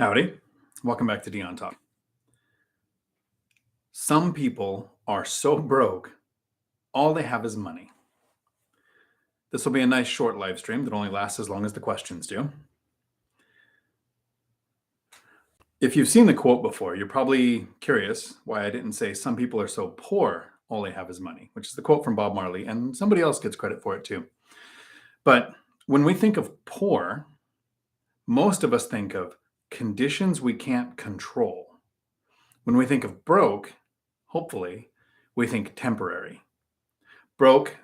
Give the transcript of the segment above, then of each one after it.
Howdy. Welcome back to Dion Talk. Some people are so broke, all they have is money. This will be a nice short live stream that only lasts as long as the questions do. If you've seen the quote before, you're probably curious why I didn't say some people are so poor, all they have is money, which is the quote from Bob Marley, and somebody else gets credit for it too. But when we think of poor, most of us think of conditions we can't control. When we think of broke, hopefully, we think temporary. Broke,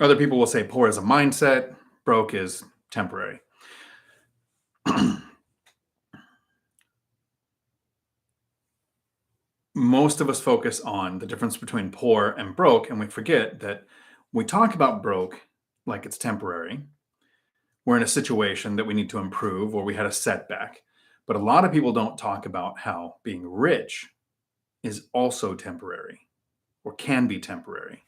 other people will say poor is a mindset, broke is temporary. Most of us focus on the difference between poor and broke, and we forget that we talk about broke like it's temporary. We're in a situation that we need to improve or we had a setback. But a lot of people don't talk about how being rich is also temporary or can be temporary.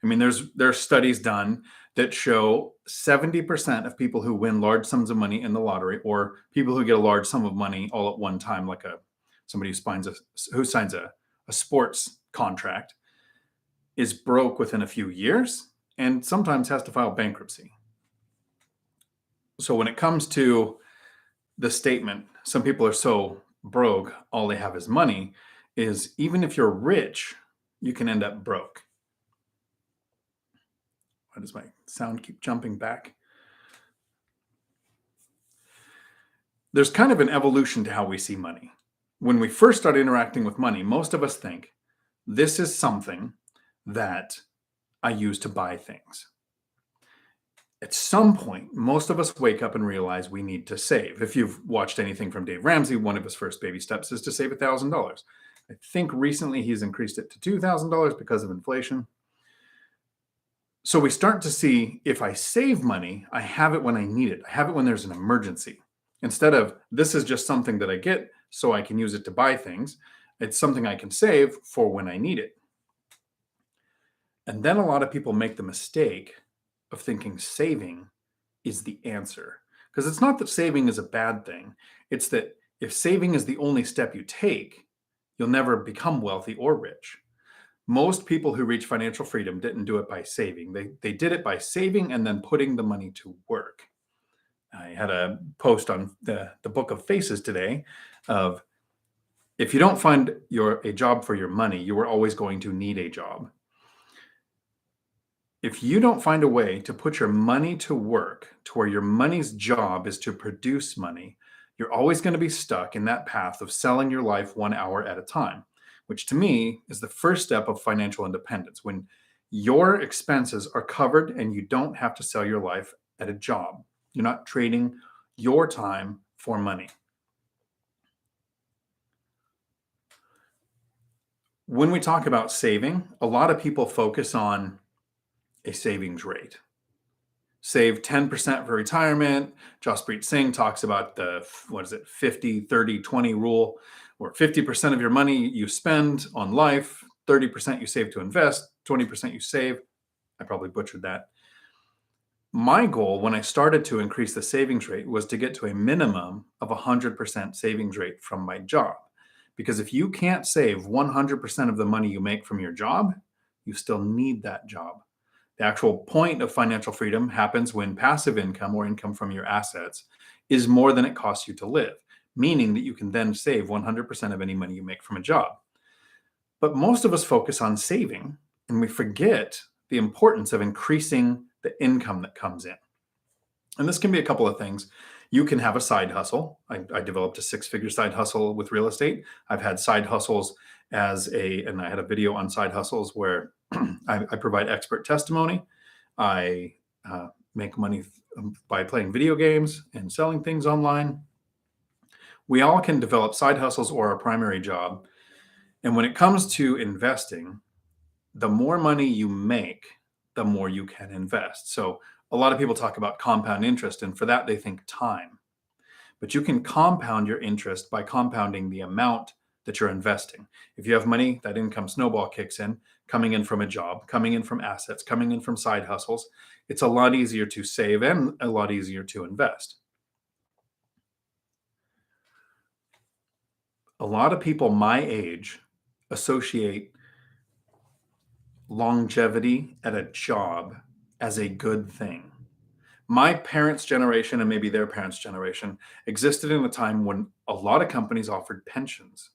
I mean, there's studies done that show 70% of people who win large sums of money in the lottery, or people who get a large sum of money all at one time, like somebody who signs a sports contract, is broke within a few years and sometimes has to file bankruptcy. So when it comes to the statement, some people are so broke, all they have is money, is even if you're rich, you can end up broke. Why does my sound keep jumping back? There's kind of an evolution to how we see money. When we first start interacting with money, most of us think, this is something that I use to buy things. At some point, most of us wake up and realize we need to save. If you've watched anything from Dave Ramsey, one of his first baby steps is to save $1,000. I think recently he's increased it to $2,000 because of inflation. So we start to see, if I save money, I have it when I need it. I have it when there's an emergency. Instead of, this is just something that I get so I can use it to buy things, it's something I can save for when I need it. And then a lot of people make the mistake of thinking saving is the answer. Because it's not that saving is a bad thing. It's that if saving is the only step you take, you'll never become wealthy or rich. Most people who reach financial freedom didn't do it by saving. They did it by saving and then putting the money to work. I had a post on the Book of Faces today of, if you don't find a job for your money, you are always going to need a job. If you don't find a way to put your money to work to where your money's job is to produce money, you're always going to be stuck in that path of selling your life 1 hour at a time, which to me is the first step of financial independence. When your expenses are covered and you don't have to sell your life at a job. You're not trading your time for money. When we talk about saving, a lot of people focus on a savings rate. Save 10% for retirement. Jaspreet Singh talks about the 50, 30, 20 rule, where 50% of your money you spend on life, 30% you save to invest, 20% you save. I probably butchered that. My goal when I started to increase the savings rate was to get to a minimum of 100% savings rate from my job. Because if you can't save 100% of the money you make from your job, you still need that job. The actual point of financial freedom happens when passive income or income from your assets is more than it costs you to live, meaning that you can then save 100% of any money you make from a job. But most of us focus on saving, and we forget the importance of increasing the income that comes in. And this can be a couple of things. You can have a side hustle. I developed a 6-figure side hustle with real estate. I've had side hustles and I had a video on side hustles where I provide expert testimony. I make money by playing video games and selling things online. We all can develop side hustles or a primary job. And when it comes to investing, the more money you make, the more you can invest. So a lot of people talk about compound interest, and for that they think time. But you can compound your interest by compounding the amount that you're investing. If you have money, that income snowball kicks in, coming in from a job, coming in from assets, coming in from side hustles. It's a lot easier to save and a lot easier to invest. A lot of people my age associate longevity at a job as a good thing. My parents' generation and maybe their parents' generation existed in a time when a lot of companies offered pensions.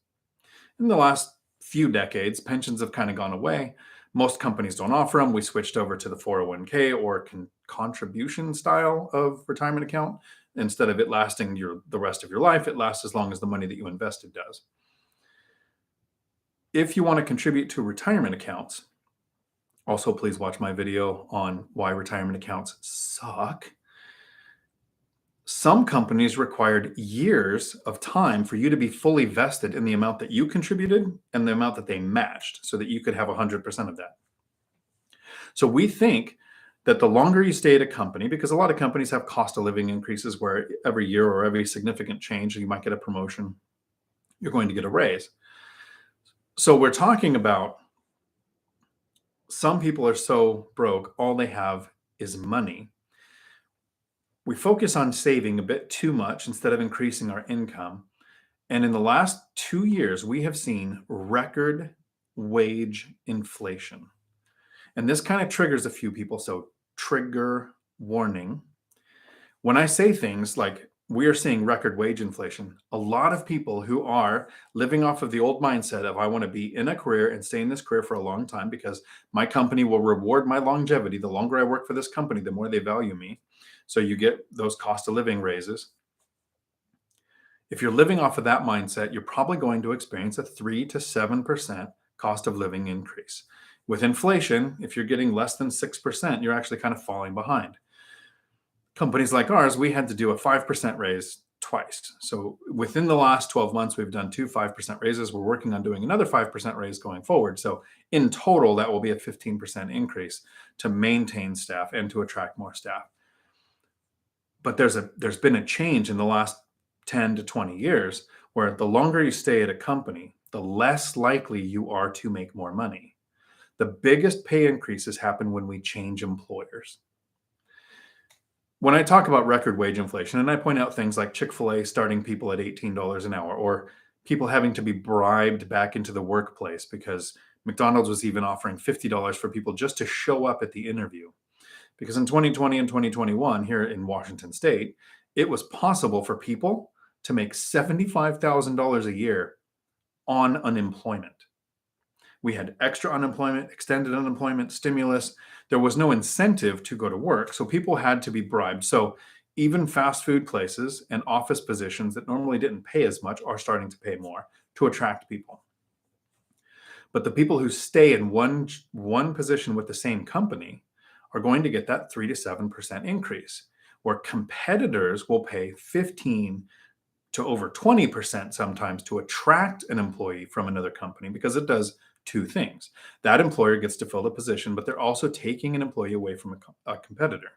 In the last few decades, pensions have kind of gone away. Most companies don't offer them. We switched over to the 401k or contribution style of retirement account. Instead of it lasting the rest of your life, it lasts as long as the money that you invested does. If you want to contribute to retirement accounts, also please watch my video on why retirement accounts suck. Some companies required years of time for you to be fully vested in the amount that you contributed and the amount that they matched so that you could have 100% of that. So we think that the longer you stay at a company, because a lot of companies have cost of living increases where every year or every significant change, you might get a promotion, you're going to get a raise. So we're talking about some people are so broke, all they have is money. We focus on saving a bit too much instead of increasing our income. And in the last 2 years, we have seen record wage inflation. And this kind of triggers a few people. So, trigger warning. When I say things like we are seeing record wage inflation, a lot of people who are living off of the old mindset of I want to be in a career and stay in this career for a long time because my company will reward my longevity. The longer I work for this company, the more they value me. So you get those cost of living raises. If you're living off of that mindset, you're probably going to experience a 3 to 7% cost of living increase. With inflation, if you're getting less than 6%, you're actually kind of falling behind. Companies like ours, we had to do a 5% raise twice. So within the last 12 months, we've done 2 5% raises. We're working on doing another 5% raise going forward. So in total, that will be a 15% increase to maintain staff and to attract more staff. But there's been a change in the last 10 to 20 years where the longer you stay at a company, the less likely you are to make more money. The biggest pay increases happen when we change employers. When I talk about record wage inflation, and I point out things like Chick-fil-A starting people at $18 an hour, or people having to be bribed back into the workplace because McDonald's was even offering $50 for people just to show up at the interview. Because in 2020 and 2021 here in Washington State, it was possible for people to make $75,000 a year on unemployment. We had extra unemployment, extended unemployment, stimulus. There was no incentive to go to work, so people had to be bribed. So even fast food places and office positions that normally didn't pay as much are starting to pay more to attract people. But the people who stay in one position with the same company are going to get that 3 to 7% increase, where competitors will pay 15 to over 20% sometimes to attract an employee from another company, because it does two things. That employer gets to fill the position, but they're also taking an employee away from a competitor.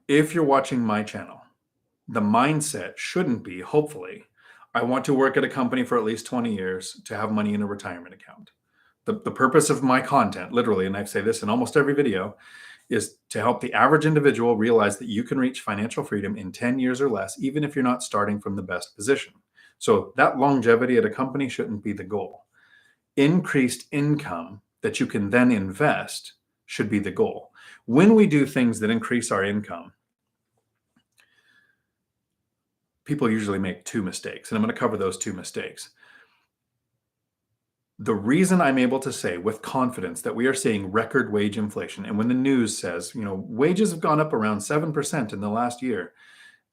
If you're watching my channel, the mindset shouldn't be, hopefully, I want to work at a company for at least 20 years to have money in a retirement account. The purpose of my content, literally, and I say this in almost every video, is to help the average individual realize that you can reach financial freedom in 10 years or less, even if you're not starting from the best position. So that longevity at a company shouldn't be the goal. Increased income that you can then invest should be the goal. When we do things that increase our income, people usually make two mistakes, and I'm going to cover those two mistakes. The reason I'm able to say with confidence that we are seeing record wage inflation, and when the news says, wages have gone up around 7% in the last year,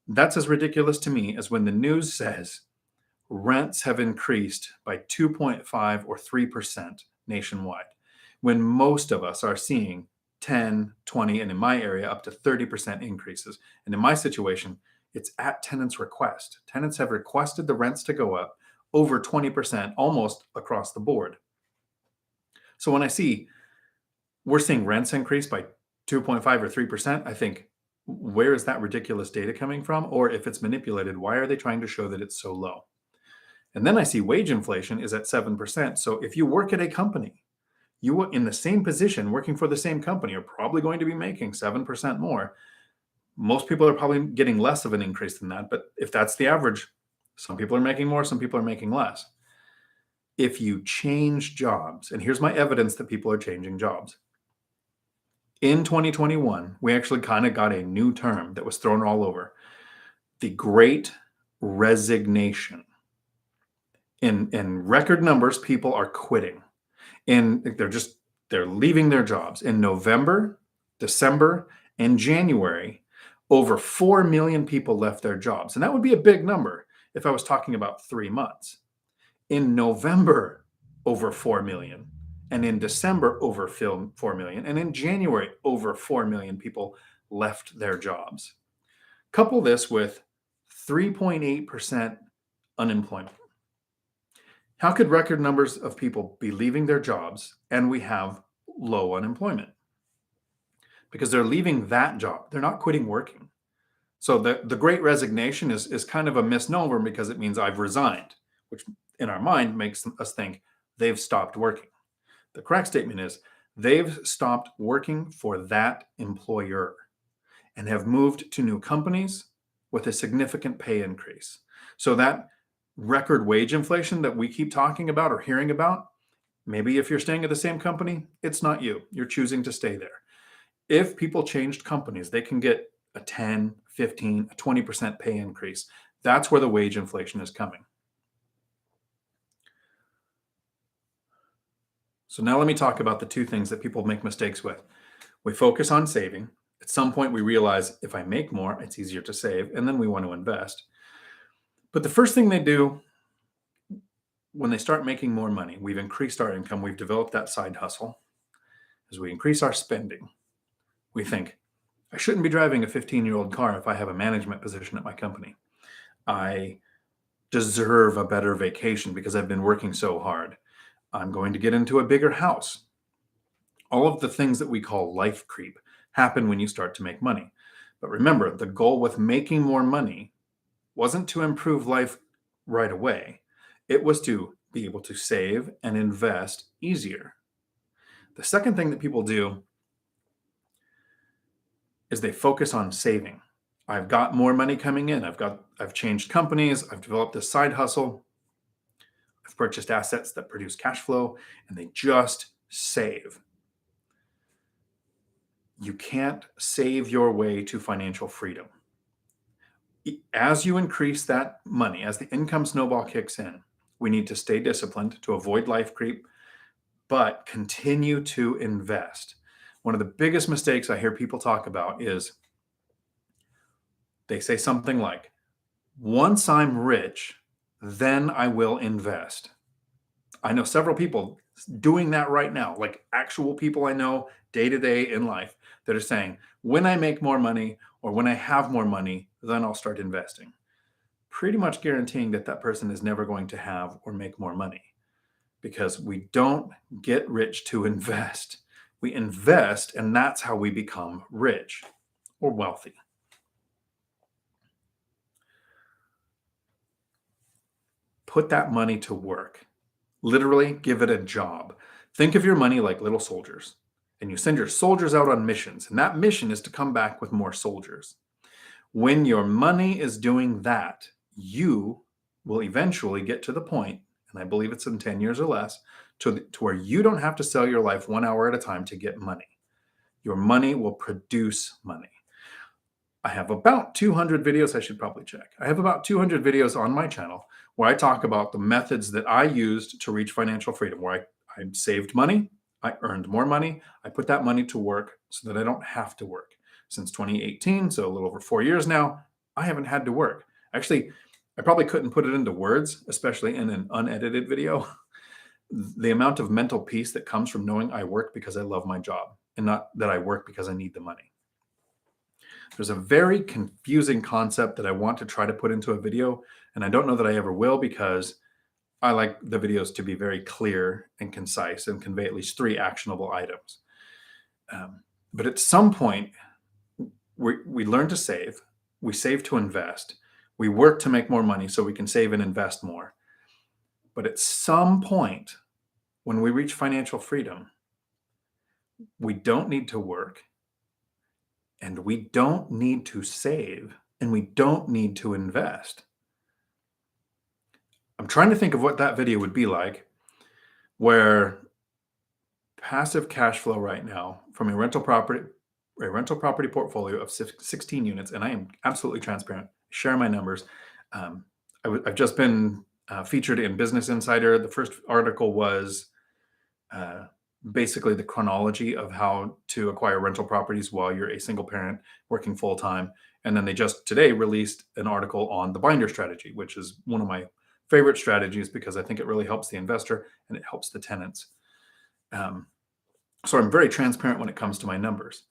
that's as ridiculous to me as when the news says rents have increased by 2.5 or 3% nationwide, when most of us are seeing 10, 20, and in my area, up to 30% increases. And in my situation, it's at tenants' request. Tenants have requested the rents to go up over 20%, almost across the board. So when I see we're seeing rents increase by 2.5 or 3%, I think, where is that ridiculous data coming from? Or if it's manipulated, why are they trying to show that it's so low? And then I see wage inflation is at 7%. So if you work at a company, you in the same position working for the same company are probably going to be making 7% more. Most people are probably getting less of an increase than that, but if that's the average, some people are making more, some people are making less. If you change jobs, and here's my evidence that people are changing jobs. In 2021, we actually kind of got a new term that was thrown all over, the Great Resignation. In record numbers, people are quitting, and they're leaving their jobs. In November, December, and January, over 4 million people left their jobs. And that would be a big number if I was talking about 3 months. In November, over 4 million. And in December, over 4 million. And in January, over 4 million people left their jobs. Couple this with 3.8% unemployment. How could record numbers of people be leaving their jobs and we have low unemployment? Because they're leaving that job. They're not quitting working. So the Great Resignation is kind of a misnomer because it means I've resigned, which in our mind makes us think they've stopped working. The correct statement is they've stopped working for that employer and have moved to new companies with a significant pay increase. So that record wage inflation that we keep talking about or hearing about, maybe if you're staying at the same company, it's not you. You're choosing to stay there. If people changed companies, they can get a 10, 15, a 20% pay increase. That's where the wage inflation is coming. So now let me talk about the two things that people make mistakes with. We focus on saving. At some point, we realize if I make more, it's easier to save, and then we want to invest. But the first thing they do when they start making more money, we've increased our income, we've developed that side hustle. As we increase our spending, we think, I shouldn't be driving a 15-year-old car if I have a management position at my company. I deserve a better vacation because I've been working so hard. I'm going to get into a bigger house. All of the things that we call life creep happen when you start to make money. But remember, the goal with making more money wasn't to improve life right away. It was to be able to save and invest easier. The second thing that people do is they focus on saving. I've got more money coming in. I've changed companies. I've developed this side hustle. I've purchased assets that produce cash flow, and they just save. You can't save your way to financial freedom. As you increase that money, as the income snowball kicks in, we need to stay disciplined to avoid life creep, but continue to invest. One of the biggest mistakes I hear people talk about is they say something like, once I'm rich, then I will invest. I know several people doing that right now, like actual people I know day to day in life that are saying, when I make more money or when I have more money, then I'll start investing. Pretty much guaranteeing that that person is never going to have or make more money because we don't get rich to invest. We invest, and that's how we become rich or wealthy. Put that money to work. Literally, give it a job. Think of your money like little soldiers, and you send your soldiers out on missions, and that mission is to come back with more soldiers. When your money is doing that, you will eventually get to the point, and I believe it's in 10 years or less, to where you don't have to sell your life 1 hour at a time to get money. Your money will produce money. I have about 200 videos. I should probably check. I have about 200 videos on my channel where I talk about the methods that I used to reach financial freedom, where I saved money, I earned more money, I put that money to work so that I don't have to work. Since 2018, so a little over 4 years now, I haven't had to work. Actually, I probably couldn't put it into words, especially in an unedited video. The amount of mental peace that comes from knowing I work because I love my job and not that I work because I need the money. There's a very confusing concept that I want to try to put into a video, and I don't know that I ever will because I like the videos to be very clear and concise and convey at least 3 actionable items. But at some point, we learn to save, we save to invest, we work to make more money so we can save and invest more. But at some point, when we reach financial freedom, we don't need to work And we don't need to save, and we don't need to invest. I'm trying to think of what that video would be like, where passive cash flow right now from a rental property portfolio of 16 units, and I am absolutely transparent, share my numbers. I've just been featured in Business Insider. The first article was uh, basically the chronology of how to acquire rental properties while you're a single parent working full time. And then they just today released an article on the binder strategy, which is one of my favorite strategies because I think it really helps the investor and it helps the tenants. So I'm very transparent when it comes to my numbers.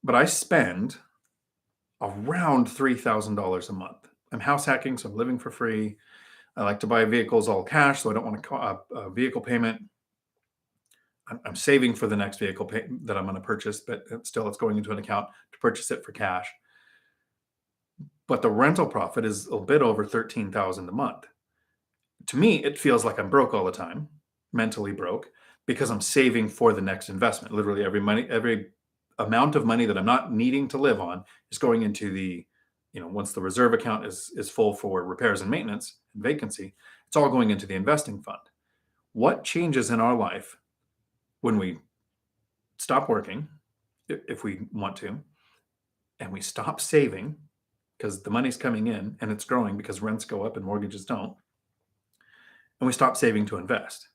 But I spend around $3,000 a month. I'm house hacking, so I'm living for free. I like to buy vehicles all cash, so I don't want a vehicle payment. I'm saving for the next vehicle that I'm going to purchase, but still it's going into an account to purchase it for cash. But the rental profit is a bit over $13,000 a month. To me, it feels like I'm broke all the time, mentally broke, because I'm saving for the next investment. Literally every amount of money that I'm not needing to live on is going into the, once the reserve account is full for repairs and maintenance and vacancy, it's all going into the investing fund. What changes in our life when we stop working, if we want to, and we stop saving because the money's coming in and it's growing because rents go up and mortgages don't, and we stop saving to invest?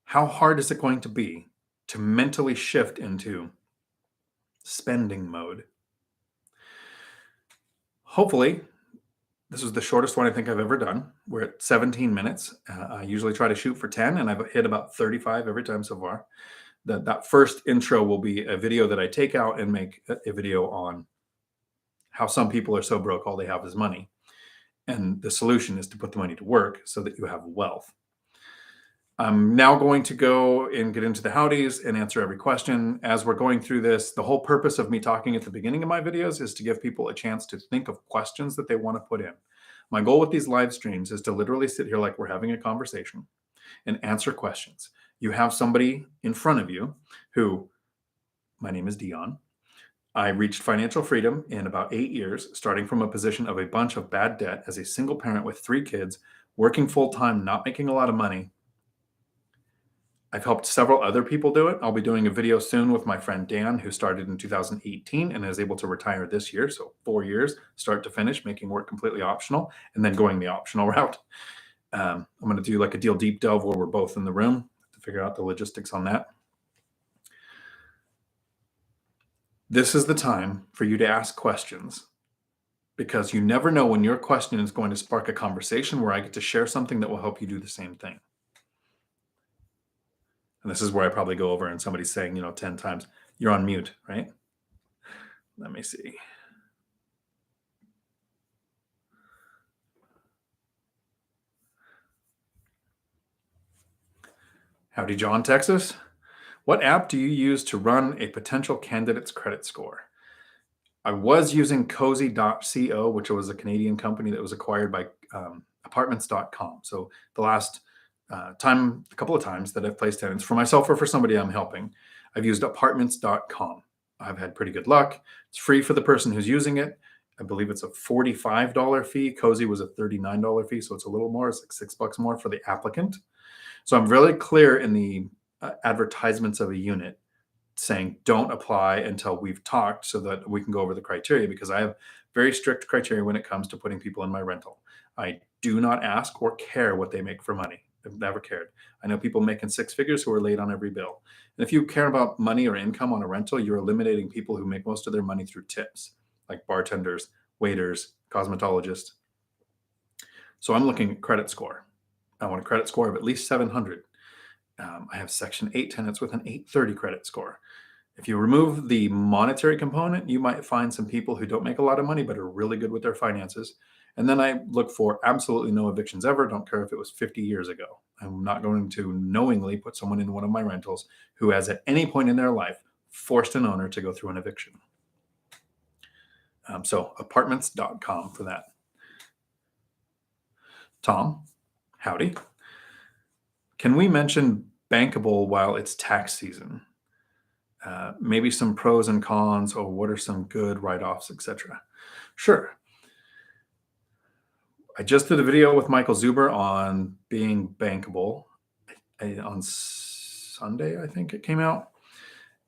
How hard is it going to be to mentally shift into spending mode? Hopefully, this was the shortest one I think I've ever done. We're at 17 minutes. I usually try to shoot for 10, and I've hit about 35 every time so far. That first intro will be a video that I take out and make a video on how some people are so broke all they have is money. And the solution is to put the money to work so that you have wealth. I'm now going to go and get into the howdies and answer every question. As we're going through this, the whole purpose of me talking at the beginning of my videos is to give people a chance to think of questions that they want to put in. My goal with these live streams is to literally sit here like we're having a conversation and answer questions. You have somebody in front of you who, my name is Dion. I reached financial freedom in about 8 years, starting from a position of a bunch of bad debt as a single parent with 3 kids, working full time, not making a lot of money. I've helped several other people do it. I'll be doing a video soon with my friend Dan, who started in 2018 and is able to retire this year. So 4 years, start to finish, making work completely optional, and then going the optional route. I'm going to do like a deal deep delve where we're both in the room to figure out the logistics on that. This is the time for you to ask questions, because you never know when your question is going to spark a conversation where I get to share something that will help you do the same thing. And this is where I probably go over and somebody's saying, 10 times, you're on mute, right? Let me see. Howdy, John, Texas. What app do you use to run a potential candidate's credit score? I was using cozy.co, which was a Canadian company that was acquired by apartments.com. So the last a couple of times that I've placed tenants for myself or for somebody I'm helping, I've used apartments.com. I've had pretty good luck. It's free for the person who's using it. I believe it's a $45 fee. Cozy was a $39 fee, so it's a little more. It's like $6 more for the applicant. So I'm really clear in the advertisements of a unit saying don't apply until we've talked so that we can go over the criteria, because I have very strict criteria when it comes to putting people in my rental. I do not ask or care what they make for money. I've never cared. I know people making 6 figures who are late on every bill. And if you care about money or income on a rental, you're eliminating people who make most of their money through tips, like bartenders, waiters, cosmetologists. So I'm looking at credit score. I want a credit score of at least 700. I have Section 8 tenants with an 830 credit score. If you remove the monetary component, you might find some people who don't make a lot of money but are really good with their finances. And then I look for absolutely no evictions ever. Don't care if it was 50 years ago. I'm not going to knowingly put someone in one of my rentals who has at any point in their life forced an owner to go through an eviction. So apartments.com for that. Tom, howdy. Can we mention bankable while it's tax season? maybe some pros and cons, or what are some good write-offs, etc. Sure. I just did a video with Michael Zuber on being bankable on Sunday, I think it came out.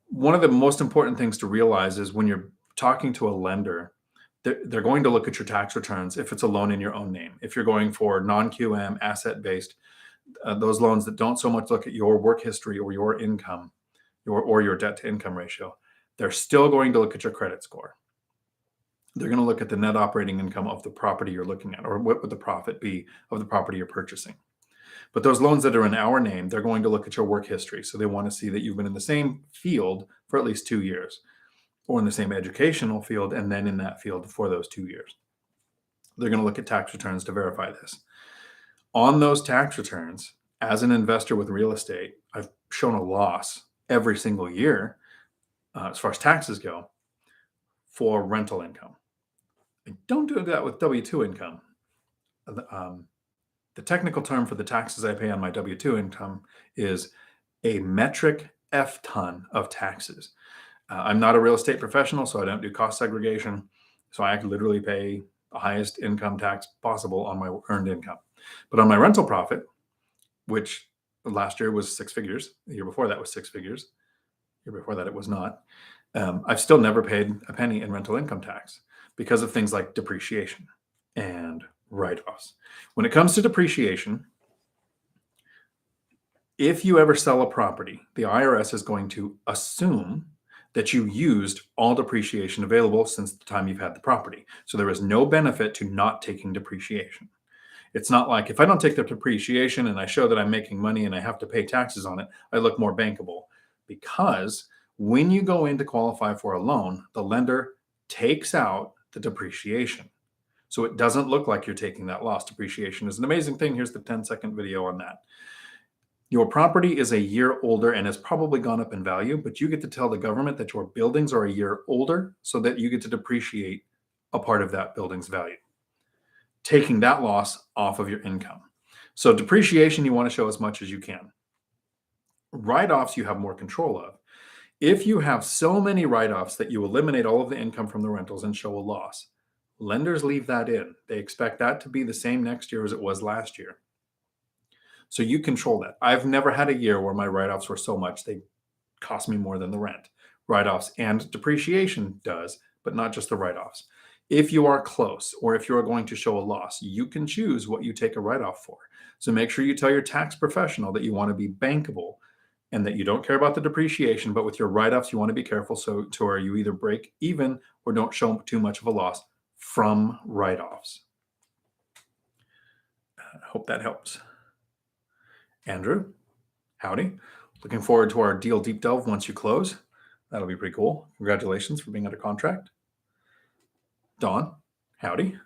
One of the most important things to realize is when you're talking to a lender, they're going to look at your tax returns if it's a loan in your own name. If you're going for non-QM, asset-based, those loans that don't so much look at your work history or your income, or your debt-to-income ratio, they're still going to look at your credit score. They're going to look at the net operating income of the property you're looking at, or what would the profit be of the property you're purchasing. But those loans that are in our name, they're going to look at your work history. So they want to see that you've been in the same field for at least 2 years, or in the same educational field, and then in that field for those 2 years. They're going to look at tax returns to verify this. On those tax returns, as an investor with real estate, I've shown a loss every single year, as far as taxes go, for rental income. I don't do that with W-2 income. The technical term for the taxes I pay on my W-2 income is a metric F ton of taxes. I'm not a real estate professional, so I don't do cost segregation. So I literally pay the highest income tax possible on my earned income. But on my rental profit, which last year was 6 figures, the year before that was 6 figures, the year before that it was not, I've still never paid a penny in rental income tax because of things like depreciation and write-offs. When it comes to depreciation, if you ever sell a property, the IRS is going to assume that you used all depreciation available since the time you've had the property. So there is no benefit to not taking depreciation. It's not like if I don't take the depreciation and I show that I'm making money and I have to pay taxes on it, I look more bankable. Because when you go in to qualify for a loan, the lender takes out the depreciation. So it doesn't look like you're taking that loss. Depreciation is an amazing thing. Here's the 10-second video on that. Your property is a year older and has probably gone up in value, but you get to tell the government that your buildings are a year older so that you get to depreciate a part of that building's value, taking that loss off of your income. So depreciation, you want to show as much as you can. Write-offs, you have more control of. If you have so many write-offs that you eliminate all of the income from the rentals and show a loss, lenders leave that in. They expect that to be the same next year as it was last year. So you control that. I've never had a year where my write-offs were so much they cost me more than the rent. Write-offs and depreciation does, but not just the write-offs. If you are close, or if you are going to show a loss, you can choose what you take a write-off for. So make sure you tell your tax professional that you want to be bankable and that you don't care about the depreciation, but with your write-offs, you want to be careful so to where you either break even or don't show too much of a loss from write-offs. I hope that helps. Andrew, howdy. Looking forward to our deal deep delve once you close. That'll be pretty cool. Congratulations for being under contract. Dawn, howdy.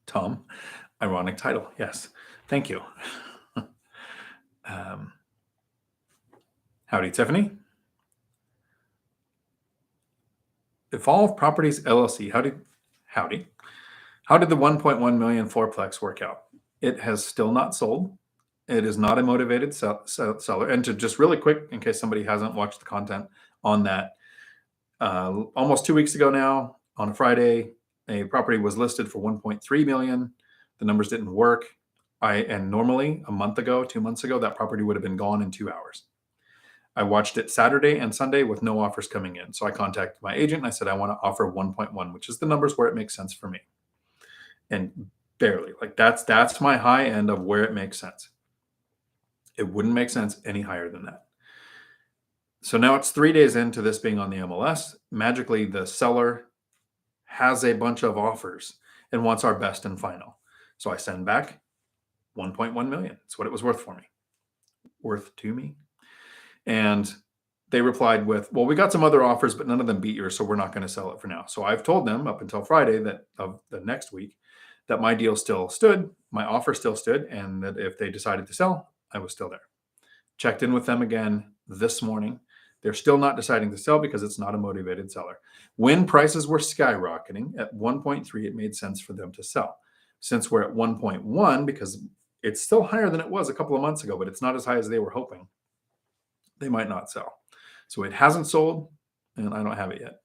Tom, ironic title. Yes, thank you. Howdy, Tiffany. Evolve Properties LLC. Howdy. How did the 1.1 million fourplex work out? It has still not sold. It is not a motivated seller. And to just really quick, in case somebody hasn't watched the content on that, almost 2 weeks ago now, on a Friday, a property was listed for 1.3 million. The numbers didn't work. And normally a month ago, 2 months ago, that property would have been gone in 2 hours. I watched it Saturday and Sunday with no offers coming in. So I contacted my agent and I said, I want to offer 1.1, which is the numbers where it makes sense for me. And barely, like that's my high end of where it makes sense. It wouldn't make sense any higher than that. So now it's 3 days into this being on the MLS. Magically, the seller has a bunch of offers and wants our best and final. So I send back 1.1 million. It's what it was worth for me. Worth to me. And they replied with, well, we got some other offers, but none of them beat yours, so we're not going to sell it for now. So I've told them up until Friday that of the next week that my deal still stood, my offer still stood, and that if they decided to sell, I was still there. Checked in with them again this morning. They're still not deciding to sell because it's not a motivated seller. When prices were skyrocketing at 1.3, it made sense for them to sell. Since we're at 1.1, because it's still higher than it was a couple of months ago, but it's not as high as they were hoping. they might not sell. So it hasn't sold, and I don't have it yet.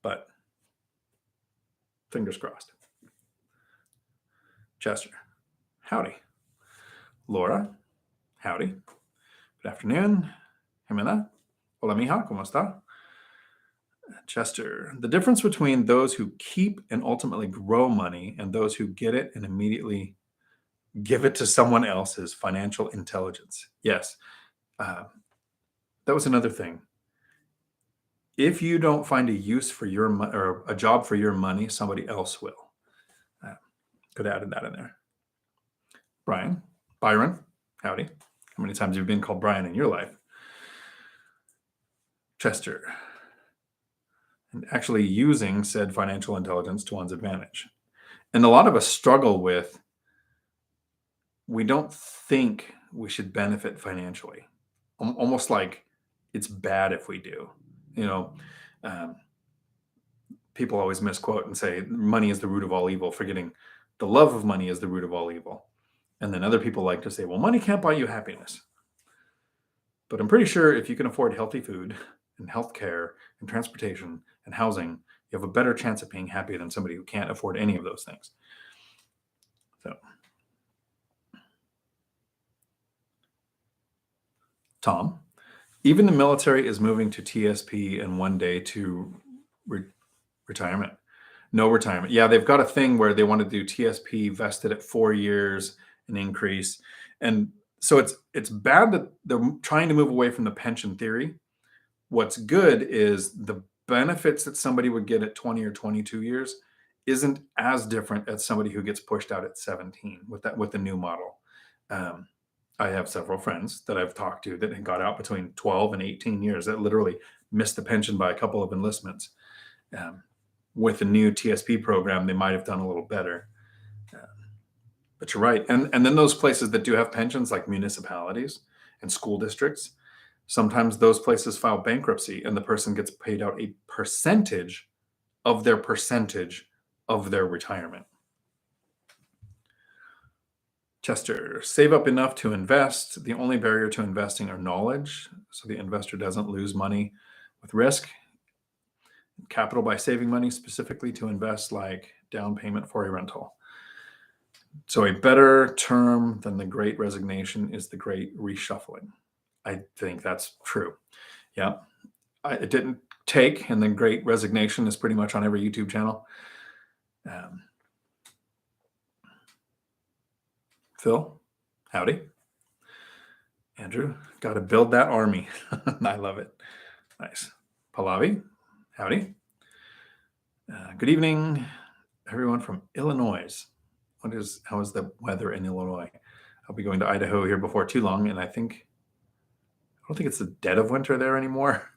But fingers crossed. Chester, howdy. Laura, howdy. Good afternoon. Jimena, hola mija, ¿cómo está? Chester, the difference between those who keep and ultimately grow money and those who get it and immediately give it to someone else is financial intelligence. Yes, that was another thing. If you don't find a use for your money or a job for your money, somebody else will. Could have added that in there. Byron, howdy. How many times have you been called Brian in your life? Chester, and actually using said financial intelligence to one's advantage. And a lot of us struggle with, we don't think we should benefit financially, almost like it's bad if we do. People always misquote and say money is the root of all evil, forgetting the love of money is the root of all evil. And then other people like to say, well, money can't buy you happiness. But I'm pretty sure if you can afford healthy food and healthcare and transportation and housing, you have a better chance of being happy than somebody who can't afford any of those things. So, Tom, even the military is moving to TSP and one day to retirement. No retirement. Yeah, they've got a thing where they want to do TSP vested at 4 years, an increase. And so it's bad that they're trying to move away from the pension theory. What's good is the benefits that somebody would get at 20 or 22 years isn't as different as somebody who gets pushed out at 17 with the new model. I have several friends that I've talked to that got out between 12 and 18 years that literally missed the pension by a couple of enlistments. With the new TSP program, they might have done a little better. But you're right. And then those places that do have pensions, like municipalities and school districts, sometimes those places file bankruptcy and the person gets paid out a percentage of their retirement. Chester, save up enough to invest. The only barrier to investing are knowledge, so the investor doesn't lose money with risk. Capital by saving money specifically to invest, like down payment for a rental. So a better term than the great resignation is the great reshuffling. I think that's true. Yeah. It didn't take, and the great resignation is pretty much on every YouTube channel. Phil, howdy. Andrew, got to build that army. I love it. Nice. Pallavi, howdy. Good evening, everyone from Illinois. How is the weather in Illinois? I'll be going to Idaho here before too long, and I don't think it's the dead of winter there anymore.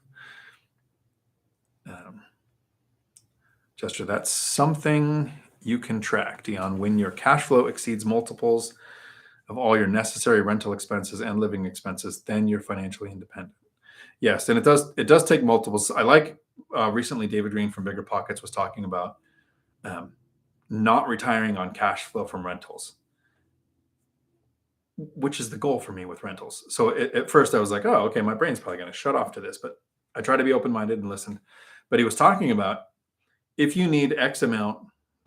Chester, that's something you can track, Dion. When your cash flow exceeds multiples of all your necessary rental expenses and living expenses, then you're financially independent. Yes, and it does take multiples. I like recently David Green from BiggerPockets was talking about not retiring on cash flow from rentals, which is the goal for me with rentals. So at first I was like, oh, okay, my brain's probably going to shut off to this, but I try to be open-minded and listen. But he was talking about if you need X amount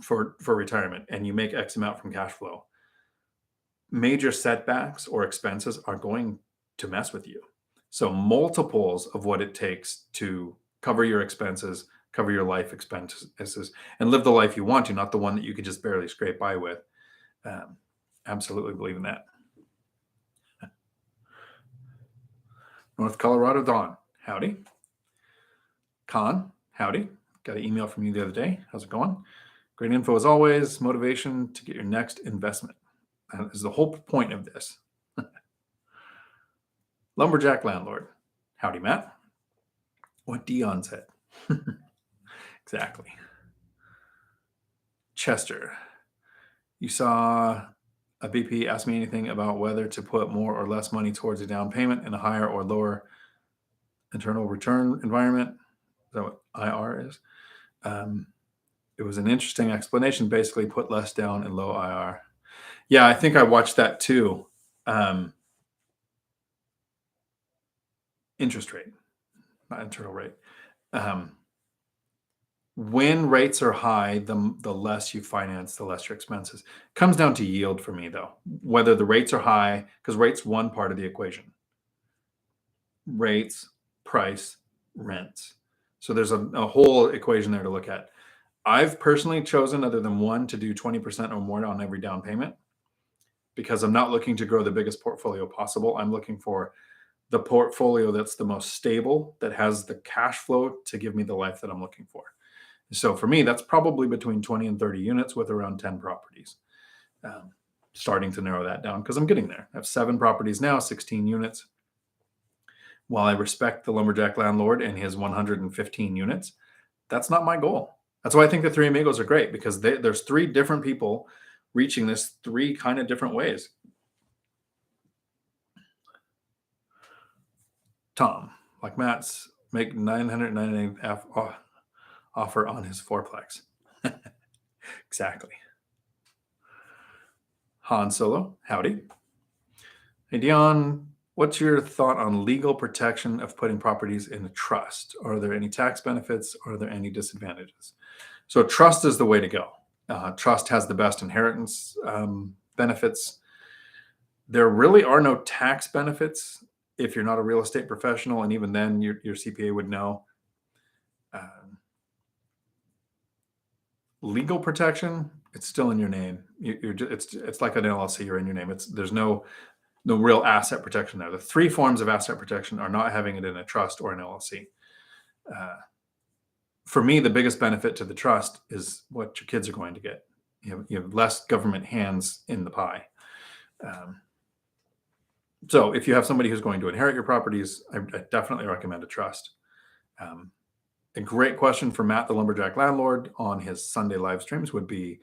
for retirement and you make X amount from cash flow, major setbacks or expenses are going to mess with you. So multiples of what it takes to cover your expenses, cover your life expenses, and live the life you want to, not the one that you could just barely scrape by with. Absolutely believe in that. North Colorado, Dawn, howdy. Con, howdy. Got an email from you the other day. How's it going? Great info as always. Motivation to get your next investment. That is the whole point of this. Lumberjack Landlord. Howdy, Matt. What Dion said. Exactly. Chester. You saw a BP ask me anything about whether to put more or less money towards a down payment in a higher or lower internal return environment. Is that what IR is? It was an interesting explanation. Basically, put less down and low IR. Yeah, I think I watched that too. interest rate, not internal rate. When rates are high, the less you finance, the less your expenses. Comes down to yield for me, though. Whether the rates are high, because rate's one part of the equation. Rates, price, rents. So there's a whole equation there to look at. I've personally chosen, other than one, to do 20% or more on every down payment because I'm not looking to grow the biggest portfolio possible. I'm looking for the portfolio that's the most stable, that has the cash flow to give me the life that I'm looking for. So for me, that's probably between 20 and 30 units with around 10 properties. Starting to narrow that down because I'm getting there. I have 7 properties now, 16 units. While I respect the lumberjack landlord and his 115 units, that's not my goal. That's why I think the Three Amigos are great, because there's 3 different people reaching this 3 kind of different ways. Tom, like Matt's, make 999 offer on his fourplex. Exactly. Han Solo, howdy. Hey, Dion, what's your thought on legal protection of putting properties in a trust? Are there any tax benefits? Are there any disadvantages? So trust is the way to go. Trust has the best inheritance benefits. There really are no tax benefits if you're not a real estate professional, and even then, your CPA would know. Legal protection, it's still in your name. It's like an LLC. You're in your name. There's no real asset protection there. The 3 forms of asset protection are not having it in a trust or an LLC. For me, the biggest benefit to the trust is what your kids are going to get. You have less government hands in the pie. So if you have somebody who's going to inherit your properties, I definitely recommend a trust. A great question for Matt, the lumberjack landlord, on his Sunday live streams would be,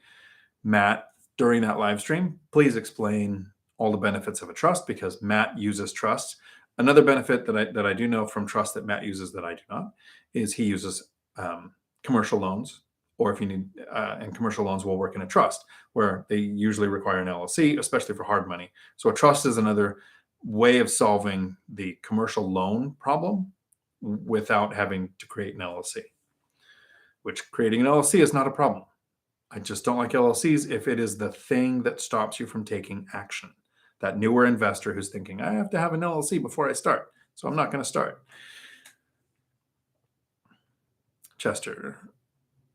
Matt, during that live stream, please explain all the benefits of a trust, because Matt uses trusts. Another benefit that I do know from trust that Matt uses that I do not is he uses commercial loans, or if you need, and commercial loans will work in a trust where they usually require an LLC, especially for hard money. So a trust is another way of solving the commercial loan problem without having to create an LLC, which creating an LLC is not a problem. I just don't like LLCs if it is the thing that stops you from taking action. That newer investor who's thinking, I have to have an LLC before I start, so I'm not going to start. Chester,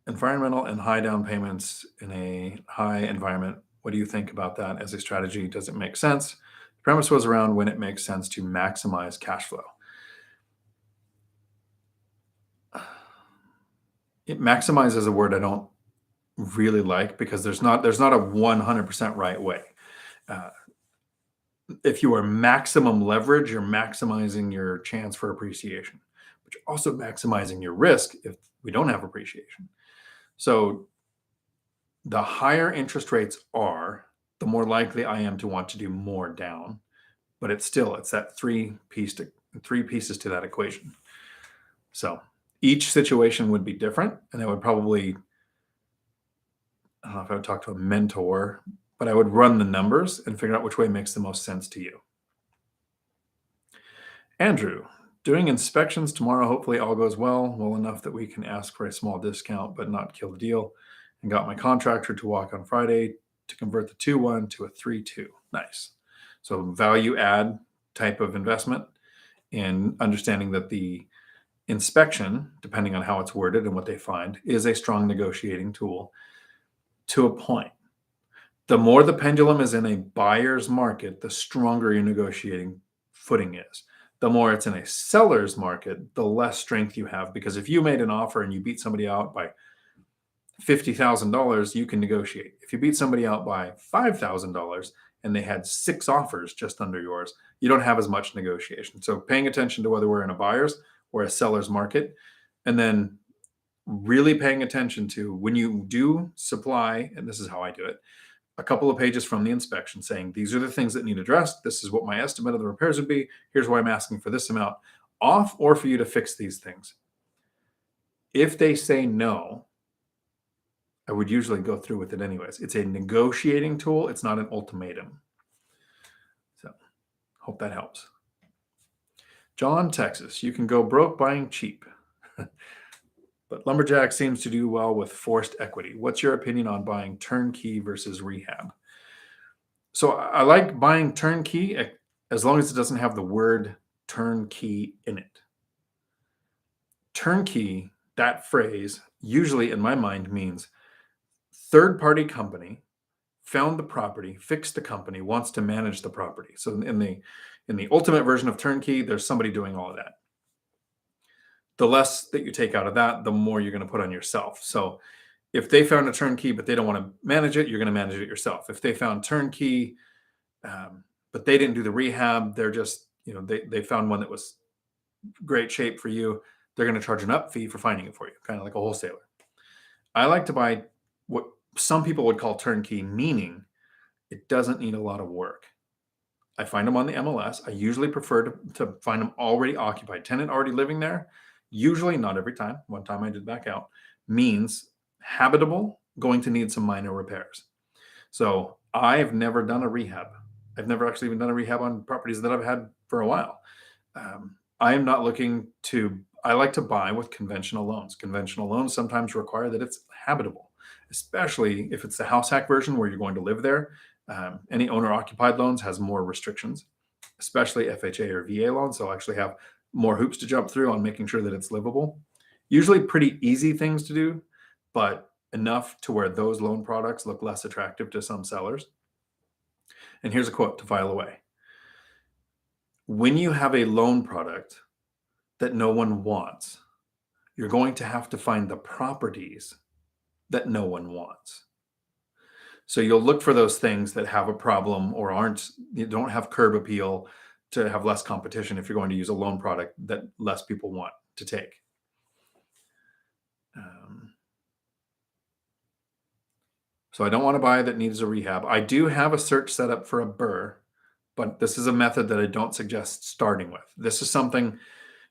environmental and high down payments in a high environment. What do you think about that as a strategy? Does it make sense? The premise was around when it makes sense to maximize cash flow. It maximizes a word I don't really like, because there's not a 100% right way. If you are maximum leverage, you're maximizing your chance for appreciation, but you're also maximizing your risk if we don't have appreciation. So the higher interest rates are, the more likely I am to want to do more down. But it's that 3 pieces to that equation. So each situation would be different, and I would probably, I don't know if I would talk to a mentor, but I would run the numbers and figure out which way makes the most sense to you. Andrew, doing inspections tomorrow. Hopefully all goes well enough that we can ask for a small discount, but not kill the deal. And got my contractor to walk on Friday to convert the 2-1 to a 3-2. Nice. So value add type of investment, and understanding that the inspection, depending on how it's worded and what they find, is a strong negotiating tool to a point. The more the pendulum is in a buyer's market, the stronger your negotiating footing is. The more it's in a seller's market, the less strength you have, because if you made an offer and you beat somebody out by $50,000, you can negotiate. If you beat somebody out by $5,000 and they had 6 offers just under yours, you don't have as much negotiation. So paying attention to whether we're in a buyer's or a seller's market, and then really paying attention to when you do supply, and this is how I do it, a couple of pages from the inspection saying, these are the things that need addressed. This is what my estimate of the repairs would be. Here's why I'm asking for this amount off, or for you to fix these things. If they say no, I would usually go through with it anyways. It's a negotiating tool. It's not an ultimatum. So hope that helps. John, Texas, you can go broke buying cheap. But Lumberjack seems to do well with forced equity. What's your opinion on buying turnkey versus rehab? So I like buying turnkey as long as it doesn't have the word turnkey in it. Turnkey, that phrase, usually in my mind means third party company found the property, fixed the company, wants to manage the property. So in the ultimate version of turnkey, there's somebody doing all of that. The less that you take out of that, the more you're going to put on yourself. So if they found a turnkey but they don't want to manage it, you're going to manage it yourself. If they found turnkey but they didn't do the rehab, they're just, they found one that was great shape for you, they're going to charge an up fee for finding it for you, kind of like a wholesaler. I like to buy what some people would call turnkey, meaning it doesn't need a lot of work. I find them on the MLS. I usually prefer to find them already occupied, tenant already living there. Usually, not every time. One time I did back out. Means habitable, going to need some minor repairs. So I've never done a rehab. I've never actually even done a rehab on properties that I've had for a while. I am not looking to, I like to buy with conventional loans. Conventional loans sometimes require that it's habitable, especially if it's the house hack version where you're going to live there. Any owner occupied loans has more restrictions, especially FHA or VA loans. They'll actually have more hoops to jump through on making sure that it's livable. Usually pretty easy things to do, but enough to where those loan products look less attractive to some sellers. And here's a quote to file away. When you have a loan product that no one wants, you're going to have to find the properties that no one wants. So you'll look for those things that have a problem or you don't have curb appeal to have less competition if you're going to use a loan product that less people want to take. So I don't want to buy that needs a rehab. I do have a search set up for a BRRRR, but this is a method that I don't suggest starting with. This is something,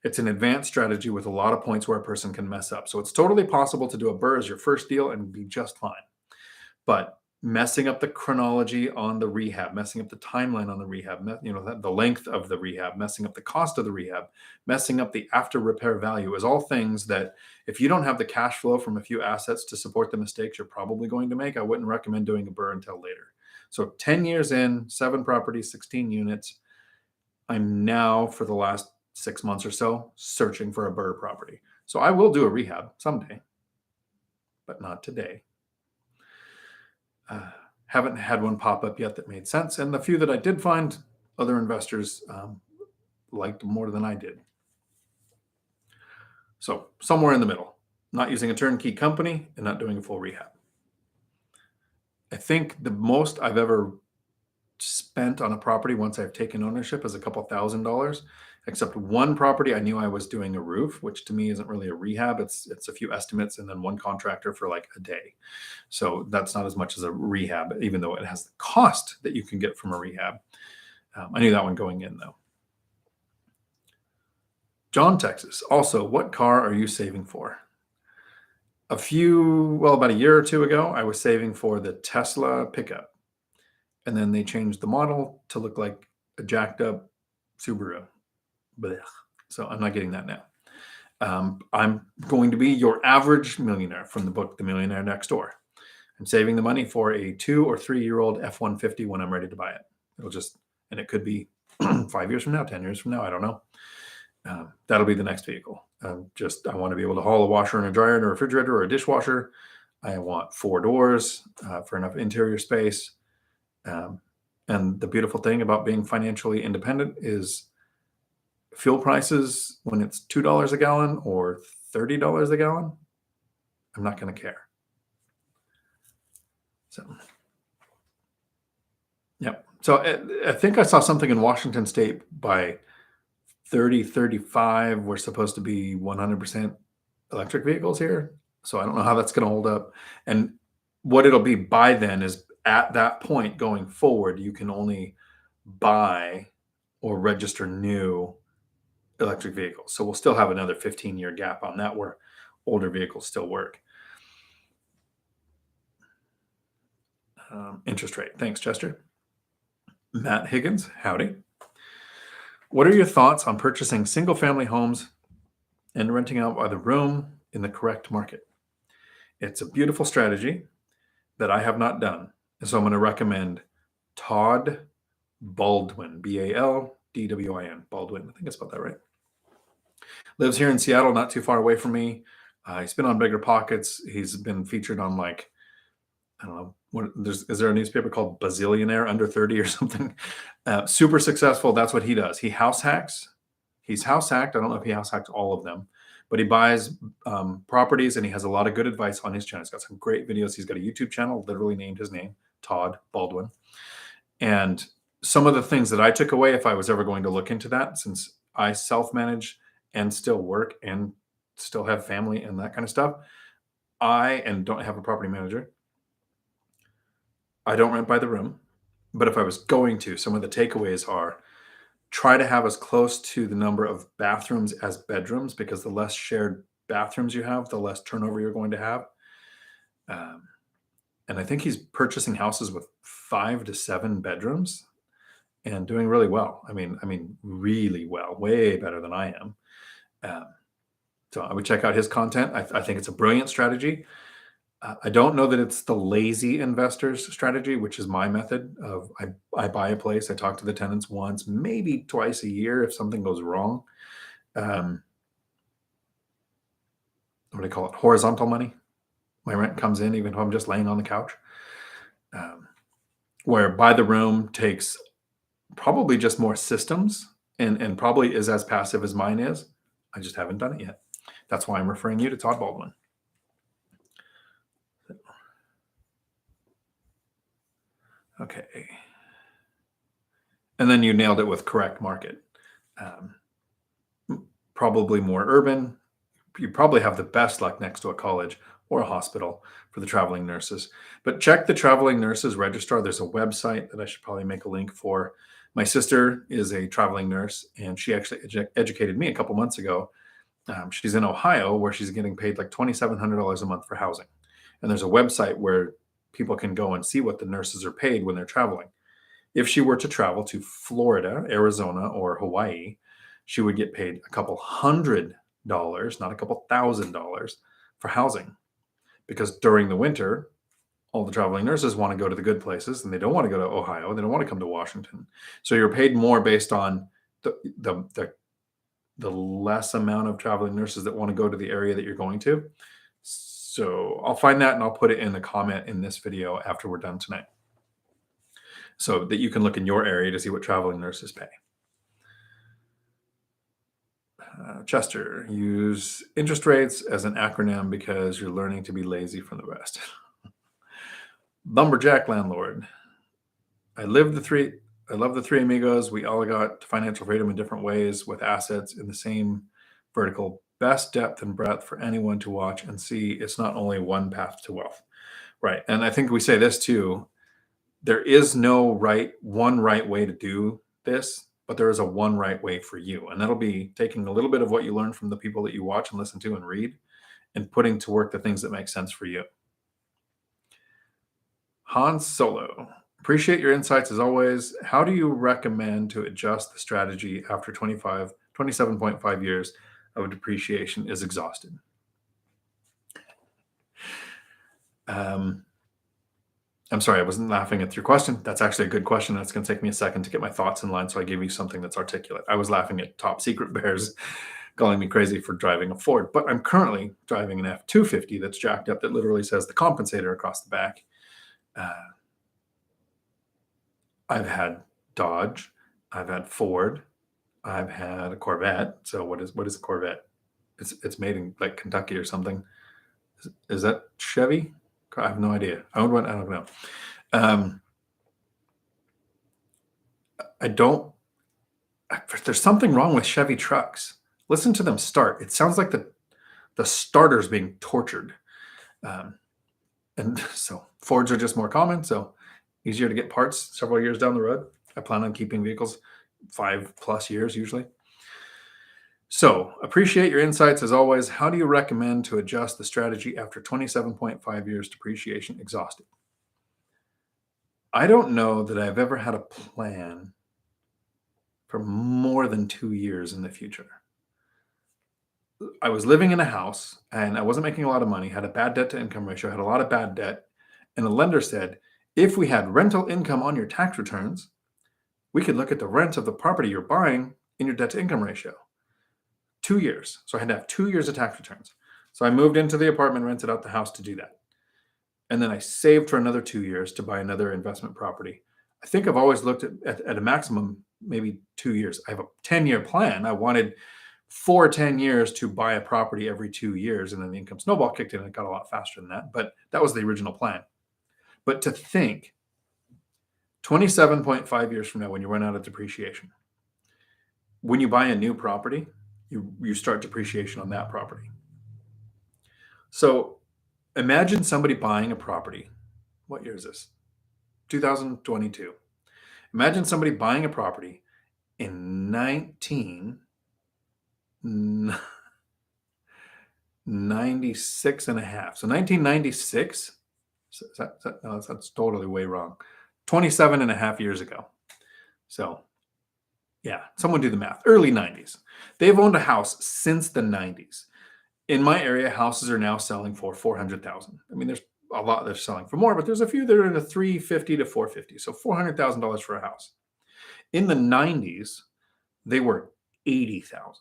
it's an advanced strategy with a lot of points where a person can mess up. So it's totally possible to do a BRRRR as your first deal and be just fine. But messing up the chronology on the rehab, messing up the timeline on the rehab, the length of the rehab, messing up the cost of the rehab, messing up the after repair value is all things that if you don't have the cash flow from a few assets to support the mistakes you're probably going to make, I wouldn't recommend doing a BRRRR until later. So 10 years in, 7 properties, 16 units. I'm now, for the last 6 months or so, searching for a BRRRR property. So I will do a rehab someday, but not today. Haven't had one pop up yet that made sense. And the few that I did find, other investors liked more than I did. So somewhere in the middle, not using a turnkey company and not doing a full rehab. I think the most I've ever spent on a property once I've taken ownership is a couple $1,000s, except one property I knew I was doing a roof, which to me isn't really a rehab. It's a few estimates and then one contractor for like a day. So that's not as much as a rehab, even though it has the cost that you can get from a rehab. I knew that one going in though. John, Texas. Also, what car are you saving for? About a year or two ago, I was saving for the Tesla pickup. And then they changed the model to look like a jacked up Subaru. Blech. So I'm not getting that now. I'm going to be your average millionaire from the book, The Millionaire Next Door. I'm saving the money for a 2 or 3 year old F-150 when I'm ready to buy it. And it could be 5 years from now, 10 years from now. I don't know. That'll be the next vehicle. I want to be able to haul a washer and a dryer and a refrigerator or a dishwasher. I want 4 doors for enough interior space. And the beautiful thing about being financially independent is fuel prices, when it's $2 a gallon or $30 a gallon, I'm not going to care. So, yep. So I think I saw something in Washington State by 35, we're supposed to be 100% electric vehicles here. So I don't know how that's going to hold up. And what it'll be by then is at that point going forward, you can only buy or register new electric vehicles. So we'll still have another 15-year gap on that where older vehicles still work. Interest rate. Thanks, Chester. Matt Higgins, howdy. What are your thoughts on purchasing single-family homes and renting out by the room in the correct market? It's a beautiful strategy that I have not done. And so I'm going to recommend Todd Baldwin, Baldwin. Baldwin. I think I spelled that right. Lives here in Seattle, not too far away from me. He's been on BiggerPockets. He's been featured on, like, I don't know, is there a newspaper called Bazillionaire Under 30 or something? Super successful. That's what he does. He house hacks. He's house hacked. I don't know if he house hacked all of them, but he buys properties, and he has a lot of good advice on his channel. He's got some great videos. He's got a YouTube channel, literally named his name, Todd Baldwin. And some of the things that I took away, if I was ever going to look into that, since I self-manage and still work and still have family and that kind of stuff, and don't have a property manager. I don't rent by the room, but if I was going to, some of the takeaways are try to have as close to the number of bathrooms as bedrooms, because the less shared bathrooms you have, the less turnover you're going to have. And I think he's purchasing houses with 5 to 7 bedrooms and doing really well. I mean, really well, way better than I am. So I would check out his content. I think it's a brilliant strategy. I don't know that it's the lazy investor's strategy, which is my method of I buy a place, I talk to the tenants once, maybe twice a year if something goes wrong. What do they call it? Horizontal money. My rent comes in even if I'm just laying on the couch. Where buy the room takes probably just more systems and probably is as passive as mine is. I just haven't done it yet. That's why I'm referring you to Todd Baldwin. Okay. And then you nailed it with correct market. Probably more urban. You probably have the best luck next to a college or a hospital for the traveling nurses. But check the traveling nurses registrar. There's a website that I should probably make a link for. My sister is a traveling nurse, and she actually educated me a couple months ago. She's in Ohio, where she's getting paid like $2,700 a month for housing. And there's a website where people can go and see what the nurses are paid when they're traveling. If she were to travel to Florida, Arizona, or Hawaii, she would get paid a couple $100, not a couple $1,000 for housing. Because during the winter, all the traveling nurses want to go to the good places, and they don't want to go to Ohio. They don't want to come to Washington. So you're paid more based on the less amount of traveling nurses that want to go to the area that you're going to. So I'll find that and I'll put it in the comment in this video after we're done tonight, so that you can look in your area to see what traveling nurses pay. Chester, use interest rates as an acronym because you're learning to be lazy from the rest. Lumberjack landlord. I love the three amigos. We all got financial freedom in different ways with assets in the same vertical. Best depth and breadth for anyone to watch and see. It's not only one path to wealth. Right. And I think we say this too. There is no one right way to do this, but there is a one right way for you. And that'll be taking a little bit of what you learn from the people that you watch and listen to and read, and putting to work the things that make sense for you. Hans Solo, appreciate your insights as always. How do you recommend to adjust the strategy after 27.5 years of depreciation is exhausted? I'm sorry, I wasn't laughing at your question. That's actually a good question. It's going to take me a second to get my thoughts in line, so I gave you something that's articulate. I was laughing at Top Secret Bears calling me crazy for driving a Ford, but I'm currently driving an F-250 that's jacked up that literally says the compensator across the back. I've had Dodge, I've had Ford, I've had a Corvette. So what is a Corvette? It's made in like Kentucky or something. Is that Chevy? I have no idea. I owned one. I don't know. There's something wrong with Chevy trucks. Listen to them start. It sounds like the starter's being tortured. And so Fords are just more common. So easier to get parts several years down the road. I plan on keeping vehicles 5+ years usually. So appreciate your insights as always. How do you recommend to adjust the strategy after 27.5 years depreciation exhausted? I don't know that I've ever had a plan for more than 2 years in the future. I was living in a house and I wasn't making a lot of money, had a bad debt to income ratio, had a lot of bad debt. And the lender said, if we had rental income on your tax returns, we could look at the rent of the property you're buying in your debt to income ratio. 2 years. So I had to have 2 years of tax returns. So I moved into the apartment, rented out the house to do that. And then I saved for another 2 years to buy another investment property. I think I've always looked at a maximum, maybe 2 years. I have a 10-year plan. I wanted for 10 years to buy a property every 2 years. And then the income snowball kicked in and it got a lot faster than that. But that was the original plan. But to think 27.5 years from now, when you run out of depreciation, when you buy a new property, you start depreciation on that property. So imagine somebody buying a property. What year is this? 2022. Imagine somebody buying a property in 1996 and a half. So 1996, no, that's totally way wrong. 27 and a half years ago. So yeah, someone do the math. Early 90s. They've owned a house since the 90s. In my area, houses are now selling for $400,000. I mean, there's a lot that are selling for more, but there's a few that are in the $350 to $450. So $400,000 for a house. In the 90s, they were $80,000.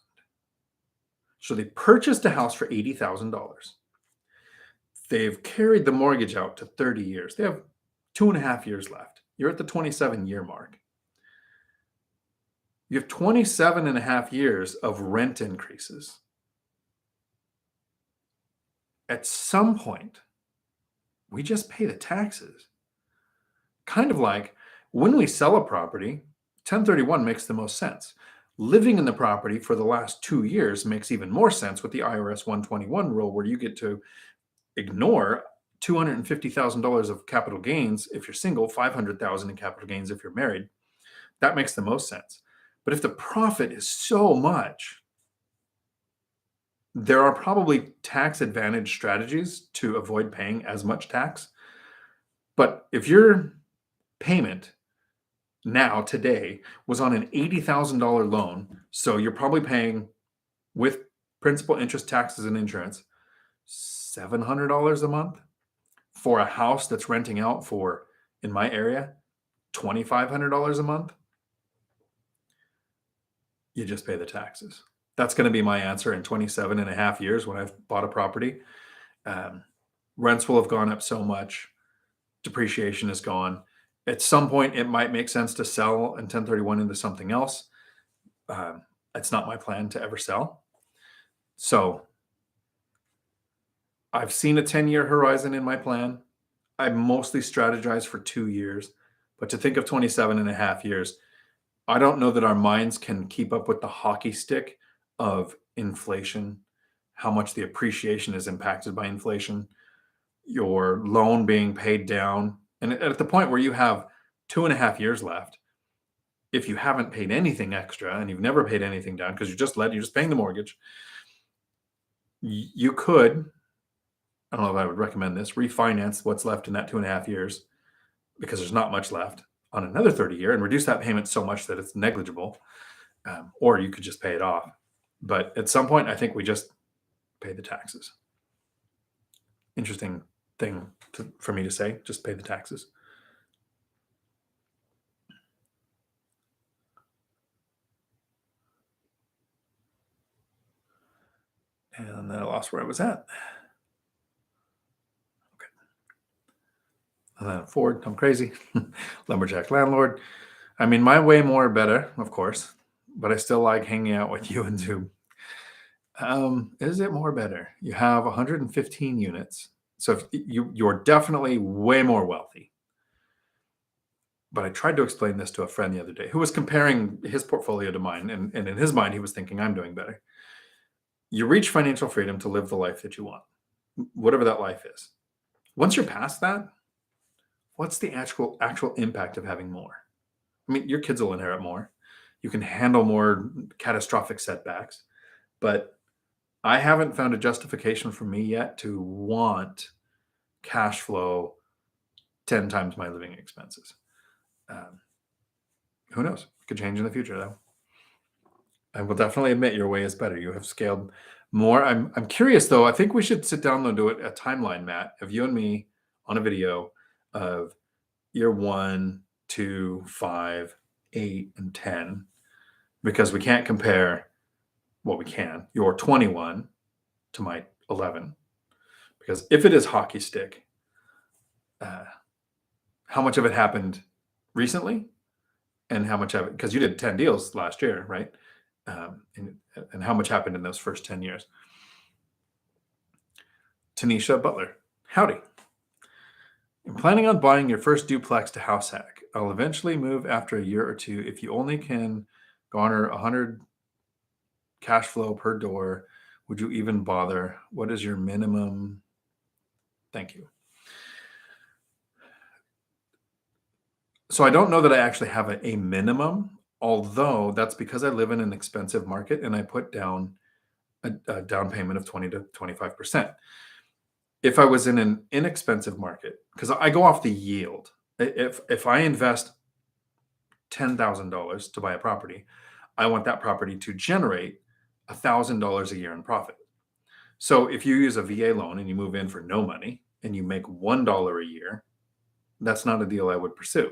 So they purchased a house for $80,000. They've carried the mortgage out to 30 years. They have 2.5 years left. You're at the 27-year mark. You have 27 and a half years of rent increases. At some point, we just pay the taxes. Kind of like when we sell a property, 1031 makes the most sense. Living in the property for the last 2 years makes even more sense with the IRS 121 rule, where you get to ignore $250,000 of capital gains if you're single, $500,000 in capital gains if you're married. That makes the most sense. But if the profit is so much, there are probably tax advantage strategies to avoid paying as much tax. But if your payment now, today, was on an $80,000 loan, so you're probably paying with principal, interest, taxes, and insurance, $700 a month for a house that's renting out for, in my area, $2,500 a month, you just pay the taxes. That's going to be my answer in 27 and a half years when I've bought a property. Rents will have gone up so much. Depreciation is gone. At some point, it might make sense to sell and 1031 into something else. It's not my plan to ever sell. So I've seen a 10-year horizon in my plan. I mostly strategize for 2 years, but to think of 27 and a half years, I don't know that our minds can keep up with the hockey stick of inflation, how much the appreciation is impacted by inflation, your loan being paid down. And at the point where you have 2.5 years left, if you haven't paid anything extra and you've never paid anything down because you're just paying the mortgage, you could, I don't know if I would recommend this, refinance what's left in that 2.5 years because there's not much left on another 30 year and reduce that payment so much that it's negligible. Or you could just pay it off. But at some point, I think we just pay the taxes. Interesting thing for me to say, just pay the taxes. And then I lost where I was at. Okay. And then Ford, I'm crazy. Lumberjack landlord. I mean, my way more better, of course, but I still like hanging out with you and Zoom. Is it more better? You have 115 units. So if you're definitely way more wealthy. But I tried to explain this to a friend the other day who was comparing his portfolio to mine. And in his mind, he was thinking, I'm doing better. You reach financial freedom to live the life that you want, whatever that life is. Once you're past that, what's the actual impact of having more? I mean, your kids will inherit more. You can handle more catastrophic setbacks. But I haven't found a justification for me yet to want cash flow 10 times my living expenses. Who knows? It could change in the future, though. I will definitely admit your way is better. You have scaled more. I'm curious though. I think we should sit down and do it a timeline, Matt, of you and me on a video of year 1, 2, 5, 8, and 10, because we can't compare. Well, we can. Your 21 to my 11, because if it is hockey stick, uh, how much of it happened recently, and how much of it, because you did 10 deals last year, right? And how much happened in those first 10 years? Tanisha Butler, howdy. I'm planning on buying your first duplex to house hack. I'll eventually move after a year or two. If you only can garner 100 cash flow per door, would you even bother? What is your minimum? Thank you. So I don't know that I actually have a minimum, although that's because I live in an expensive market and I put down a down payment of 20 to 25%. If I was in an inexpensive market, because I go off the yield. If I invest $10,000 to buy a property, I want that property to generate $1,000 a year in profit. So if you use a VA loan and you move in for no money and you make $1 a year, that's not a deal I would pursue.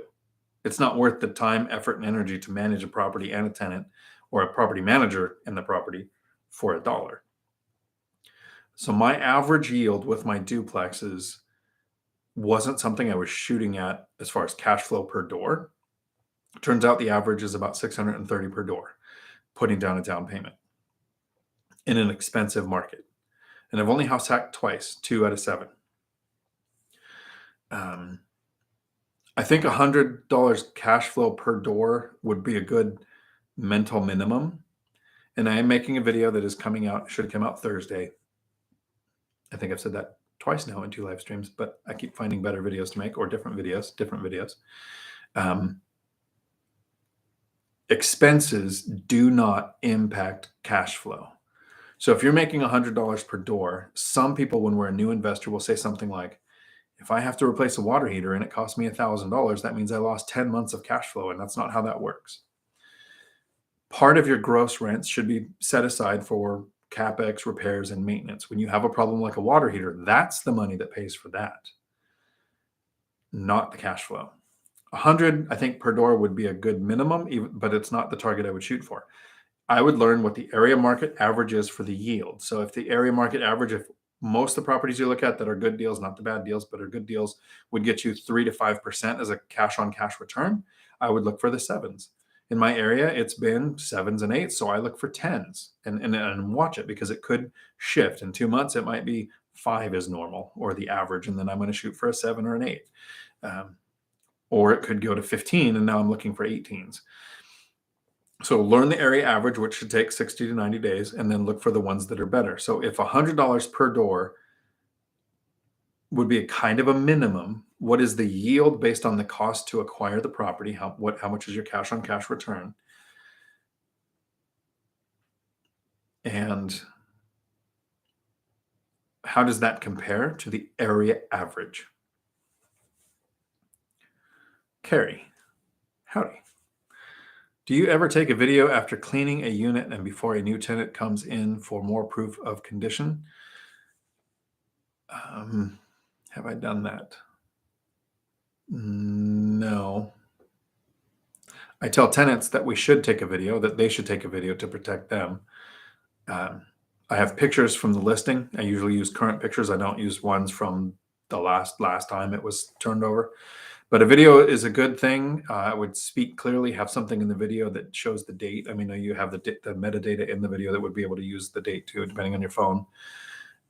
It's not worth the time, effort, and energy to manage a property and a tenant or a property manager in the property for $1. So my average yield with my duplexes wasn't something I was shooting at as far as cash flow per door. Turns out the average is about 630 per door, putting down a down payment in an expensive market. And I've only house hacked twice, 2 out of 7. I think $100 cash flow per door would be a good mental minimum. And I am making a video that is coming out, should come out Thursday. I think I've said that twice now in 2 live streams, but I keep finding better videos to make, or different videos. Expenses do not impact cash flow. So if you're making $100 per door, some people, when we're a new investor, will say something like, if I have to replace a water heater and it costs me $1,000, that means I lost 10 months of cash flow. And that's not how that works. Part of your gross rents should be set aside for CapEx, repairs, and maintenance. When you have a problem like a water heater, that's the money that pays for that, not the cash flow. 100, I think, per door would be a good minimum, but it's not the target I would shoot for. I would learn what the area market average is for the yield. So if the area market average, if most of the properties you look at that are good deals, not the bad deals, but are good deals, would get you 3 to 5% as a cash on cash return, I would look for the 7s. In my area, it's been 7s and 8s, so I look for 10s and watch it, because it could shift. In 2 months, it might be 5 is normal or the average, and then I'm going to shoot for a 7 or an 8. Or it could go to 15, and now I'm looking for 18s. So learn the area average, which should take 60 to 90 days, and then look for the ones that are better. So if $100 per door would be a kind of a minimum, what is the yield based on the cost to acquire the property? How much is your cash on cash return? And how does that compare to the area average? Carrie, howdy. Do you ever take a video after cleaning a unit and before a new tenant comes in for more proof of condition? Have I done that? No. I tell tenants that we should take a video, that they should take a video to protect them. I have pictures from the listing. I usually use current pictures. I don't use ones from the last time it was turned over. But a video is a good thing. I would speak clearly, have something in the video that shows the date. I mean, you have the metadata in the video that would be able to use the date too, depending on your phone.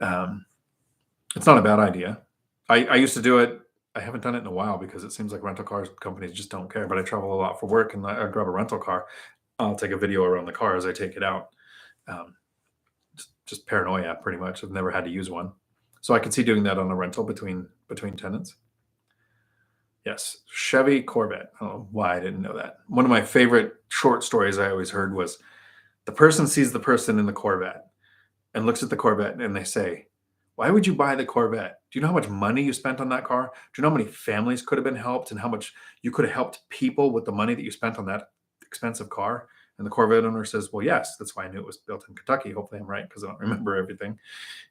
It's not a bad idea. I used to do it. I haven't done it in a while because it seems like rental car companies just don't care. But I travel a lot for work, and I grab a rental car. I'll take a video around the car as I take it out. Just paranoia, pretty much. I've never had to use one. So I could see doing that on a rental between tenants. Yes, Chevy Corvette. I don't know why I didn't know that. One of my favorite short stories I always heard was, the person sees the person in the Corvette and looks at the Corvette and they say, why would you buy the Corvette? Do you know how much money you spent on that car? Do you know how many families could have been helped and how much you could have helped people with the money that you spent on that expensive car? And the Corvette owner says, well, yes, that's why I knew it was built in Kentucky. Hopefully I'm right because I don't remember everything.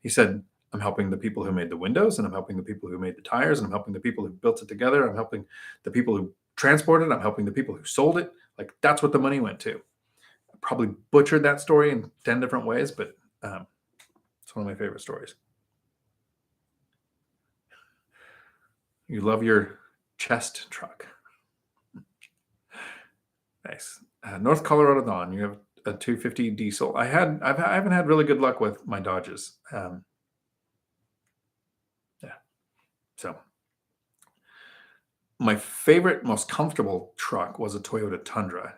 He said, I'm helping the people who made the windows, and I'm helping the people who made the tires, and I'm helping the people who built it together. I'm helping the people who transported it. I'm helping the people who sold it. Like, that's what the money went to. I probably butchered that story in 10 different ways, but it's one of my favorite stories. You love your chest truck. Nice. North Colorado Dawn, you have a 250 diesel. I haven't had really good luck with my Dodges. Yeah. So my favorite, most comfortable truck was a Toyota Tundra,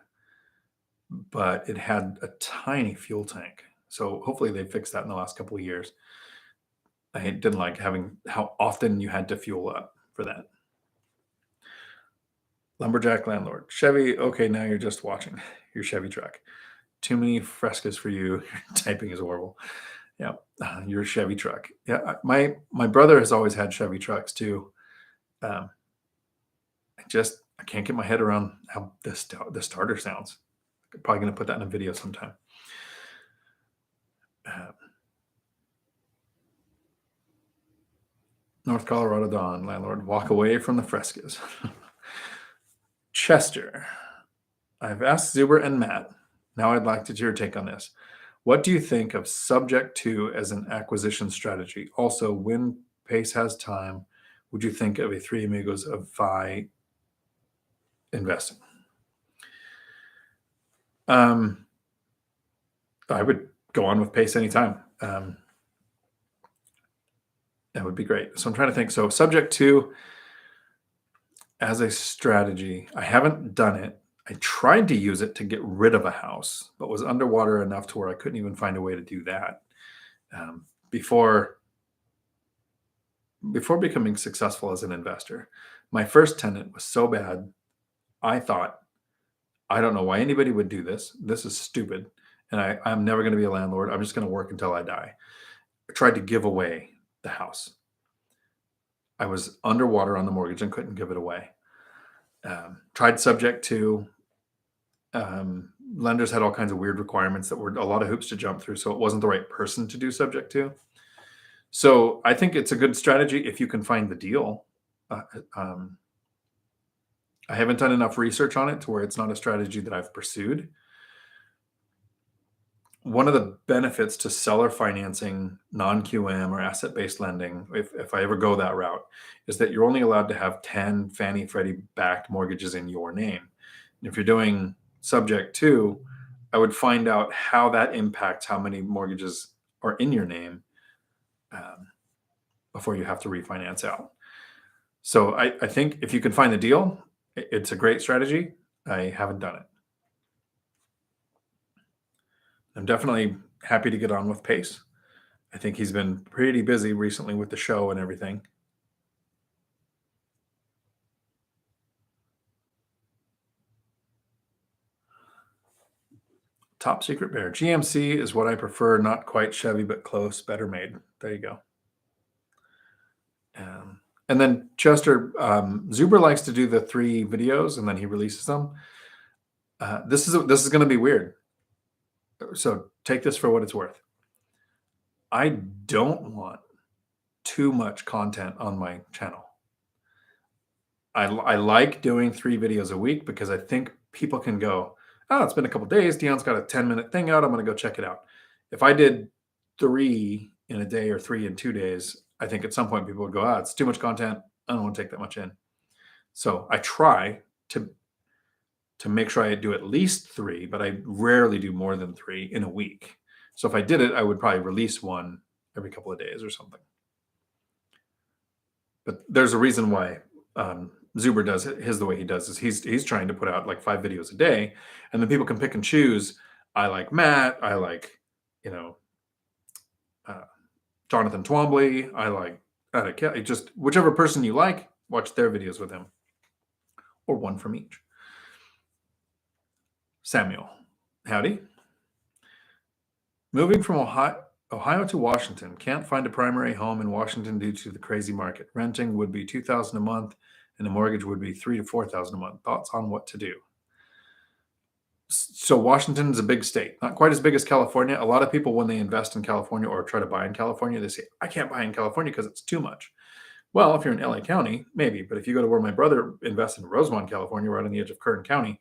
but it had a tiny fuel tank. So hopefully they fixed that in the last couple of years. I didn't like having how often you had to fuel up for that. Lumberjack landlord. Chevy, okay, now you're just watching your Chevy truck. Too many frescoes for you. Typing is horrible. Yeah, your Chevy truck. Yeah, my brother has always had Chevy trucks too. I can't get my head around how the starter sounds. I'm probably going to put that in a video sometime. North Colorado Dawn, landlord, walk away from the frescoes. Chester, I've asked Zuber and Matt. Now I'd like to hear your take on this. What do you think of subject to as an acquisition strategy? Also, when Pace has time, would you think of a Three Amigos of Vi investing? I would go on with Pace anytime. That would be great. So I'm trying to think. So subject to as a strategy, I haven't done it. I tried to use it to get rid of a house, but was underwater enough to where I couldn't even find a way to do that. Before becoming successful as an investor, my first tenant was so bad. I thought, I don't know why anybody would do this. This is stupid. And I'm never going to be a landlord. I'm just going to work until I die. I tried to give away the house. I was underwater on the mortgage and couldn't give it away. Tried subject to. Lenders had all kinds of weird requirements that were a lot of hoops to jump through. So it wasn't the right person to do subject to. So I think it's a good strategy if you can find the deal. I haven't done enough research on it to where it's not a strategy that I've pursued. One of the benefits to seller financing, non-QM or asset-based lending, if I ever go that route, is that you're only allowed to have 10 Fannie Freddie backed mortgages in your name. And if you're doing subject to, I would find out how that impacts how many mortgages are in your name before you have to refinance out. So I think if you can find the deal, it's a great strategy. I haven't done it. I'm definitely happy to get on with Pace. I think he's been pretty busy recently with the show and everything. Top Secret Bear. GMC is what I prefer. Not quite Chevy, but close. Better made. There you go. And then Chester, Zuber likes to do the 3 videos and then he releases them. This is going to be weird. So take this for what it's worth. I don't want too much content on my channel. I like doing 3 videos a week because I think people can go, oh, it's been a couple days. Dion's got a 10-minute thing out. I'm going to go check it out. If I did 3 in a day or 3 in 2 days, I think at some point people would go, it's too much content. I don't want to take that much in. So I try to make sure I do at least 3, but I rarely do more than 3 in a week. So if I did it, I would probably release one every couple of days or something. But there's a reason why Zuber does it the way he does is he's trying to put out like 5 videos a day, and then people can pick and choose. I like Matt. I like, Jonathan Twombly. I like just whichever person you like, watch their videos with him, or one from each. Samuel, howdy. Moving from Ohio to Washington. Can't find a primary home in Washington due to the crazy market. Renting would be $2,000 a month, and a mortgage would be $3,000 to $4,000 a month. Thoughts on what to do? So Washington is a big state, not quite as big as California. A lot of people, when they invest in California or try to buy in California, they say, I can't buy in California because it's too much. Well, if you're in LA County, maybe. But if you go to where my brother invested in Rosemont, California, right on the edge of Kern County,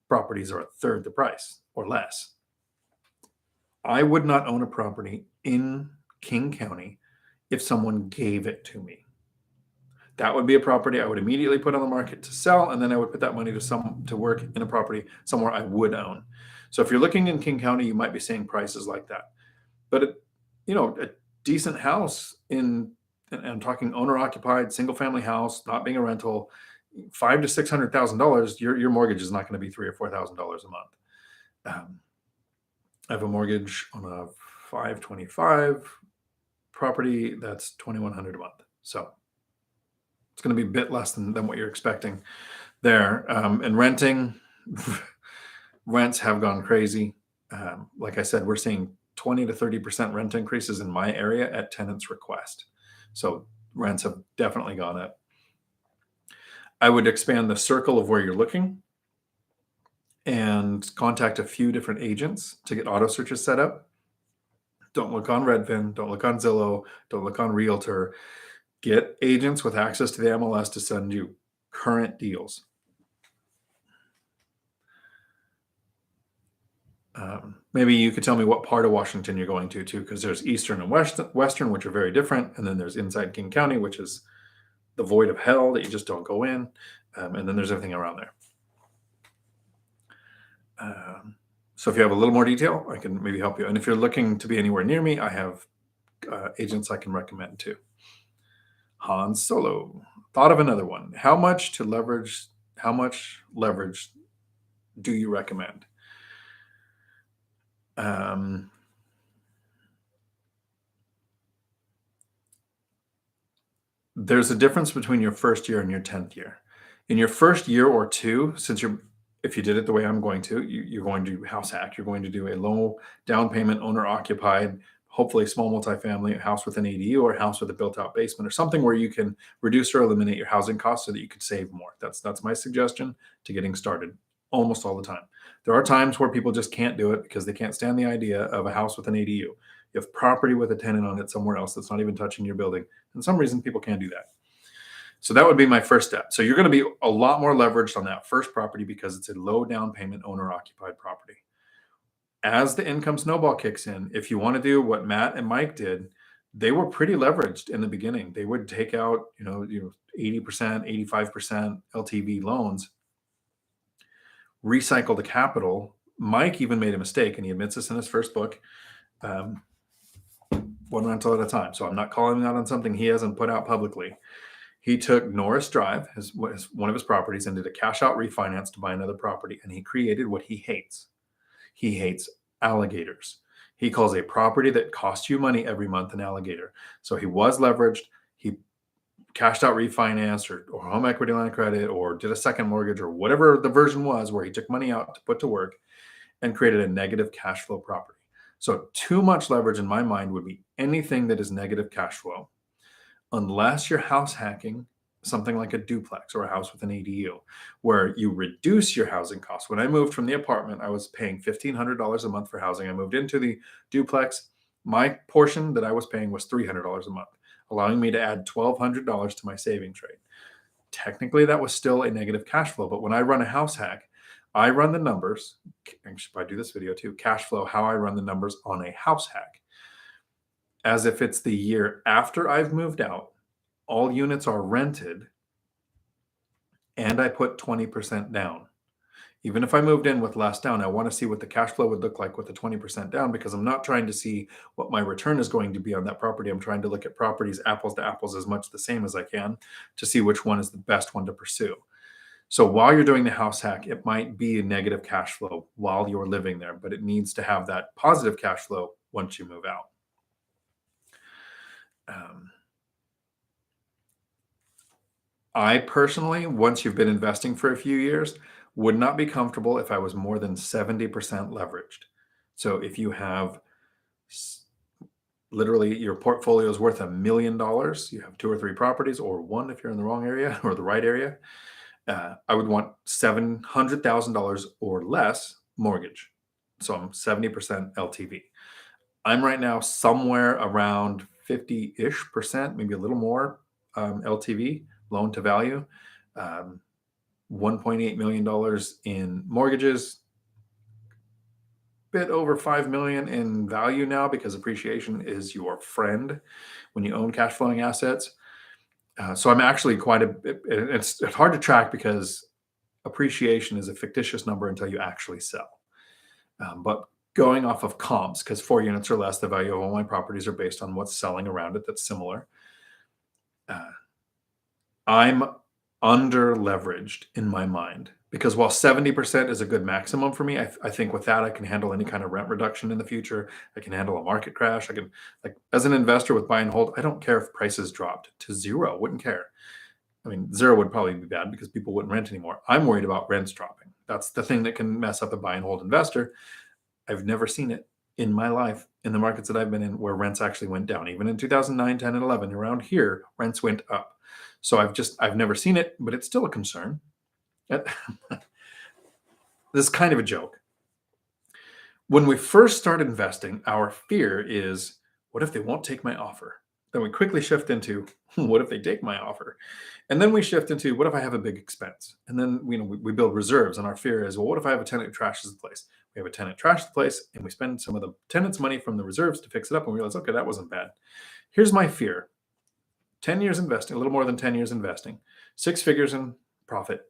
properties are a third the price or less. I would not own a property in King County if someone gave it to me. That would be a property I would immediately put on the market to sell, and then I would put that money to work in a property somewhere I would own. So if you're looking in King County, you might be seeing prices like that. But a decent house and I'm talking owner occupied, single family house, not being a rental, $500,000 to $600,000, your mortgage is not going to be $3,000 or $4,000 a month. I have a mortgage on a 525 property that's $2,100 a month. So it's going to be a bit less than what you're expecting there. And renting, rents have gone crazy. Like I said, we're seeing 20 to 30% rent increases in my area at tenants' request. So rents have definitely gone up. I would expand the circle of where you're looking and contact a few different agents to get auto searches set up. Don't look on Redfin, don't look on Zillow, don't look on Realtor. Get agents with access to the MLS to send you current deals. Maybe you could tell me what part of Washington you're going to too, because there's Eastern and Western, which are very different. And then there's inside King County, which is the void of hell that you just don't go in. And then there's everything around there. So if you have a little more detail, I can maybe help you. And if you're looking to be anywhere near me, I have agents I can recommend too. Han Solo thought of another one. How much leverage do you recommend? There's a difference between your first year and your 10th year. In your first year or two, if you did it the way I'm going to, you're going to do house hack. You're going to do a low down payment, owner occupied, hopefully small multifamily house with an ADU or a house with a built out basement or something where you can reduce or eliminate your housing costs so that you could save more. That's my suggestion to getting started almost all the time. There are times where people just can't do it because they can't stand the idea of a house with an ADU. You have property with a tenant on it somewhere else that's not even touching your building. And some reason people can't do that. So that would be my first step. So you're going to be a lot more leveraged on that first property because it's a low down payment owner occupied property. As the income snowball kicks in, if you want to do what Matt and Mike did, they were pretty leveraged in the beginning. They would take out, 80%, 85% LTV loans, recycle the capital. Mike even made a mistake, and he admits this in his first book, one rental at a time. So I'm not calling him out on something he hasn't put out publicly. He took Norris Drive, one of his properties, and did a cash out refinance to buy another property. And he created what he hates. He hates alligators. He calls a property that costs you money every month an alligator. So he was leveraged. He cashed out refinance or home equity line of credit or did a second mortgage or whatever the version was where he took money out to put to work and created a negative cash flow property. So too much leverage in my mind would be anything that is negative cash flow, unless you're house hacking something like a duplex or a house with an ADU, where you reduce your housing costs. When I moved from the apartment, I was paying $1,500 a month for housing. I moved into the duplex. My portion that I was paying was $300 a month, allowing me to add $1,200 to my savings rate. Technically, that was still a negative cash flow. But when I run a house hack, I run the numbers. I should probably do this video too. Cash flow, how I run the numbers on a house hack. As if it's the year after I've moved out, all units are rented, and I put 20% down. Even if I moved in with less down, I want to see what the cash flow would look like with the 20% down, because I'm not trying to see what my return is going to be on that property. I'm trying to look at properties apples to apples as much the same as I can to see which one is the best one to pursue. So while you're doing the house hack, it might be a negative cash flow while you're living there, but it needs to have that positive cash flow once you move out. I personally, once you've been investing for a few years, would not be comfortable if I was more than 70% leveraged. So if you have literally your portfolio is worth $1 million, you have 2 or 3 properties, or one if you're in the wrong area or the right area, I would want $700,000 or less mortgage. So I'm 70% LTV. I'm right now somewhere around 50-ish percent, maybe a little more LTV, loan to value. $1.8 million in mortgages, bit over 5 million in value now because appreciation is your friend when you own cash flowing assets. So I'm actually quite a bit, it's hard to track because appreciation is a fictitious number until you actually sell. But going off of comps, because 4 units or less, the value of all my properties are based on what's selling around it that's similar. I'm under leveraged in my mind because while 70% is a good maximum for me, I think with that I can handle any kind of rent reduction in the future. I can handle a market crash. I can, like, as an investor with buy and hold, I don't care if prices dropped to zero. Wouldn't care. I mean, zero would probably be bad because people wouldn't rent anymore. I'm worried about rents dropping. That's the thing that can mess up a buy and hold investor. I've never seen it in my life in the markets that I've been in where rents actually went down. Even in 2009, 10, and 11, around here, rents went up. So I've never seen it, but it's still a concern. This is kind of a joke. When we first start investing, our fear is, what if they won't take my offer? Then we quickly shift into, what if they take my offer? And then we shift into, what if I have a big expense? And then we build reserves, and our fear is, well, what if I have a tenant who trashes the place? We have a tenant trash the place, and we spend some of the tenant's money from the reserves to fix it up, and we realize, okay, that wasn't bad. Here's my fear. 10 years investing, a little more than 10 years investing, 6 figures in profit,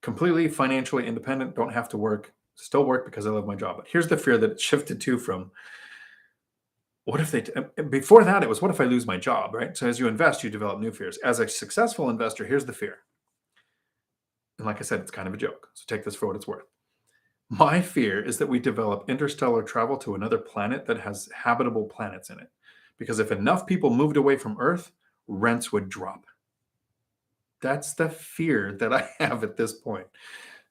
completely financially independent, don't have to work, still work because I love my job. But here's the fear that it shifted to from, what if before that, it was, what if I lose my job, right? So as you invest, you develop new fears. As a successful investor, here's the fear. And like I said, it's kind of a joke. So take this for what it's worth. My fear is that we develop interstellar travel to another planet that has habitable planets in it. Because if enough people moved away from Earth, rents would drop. That's the fear that I have at this point.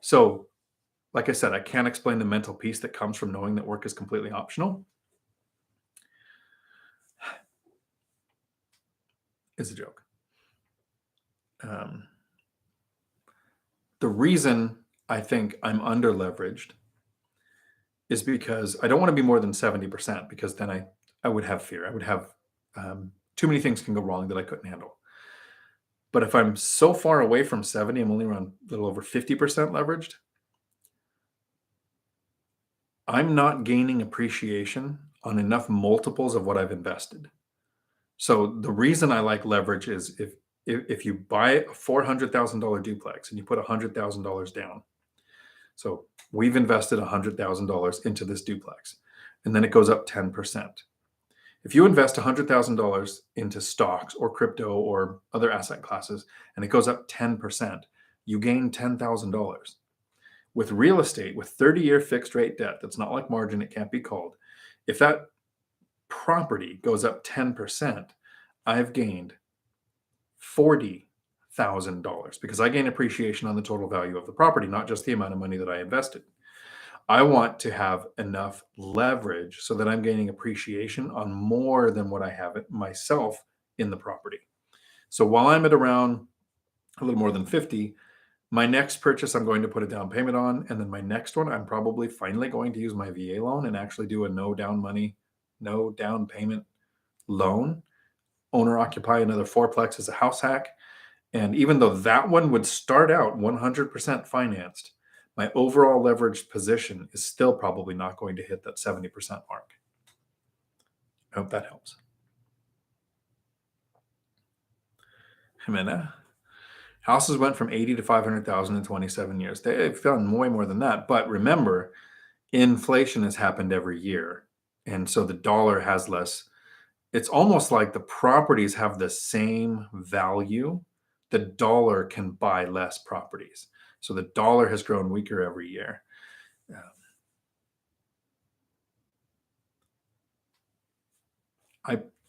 So, like I said, I can't explain the mental peace that comes from knowing that work is completely optional. It's a joke. The reason I think I'm under leveraged is because I don't want to be more than 70%, because then I would have fear. I would have too many things can go wrong that I couldn't handle. But if I'm so far away from 70, I'm only around a little over 50% leveraged. I'm not gaining appreciation on enough multiples of what I've invested. So the reason I like leverage is if you buy a $400,000 duplex and you put $100,000 down. So we've invested $100,000 into this duplex, and then it goes up 10%. If you invest $100,000 into stocks or crypto or other asset classes, and it goes up 10%, you gain $10,000. With real estate, with 30-year fixed rate debt, that's not like margin, it can't be called. If that property goes up 10%, I've gained $40,000 because I gain appreciation on the total value of the property, not just the amount of money that I invested. I want to have enough leverage so that I'm gaining appreciation on more than what I have it myself in the property. So while I'm at around a little more than 50, my next purchase I'm going to put a down payment on, and then my next one I'm probably finally going to use my VA loan and actually do a no down payment loan, owner occupy another fourplex as a house hack. And even though that one would start out 100% financed, my overall leveraged position is still probably not going to hit that 70% mark. I hope that helps. Jimena. Houses went from 80 to 500,000 in 27 years. They've done way more than that. But remember, inflation has happened every year. And so the dollar has less. It's almost like the properties have the same value. The dollar can buy less properties. So the dollar has grown weaker every year.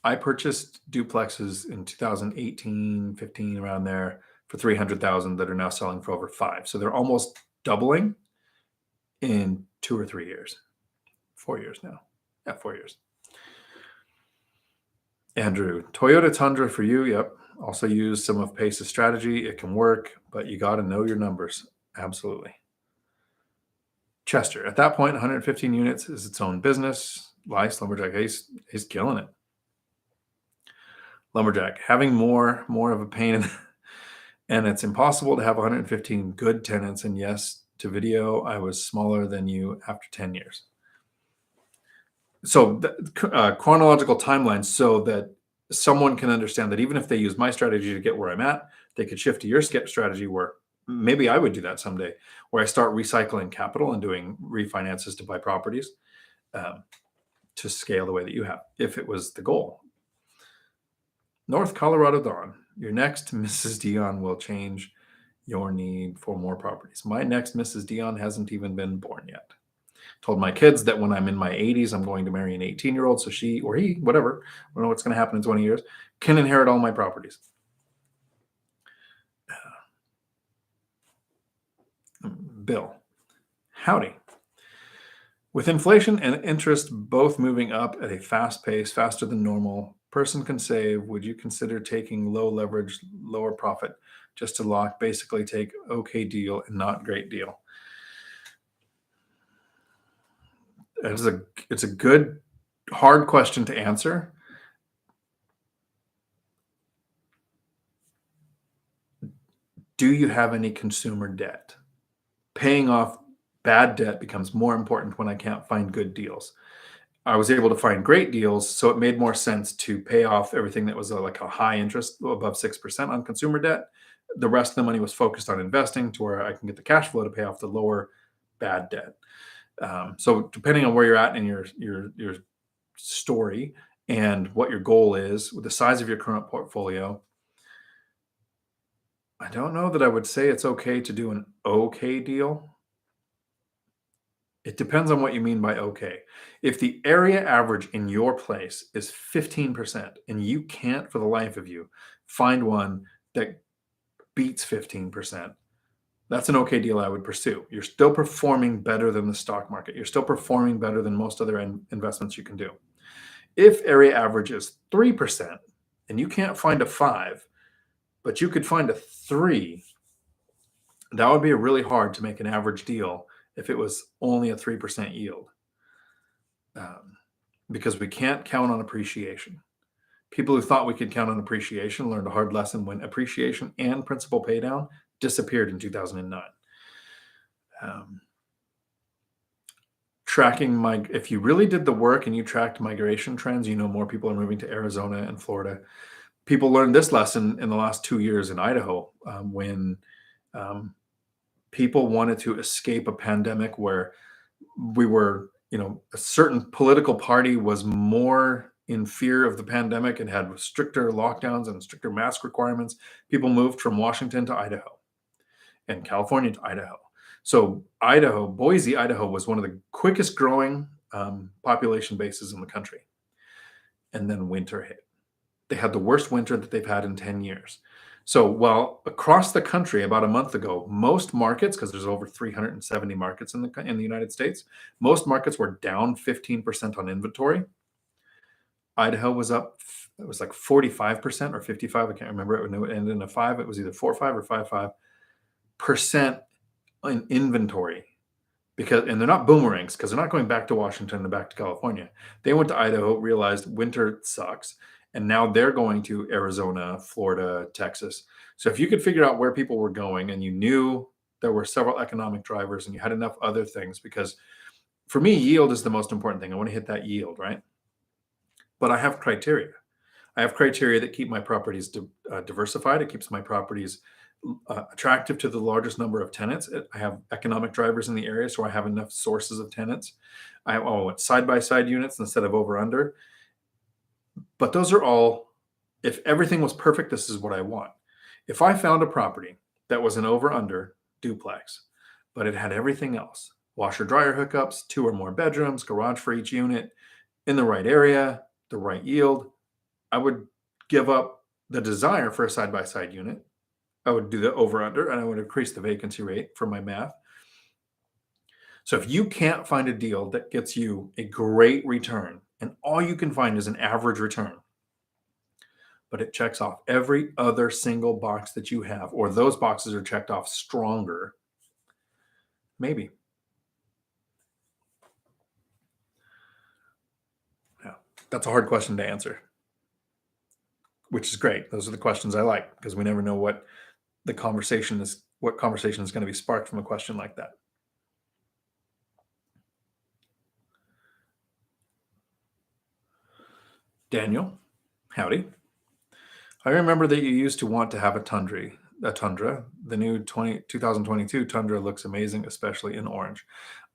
I purchased duplexes in 2018, 15, around there, for 300,000 that are now selling for over 5. So they're almost doubling in 2 or 3 years. 4 years now. Yeah, 4 years. Andrew, Toyota Tundra for you. Yep. Also use some of Pace's strategy. It can work, but you got to know your numbers. Absolutely. Chester, at that point, 115 units is its own business. Lice, Lumberjack, he's killing it. Lumberjack, having more of a pain and it's impossible to have 115 good tenants. And yes, to video, I was smaller than you after 10 years. So chronological timeline so that someone can understand that even if they use my strategy to get where I'm at, they could shift to your strategy where maybe I would do that someday, where I start recycling capital and doing refinances to buy properties to scale the way that you have, if it was the goal. North Colorado Dawn, your next Mrs. Dion will change your need for more properties. My next Mrs. Dion hasn't even been born yet. Told my kids that when I'm in my 80s, I'm going to marry an 18-year-old, so she or he, whatever, I don't know what's going to happen in 20 years, can inherit all my properties. Bill, howdy. With inflation and interest both moving up at a fast pace, faster than normal, person can save. Would you consider taking low leverage, lower profit just to lock, basically take okay deal and not great deal? It's a good, hard question to answer. Do you have any consumer debt? Paying off bad debt becomes more important when I can't find good deals. I was able to find great deals, so it made more sense to pay off everything that was like a high interest above 6% on consumer debt. The rest of the money was focused on investing to where I can get the cash flow to pay off the lower bad debt. So depending on where you're at in your story and what your goal is with the size of your current portfolio, I don't know that I would say it's okay to do an okay deal. It depends on what you mean by okay. If the area average in your place is 15% and you can't for the life of you find one that beats 15%, that's an okay deal I would pursue. You're still performing better than the stock market. You're still performing better than most other investments you can do. If area average is 3% and you can't find a 5, but you could find a 3, that would be really hard to make an average deal if it was only a 3% yield. Because we can't count on appreciation. People who thought we could count on appreciation learned a hard lesson when appreciation and principal paydown disappeared in 2009. If you really did the work and you tracked migration trends, you know more people are moving to Arizona and Florida. People learned this lesson in the last 2 years in Idaho when people wanted to escape a pandemic where we were, a certain political party was more in fear of the pandemic and had stricter lockdowns and stricter mask requirements. People moved from Washington to Idaho and California to Idaho. So Boise, Idaho was one of the quickest growing population bases in the country. And then winter hit. They had the worst winter that they've had in 10 years. So while across the country about a month ago, most markets, because there's over 370 markets in the United States, most markets were down 15% on inventory. Idaho was up, it was like 45% or 55, I can't remember it, when it ended in a 5, it was either 4.5 or 5.5% in inventory. And they're not boomerangs because they're not going back to Washington and back to California. They went to Idaho, realized winter sucks, and now they're going to Arizona, Florida, Texas. So if you could figure out where people were going and you knew there were several economic drivers and you had enough other things, because for me, yield is the most important thing. I want to hit that yield, right? But I have criteria. I have criteria that keep my properties diversified. It keeps my properties attractive to the largest number of tenants. I have economic drivers in the area, so I have enough sources of tenants. I want side-by-side units instead of over-under. But those are all, if everything was perfect, this is what I want. If I found a property that was an over-under duplex, but it had everything else, washer dryer hookups, 2 or more bedrooms, garage for each unit, in the right area, the right yield, I would give up the desire for a side-by-side unit. I would do the over-under and I would increase the vacancy rate for my math. So if you can't find a deal that gets you a great return and all you can find is an average return, but it checks off every other single box that you have, or those boxes are checked off stronger, maybe. Yeah, that's a hard question to answer, which is great. Those are the questions I like, because we never know what conversation is going to be sparked from a question like that. Daniel, howdy. I remember that you used to want to have a Tundra. The new 2022 Tundra looks amazing, especially in orange.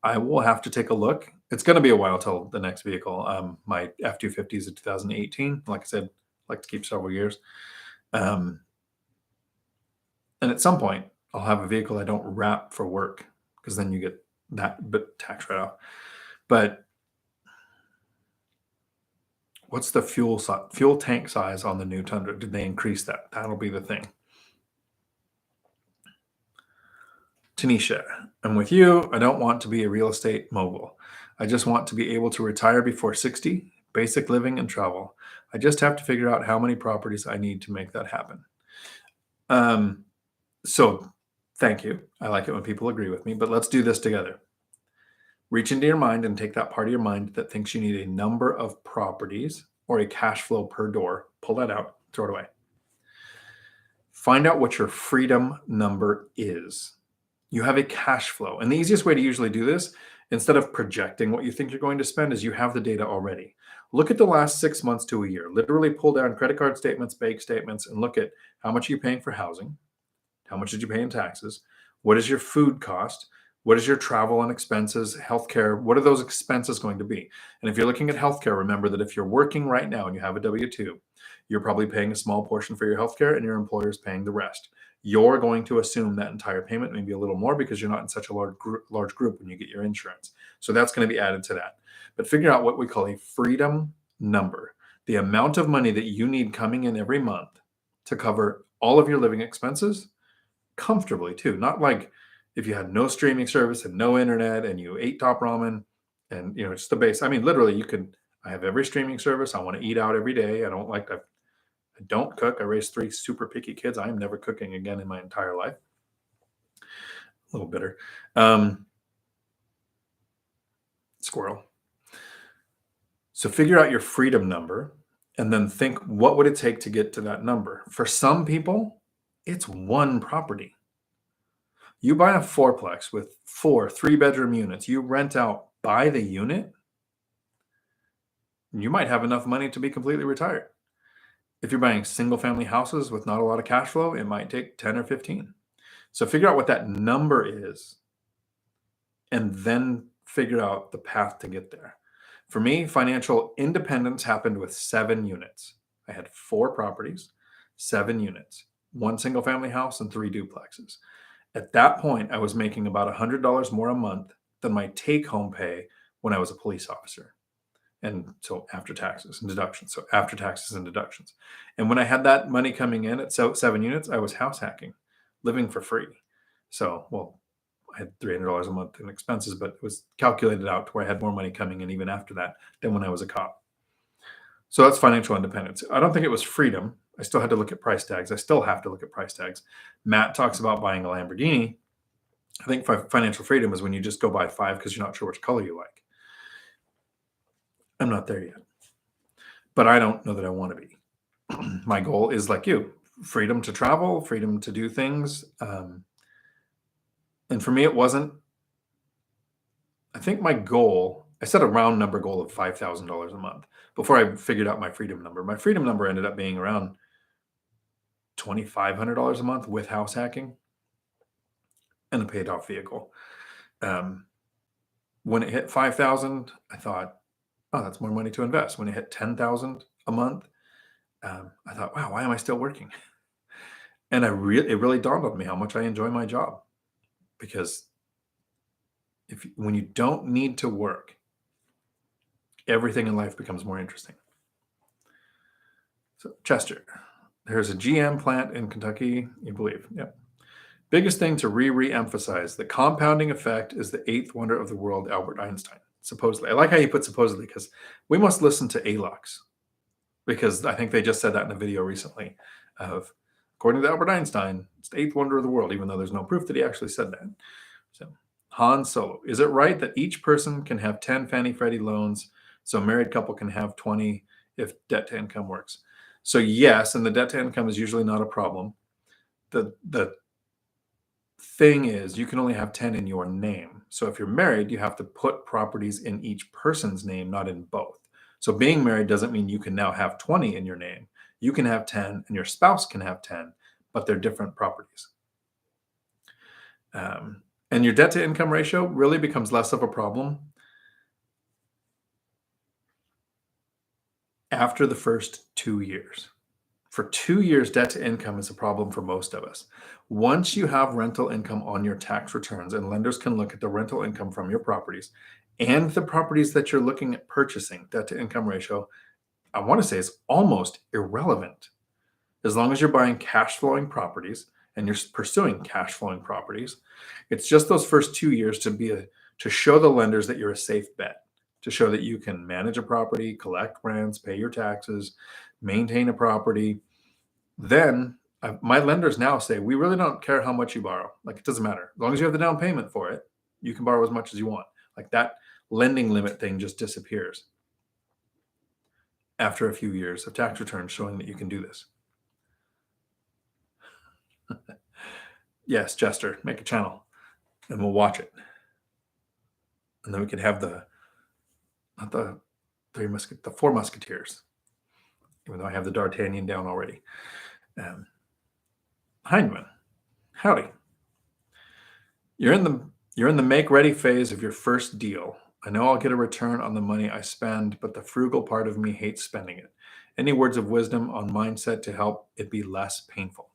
I will have to take a look. It's going to be a while till the next vehicle. My F-250 is a 2018. Like I said, I like to keep several years. And at some point, I'll have a vehicle I don't wrap for work, because then you get that bit tax write-off. But what's the fuel tank size on the new Tundra? Did they increase that? That'll be the thing. Tanisha, I'm with you. I don't want to be a real estate mogul. I just want to be able to retire before 60, basic living and travel. I just have to figure out how many properties I need to make that happen. So thank you. I like it when people agree with me, but let's do this together. Reach into your mind and take that part of your mind that thinks you need a number of properties or a cash flow per door. Pull that out, throw it away. Find out what your freedom number is. You have a cash flow. And the easiest way to usually do this, instead of projecting what you think you're going to spend, is you have the data already. Look at the last 6 months to a year. Literally pull down credit card statements, bank statements, and look at how much are you paying for housing? How much did you pay in taxes? What is your food cost? What is your travel and expenses, healthcare? What are those expenses going to be? And if you're looking at healthcare, remember that if you're working right now and you have a W-2, you're probably paying a small portion for your healthcare and your employer is paying the rest. You're going to assume that entire payment, maybe a little more, because you're not in such a large group when you get your insurance. So that's going to be added to that. But figure out what we call a freedom number, the amount of money that you need coming in every month to cover all of your living expenses comfortably too. Not like if you had no streaming service and no internet and you ate top ramen and just the base. I mean, literally I have every streaming service. I want to eat out every day. I don't cook. I raised 3 super picky kids. I am never cooking again in my entire life. A little bitter. Squirrel. So figure out your freedom number and then think, what would it take to get to that number? For some people, it's one property. You buy a fourplex with 4 3-bedroom units. You rent out by the unit. You might have enough money to be completely retired. If you're buying single family houses with not a lot of cash flow, it might take 10 or 15. So figure out what that number is and then figure out the path to get there. For me, financial independence happened with 7 units. I had 4 properties, 7 units, 1 single family house and 3 duplexes. At that point, I was making about $100 more a month than my take home pay when I was a police officer. And so after taxes and deductions. And when I had that money coming in at 7 units, I was house hacking, living for free. So, I had $300 a month in expenses, but it was calculated out to where I had more money coming in even after that than when I was a cop. So that's financial independence. I don't think it was freedom. I still had to look at price tags. I still have to look at price tags. Matt talks about buying a Lamborghini. I think financial freedom is when you just go buy 5 because you're not sure which color you like. I'm not there yet, but I don't know that I want to be. My goal is like you, freedom to travel, freedom to do things. And for me, it wasn't, I think my goal, I set a round number goal of $5,000 a month before I figured out my freedom number. My freedom number ended up being around $2,500 a month with house hacking and a paid off vehicle. When it hit 5,000, I thought, oh, that's more money to invest. When it hit 10,000 a month, I thought, wow, why am I still working? And it really dawned on me how much I enjoy my job, because when you don't need to work, everything in life becomes more interesting. So Chester, there's a GM plant in Kentucky, you believe? Yep. Biggest thing to re-emphasize, the compounding effect is the 8th wonder of the world, Albert Einstein. Supposedly. I like how you put supposedly, because we must listen to ALOX. because I think they just said that in a video recently of, according to Albert Einstein, it's the eighth wonder of the world, even though there's no proof that he actually said that. So, Han Solo, is it right that each person can have 10 Fannie Freddie loans, so a married couple can have 20 if debt to income works? So yes, and the debt to income is usually not a problem. The thing is, you can only have 10 in your name. So if you're married, you have to put properties in each person's name, not in both. So being married doesn't mean you can now have 20 in your name. You can have 10 and your spouse can have 10, but they're different properties. And your debt to income ratio really becomes less of a problem after the first 2 years. For 2 years, debt to income is a problem for most of us. Once you have rental income on your tax returns, and lenders can look at the rental income from your properties and the properties that you're looking at purchasing, debt to income ratio, I want to say, is almost irrelevant. As long as you're buying cash flowing properties and you're pursuing cash flowing properties, it's just those first 2 years to show the lenders that you're a safe bet, to show that you can manage a property, collect rents, pay your taxes, maintain a property. Then my lenders now say, we really don't care how much you borrow. Like, it doesn't matter. As long as you have the down payment for it, you can borrow as much as you want. Like, that lending limit thing just disappears after a few years of tax returns showing that you can do this. Yes, Jester, make a channel and we'll watch it. And then we can have the Four Musketeers, even though I have the D'Artagnan down already. Hindman, howdy. You're in the make ready phase of your first deal. I know I'll get a return on the money I spend, but the frugal part of me hates spending it. Any words of wisdom on mindset to help it be less painful?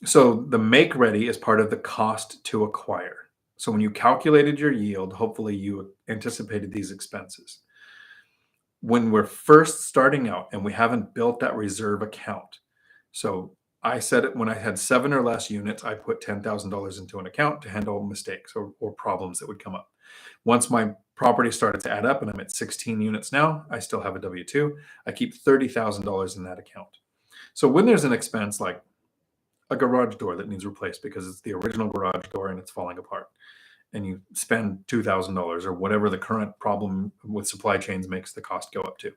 So the make ready is part of the cost to acquire. So when you calculated your yield, hopefully you anticipated these expenses. When we're first starting out and we haven't built that reserve account, so I said it when I had 7 or less units, I put $10,000 into an account to handle mistakes or problems that would come up. Once my property started to add up and I'm at 16 units now, I still have a W-2. I keep $30,000 in that account. So when there's an expense like a garage door that needs replaced because it's the original garage door and it's falling apart, and you spend $2,000 or whatever the current problem with supply chains makes the cost go up to,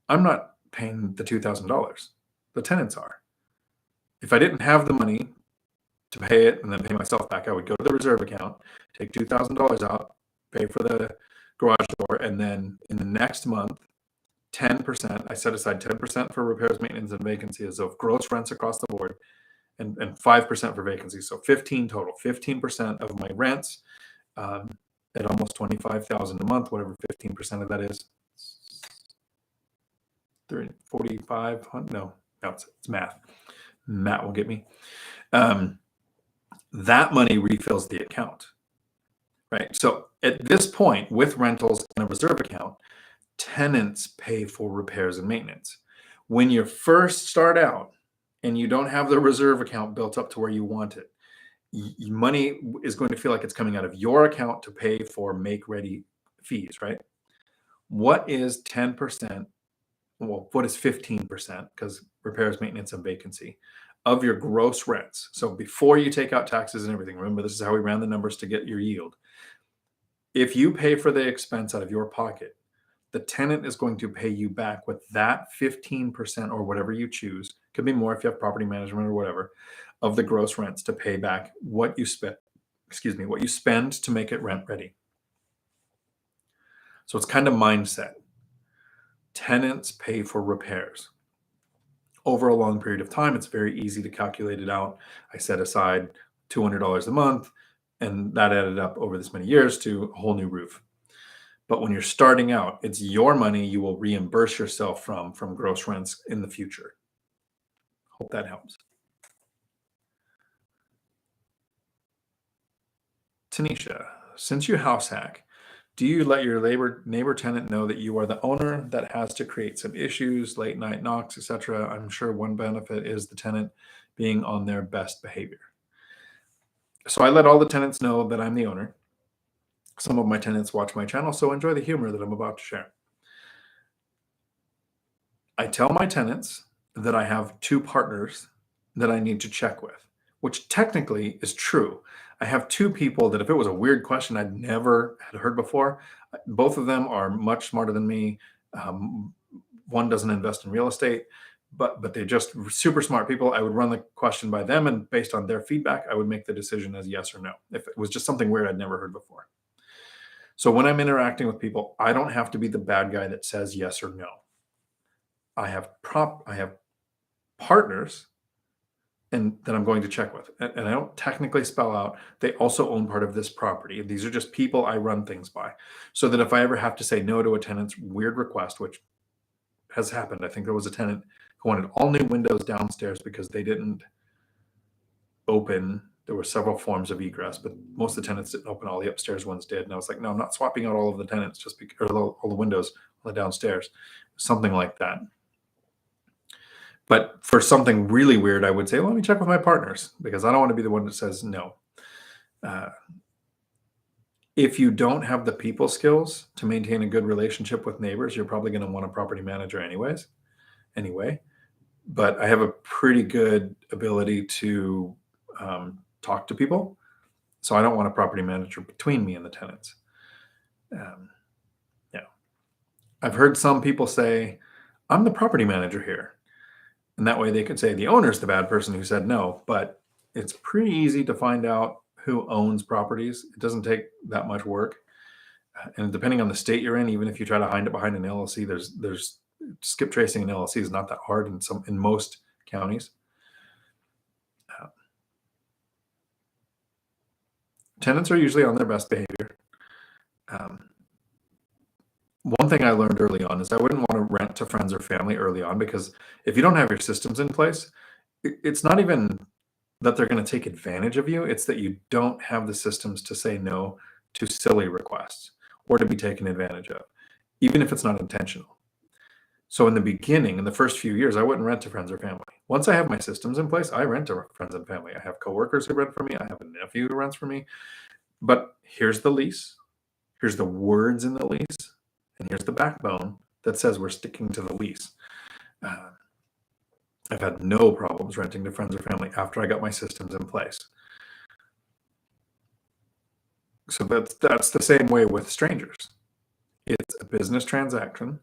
I'm not paying the $2,000. The tenants are. If I didn't have the money to pay it and then pay myself back, I would go to the reserve account, take $2,000 out, pay for the garage door, and then in the next month, 10%, I set aside 10% for repairs, maintenance, and vacancy as of gross rents across the board, and 5% for vacancy. So 15 total, 15% of my rents at almost $25,000 a month, whatever 15% of that is. 4,500, no, it's math. Matt will get me. That money refills the account, right? So at this point, with rentals and a reserve account, tenants pay for repairs and maintenance. When you first start out and you don't have the reserve account built up to where you want it, money is going to feel like it's coming out of your account to pay for make ready fees, right? What is 10%? Well, what is 15%? Because repairs, maintenance, and vacancy of your gross rents. So before you take out taxes and everything, remember, this is how we ran the numbers to get your yield. If you pay for the expense out of your pocket, the tenant is going to pay you back with that 15% or whatever you choose. Could be more if you have property management or whatever, of the gross rents to pay back what you spend, what you spend to make it rent ready. So it's kind of mindset. Tenants pay for repairs. Over a long period of time, it's very easy to calculate it out. I set aside $200 a month, and that added up over this many years to a whole new roof. But when you're starting out, it's your money you will reimburse yourself from gross rents in the future. Hope that helps. Tanisha, since you house hack, do you let your neighbor tenant know that you are the owner that has to create some issues, late night knocks, etc.? I'm sure one benefit is the tenant being on their best behavior. So I let all the tenants know that I'm the owner. Some of my tenants watch my channel, so enjoy the humor that I'm about to share. I tell my tenants that I have 2 partners that I need to check with, which technically is true. I have 2 people that if it was a weird question I'd never had heard before, both of them are much smarter than me. One doesn't invest in real estate, but they're just super smart people. I would run the question by them, and based on their feedback, I would make the decision as yes or no. If it was just something weird I'd never heard before. So when I'm interacting with people, I don't have to be the bad guy that says yes or no. I have partners and that I'm going to check with. And I don't technically spell out, they also own part of this property. These are just people I run things by. So that if I ever have to say no to a tenant's weird request, which has happened, I think there was a tenant who wanted all new windows downstairs because they didn't open. There were several forms of egress, but most of the tenants didn't open. All the upstairs ones did. And I was like, no, I'm not swapping out all of the tenants just because, or all the windows on the downstairs, something like that. But for something really weird, I would say, let me check with my partners because I don't want to be the one that says no. If you don't have the people skills to maintain a good relationship with neighbors, you're probably going to want a property manager anyway. But I have a pretty good ability to talk to people. So I don't want a property manager between me and the tenants. Yeah. I've heard some people say, I'm the property manager here. And that way they could say the owner's the bad person who said no, but it's pretty easy to find out who owns properties. It doesn't take that much work. And depending on the state you're in, even if you try to hide it behind an LLC, there's skip tracing an LLC is not that hard in most counties. Tenants are usually on their best behavior. One thing I learned early on is I wouldn't want to rent to friends or family early on because if you don't have your systems in place, it's not even that they're going to take advantage of you. It's that you don't have the systems to say no to silly requests or to be taken advantage of, even if it's not intentional. So in the beginning, in the first few years, I wouldn't rent to friends or family. Once I have my systems in place, I rent to friends and family. I have coworkers who rent for me. I have a nephew who rents for me. But here's the lease. Here's the words in the lease. And here's the backbone that says we're sticking to the lease. I've had no problems renting to friends or family after I got my systems in place. So that's the same way with strangers. It's a business transaction.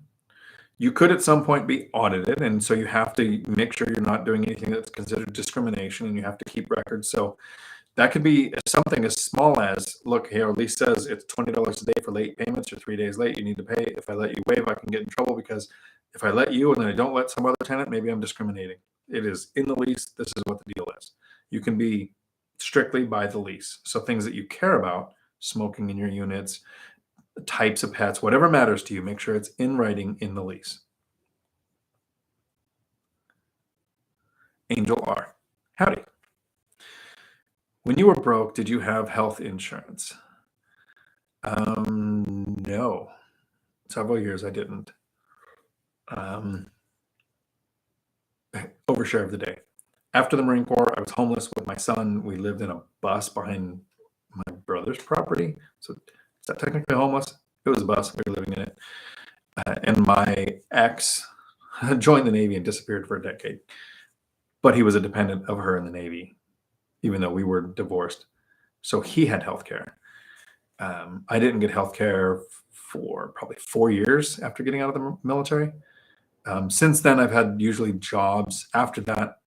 You could at some point be audited, and so you have to make sure you're not doing anything that's considered discrimination, and you have to keep records. So that could be something as small as, look, here, our lease says it's $20 a day for late payments. You're 3 days late, you need to pay. If I let you waive, I can get in trouble because if I let you and then I don't let some other tenant, maybe I'm discriminating. It is in the lease. This is what the deal is. You can be strictly by the lease. So things that you care about, smoking in your units, types of pets, whatever matters to you, make sure it's in writing in the lease. Angel R. Howdy. When you were broke, did you have health insurance? No. Several years I didn't. Overshare of the day. After the Marine Corps, I was homeless with my son. We lived in a bus behind my brother's property. So is that technically homeless? It was a bus. We were living in it. And my ex joined the Navy and disappeared for a decade. But he was a dependent of her in the Navy, even though we were divorced. So he had health care. I didn't get health care for probably 4 years after getting out of the military. Since then, I've had usually jobs. After that,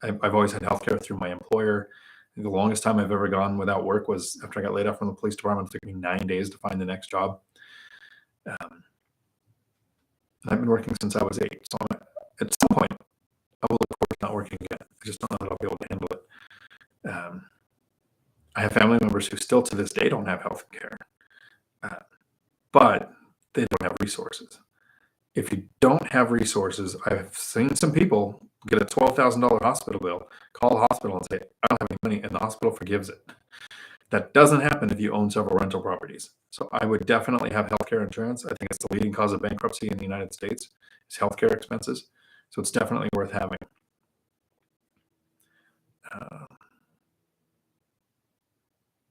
I've always had healthcare through my employer. The longest time I've ever gone without work was after I got laid off from the police department. It took me 9 days to find the next job. I've been working since I was 8. So at some point, I will look forward to not working again. I just don't know that I'll be able to handle it. I have family members who still to this day don't have health care, but they don't have resources. If you don't have resources, I've seen some people get a $12,000 hospital bill, call the hospital and say, I don't have any money, and the hospital forgives it. That doesn't happen if you own several rental properties. So I would definitely have healthcare insurance. I think it's the leading cause of bankruptcy in the United States is healthcare expenses. So it's definitely worth having.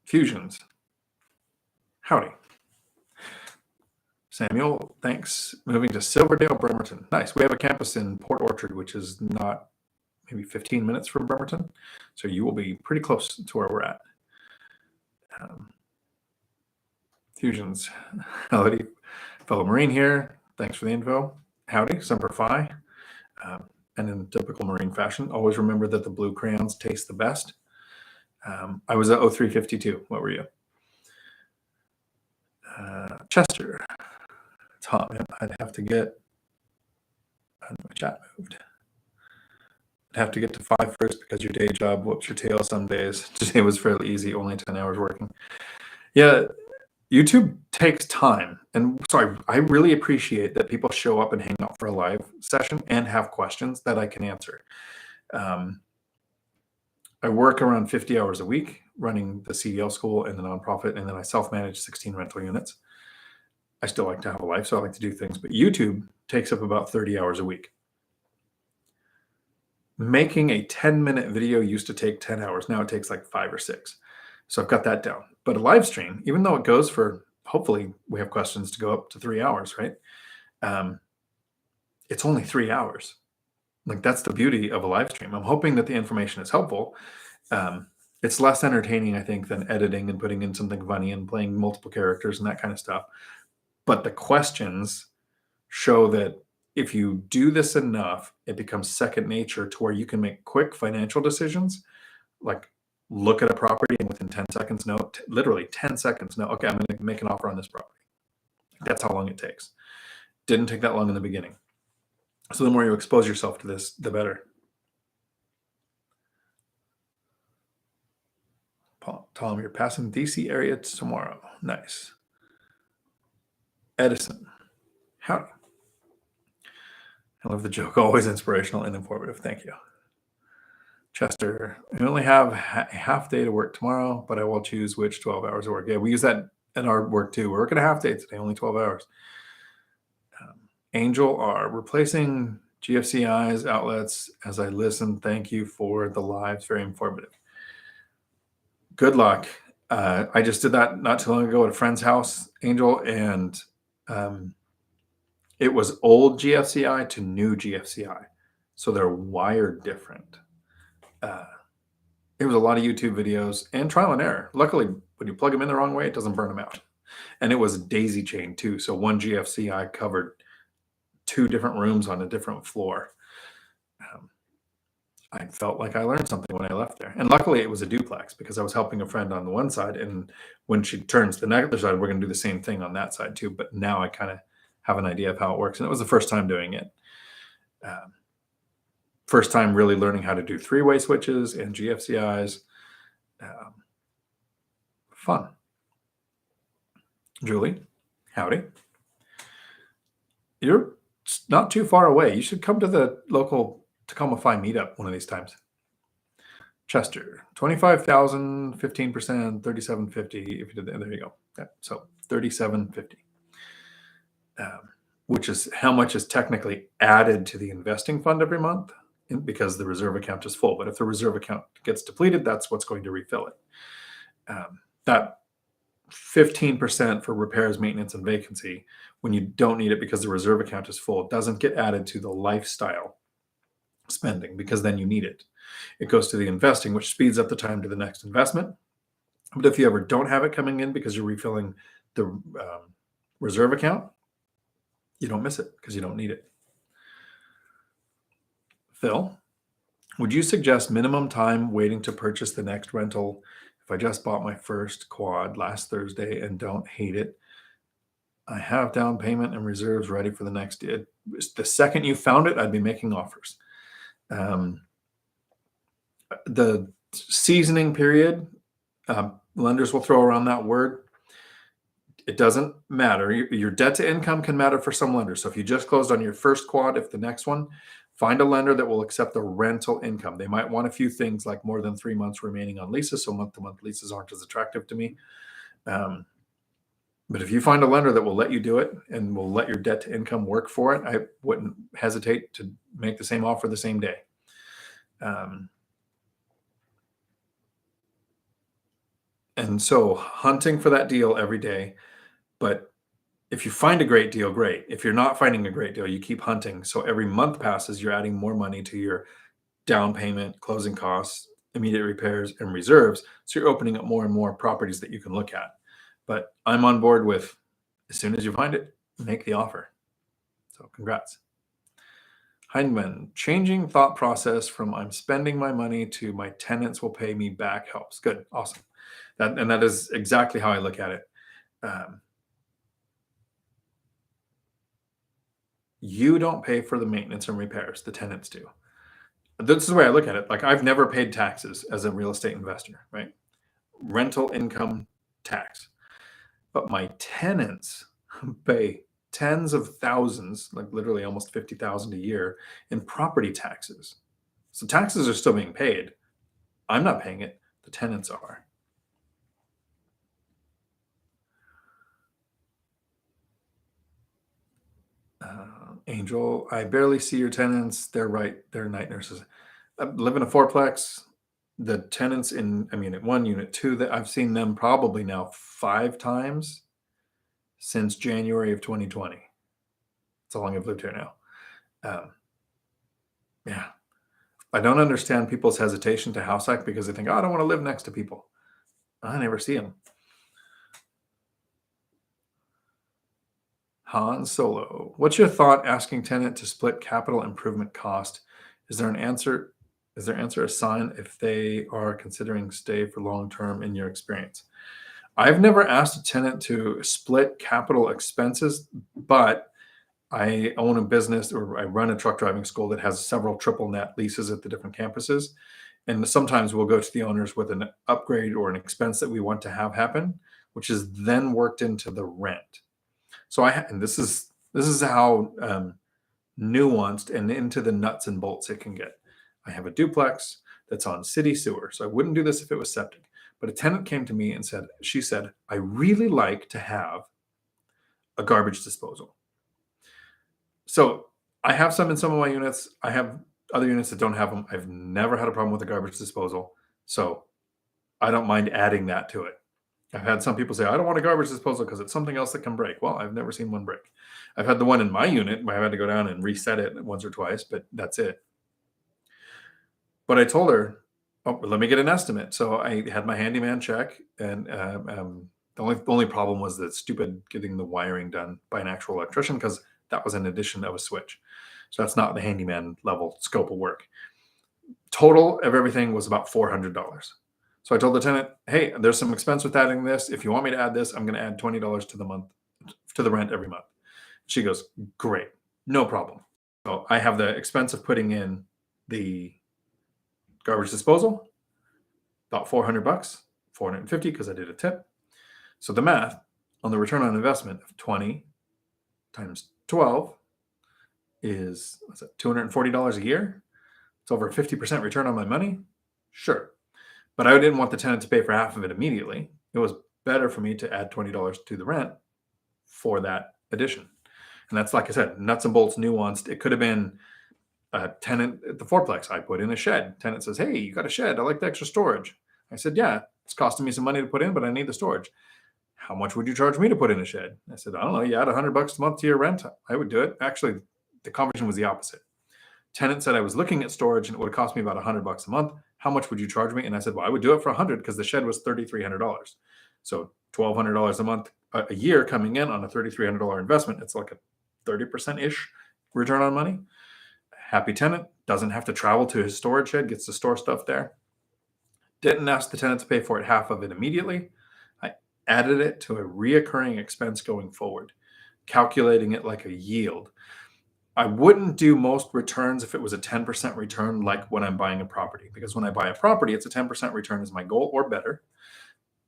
Fusions. Howdy. Samuel, thanks. Moving to Silverdale, Bremerton. Nice. We have a campus in Port Orchard, which is not maybe 15 minutes from Bremerton. So you will be pretty close to where we're at. Fusions. Howdy, fellow Marine here. Thanks for the info. Howdy, Semper Fi. And in typical Marine fashion, always remember that the blue crayons taste the best. I was at 0352. What were you? Chester. Tom, I'd have to get my chat moved. I'd have to get to 5 first because your day job whoops your tail some days. Today was fairly easy, only 10 hours working. Yeah, YouTube takes time. And sorry, I really appreciate that people show up and hang out for a live session and have questions that I can answer. I work around 50 hours a week running the CDL school and the nonprofit, and then I self-manage 16 rental units. I still like to have a life, so I like to do things, but YouTube takes up about 30 hours a week. Making a 10-minute video used to take 10 hours. Now it takes like 5 or 6. So I've got that down. But a live stream, even though it goes for, hopefully we have questions to go up to 3 hours, right? It's only 3 hours. Like, that's the beauty of a live stream. I'm hoping that the information is helpful. It's less entertaining, I think, than editing and putting in something funny and playing multiple characters and that kind of stuff. But the questions show that if you do this enough, it becomes second nature to where you can make quick financial decisions, like look at a property and within 10 seconds know, literally 10 seconds know, okay, I'm going to make an offer on this property. That's how long it takes. Didn't take that long in the beginning. So the more you expose yourself to this, the better. Tom, you're passing DC area tomorrow. Nice. Edison. Howdy. I love the joke. Always inspirational and informative. Thank you. Chester, I only have a half day to work tomorrow, but I will choose which 12 hours of work. Yeah, we use that in our work too. We're working a half day today, only 12 hours. Angel are replacing GFCI's outlets as I listen. Thank you for the lives. Very informative. Good luck. I just did that not too long ago at a friend's house, Angel, and it was old GFCI to new GFCI. So they're wired different. It was a lot of YouTube videos and trial and error. Luckily, when you plug them in the wrong way, it doesn't burn them out. And it was daisy chain too. So one GFCI covered 2 different rooms on a different floor. I felt like I learned something when I left there. And luckily it was a duplex because I was helping a friend on the one side. And when she turns to the other side, we're going to do the same thing on that side too. But now I kind of have an idea of how it works. And it was the first time doing it. First time really learning how to do 3-way switches and GFCIs. Fun. Julie, howdy. You're not too far away. You should come to the local Tacoma Phi meetup one of these times. Chester, 25,000, 15%, 3750. If you did that, there you go. Yeah, so 3750, which is how much is technically added to the investing fund every month because the reserve account is full. But if the reserve account gets depleted, that's what's going to refill it. That 15% for repairs, maintenance, and vacancy, when you don't need it because the reserve account is full, doesn't get added to the lifestyle spending because then you need it. It goes to the investing, which speeds up the time to the next investment. But if you ever don't have it coming in because you're refilling the reserve account, you don't miss it because you don't need it. Phil, would you suggest minimum time waiting to purchase the next rental if I just bought my first quad last Thursday and don't hate it? I have down payment and reserves ready for the next. The second you found it, I'd be making offers. The seasoning period, lenders will throw around that word. It doesn't matter. Your debt to income can matter for some lenders. So if you just closed on your first quad, if the next one, find a lender that will accept the rental income. They might want a few things like more than 3 months remaining on leases. So month-to-month leases aren't as attractive to me. But if you find a lender that will let you do it and will let your debt to income work for it, I wouldn't hesitate to make the same offer the same day. And so hunting for that deal every day, but If you find a great deal, great. If you're not finding a great deal, you keep hunting. So every month passes, you're adding more money to your down payment, closing costs, immediate repairs, and reserves. So you're opening up more and more properties that you can look at. But I'm on board with as soon as you find it, make the offer. So congrats. Heinemann, changing thought process from I'm spending my money to my tenants will pay me back helps. Good, awesome. That is exactly how I look at it. Um, you don't pay for the maintenance and repairs, the tenants do. This is the way I look at it. Like I've never paid taxes as a real estate investor, right? Rental income tax. But my tenants pay tens of thousands, like literally almost 50,000 a year in property taxes. So taxes are still being paid. I'm not paying it. The tenants are. Angel, I barely see your tenants. They're right. They're night nurses. I live in a fourplex. The tenants in unit 1, unit 2, that I've seen them probably now 5 times since January of 2020. That's how long I've lived here now. Yeah. I don't understand people's hesitation to house hack because they think, oh, I don't want to live next to people. I never see them. Han Solo, what's your thought asking tenant to split capital improvement cost? Is there an answer? Is their answer a sign if they are considering stay for long term in your experience? I've never asked a tenant to split capital expenses, but I own a business or I run a truck driving school that has several triple net leases at the different campuses. And sometimes we'll go to the owners with an upgrade or an expense that we want to have happen, which is then worked into the rent. So and this is how nuanced and into the nuts and bolts it can get. I have a duplex that's on city sewer, so I wouldn't do this if it was septic. But a tenant came to me and she said, I really like to have a garbage disposal. So I have some in some of my units. I have other units that don't have them. I've never had a problem with the garbage disposal. So I don't mind adding that to it. I've had some people say, I don't want a garbage disposal because it's something else that can break. Well, I've never seen one break. I've had the one in my unit where I had to go down and reset it once or twice, but that's it. But I told her, oh, let me get an estimate. So I had my handyman check, and the only problem was that stupid getting the wiring done by an actual electrician because that was an addition of a switch. So that's not the handyman level scope of work. Total of everything was about $400. So I told the tenant, hey, there's some expense with adding this. If you want me to add this, I'm going to add $20 to the rent every month. She goes, great, no problem. So I have the expense of putting in the garbage disposal, about $400, $450 because I did a tip. So the math on the return on investment of 20 times 12 is what's that, $240 a year. It's over a 50% return on my money. Sure. But I didn't want the tenant to pay for half of it immediately. It was better for me to add $20 to the rent for that addition. And that's, like I said, nuts and bolts, nuanced. It could have been a tenant at the fourplex. I put in a shed. Tenant says, hey, you got a shed. I like the extra storage. I said, yeah, it's costing me some money to put in, but I need the storage. How much would you charge me to put in a shed? I said, I don't know. You add $100 a month to your rent. I would do it. Actually, the conversation was the opposite. Tenant said I was looking at storage and it would cost me about $100 a month. How much would you charge me? And I said, well, I would do it for $100 because the shed was $3,300. So $1,200 a month, a year coming in on a $3,300 investment. It's like a 30% ish return on money. Happy tenant, doesn't have to travel to his storage shed, gets to store stuff there. Didn't ask the tenant to pay for it, half of it immediately. I added it to a reoccurring expense going forward, calculating it like a yield. I wouldn't do most returns if it was a 10% return, like when I'm buying a property, because when I buy a property, it's a 10% return is my goal or better,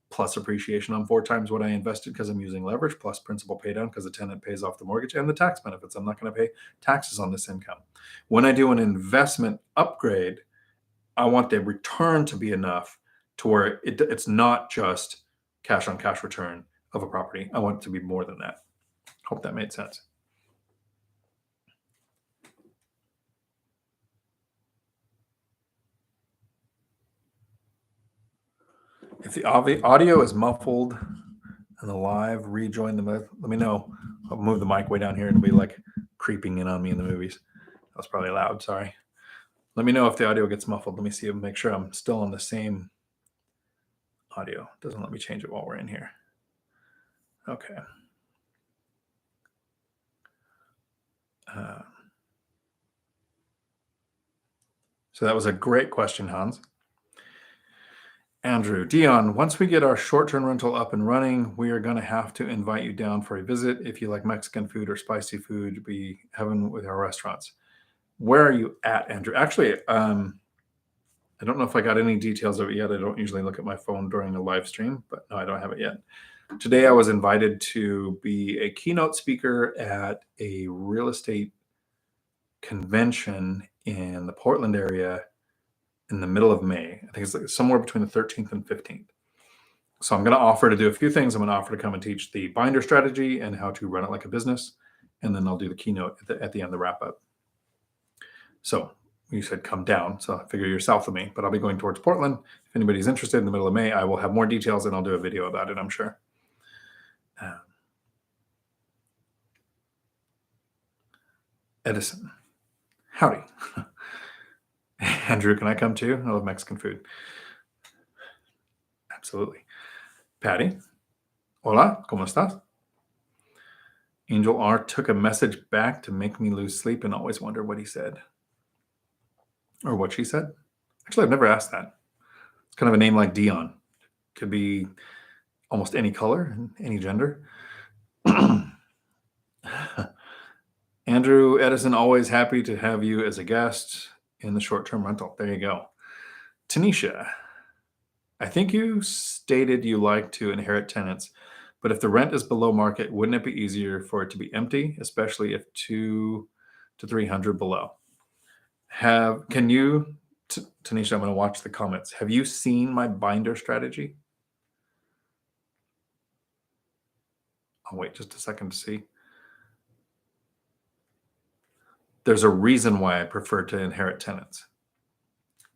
plus appreciation on 4 times what I invested because I'm using leverage, plus principal pay down because the tenant pays off the mortgage and the tax benefits. I'm not going to pay taxes on this income. When I do an investment upgrade, I want the return to be enough to where it's not just cash on cash return of a property. I want it to be more than that. Hope that made sense. If the audio is muffled, And the live, rejoin the, let me know. I'll move the mic way down here and it'll be like creeping in on me in the movies. That was probably loud, sorry. Let me know if the audio gets muffled. Let me see, make sure I'm still on the same audio. It doesn't let me change it while we're in here. Okay. So that was a great question, Hans. Andrew, Dion, once we get our short-term rental up and running, we are going to have to invite you down for a visit. If you like Mexican food or spicy food, be heaven with our restaurants. Where are you at, Andrew? Actually, I don't know if I got any details of it yet. I don't usually look at my phone during a live stream, but no, I don't have it yet. Today, I was invited to be a keynote speaker at a real estate convention in the Portland area in the middle of May. I think it's like somewhere between the 13th and 15th. So I'm going to offer to do a few things. I'm going to offer to come and teach the binder strategy and how to run it like a business. And then I'll do the keynote at the end, the wrap up. So you said come down. So figure you're south of me, but I'll be going towards Portland. If anybody's interested in the middle of May, I will have more details and I'll do a video about it, I'm sure. Edison. Howdy. Andrew, can I come too? I love Mexican food. Absolutely. Patty. Hola, ¿cómo estás? Angel R took a message back to make me lose sleep and always wonder what he said. Or what she said. Actually, I've never asked that. It's kind of a name like Dion. Could be almost any color, any gender. Andrew Edison, always happy to have you as a guest in the short-term rental. There you go. Tanisha, I think you stated you like to inherit tenants, but if the rent is below market, wouldn't it be easier for it to be empty, especially if 200 to 300 below? Can you, Tanisha, I'm going to watch the comments. Have you seen my binder strategy? I'll wait just a second to see. There's a reason why I prefer to inherit tenants.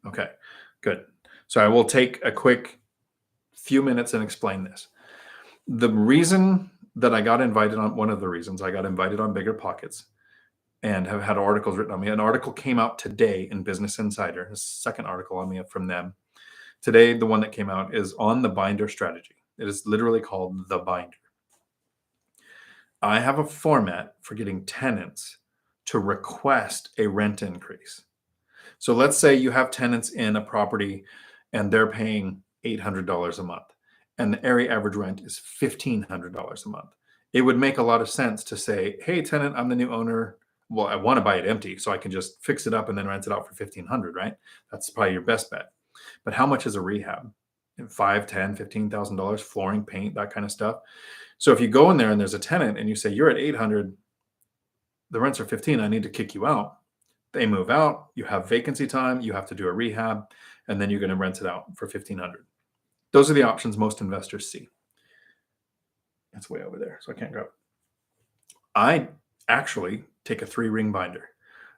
Okay, good. So I will take a quick few minutes and explain this. The reason that I got invited on, one of the reasons I got invited on BiggerPockets and have had articles written on me. An article came out today in Business Insider, a second article on me from them. Today, the one that came out is on the binder strategy. It is literally called the binder. I have a format for getting tenants to request a rent increase. So let's say you have tenants in a property and they're paying $800 a month and the area average rent is $1,500 a month. It would make a lot of sense to say, hey, tenant, I'm the new owner. Well, I want to buy it empty so I can just fix it up and then rent it out for $1,500, right? That's probably your best bet. But how much is a rehab? $5,000, $10,000, $15,000, flooring, paint, that kind of stuff. So if you go in there and there's a tenant and you say, you're at 800, the rents are 15, I need to kick you out. They move out, you have vacancy time, you have to do a rehab, and then you're going to rent it out for 1,500. Those are the options most investors see. It's way over there, so I can't grab it. I actually take a 3-ring binder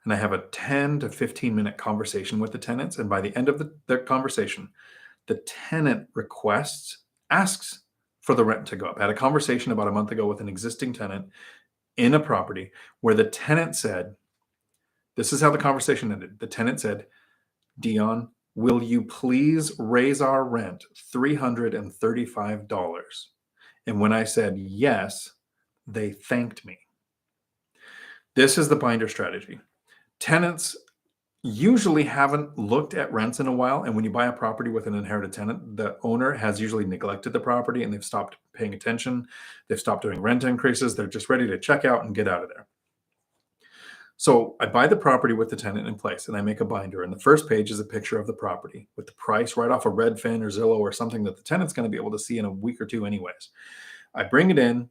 and I have a 10 to 15 minute conversation with the tenants. And by the end of the conversation, the tenant asks for the rent to go up. I had a conversation about a month ago with an existing tenant in a property where the tenant said, this is how the conversation ended. The tenant said, Dion, will you please raise our rent $335? And when I said yes, they thanked me. This is the binder strategy. Tenants usually haven't looked at rents in a while. And when you buy a property with an inherited tenant, the owner has usually neglected the property and they've stopped paying attention. They've stopped doing rent increases. They're just ready to check out and get out of there. So I buy the property with the tenant in place and I make a binder. And the first page is a picture of the property with the price right off of Redfin or Zillow or something that the tenant's going to be able to see in a week or two anyways. I bring it in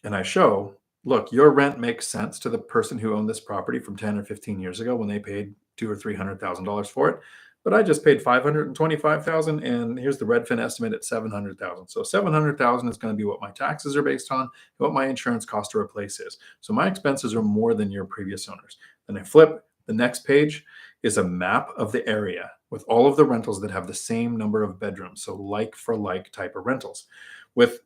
and I show, look, your rent makes sense to the person who owned this property from 10 or 15 years ago when they paid $200,000 or $300,000 for it. But I just paid $525,000, and here's the Redfin estimate at $700,000. So $700,000 is going to be what my taxes are based on, and what my insurance cost to replace is. So my expenses are more than your previous owners. Then I flip. The next page is a map of the area with all of the rentals that have the same number of bedrooms. So like for like type of rentals with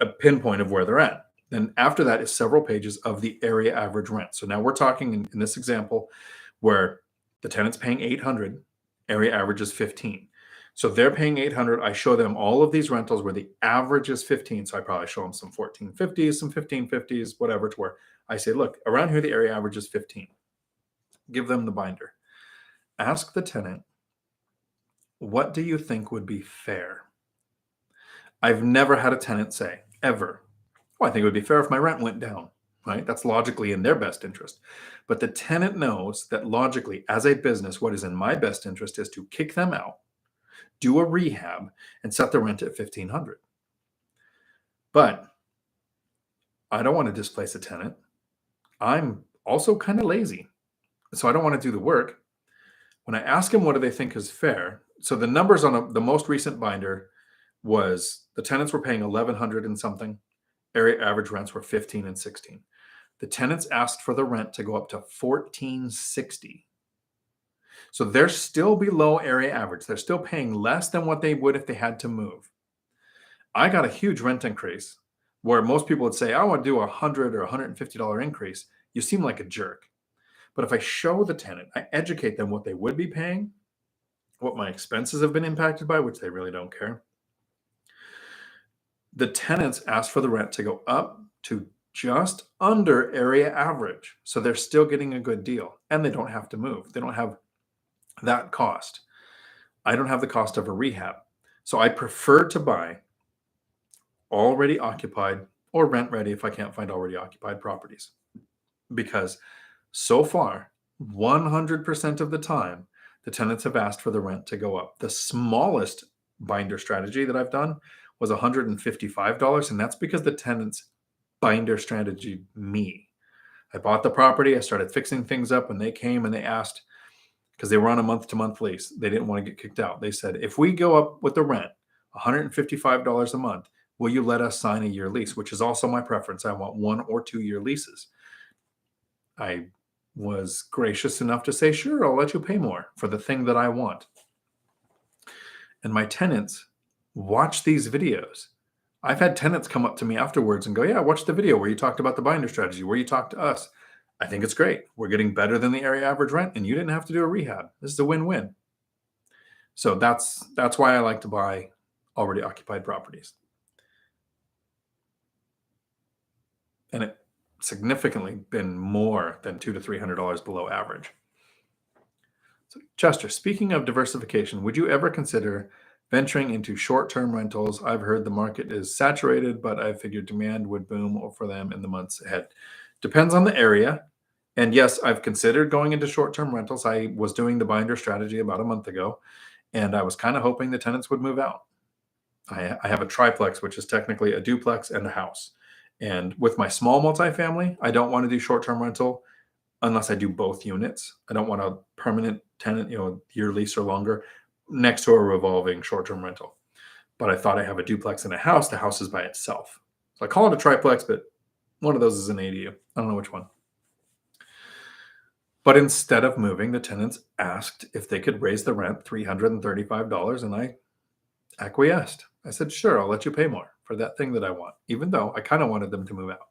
a pinpoint of where they're at. Then after that is several pages of the area average rent. So now we're talking in this example where the tenant's paying 800, area average is 15. So they're paying 800. I show them all of these rentals where the average is 15. So I probably show them some 1450s, some 1550s, whatever, to where I say, look, around here the area average is 15. Give them the binder. Ask the tenant, what do you think would be fair? I've never had a tenant say, ever, well, I think it would be fair if my rent went down, right? That's logically in their best interest. But the tenant knows that logically, as a business, what is in my best interest is to kick them out, do a rehab, and set the rent at 1500. But I don't want to displace a tenant. I'm also kind of lazy, so I don't want to do the work. When I ask them what do they think is fair, so the numbers on the most recent binder was the tenants were paying 1100 and something. Area average rents were 15 and 16. The tenants asked for the rent to go up to 1460. So they're still below area average. They're still paying less than what they would if they had to move. I got a huge rent increase where most people would say, I want to do a $100 or $150 increase. You seem like a jerk. But if I show the tenant, I educate them what they would be paying, what my expenses have been impacted by, which they really don't care. The tenants asked for the rent to go up to just under area average. So they're still getting a good deal and they don't have to move. They don't have that cost. I don't have the cost of a rehab. So I prefer to buy already occupied or rent ready if I can't find already occupied properties. Because so far, 100% of the time, the tenants have asked for the rent to go up. The smallest binder strategy that I've done was $155, and that's because the tenants binder strategy me. I bought the property, I started fixing things up, and they came and they asked, because they were on a month-to-month lease, they didn't want to get kicked out. They said, if we go up with the rent, $155 a month, will you let us sign a year lease? Which is also my preference. I want 1 or 2 year leases. I was gracious enough to say, sure, I'll let you pay more for the thing that I want. And my tenants watch these videos. I've had tenants come up to me afterwards and go, yeah, I watched the video where you talked about the binder strategy, where you talked to us. I think it's great. We're getting better than the area average rent, and you didn't have to do a rehab. This is a win-win. So that's why I like to buy already occupied properties. And it significantly been more than $200 to $300 below average. So Chester, speaking of diversification, would you ever consider venturing into short-term rentals? I've heard the market is saturated, but I figured demand would boom for them in the months ahead. Depends on the area. And yes, I've considered going into short-term rentals. I was doing the binder strategy about a month ago, and I was kind of hoping the tenants would move out. I have a triplex, which is technically a duplex and a house. And with my small multifamily, I don't want to do short-term rental unless I do both units. I don't want a permanent tenant, year lease or longer, next to a revolving short-term rental. But I thought I have a duplex and a house. The house is by itself. So I call it a triplex, but one of those is an ADU. I don't know which one. But instead of moving, the tenants asked if they could raise the rent $335, and I acquiesced. I said, sure, I'll let you pay more for that thing that I want, even though I kind of wanted them to move out.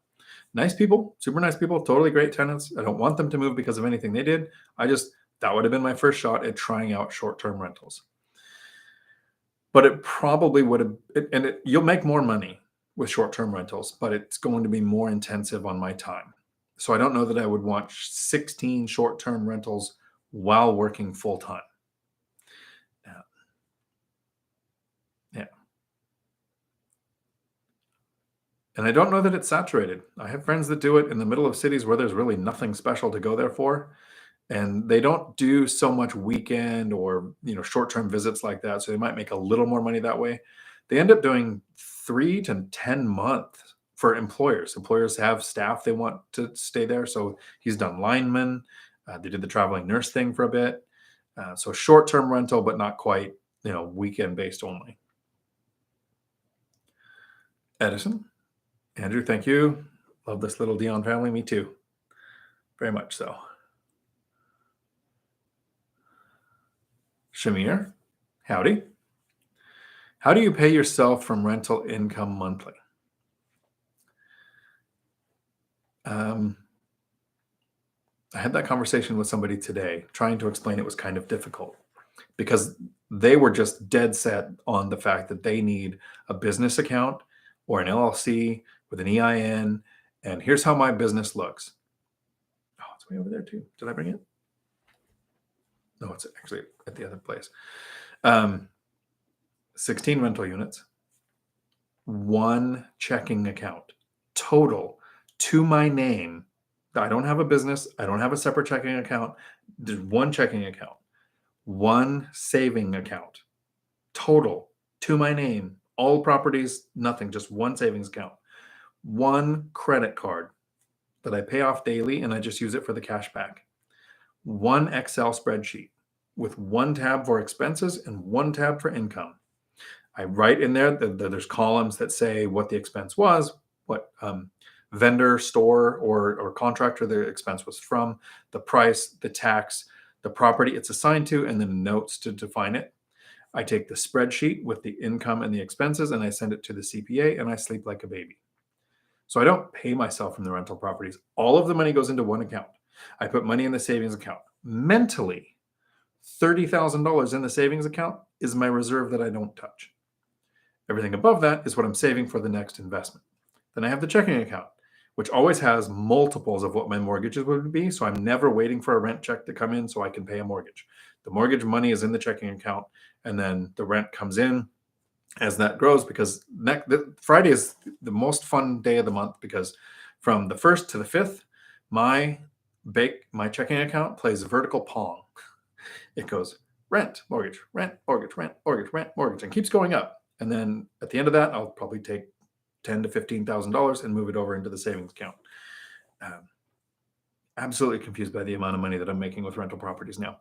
Nice people, super nice people, totally great tenants. I don't want them to move because of anything they did. That would have been my first shot at trying out short-term rentals. But it probably would have, you'll make more money with short-term rentals, but it's going to be more intensive on my time. So I don't know that I would want 16 short-term rentals while working full-time. Yeah. And I don't know that it's saturated. I have friends that do it in the middle of cities where there's really nothing special to go there for. And they don't do so much weekend or, short-term visits like that. So they might make a little more money that way. They end up doing 3 to 10 months for employers. Employers have staff they want to stay there. So he's done lineman. They did the traveling nurse thing for a bit. So short-term rental, but not quite, weekend-based only. Edison, Andrew, thank you. Love this little Dion family. Me too. Very much so. Shamir, howdy. How do you pay yourself from rental income monthly? I had that conversation with somebody today. Trying to explain it was kind of difficult because they were just dead set on the fact that they need a business account or an LLC with an EIN. And here's how my business looks. Oh, it's way over there too. Did I bring it? No, it's actually at the other place. 16 rental units, 1 checking account, total to my name. I don't have a business. I don't have a separate checking account. There's 1 checking account, 1 saving account, total to my name. All properties, nothing, just 1 savings account, 1 credit card that I pay off daily and I just use it for the cash back, 1 Excel spreadsheet with 1 tab for expenses and 1 tab for income. I write in there that there's columns that say what the expense was, what vendor, store, or contractor the expense was from, the price, the tax, the property it's assigned to, and then notes to define it. I take the spreadsheet with the income and the expenses and I send it to the CPA and I sleep like a baby. So I don't pay myself from the rental properties. All of the money goes into 1 account. I put money in the savings account. Mentally, $30,000 in the savings account is my reserve that I don't touch. Everything above that is what I'm saving for the next investment. Then I have the checking account, which always has multiples of what my mortgages would be. So I'm never waiting for a rent check to come in so I can pay a mortgage. The mortgage money is in the checking account, and then the rent comes in as that grows, because Friday is the most fun day of the month, because from the 1st to the 5th, my checking account plays vertical pong. It goes rent, mortgage, rent, mortgage, rent, mortgage, rent, mortgage, and keeps going up. And then at the end of that, I'll probably take $10,000 to $15,000 and move it over into the savings account. Absolutely confused by the amount of money that I'm making with rental properties now.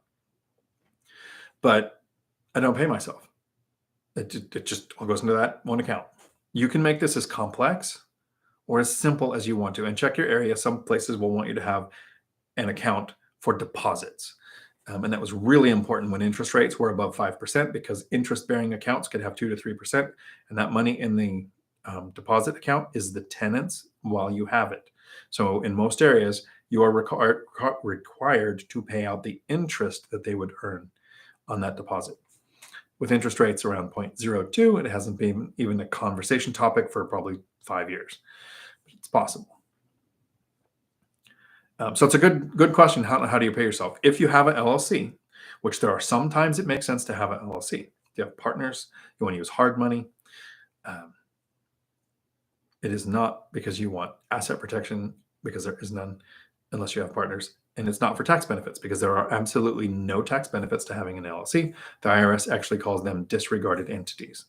But I don't pay myself. It just all goes into that 1 account. You can make this as complex or as simple as you want to. And check your area. Some places will want you to have an account for deposits. And that was really important when interest rates were above 5%, because interest-bearing accounts could have 2 to 3%. And that money in the deposit account is the tenant's while you have it. So in most areas, you are required to pay out the interest that they would earn on that deposit. With interest rates around 0.02, it hasn't been even a conversation topic for probably 5 years. But it's possible. So it's a good question. How do you pay yourself? If you have an LLC, which there are sometimes it makes sense to have an LLC. If you have partners, you want to use hard money. It is not because you want asset protection, because there is none unless you have partners. And it's not for tax benefits, because there are absolutely no tax benefits to having an LLC. The IRS actually calls them disregarded entities.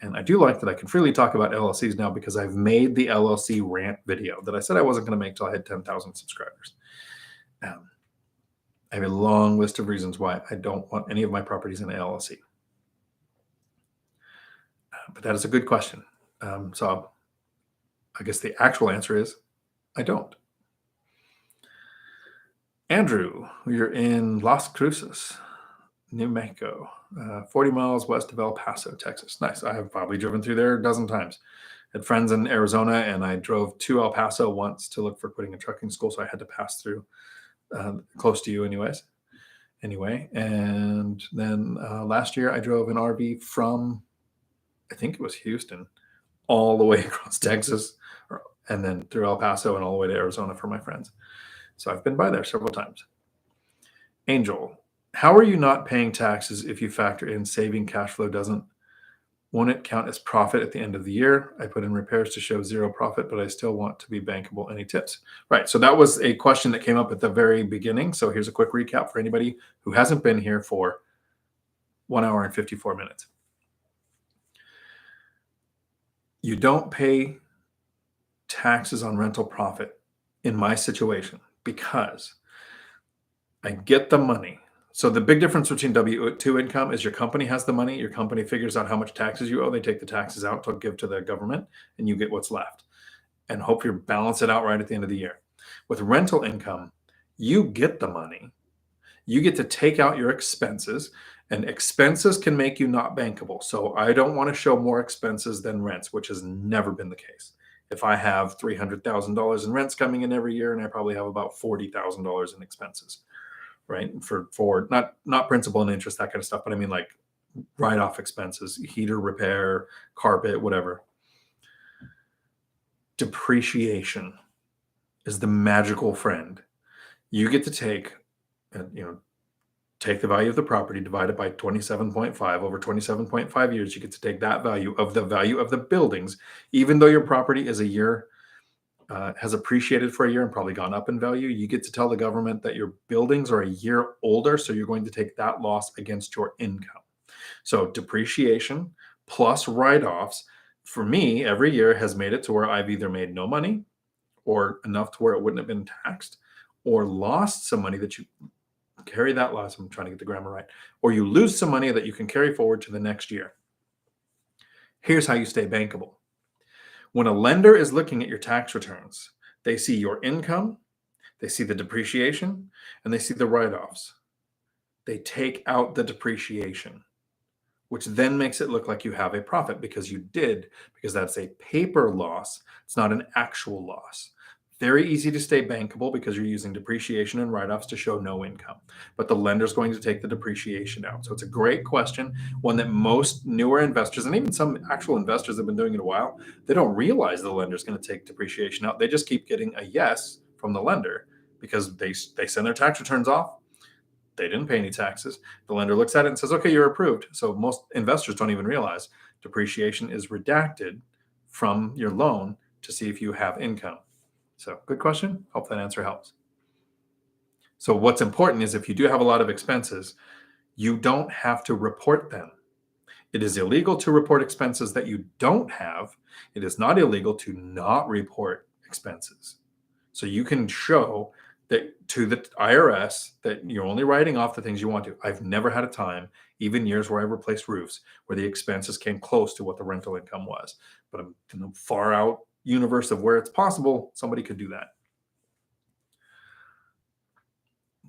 And I do like that I can freely talk about LLCs now, because I've made the LLC rant video that I said I wasn't going to make till I had 10,000 subscribers. I have a long list of reasons why I don't want any of my properties in an LLC. But that is a good question. So I guess the actual answer is I don't. Andrew, you're in Las Cruces, New Mexico, 40 miles west of El Paso, Texas. Nice. I have probably driven through there a dozen times. I had friends in Arizona, and I drove to El Paso once to look for putting a trucking school, so I had to pass through close to you anyways. Anyway, and then last year I drove an RV from, I think it was Houston, all the way across Texas, and then through El Paso and all the way to Arizona for my friends. So I've been by there several times. Angel, how are you not paying taxes if you factor in saving cash flow won't it count as profit at the end of the year? I put in repairs to show 0 profit, but I still want to be bankable. Any tips? Right. So that was a question that came up at the very beginning. So here's a quick recap for anybody who hasn't been here for 1 hour and 54 minutes. You don't pay taxes on rental profit in my situation, because I get the money. So the big difference between W-2 income is your company has the money. Your company figures out how much taxes you owe. They take the taxes out to give to the government, and you get what's left, and hope you balance it out right at the end of the year. With rental income, you get the money. You get to take out your expenses, and expenses can make you not bankable. So I don't want to show more expenses than rents, which has never been the case. if I have $300,000 in rents coming in every year, and I probably have about $40,000 in expenses, right? For not principal and interest, that kind of stuff, but I mean like write-off expenses, heater repair, carpet, whatever. Depreciation is the magical friend. You get to take the value of the property, divide it by 27.5 over 27.5 years. You get to take that value of the buildings, even though your property is a year, has appreciated for a year and probably gone up in value. You get to tell the government that your buildings are a year older, so you're going to take that loss against your income. So depreciation plus write-offs for me every year has made it to where I've either made no money or enough to where it wouldn't have been taxed, or lost some money that you carry that loss. I'm trying to get the grammar right. Or you lose some money that you can carry forward to the next year. Here's how you stay bankable. When a lender is looking at your tax returns, they see your income, they see the depreciation, and they see the write-offs. They take out the depreciation, which then makes it look like you have a profit because that's a paper loss. It's not an actual loss. Very easy to stay bankable because you're using depreciation and write-offs to show no income, but the lender's going to take the depreciation out. So it's a great question, one that most newer investors and even some actual investors have been doing it a while. They don't realize the lender's going to take depreciation out. They just keep getting a yes from the lender because they send their tax returns off. They didn't pay any taxes. The lender looks at it and says, okay, you're approved. So most investors don't even realize depreciation is redacted from your loan to see if you have income. So good question. Hope that answer helps. So what's important is if you do have a lot of expenses, you don't have to report them. It is illegal to report expenses that you don't have. It is not illegal to not report expenses. So you can show that to the IRS that you're only writing off the things you want to. I've never had a time, even years where I replaced roofs, where the expenses came close to what the rental income was. But I'm in the far out universe of where it's possible, somebody could do that.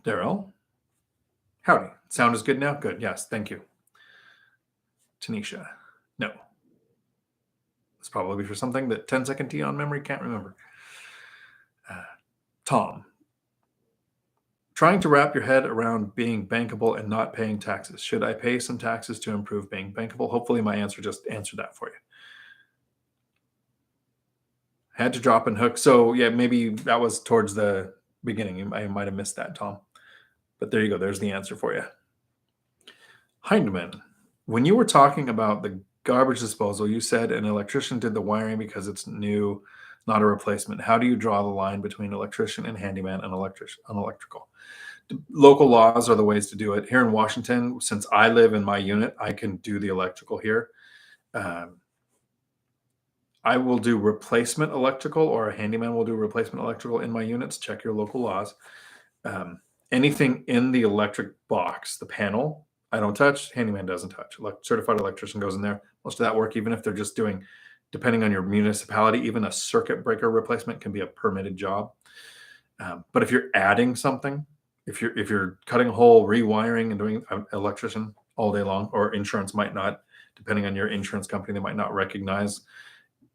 Daryl, howdy. Sound is good now? Good. Yes, thank you. Tanisha, no. It's probably for something that 10-second Dion memory can't remember. Tom, trying to wrap your head around being bankable and not paying taxes. Should I pay some taxes to improve being bankable? Hopefully my answer just answered that for you. Had to drop and hook. So yeah, maybe that was towards the beginning. I might have missed that, Tom. But there you go. There's the answer for you. Hindman, when you were talking about the garbage disposal, you said an electrician did the wiring because it's new, not a replacement. How do you draw the line between electrician and handyman and electrical? Local laws are the ways to do it. Here in Washington, since I live in my unit, I can do the electrical here. I will do replacement electrical, or a handyman will do replacement electrical in my units. Check your local laws. Anything in the electric box, the panel, I don't touch. Handyman doesn't touch. Certified electrician goes in there. Most of that work, even if they're just doing, depending on your municipality, even a circuit breaker replacement can be a permitted job. But if you're adding something, if you're cutting a hole, rewiring, and doing an electrician all day long, or insurance might not, depending on your insurance company, they might not recognize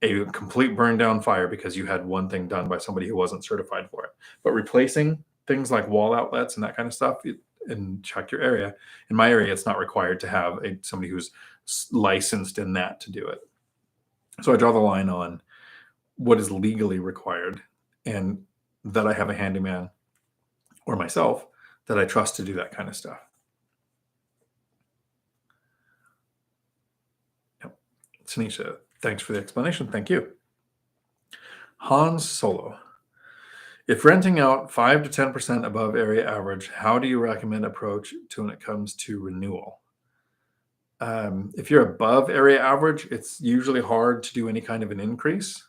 a complete burn down fire because you had one thing done by somebody who wasn't certified for it. But replacing things like wall outlets and that kind of stuff, and check your area. In my area, it's not required to have somebody who's licensed in that to do it. So I draw the line on what is legally required, and that I have a handyman or myself that I trust to do that kind of stuff. Yep. Tanisha, thanks for the explanation. Thank you. Hans Solo. If renting out 5 to 10% above area average, how do you recommend approach to when it comes to renewal? If you're above area average, it's usually hard to do any kind of an increase.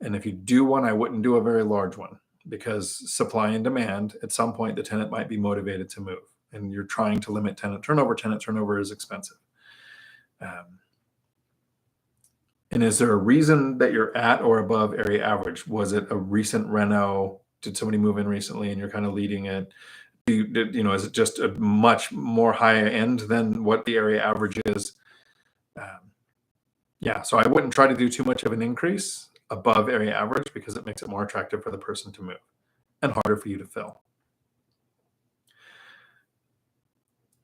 And if you do one, I wouldn't do a very large one, because supply and demand, at some point, the tenant might be motivated to move. And you're trying to limit tenant turnover. Tenant turnover is expensive. And is there a reason that you're at or above area average? Was it a recent reno? Did somebody move in recently and you're kind of leading it? Is it just a much more high end than what the area average is? So I wouldn't try to do too much of an increase above area average because it makes it more attractive for the person to move and harder for you to fill.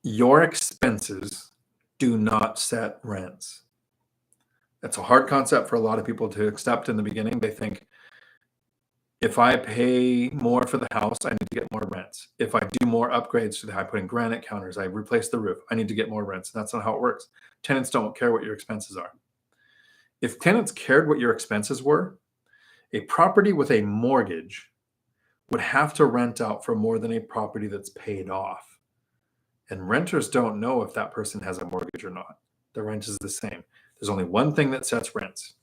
Your expenses do not set rents. That's a hard concept for a lot of people to accept in the beginning. They think, if I pay more for the house, I need to get more rents. If I do more upgrades to the, I put in granite counters, I replace the roof, I need to get more rents. That's not how it works. Tenants don't care what your expenses are. If tenants cared what your expenses were, a property with a mortgage would have to rent out for more than a property that's paid off. And renters don't know if that person has a mortgage or not. The rent is the same. There's only one thing that sets rents.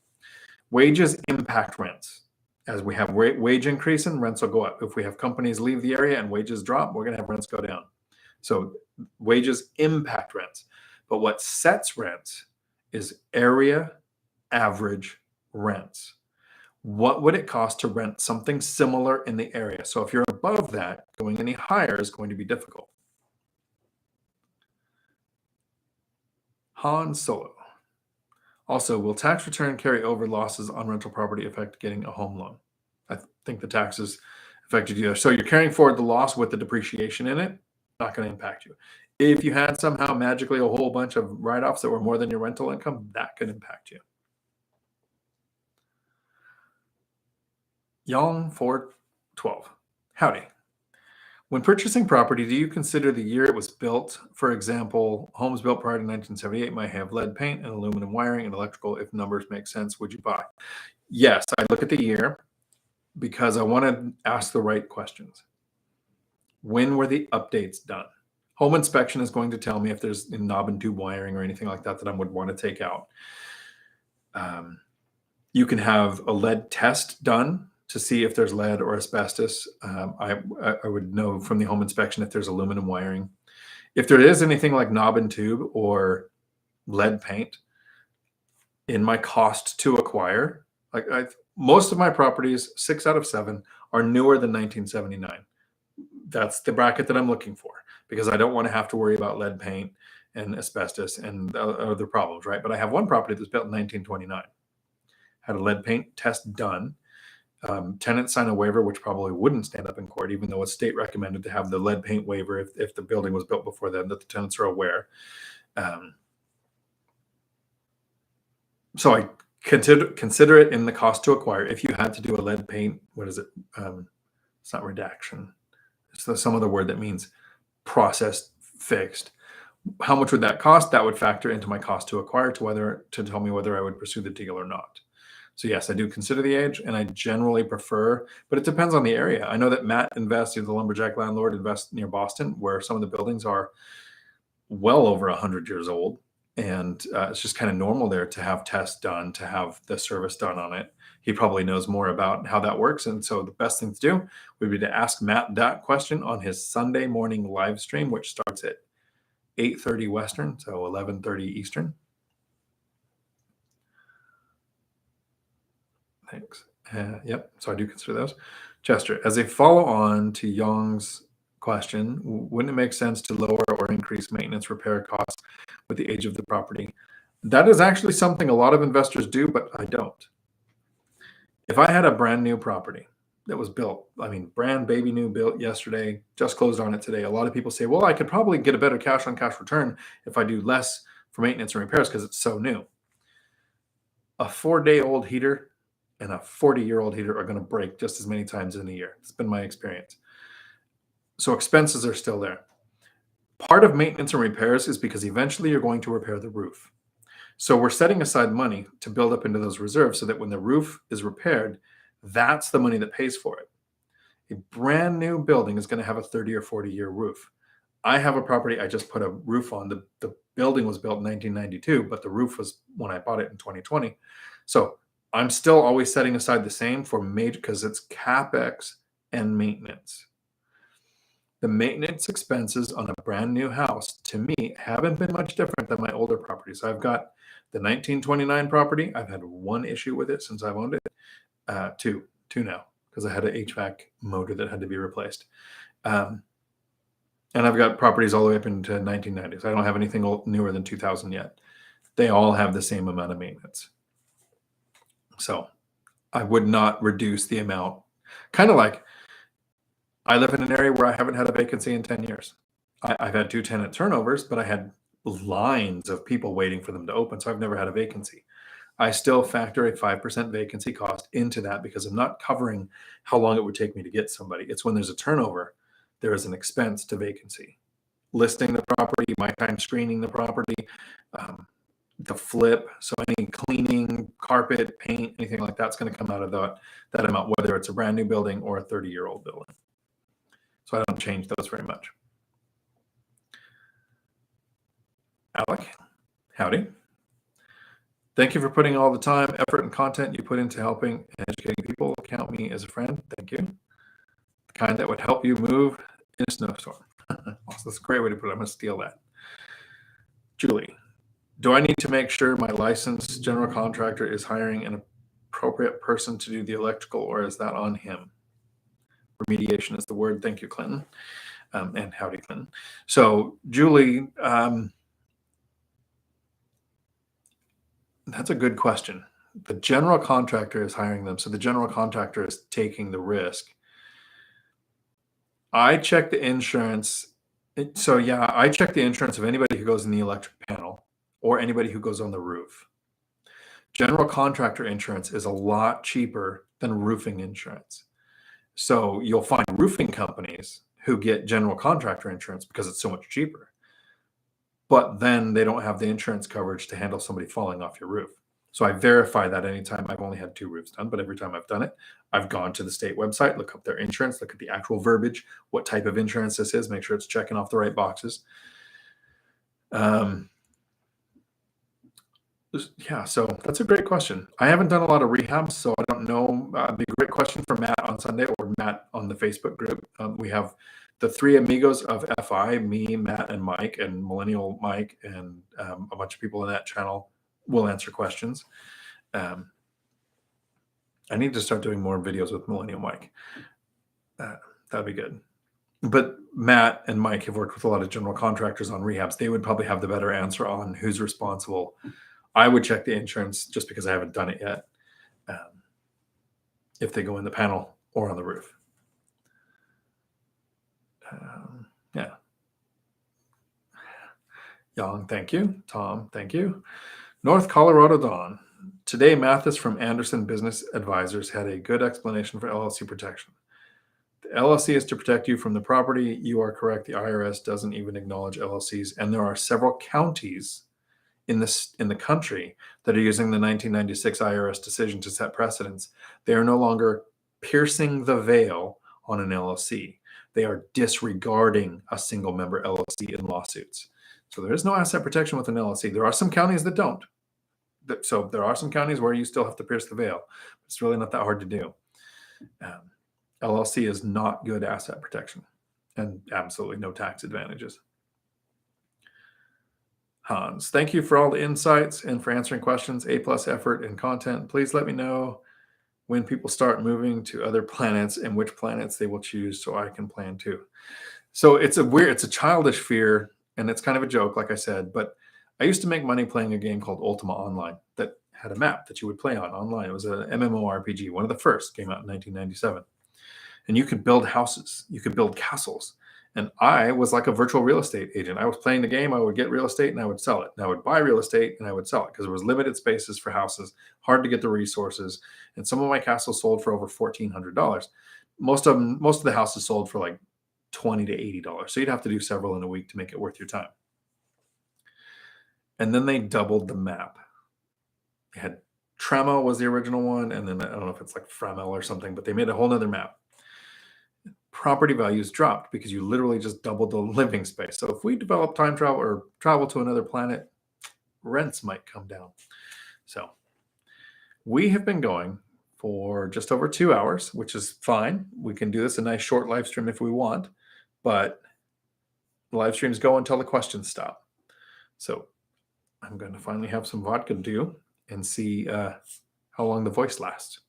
Wages impact rents. As we have wage increase and rents will go up. If we have companies leave the area and wages drop, we're going to have rents go down. So wages impact rents. But what sets rents is area average rents. What would it cost to rent something similar in the area? So if you're above that, going any higher is going to be difficult. Han Solo. Also, will tax return carry over losses on rental property affect getting a home loan? I think the taxes affected you. So you're carrying forward the loss with the depreciation in it, not going to impact you. If you had somehow magically a whole bunch of write-offs that were more than your rental income, that could impact you. Young 412. Howdy. When purchasing property, do you consider the year it was built? For example, homes built prior to 1978 might have lead paint and aluminum wiring and electrical. If numbers make sense, would you buy? Yes, I look at the year because I want to ask the right questions. When were the updates done? Home inspection is going to tell me if there's knob and tube wiring or anything like that that I would want to take out. You can have a lead test done to see if there's lead or asbestos. I would know from the home inspection if there's aluminum wiring. If there is anything like knob and tube or lead paint, in my cost to acquire, most of my properties, 6 out of 7, are newer than 1979. That's the bracket that I'm looking for because I don't want to have to worry about lead paint and asbestos and other problems, right? But I have one property that's built in 1929. Had a lead paint test done. Tenant signed a waiver, which probably wouldn't stand up in court, even though it's state recommended to have the lead paint waiver if the building was built before then, that the tenants are aware. So I consider it in the cost to acquire. If you had to do a lead paint, what is it? It's not redaction. It's some other word that means processed, fixed. How much would that cost? That would factor into my cost to acquire to tell me whether I would pursue the deal or not. So yes, I do consider the age, and I generally prefer, but it depends on the area. I know that Matt invests, the lumberjack landlord, invests near Boston, where some of the buildings are well over 100 years old. And it's just kind of normal there to have tests done, to have the service done on it. He probably knows more about how that works. And so the best thing to do would be to ask Matt that question on his Sunday morning live stream, which starts at 8:30 Western, so 11:30 Eastern. Thanks. Yep. So I do consider those. Chester, as a follow-on to Young's question, wouldn't it make sense to lower or increase maintenance repair costs with the age of the property? That is actually something a lot of investors do, but I don't. If I had a brand new property that was built, brand baby new, built yesterday, just closed on it today, a lot of people say, well, I could probably get a better cash on cash return if I do less for maintenance and repairs because it's so new. A 4-day-old heater and a 40-year-old heater are going to break just as many times in a year. It's been my experience. So expenses are still there. Part of maintenance and repairs is because eventually you're going to repair the roof. So we're setting aside money to build up into those reserves so that when the roof is repaired, that's the money that pays for it. A brand new building is going to have a 30 or 40-year roof. I have a property I just put a roof on. The building was built in 1992, but the roof was when I bought it in 2020. So I'm still always setting aside the same for major, because it's CapEx and maintenance. The maintenance expenses on a brand new house, to me, haven't been much different than my older properties. I've got the 1929 property. I've had one issue with it since I've owned it. Two now, because I had an HVAC motor that had to be replaced. And I've got properties all the way up into 1990s. I don't have anything newer than 2000 yet. They all have the same amount of maintenance. So I would not reduce the amount. Kind of like I live in an area where I haven't had a vacancy in 10 years. I've had 2 tenant turnovers, but I had lines of people waiting for them to open, so I've never had a vacancy. I still factor a 5% vacancy cost into that because I'm not covering how long it would take me to get somebody. It's when there's a turnover, there is an expense to vacancy. Listing the property, my time screening the property, the flip, so any cleaning, carpet, paint, anything like that's going to come out of that amount, whether it's a brand new building or a 30-year-old building. So I don't change those very much. Alec, howdy. Thank you for putting all the time, effort, and content you put into helping and educating people. Count me as a friend. Thank you. The kind that would help you move in a snowstorm. That's a great way to put it. I'm going to steal that. Julie, do I need to make sure my licensed general contractor is hiring an appropriate person to do the electrical, or is that on him? Remediation is the word. Thank you, Clinton. And howdy, Clinton. So, Julie, that's a good question. The general contractor is hiring them, so the general contractor is taking the risk. I check the insurance. So yeah, I check the insurance of anybody who goes in the electric panel or anybody who goes on the roof. General contractor insurance is a lot cheaper than roofing insurance. So you'll find roofing companies who get general contractor insurance because it's so much cheaper. But then they don't have the insurance coverage to handle somebody falling off your roof. So I verify that anytime. I've only had 2 roofs done, but every time I've done it, I've gone to the state website, look up their insurance, look at the actual verbiage, what type of insurance this is, make sure it's checking off the right boxes. Yeah, so that's a great question. I haven't done a lot of rehabs, so I don't know. It'd be a great question for Matt on Sunday or Matt on the Facebook group. We have the 3 amigos of FI, me, Matt, and Mike, and Millennial Mike, and a bunch of people in that channel will answer questions. I need to start doing more videos with Millennial Mike. That'd be good. But Matt and Mike have worked with a lot of general contractors on rehabs. They would probably have the better answer on who's responsible. I would check the insurance just because I haven't done it yet. If they go in the panel or on the roof. Yeah. Yang, thank you. Tom, thank you. North Colorado Dawn. Today, Mathis from Anderson Business Advisors had a good explanation for LLC protection. The LLC is to protect you from the property. You are correct. The IRS doesn't even acknowledge LLCs. And there are several counties in the country that are using the 1996 IRS decision to set precedents. They are no longer piercing the veil on an LLC. They are disregarding a single member LLC in lawsuits. So there is no asset protection with an LLC. There are some counties that don't. So there are some counties where you still have to pierce the veil. It's really not that hard to do. LLC is not good asset protection and absolutely no tax advantages. Hans, thank you for all the insights and for answering questions. A+ effort and content. Please let me know when people start moving to other planets and which planets they will choose so I can plan too. So it's a childish fear, and it's kind of a joke, like I said, but I used to make money playing a game called Ultima Online that had a map that you would play on online. It was an MMORPG, one of the first, came out in 1997. And you could build houses, you could build castles. And I was like a virtual real estate agent. I was playing the game, I would get real estate and I would sell it. And I would buy real estate and I would sell it because there was limited spaces for houses, hard to get the resources. And some of my castles sold for over $1,400. Most of the houses sold for like $20 to $80. So you'd have to do several in a week to make it worth your time. And then they doubled the map. They had Tremo was the original one. And then I don't know if it's like Fremel or something, but they made a whole nother map. Property values dropped because you literally just doubled the living space. So if we develop time travel or travel to another planet, rents might come down. So we have been going for just over 2 hours, which is fine. We can do this a nice short live stream if we want, but the live streams go until the questions stop. So I'm going to finally have some vodka do and see how long the voice lasts.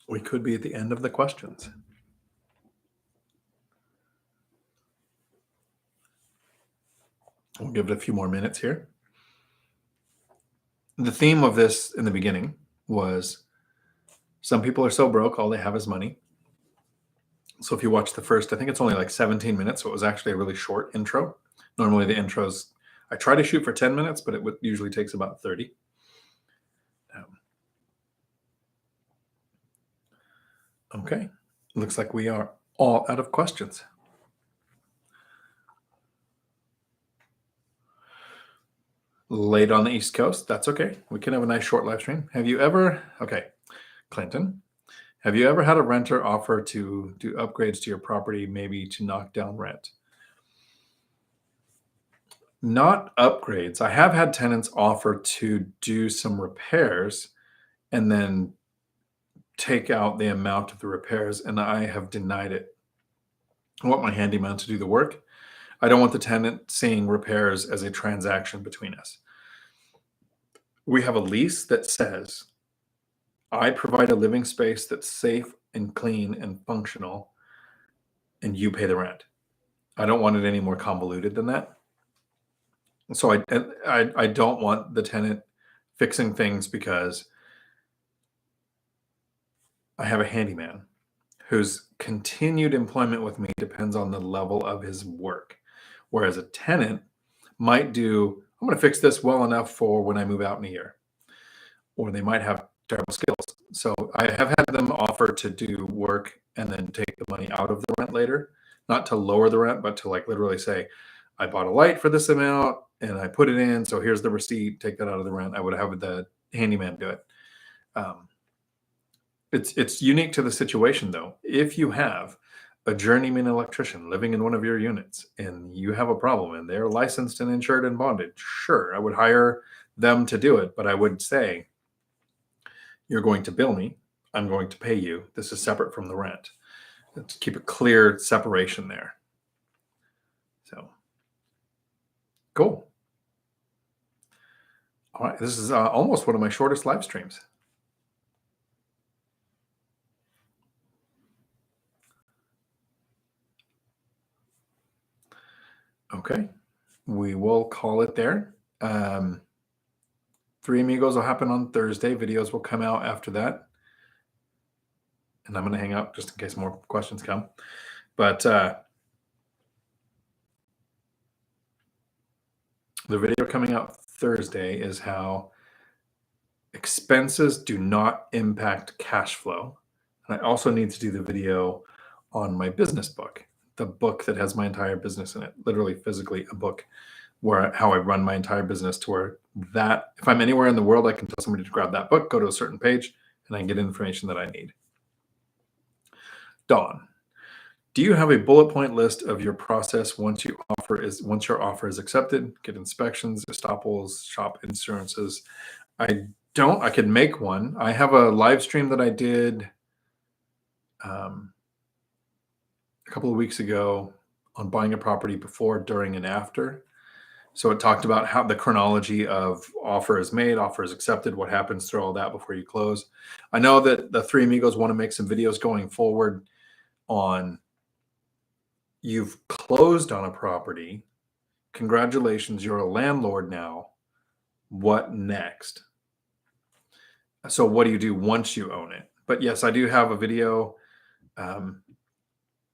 We could be at the end of the questions. give it a few more minutes here. The theme of this in the beginning was some people are so broke, all they have is money. So if you watch the first, I think it's only like 17 minutes. So it was actually a really short intro. Normally the intros, I try to shoot for 10 minutes, but it usually takes about 30. Okay. Looks like we are all out of questions. Late on the East Coast. That's okay. We can have a nice short live stream. Have you ever, okay, Clinton, have you ever had a renter offer to do upgrades to your property, maybe to knock down rent? Not upgrades. I have had tenants offer to do some repairs and then take out the amount of the repairs, and I have denied it. I want my handyman to do the work. I don't want the tenant seeing repairs as a transaction between us. We have a lease that says I provide a living space that's safe and clean and functional, and you pay the rent. I don't want it any more convoluted than that. So I don't want the tenant fixing things because I have a handyman whose continued employment with me depends on the level of his work. Whereas a tenant might do, I'm going to fix this well enough for when I move out in a year. Or they might have terrible skills. So I have had them offer to do work and then take the money out of the rent later, not to lower the rent, but to like literally say, I bought a light for this amount and I put it in. So here's the receipt, take that out of the rent. I would have the handyman do it. It's unique to the situation though. If you have a journeyman electrician living in one of your units and you have a problem and they're licensed and insured and bonded, sure, I would hire them to do it. But I would say, you're going to bill me. I'm going to pay you. This is separate from the rent. Let's keep a clear separation there. So, cool. All right. This is almost one of my shortest live streams. Okay. We will call it there. Three Amigos will happen on Thursday. Videos will come out after that. And I'm going to hang up just in case more questions come. But the video coming out Thursday is how expenses do not impact cash flow. And I also need to do the video on my business book, the book that has my entire business in it, literally physically a book where how I run my entire business to where that if I'm anywhere in the world, I can tell somebody to grab that book, go to a certain page, and I can get information that I need. Dawn, do you have a bullet point list of your process once your offer is accepted? Get inspections, estoppels, shop insurances. I don't. I could make one. I have a live stream that I did a couple of weeks ago on buying a property before, during, and after. So it talked about how the chronology of offer is made, offer is accepted, what happens through all that before you close. I know that the Three Amigos want to make some videos going forward on you've closed on a property. Congratulations, you're a landlord now. What next? So what do you do once you own it? But yes, I do have a video.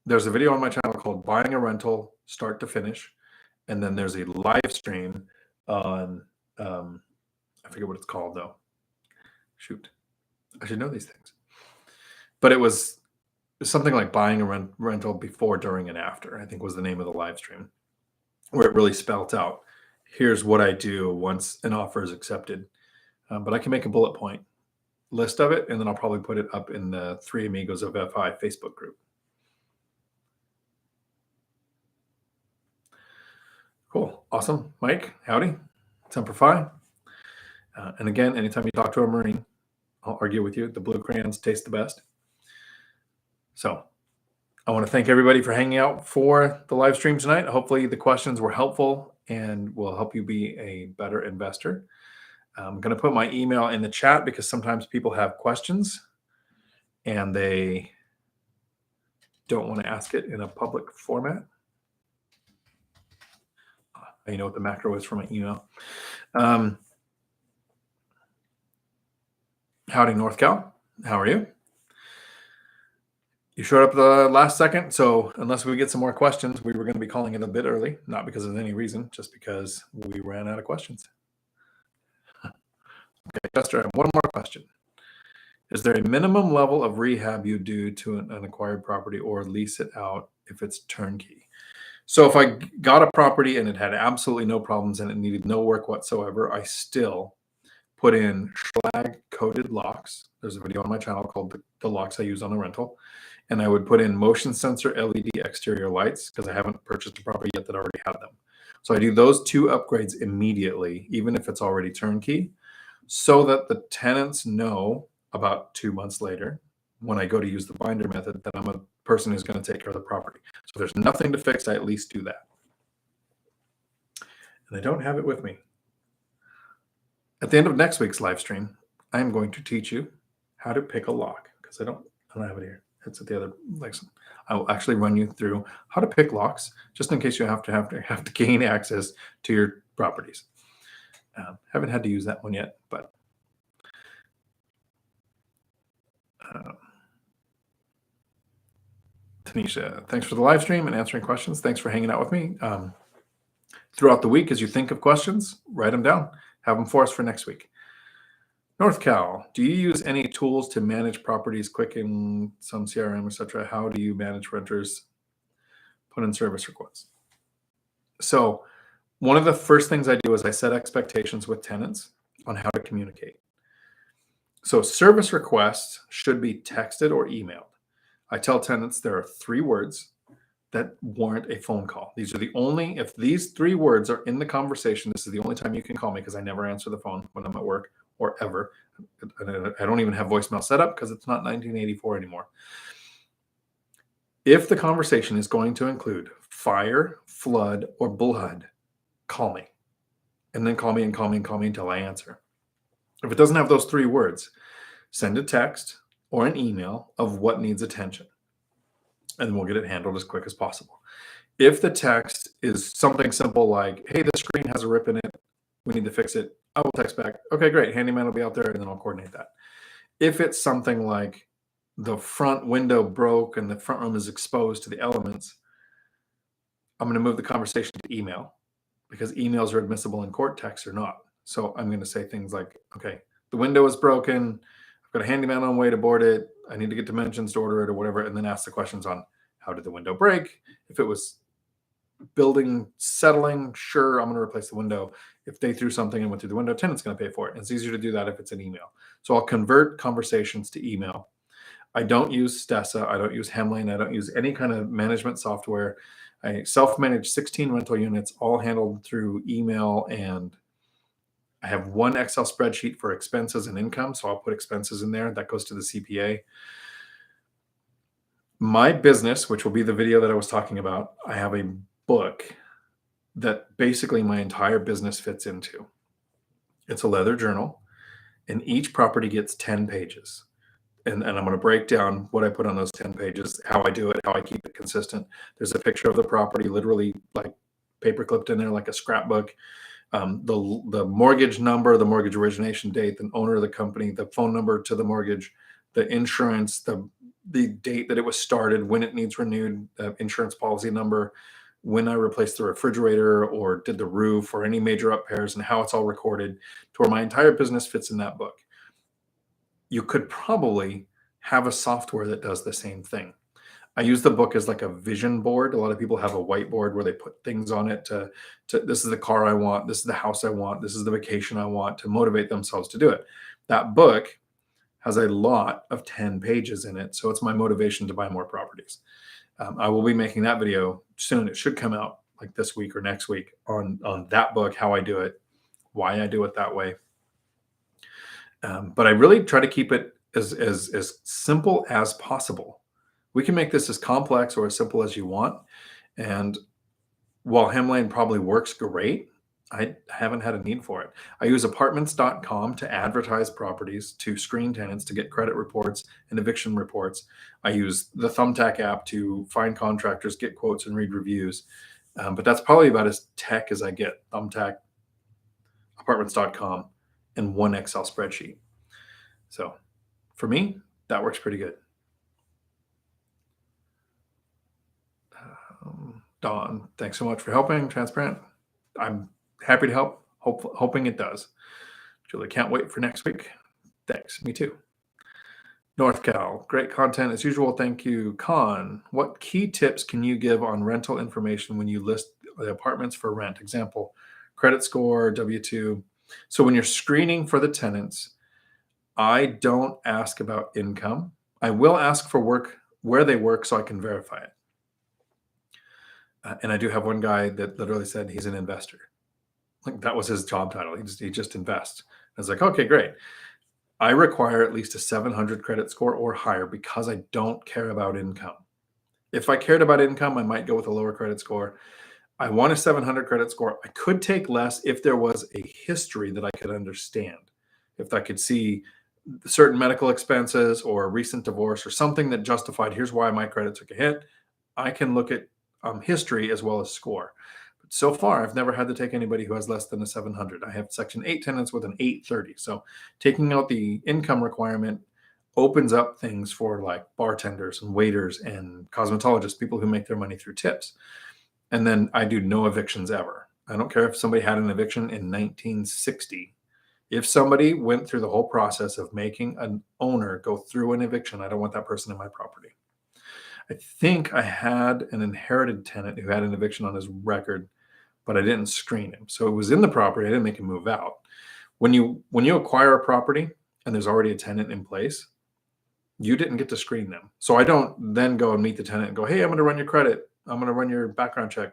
There's a video on my channel called Buying a Rental, Start to Finish. And then there's a live stream on, I forget what it's called though. Shoot, I should know these things. But it was something like buying a rental before, during, and after, I think was the name of the live stream, where it really spelt out, here's what I do once an offer is accepted. But I can make a bullet point list of it, and then I'll probably put it up in the Three Amigos of FI Facebook group. Cool. Awesome. Mike, howdy. Semper Fi. And again, anytime you talk to a Marine, I'll argue with you. The blue crayons taste the best. So I want to thank everybody for hanging out for the live stream tonight. Hopefully the questions were helpful and will help you be a better investor. I'm going to put my email in the chat because sometimes people have questions and they don't want to ask it in a public format. You know what the macro is from an email. Um, Howdy, North Cal. How are you? You showed up the last second, so unless we get some more questions, we were going to be calling it a bit early, not because of any reason, just because we ran out of questions. Okay, Chester, I have one more question. Is there a minimum level of rehab you do to an acquired property or lease it out if it's turnkey? So if I got a property and it had absolutely no problems and it needed no work whatsoever, I still put in schlag coated locks. There's a video on my channel called the locks I use on a rental. And I would put in motion sensor LED exterior lights because I haven't purchased a property yet that already had them. So I do those two upgrades immediately, even if it's already turnkey, so that the tenants know about 2 months later, when I go to use the binder method, that I'm a person who's going to take care of the property. So if there's nothing to fix, I at least do that. And I don't have it with me. At the end of next week's live stream, I am going to teach you how to pick a lock because I don't have it here. It's at the other lesson. I will actually run you through how to pick locks, just in case you have to gain access to your properties. Haven't had to use that one yet, but Tanisha, thanks for the live stream and answering questions. Thanks for hanging out with me. Throughout the week, as you think of questions, write them down. Have them for us for next week. North Cal, do you use any tools to manage properties, Quicken, some CRM, etc.? How do you manage renters, put in service requests? So one of the first things I do is I set expectations with tenants on how to communicate. So service requests should be texted or emailed. I tell tenants there are 3 words that warrant a phone call. These are the only, if these 3 words are in the conversation, this is the only time you can call me because I never answer the phone when I'm at work or ever. I don't even have voicemail set up because it's not 1984 anymore. If the conversation is going to include fire, flood, or blood, call me. And then call me and call me and call me until I answer. If it doesn't have those 3 words, send a text or an email of what needs attention, and we'll get it handled as quick as possible. If the text is something simple like, hey, the screen has a rip in it, we need to fix it, I will text back, okay, great, handyman will be out there, and then I'll coordinate that. If it's something like the front window broke and the front room is exposed to the elements, I'm going to move the conversation to email because emails are admissible in court, texts are not. So I'm going to say things like, okay, the window is broken, I've got a handyman on way to board it, I need to get dimensions to order it or whatever, and then ask the questions on how did the window break? If it was building settling, sure, I'm going to replace the window. If they threw something and went through the window, tenant's going to pay for it. And it's easier to do that if it's an email. So I'll convert conversations to email. I don't use Stessa. I don't use Hemlane. I don't use any kind of management software. I self-manage 16 rental units, all handled through email, and I have one Excel spreadsheet for expenses and income. So I'll put expenses in there. That goes to the CPA. My business, which will be the video that I was talking about, I have a book that basically my entire business fits into. It's a leather journal, and each property gets 10 pages. And I'm going to break down what I put on those 10 pages, how I do it, how I keep it consistent. There's a picture of the property, literally like paper clipped in there like a scrapbook. The mortgage number, the mortgage origination date, the owner of the company, the phone number to the mortgage, the insurance, the date that it was started, when it needs renewed, insurance policy number, when I replaced the refrigerator or did the roof or any major repairs, and how it's all recorded to where my entire business fits in that book. You could probably have a software that does the same thing. I use the book as like a vision board. A lot of people have a whiteboard where they put things on it to this is the car I want, this is the house I want, this is the vacation I want, to motivate themselves to do it. That book has a lot of 10 pages in it. So it's my motivation to buy more properties. I will be making that video soon. It should come out like this week or next week on that book, how I do it, why I do it that way. But I really try to keep it as simple as possible. We can make this as complex or as simple as you want. And while Hemlane probably works great, I haven't had a need for it. I use apartments.com to advertise properties, to screen tenants, to get credit reports and eviction reports. I use the Thumbtack app to find contractors, get quotes, and read reviews. But that's probably about as tech as I get. Thumbtack, apartments.com, and one Excel spreadsheet. So for me, that works pretty good. Dawn, thanks so much for helping. Transparent. I'm happy to help. Hoping it does. Julie, can't wait for next week. Thanks. Me too. North Cal, great content as usual. Thank you. Con, what key tips can you give on rental information when you list the apartments for rent? Example, credit score, W-2. So when you're screening for the tenants, I don't ask about income. I will ask for work, where they work, so I can verify it. And I do have one guy that literally said he's an investor. Like that was his job title. He just invests. I was like, okay, great. I require at least a 700 credit score or higher because I don't care about income. If I cared about income, I might go with a lower credit score. I want a 700 credit score. I could take less if there was a history that I could understand. If I could see certain medical expenses or a recent divorce or something that justified, here's why my credit took a hit. I can look at history as well as score. But so far, I've never had to take anybody who has less than a 700. I have Section 8 tenants with an 830. So taking out the income requirement opens up things for like bartenders and waiters and cosmetologists, people who make their money through tips. And then I do no evictions ever. I don't care if somebody had an eviction in 1960. If somebody went through the whole process of making an owner go through an eviction, I don't want that person in my property. I think I had an inherited tenant who had an eviction on his record, but I didn't screen him. So it was in the property. I didn't make him move out. When you acquire a property and there's already a tenant in place, you didn't get to screen them. So I don't then go and meet the tenant and go, hey, I'm going to run your credit. I'm going to run your background check.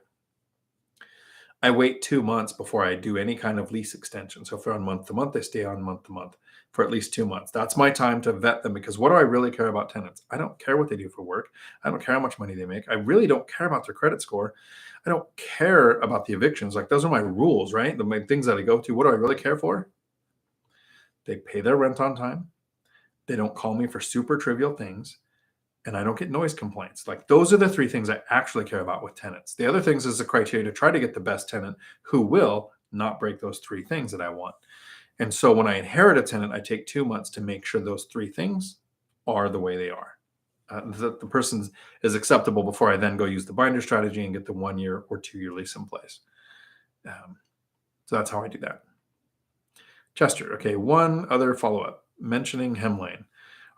I wait 2 months before I do any kind of lease extension. So if they're on month to month, they stay on month to month for at least 2 months. That's my time to vet them, because what do I really care about tenants? I don't care what they do for work. I don't care how much money they make. I really don't care about their credit score. I don't care about the evictions. Like, those are my rules, right? The main things that I go to. What do I really care for? They pay their rent on time. They don't call me for super trivial things. And I don't get noise complaints. Like, those are the 3 things I actually care about with tenants. The other things is the criteria to try to get the best tenant who will not break those 3 things that I want. And so when I inherit a tenant, I take 2 months to make sure those 3 things are the way they are. That the person is acceptable before I then go use the binder strategy and get the 1 year or 2 year lease in place. So that's how I do that. Chester, okay, one other follow-up. Mentioning Hemlane.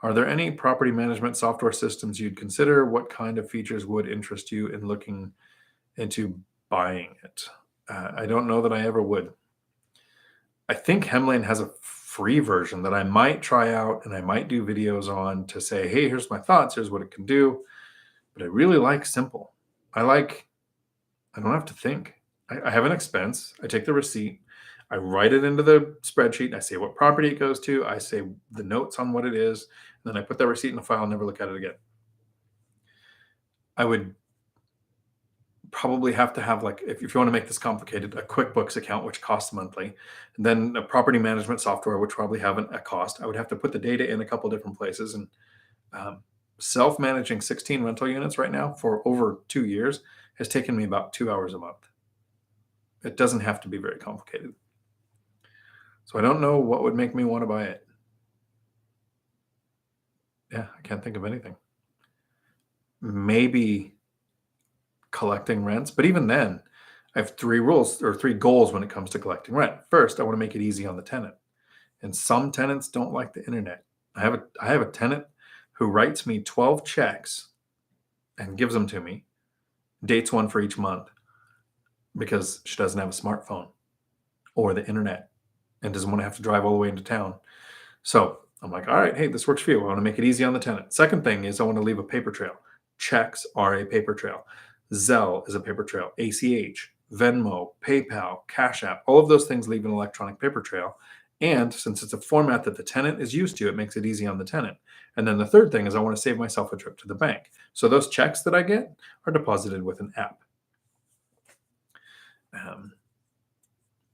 Are there any property management software systems you'd consider? What kind of features would interest you in looking into buying it? I don't know that I ever would. I think Hemlane has a free version that I might try out and I might do videos on to say, hey, here's my thoughts, here's what it can do. But I really like simple. I don't have to think. I have an expense. I take the receipt. I write it into the spreadsheet. I say what property it goes to. I say the notes on what it is. And then I put that receipt in a file and never look at it again. I would probably have to have, like, if you want to make this complicated, a QuickBooks account, which costs monthly, and then a property management software, which probably have a cost. I would have to put the data in a couple different places. And self-managing 16 rental units right now for over 2 years has taken me about 2 hours a month. It doesn't have to be very complicated. So I don't know what would make me want to buy it. Yeah, I can't think of anything. Maybe collecting rents, but even then, I have 3 rules or 3 goals when it comes to collecting rent. First, I want to make it easy on the tenant. And some tenants don't like the internet. I have a tenant who writes me 12 checks and gives them to me, dates one for each month, because she doesn't have a smartphone or the internet and doesn't want to have to drive all the way into town. So I'm like, all right, hey, this works for you. I want to make it easy on the tenant. Second thing is I want to leave a paper trail. Checks are a paper trail. Zelle is a paper trail. ACH, Venmo, PayPal, Cash App, all of those things leave an electronic paper trail. And since it's a format that the tenant is used to, it makes it easy on the tenant. And then the third thing is I want to save myself a trip to the bank. So those checks that I get are deposited with an app.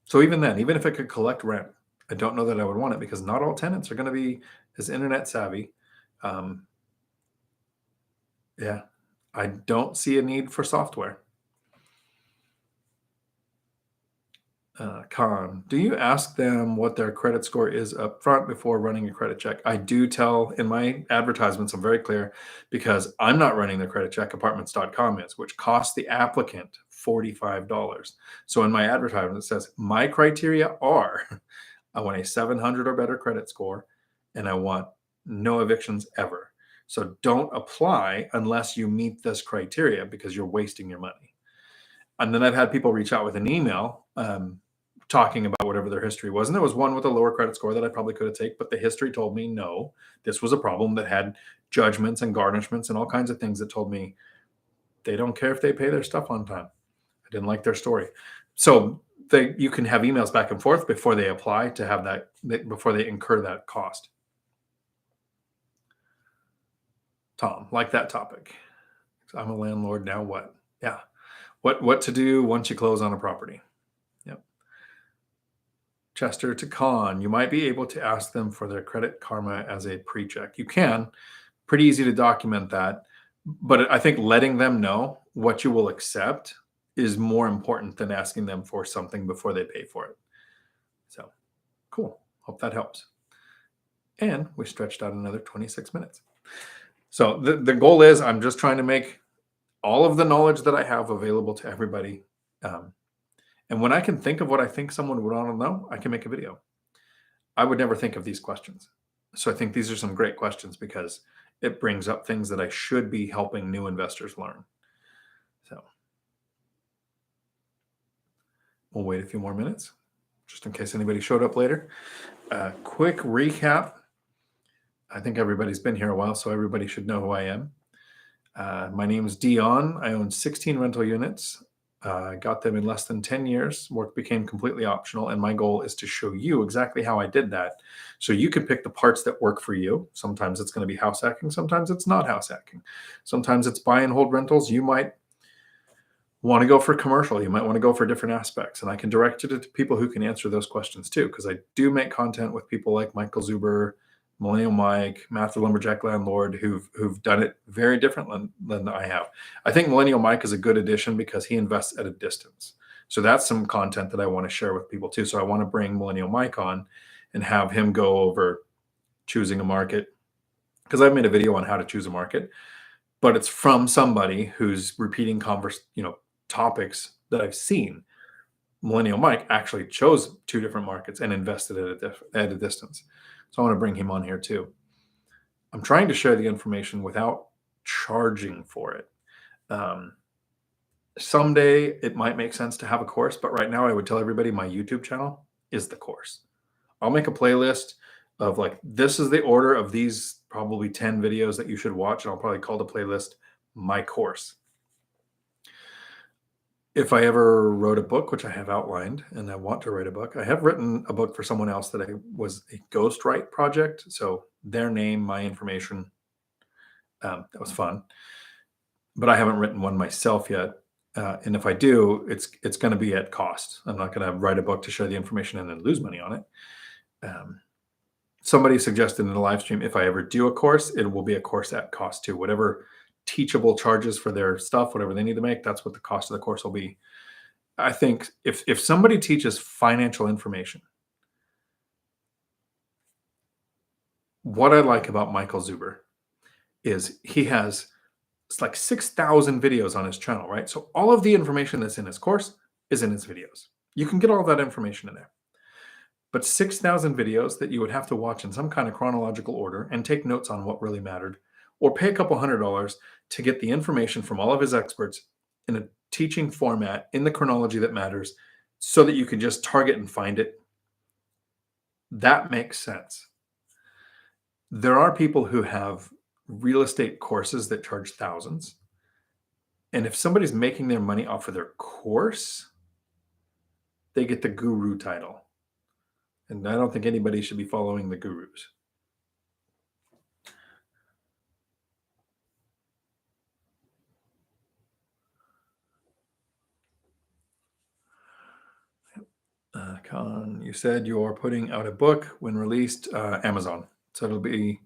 So even then, even if I could collect rent, I don't know that I would want it, because not all tenants are going to be as internet savvy. Yeah, I don't see a need for software. Con, do you ask them what their credit score is up front before running a credit check? I do tell in my advertisements, I'm very clear because I'm not running the credit check, apartments.com is, which costs the applicant $45. So in my advertisement, it says, my criteria are I want a 700 or better credit score and I want no evictions ever. So don't apply unless you meet this criteria because you're wasting your money. And then I've had people reach out with an email talking about whatever their history was. And there was one with a lower credit score that I probably could have taken, but the history told me no, this was a problem that had judgments and garnishments and all kinds of things that told me they don't care if they pay their stuff on time. I didn't like their story. So you can have emails back and forth before they apply to have that, before they incur that cost. Tom, like that topic. I'm a landlord, now what? Yeah. What to do once you close on a property. Yep. Chester to Con, you might be able to ask them for their credit karma as a pre-check. You can. Pretty easy to document that. But I think letting them know what you will accept is more important than asking them for something before they pay for it. So cool. Hope that helps. And we stretched out another 26 minutes. So the goal is I'm just trying to make all of the knowledge that I have available to everybody. And when I can think of what I think someone would want to know, I can make a video. I would never think of these questions. So I think these are some great questions because it brings up things that I should be helping new investors learn. So we'll wait a few more minutes just in case anybody showed up later. Quick recap. I think everybody's been here a while, so everybody should know who I am. My name is Dion. I own 16 rental units. I got them in less than 10 years. Work became completely optional. And my goal is to show you exactly how I did that. So you can pick the parts that work for you. Sometimes it's going to be house hacking. Sometimes it's not house hacking. Sometimes it's buy and hold rentals. You might want to go for commercial. You might want to go for different aspects. And I can direct you to people who can answer those questions too, because I do make content with people like Michael Zuber, Millennial Mike, Matt the Lumberjack Landlord, who've done it very different than I have. I think Millennial Mike is a good addition because he invests at a distance. So that's some content that I want to share with people too. So I want to bring Millennial Mike on and have him go over choosing a market, because I've made a video on how to choose a market, but it's from somebody who's repeating topics that I've seen. Millennial Mike actually chose 2 different markets and invested at a distance. So I want to bring him on here too. I'm trying to share the information without charging for it. Someday it might make sense to have a course, but right now I would tell everybody my YouTube channel is the course. I'll make a playlist of like, this is the order of these probably 10 videos that you should watch. And I'll probably call the playlist my course. If I ever wrote a book, which I have outlined, and I want to write a book, I have written a book for someone else that I was a ghostwrite project. So their name, my information, that was fun. But I haven't written one myself yet. And if I do, it's going to be at cost. I'm not going to write a book to share the information and then lose money on it. Somebody suggested in the live stream, if I ever do a course, it will be a course at cost too. Whatever teachable charges for their stuff, whatever they need to make, that's what the cost of the course will be. I think if somebody teaches financial information, what I like about Michael Zuber is he has like 6,000 videos on his channel, right? So all of the information that's in his course is in his videos. You can get all that information in there. But 6,000 videos that you would have to watch in some kind of chronological order and take notes on what really mattered, or pay a couple $100 to get the information from all of his experts in a teaching format in the chronology that matters so that you can just target and find it. That makes sense. There are people who have real estate courses that charge thousands. And if somebody's making their money off of their course, they get the guru title. And I don't think anybody should be following the gurus. Con, you said you're putting out a book when released, Amazon. So it'll be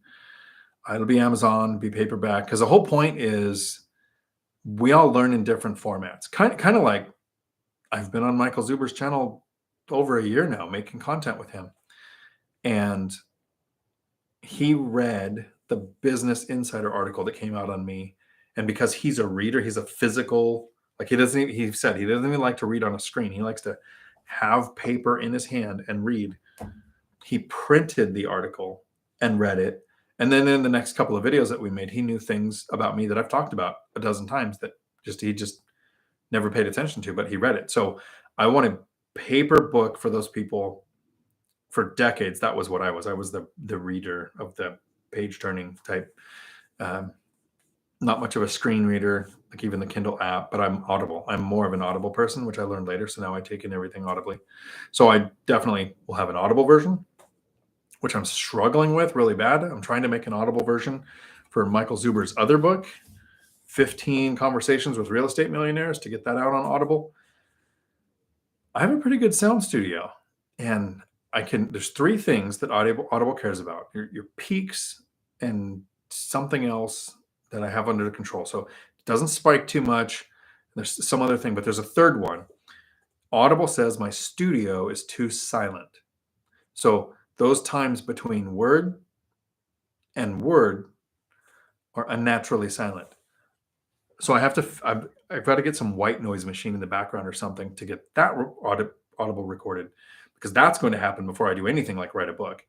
Amazon, be paperback. Because the whole point is we all learn in different formats. Kind of like I've been on Michael Zuber's channel over a year now making content with him. And he read the Business Insider article that came out on me. And because he's a reader, he's a physical, like he said he doesn't even like to read on a screen. He likes to have paper in his hand and read. He printed the article and read it. And then in the next couple of videos that we made, he knew things about me that I've talked about a dozen times that he just never paid attention to, but he read it. So I want a paper book for those people. For decades, that was what I was. I was the reader of the page turning type. Not much of a screen reader, like even the Kindle app, but I'm Audible. I'm more of an Audible person, which I learned later. So now I take in everything audibly. So I definitely will have an Audible version, which I'm struggling with really bad. I'm trying to make an Audible version for Michael Zuber's other book, 15 Conversations with Real Estate Millionaires, to get that out on Audible. I have a pretty good sound studio, and there's three things that Audible cares about: your peaks and something else that I have under control. So it doesn't spike too much. There's some other thing, but there's a third one. Audible says my studio is too silent. So those times between word and word are unnaturally silent. So I've got to get some white noise machine in the background or something to get that Audible recorded, because that's going to happen before I do anything like write a book.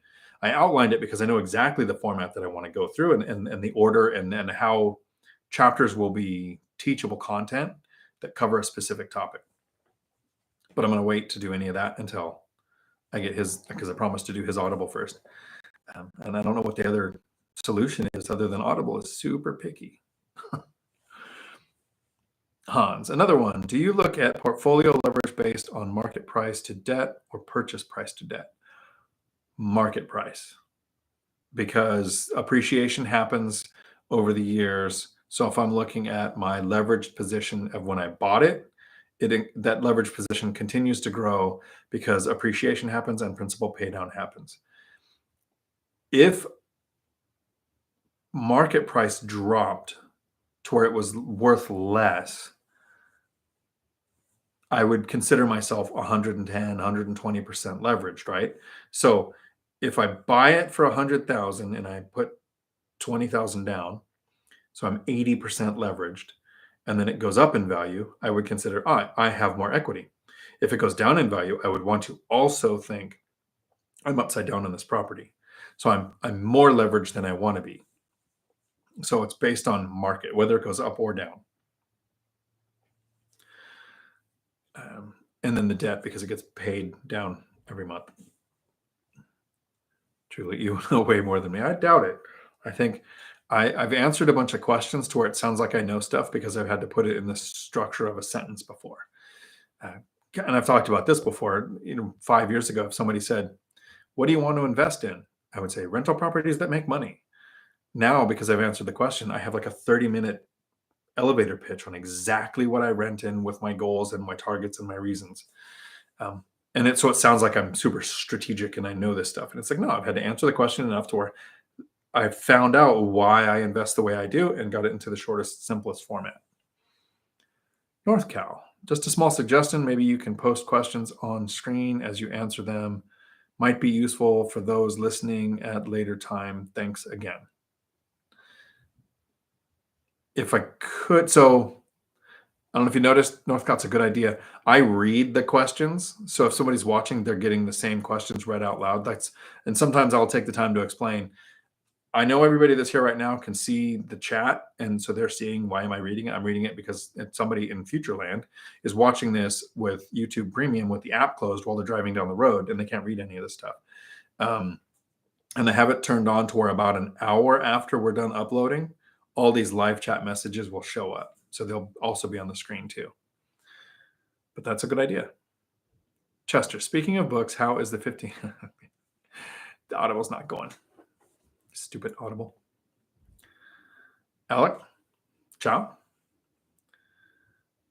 I outlined it because I know exactly the format that I want to go through and the order and how chapters will be teachable content that cover a specific topic. But I'm going to wait to do any of that until I get because I promised to do his Audible first. And I don't know what the other solution is other than Audible is super picky. Hans, another one. Do you look at portfolio leverage based on market price to debt or purchase price to debt? Market price, because appreciation happens over the years. So if I'm looking at my leveraged position of when I bought it, that leverage position continues to grow because appreciation happens and principal pay down happens. If market price dropped to where it was worth less, I would consider myself 110, 120% leveraged, right? So if I buy it for 100,000 and I put 20,000 down, so I'm 80% leveraged, and then it goes up in value, I would consider I have more equity. If it goes down in value, I would want to also think I'm upside down on this property. So I'm more leveraged than I want to be. So it's based on market, whether it goes up or down. And then the debt, because it gets paid down every month. Julie, you know way more than me. I doubt it. I think I've answered a bunch of questions to where it sounds like I know stuff because I've had to put it in the structure of a sentence before. And I've talked about this before. 5 years ago, if somebody said, "What do you want to invest in?" I would say rental properties that make money. Now, because I've answered the question, I have like a 30-minute elevator pitch on exactly what I rent in with my goals and my targets and my reasons. So it sounds like I'm super strategic and I know this stuff. And it's like, no, I've had to answer the question enough to where I found out why I invest the way I do and got it into the shortest, simplest format. North Cal, just a small suggestion. Maybe you can post questions on screen as you answer them. Might be useful for those listening at later time. Thanks again. If I could, so I don't know if you noticed, Northcott's a good idea. I read the questions. So if somebody's watching, they're getting the same questions read out loud. And sometimes I'll take the time to explain. I know everybody that's here right now can see the chat. And so they're seeing, why am I reading it? I'm reading it because somebody in Futureland is watching this with YouTube Premium with the app closed while they're driving down the road and they can't read any of this stuff. And I have it turned on to where about an hour after we're done uploading, all these live chat messages will show up. So they'll also be on the screen too. But that's a good idea. Chester, speaking of books, how is the 15? The Audible's not going. Stupid Audible. Alec, ciao.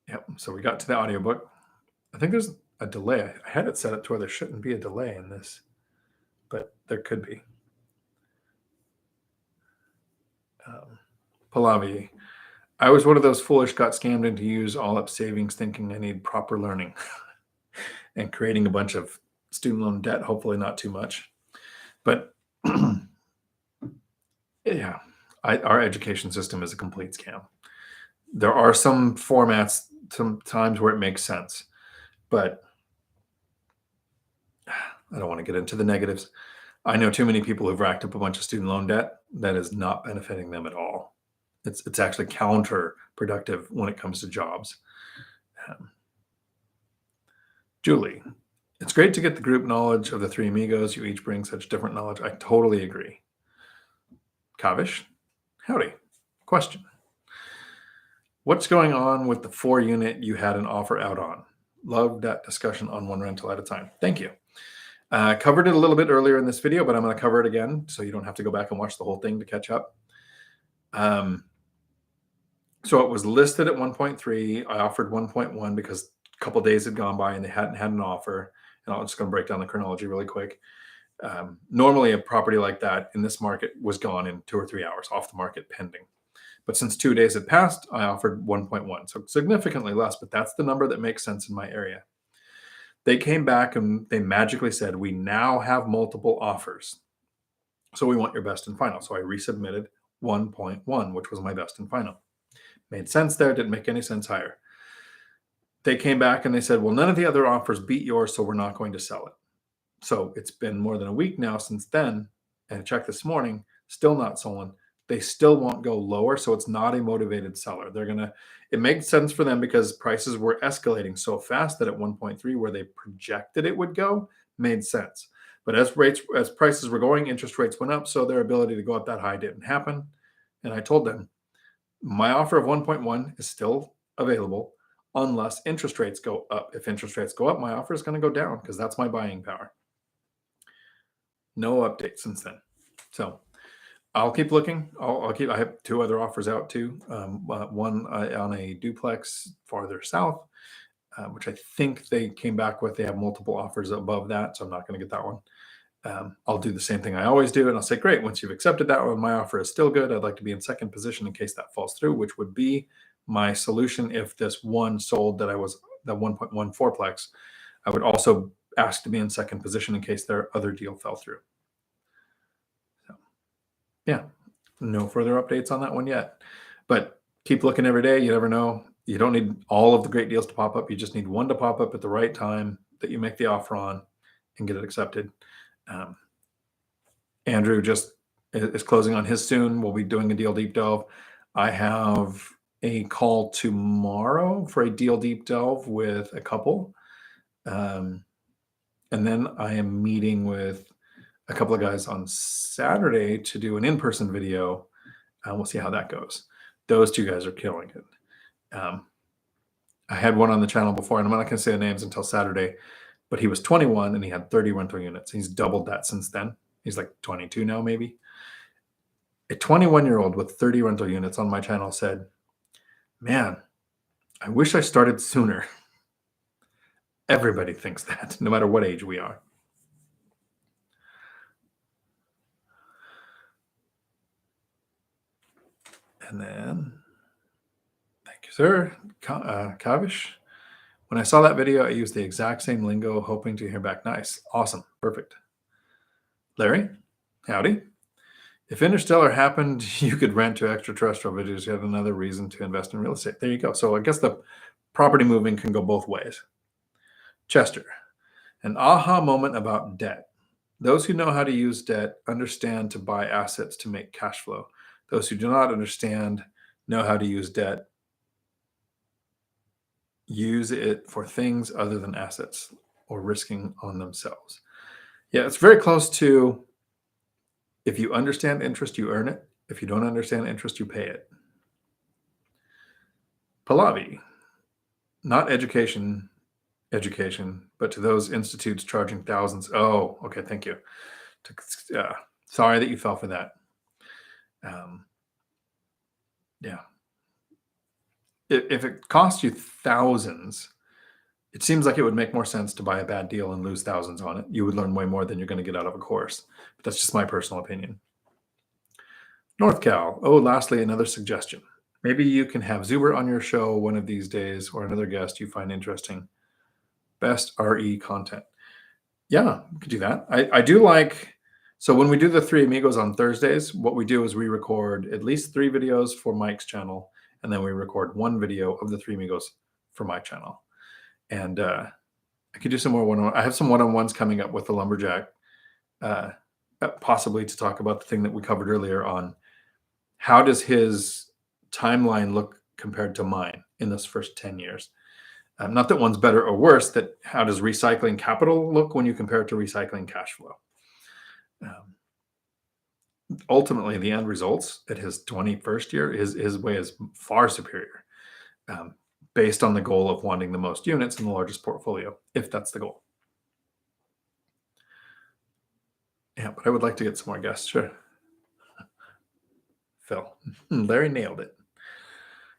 Yep, so we got to the audiobook. I think there's a delay. I had it set up to where there shouldn't be a delay in this, but there could be. Pallavi, I was one of those foolish got scammed into use all up savings thinking I need proper learning. and creating a bunch of student loan debt, hopefully not too much. But yeah, our education system is a complete scam. There are some formats, some times where it makes sense, but I don't want to get into the negatives. I know too many people who've racked up a bunch of student loan debt that is not benefiting them at all. It's actually counterproductive when it comes to jobs. Julie, it's great to get the group knowledge of the three amigos. You each bring such different knowledge. I totally agree. Kavish, howdy. Question. What's going on with the 4-unit you had an offer out on? Love that discussion on one rental at a time. Thank you. Covered it a little bit earlier in this video, but I'm going to cover it again so you don't have to go back and watch the whole thing to catch up. So it was listed at 1.3. I offered 1.1 because a couple days had gone by and they hadn't had an offer. And I'm just going to break down the chronology really quick. Normally, a property like that in this market was gone in 2 or 3 hours, off the market, pending. But since 2 days had passed, I offered 1.1. So significantly less, but that's the number that makes sense in my area. They came back and they magically said, we now have multiple offers. So we want your best and final. So I resubmitted 1.1, which was my best and final. Made sense there, didn't make any sense higher. They came back and they said, well, none of the other offers beat yours, so we're not going to sell it. So it's been more than a week now since then. And I checked this morning, still not sold. They still won't go lower. So it's not a motivated seller. It makes sense for them because prices were escalating so fast that at 1.3, where they projected it would go, made sense. But as prices were going, interest rates went up. So their ability to go up that high didn't happen. And I told them, my offer of 1.1 is still available unless interest rates go up. If interest rates go up, my offer is going to go down because that's my buying power. No update since then. So I'll keep looking. I have 2 other offers out too. One on a duplex farther south, which I think they came back with. They have multiple offers above that, so I'm not going to get that one. I'll do the same thing I always do, and I'll say, great, once you've accepted that one, my offer is still good. I'd like to be in second position in case that falls through, which would be my solution if this one sold that I was the 1.1 fourplex. I would also ask to be in second position in case their other deal fell through. So, yeah, no further updates on that one yet. But keep looking every day. You never know. You don't need all of the great deals to pop up. You just need one to pop up at the right time that you make the offer on and get it accepted. Andrew just is closing on his soon. We'll be doing a deal deep delve. I have a call tomorrow for a deal deep delve with a couple. And then I am meeting with a couple of guys on Saturday to do an in-person video. We'll see how that goes. Those 2 guys are killing it. I had one on the channel before, and I'm not going to say the names until Saturday, but he was 21 and he had 30 rental units. He's doubled that since then. He's like 22 now, maybe. A 21-year-old with 30 rental units on my channel said, man, I wish I started sooner. Everybody thinks that, no matter what age we are. And then, thank you, sir. Kavish. When I saw that video, I used the exact same lingo, hoping to hear back. Nice. Awesome. Perfect. Larry, howdy. If Interstellar happened, you could rent to extraterrestrial videos. Yet another reason to invest in real estate. There you go. So I guess the property moving can go both ways. Chester, an aha moment about debt. Those who know how to use debt understand to buy assets to make cash flow. Those who do not understand know how to use debt, use it for things other than assets or risking on themselves. Yeah, it's very close to, if you understand interest, you earn it. If you don't understand interest, you pay it. Pallavi, not education, but to those institutes charging thousands. Oh, okay, thank you. Sorry that you fell for that. Yeah. If it costs you thousands, it seems like it would make more sense to buy a bad deal and lose thousands on it. You would learn way more than you're going to get out of a course. But that's just my personal opinion. North Cal. Oh, lastly, another suggestion. Maybe you can have Zuber on your show one of these days, or another guest you find interesting. Best RE content. Yeah, we could do that. I do like, so when we do the Three Amigos on Thursdays, what we do is we record at least 3 videos for Mike's channel, and then we record 1 video of the Three Amigos for my channel. And I could do some more one-on-one. I have some one-on-ones coming up with the lumberjack, possibly to talk about the thing that we covered earlier on how does his timeline look compared to mine in this first 10 years. Not that one's better or worse, that how does recycling capital look when you compare it to recycling cash flow? Ultimately, the end results at his 21st year, his way is far superior, based on the goal of wanting the most units in the largest portfolio, if that's the goal. Yeah, but I would like to get some more guests, sure. Phil. Larry nailed it.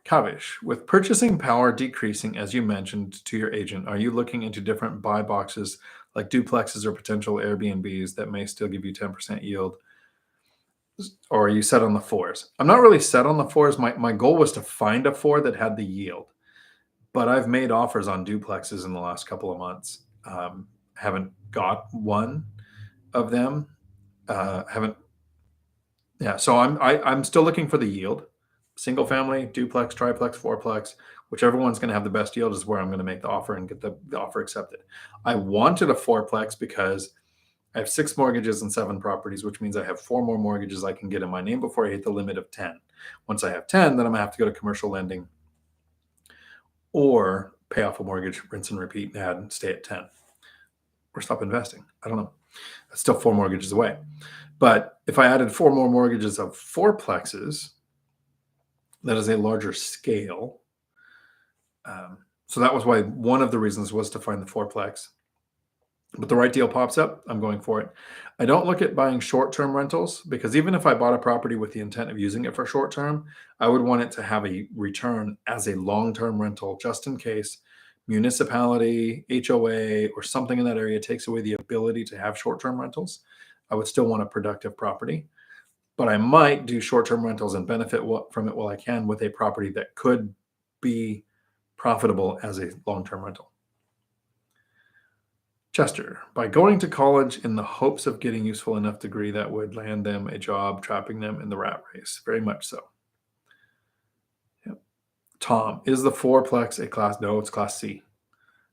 Kavish, with purchasing power decreasing, as you mentioned to your agent, are you looking into different buy boxes like duplexes or potential Airbnbs that may still give you 10% yield? Or are you set on the 4s? I'm not really set on the 4s. My goal was to find a 4 that had the yield, but I've made offers on duplexes in the last couple of months. Haven't got one of them. So I'm still looking for the yield. Single family, duplex, triplex, fourplex, whichever one's going to have the best yield is where I'm going to make the offer and get the offer accepted. I wanted a fourplex because I have 6 mortgages and 7 properties, which means I have 4 more mortgages I can get in my name before I hit the limit of 10. Once I have 10, then I'm going to have to go to commercial lending or pay off a mortgage, rinse and repeat, and add and stay at 10. Or stop investing. I don't know. That's still 4 mortgages away. But if I added 4 more mortgages of fourplexes, that is a larger scale. So that was why one of the reasons was to find the fourplex. But the right deal pops up, I'm going for it. I don't look at buying short-term rentals because even if I bought a property with the intent of using it for short-term, I would want it to have a return as a long-term rental just in case municipality, HOA, or something in that area takes away the ability to have short-term rentals. I would still want a productive property. But I might do short-term rentals and benefit from it while I can with a property that could be profitable as a long-term rental. Chester, by going to college in the hopes of getting useful enough degree that would land them a job, trapping them in the rat race. Very much so. Yep. Tom, is the fourplex a class? No, it's class C.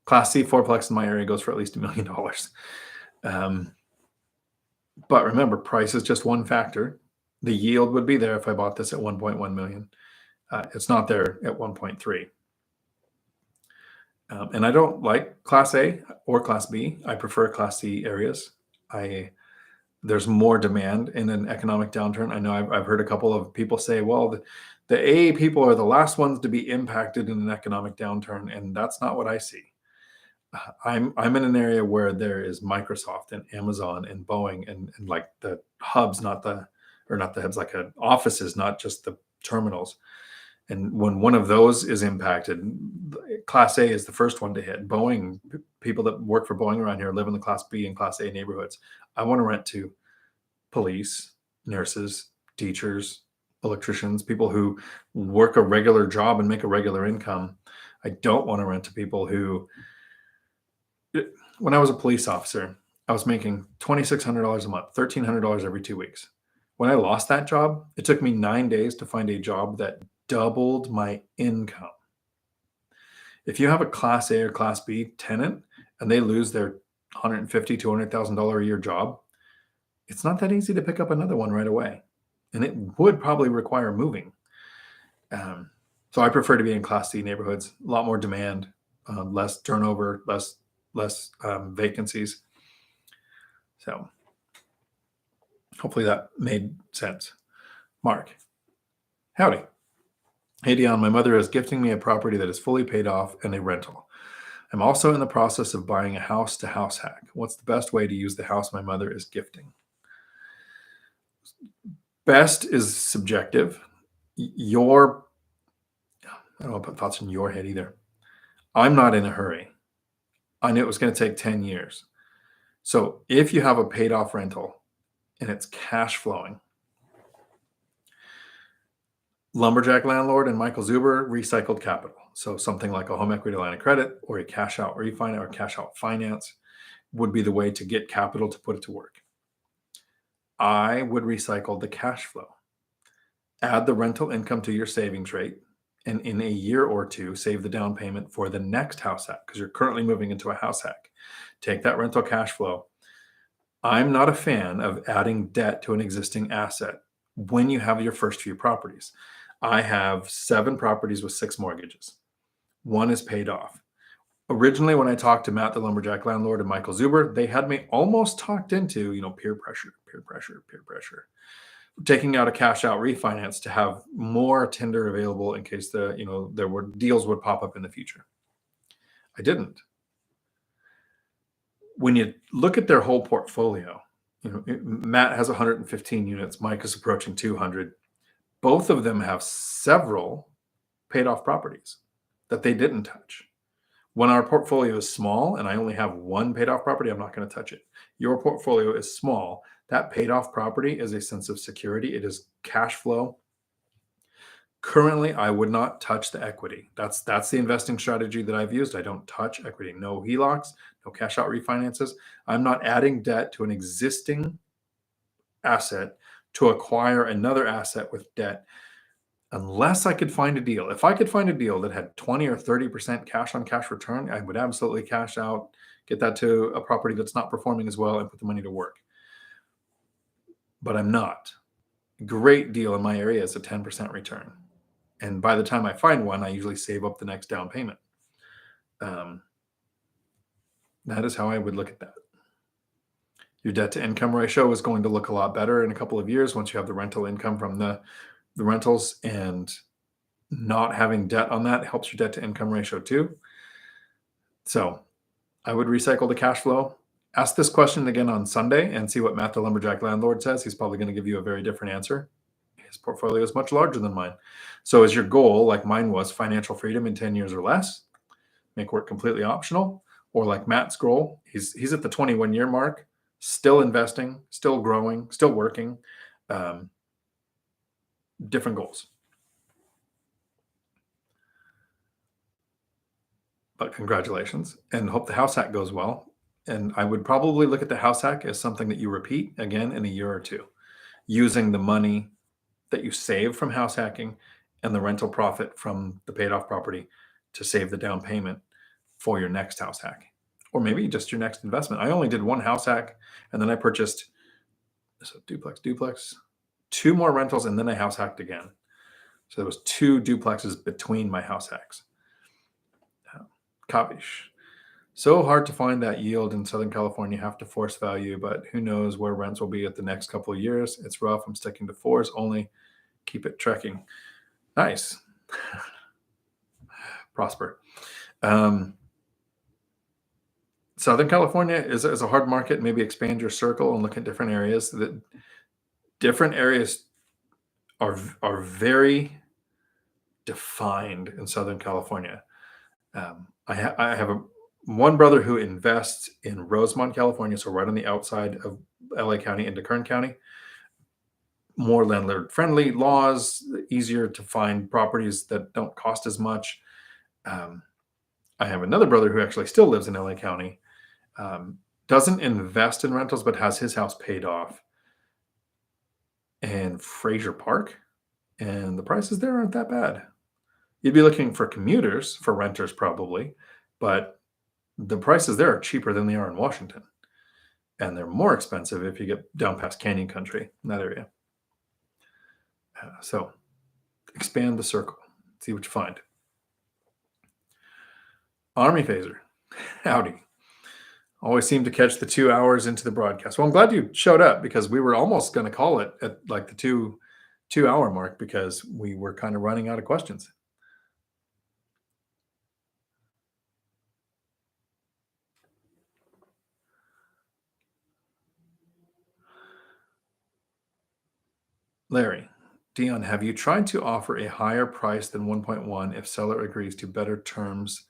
Class C fourplex in my area goes for at least $1 million. But remember, price is just one factor. The yield would be there if I bought this at 1.1 million. It's not there at 1.3. And I don't like Class A or Class B. I prefer Class C areas. There's more demand in an economic downturn. I know I've heard a couple of people say, well, the A people are the last ones to be impacted in an economic downturn, and that's not what I see. I'm in an area where there is Microsoft and Amazon and Boeing and like the hubs, not the hubs, like offices, not just the terminals. And when one of those is impacted, Class A is the first one to hit. Boeing, people that work for Boeing around here live in the Class B and Class A neighborhoods. I want to rent to police, nurses, teachers, electricians, people who work a regular job and make a regular income. I don't want to rent to people who, when I was a police officer, I was making $2,600 a month, $1,300 every 2 weeks. When I lost that job, it took me 9 days to find a job that doubled my income. If you have a Class A or Class B tenant and they lose their $150,000, $200,000 a year job, it's not that easy to pick up another one right away. And it would probably require moving. So I prefer to be in Class C neighborhoods, a lot more demand, less turnover, less vacancies. So hopefully that made sense. Mark, howdy. Hey, Dion, my mother is gifting me a property that is fully paid off and a rental. I'm also in the process of buying a house-to-house hack. What's the best way to use the house my mother is gifting? Best is subjective. I don't want to put thoughts in your head either. I'm not in a hurry. I knew it was going to take 10 years. So if you have a paid off rental and it's cash flowing, Lumberjack Landlord and Michael Zuber recycled capital. So something like a home equity line of credit or a cash out refinance or cash out finance would be the way to get capital to put it to work. I would recycle the cash flow. Add the rental income to your savings rate, and in a year or two, save the down payment for the next house hack because you're currently moving into a house hack. Take that rental cash flow. I'm not a fan of adding debt to an existing asset when you have your first few properties. I have 7 properties with 6 mortgages. One is paid off. Originally, when I talked to Matt, the lumberjack landlord, and Michael Zuber, they had me almost talked into, peer pressure, taking out a cash out refinance to have more tender available in case there were deals would pop up in the future. I didn't. When you look at their whole portfolio, Matt has 115 units, Mike is approaching 200. Both of them have several paid off properties that they didn't touch. When our portfolio is small and I only have one paid off property, I'm not going to touch it. Your portfolio is small. That paid off property is a sense of security. It is cash flow. Currently, I would not touch the equity. That's the investing strategy that I've used. I don't touch equity. No HELOCs, no cash out refinances. I'm not adding debt to an existing asset to acquire another asset with debt unless I could find a deal. If I could find a deal that had 20 or 30% cash on cash return, I would absolutely cash out, get that to a property that's not performing as well, and put the money to work. But I'm not. Great deal in my area is a 10% return. And by the time I find one, I usually save up the next down payment. That is how I would look at that. Your debt to income ratio is going to look a lot better in a couple of years once you have the rental income from the rentals, and not having debt on that helps your debt to income ratio too. So I would recycle the cash flow. Ask this question again on Sunday and see what Matt the lumberjack landlord says. He's probably going to give you a very different answer. His portfolio is much larger than mine. So is your goal, like mine was, financial freedom in 10 years or less, make work completely optional? Or like Matt's goal, he's at the 21-year mark, still investing, still growing, still working. Different goals. But congratulations, and hope the house hack goes well. And I would probably look at the house hack as something that you repeat again in a year or two, using the money that you save from house hacking and the rental profit from the paid off property to save the down payment for your next house hack, or maybe just your next investment. I only did one house hack, and then I purchased duplex, 2 more rentals, and then I house hacked again. So there was 2 duplexes between my house hacks. Kavish. So hard to find that yield in Southern California. You have to force value, but who knows where rents will be at the next couple of years. It's rough. I'm sticking to 4s only. Keep it trekking. Nice. Prosper. Southern California is a hard market. Maybe expand your circle and look at different areas. Different areas are very defined in Southern California. I have one brother who invests in Rosemont, California, so right on the outside of LA County into Kern County. More landlord-friendly laws, easier to find properties that don't cost as much. I have another brother who actually still lives in LA County, doesn't invest in rentals, but has his house paid off in Fraser Park, and the prices there aren't that bad. You'd be looking for commuters, for renters probably, but the prices there are cheaper than they are in Washington. And they're more expensive if you get down past Canyon Country, in that area. So expand the circle, see what you find. Army Phaser, howdy. Always seem to catch the 2 hours into the broadcast. Well, I'm glad you showed up because we were almost going to call it at like the 2-hour mark because we were kind of running out of questions. Larry, Dion, have you tried to offer a higher price than 1.1 if seller agrees to better terms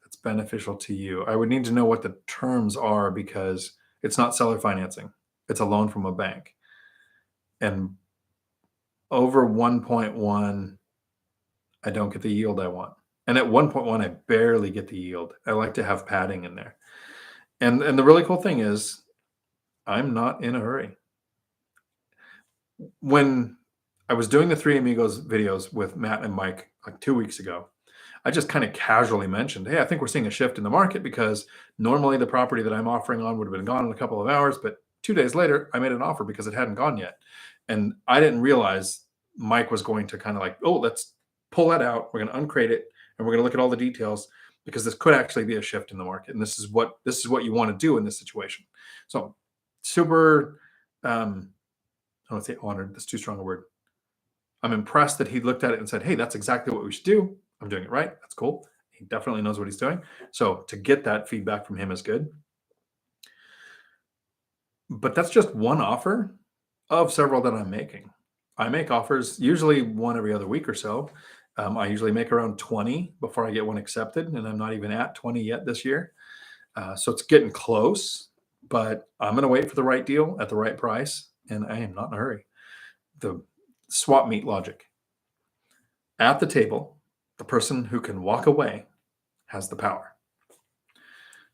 that's beneficial to you? I would need to know what the terms are because it's not seller financing. It's a loan from a bank. And over 1.1, I don't get the yield I want. And at 1.1, I barely get the yield. I like to have padding in there. And the really cool thing is I'm not in a hurry. When I was doing the Three Amigos videos with Matt and Mike like 2 weeks ago, I just kind of casually mentioned, hey, I think we're seeing a shift in the market because normally the property that I'm offering on would have been gone in a couple of hours, but 2 days later, I made an offer because it hadn't gone yet. And I didn't realize Mike was going to kind of like, oh, let's pull that out. We're going to uncrate it and we're going to look at all the details because this could actually be a shift in the market. And this is what you want to do in this situation. So super, I don't want to say honored. That's too strong a word. I'm impressed that he looked at it and said, hey, that's exactly what we should do. I'm doing it right. That's cool. He definitely knows what he's doing. So to get that feedback from him is good. But that's just one offer of several that I'm making. I make offers usually one every other week or so. I usually make around 20 before I get one accepted, and I'm not even at 20 yet this year. So it's getting close, but I'm going to wait for the right deal at the right price, and I am not in a hurry. The swap meet logic. At the table, the person who can walk away has the power.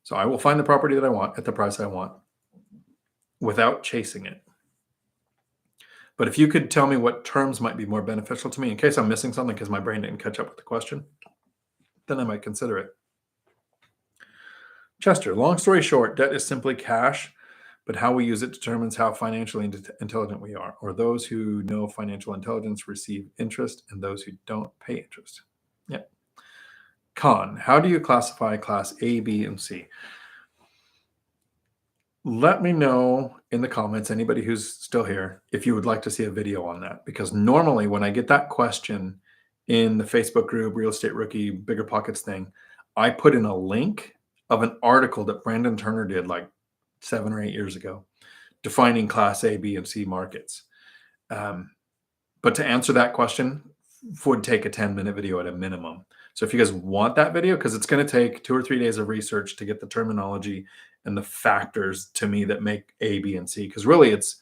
So I will find the property that I want at the price I want without chasing it. But if you could tell me what terms might be more beneficial to me in case I'm missing something because my brain didn't catch up with the question, then I might consider it. Chester, long story short, debt is simply cash, but how we use it determines how financially intelligent we are, or those who know financial intelligence receive interest and those who don't pay interest. Yeah. Con, how do you classify class A, B, and C? Let me know in the comments, anybody who's still here, if you would like to see a video on that. Because normally when I get that question in the Facebook group, Real Estate Rookie, BiggerPockets thing, I put in a link of an article that Brandon Turner did like 7 or 8 years ago, defining class A, B, and C markets. But to answer that question would take a 10-minute video at a minimum. So if you guys want that video, because it's going to take 2 or 3 days of research to get the terminology and the factors to me that make A, B, and C, because really it's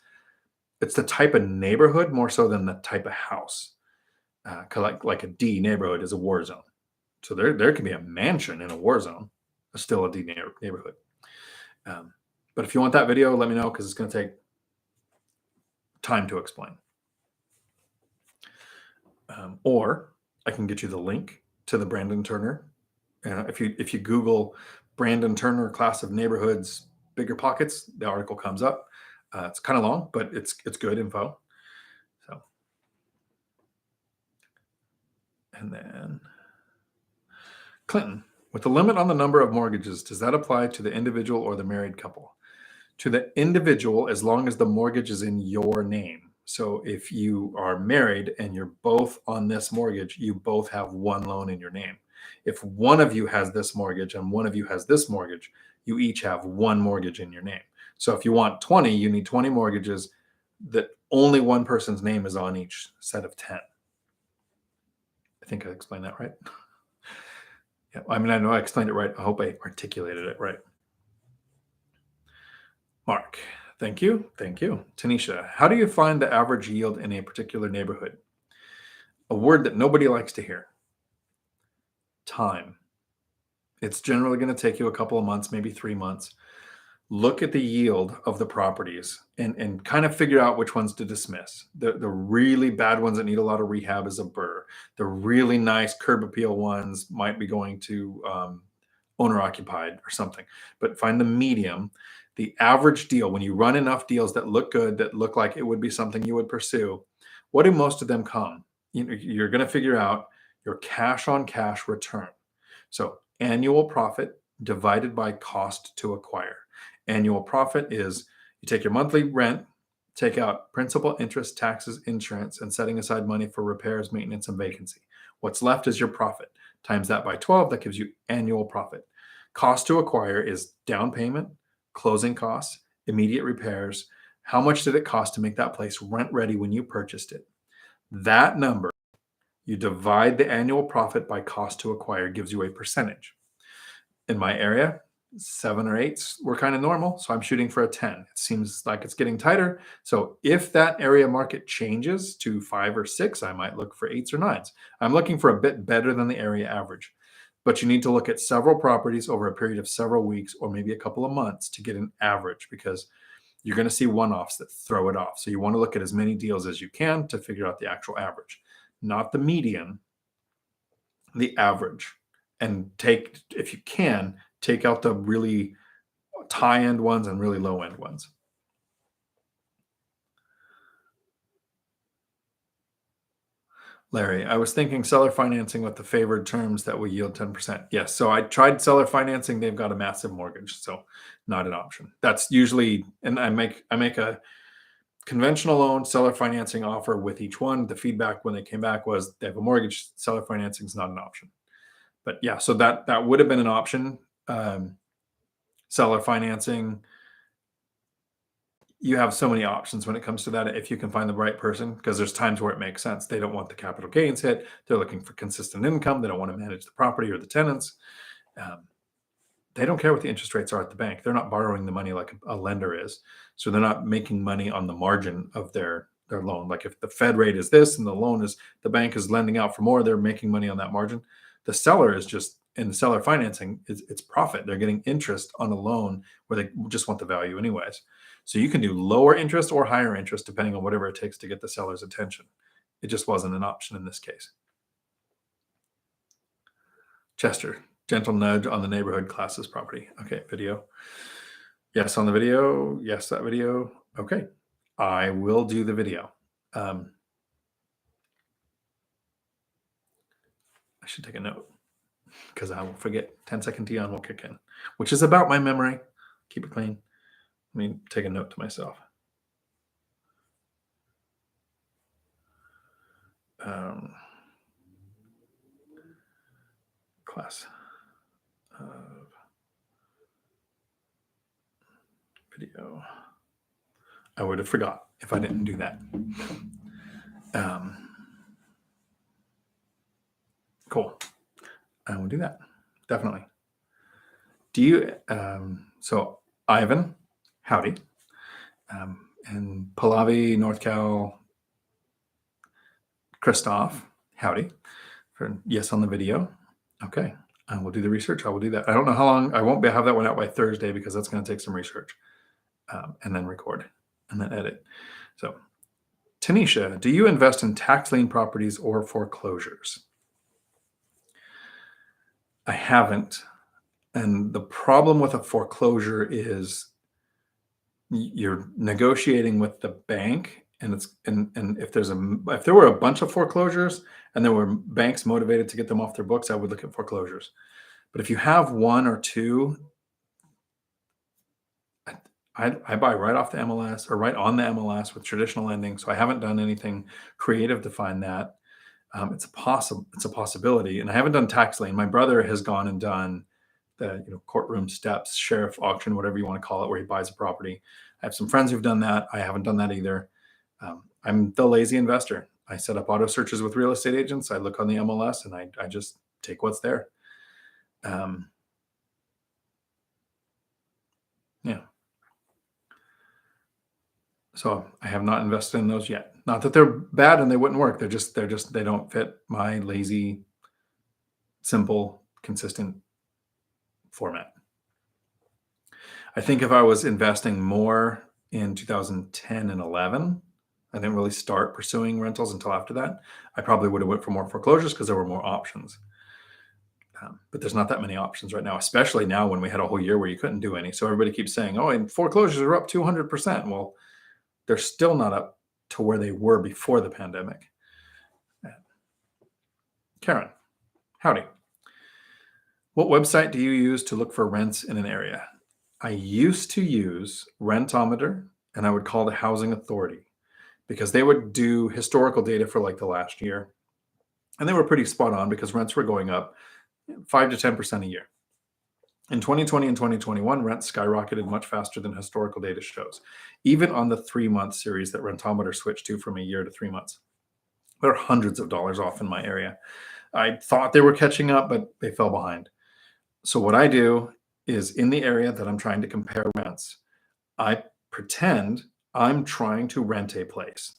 the type of neighborhood more so than the type of house. Like a D neighborhood is a war zone. So there can be a mansion in a war zone, still a D neighborhood. But if you want that video, let me know because it's going to take time to explain. Or I can get you the link to the Brandon Turner. If you Google Brandon Turner class of neighborhoods, BiggerPockets, the article comes up. It's kind of long, but it's good info. So, and then Clinton, with the limit on the number of mortgages, does that apply to the individual or the married couple? To the individual, as long as the mortgage is in your name. So if you are married and you're both on this mortgage, you both have one loan in your name. If one of you has this mortgage and one of you has this mortgage, you each have one mortgage in your name. So if you want 20, you need 20 mortgages that only one person's name is on each set of 10. I think I explained that right. Yeah, I mean, I know I explained it right. I hope I articulated it right. Mark, thank you. Thank you. Tanisha, how do you find the average yield in a particular neighborhood? A word that nobody likes to hear. Time. It's generally going to take you a couple of months, maybe 3 months. Look at the yield of the properties and kind of figure out which ones to dismiss. The really bad ones that need a lot of rehab is a burr. The really nice curb appeal ones might be going to owner occupied or something. But find the medium. The average deal, when you run enough deals that look good, that look like it would be something you would pursue, what do most of them come? You're going to figure out your cash on cash return. So annual profit divided by cost to acquire. Annual profit is you take your monthly rent, take out principal, interest, taxes, insurance, and setting aside money for repairs, maintenance, and vacancy. What's left is your profit. Times that by 12, that gives you annual profit. Cost to acquire is down payment, closing costs, immediate repairs. How much did it cost to make that place rent ready when you purchased it? That number, you divide the annual profit by cost to acquire, gives you a percentage. In my area, 7 or 8s were kind of normal, so I'm shooting for a 10. It seems like it's getting tighter. So if that area market changes to 5 or 6, I might look for 8s or 9s. I'm looking for a bit better than the area average. but you need to look at several properties over a period of several weeks or maybe a couple of months to get an average, because you're going to see one-offs that throw it off. So you want to look at as many deals as you can to figure out the actual average, not the median, the average. And take, if you can, take out the really high-end ones and really low-end ones. Larry, I was thinking seller financing with the favored terms that will yield 10%. Yes. So I tried seller financing. They've got a massive mortgage, so not an option. That's usually, and I make a conventional loan seller financing offer with each one. The feedback when they came back was they have a mortgage, seller financing is not an option. But yeah, so that would have been an option. Seller financing, you have so many options when it comes to that if you can find the right person, because there's times where it makes sense. They don't want the capital gains hit. They're looking for consistent income. They don't want to manage the property or the tenants. They don't care what the interest rates are at the bank. They're not borrowing the money like a lender is. So they're not making money on the margin of their loan. Like if the Fed rate is this and the bank is lending out for more, they're making money on that margin. The seller is just, in the seller financing, it's profit. They're getting interest on a loan where they just want the value anyways. So you can do lower interest or higher interest depending on whatever it takes to get the seller's attention. It just wasn't an option in this case. Chester, gentle nudge on the neighborhood classes property. Okay, video. Yes, on the video. Yes, that video. Okay, I will do the video. I should take a note because I will forget. 10-second Dion will kick in, which is about my memory. Keep it clean. Let me take a note to myself. Class of video. I would have forgot if I didn't do that. Cool. I will do that. Definitely. Do you, so Ivan, howdy. And Pallavi, North Cal, Christoph, howdy. For yes on the video. Okay. I will do the research. I will do that. I don't know how long. I won't have that one out by Thursday because that's going to take some research, and then record and then edit. So Tanisha, do you invest in tax lien properties or foreclosures? I haven't. And the problem with a foreclosure is you're negotiating with the bank, and if there were a bunch of foreclosures and there were banks motivated to get them off their books, I would look at foreclosures. But if you have one or two, I buy right off the MLS or right on the MLS with traditional lending. So I haven't done anything creative to find that. It's a possibility, and I haven't done tax lien. My brother has gone and done the courtroom steps, sheriff auction, whatever you want to call it, where he buys a property. I have some friends who've done that. I haven't done that either. I'm the lazy investor. I set up auto searches with real estate agents. I look on the MLS and I just take what's there. Yeah. So I have not invested in those yet. Not that they're bad and they wouldn't work. They don't fit my lazy, simple, consistent format. I think if I was investing more in 2010 and 11, I didn't really start pursuing rentals until after that. I probably would have went for more foreclosures because there were more options. But there's not that many options right now, especially now when we had a whole year where you couldn't do any. So everybody keeps saying, oh, and foreclosures are up 200%. Well, they're still not up to where they were before the pandemic. Karen, howdy. What website do you use to look for rents in an area? I used to use Rentometer, and I would call the housing authority because they would do historical data for like the last year. And they were pretty spot on because rents were going up 5 to 10% a year. In 2020 and 2021, rents skyrocketed much faster than historical data shows, even on the 3-month series that Rentometer switched to from a year to 3 months. They're hundreds of dollars off in my area. I thought they were catching up, but they fell behind. So what I do is in the area that I'm trying to compare rents, I pretend I'm trying to rent a place.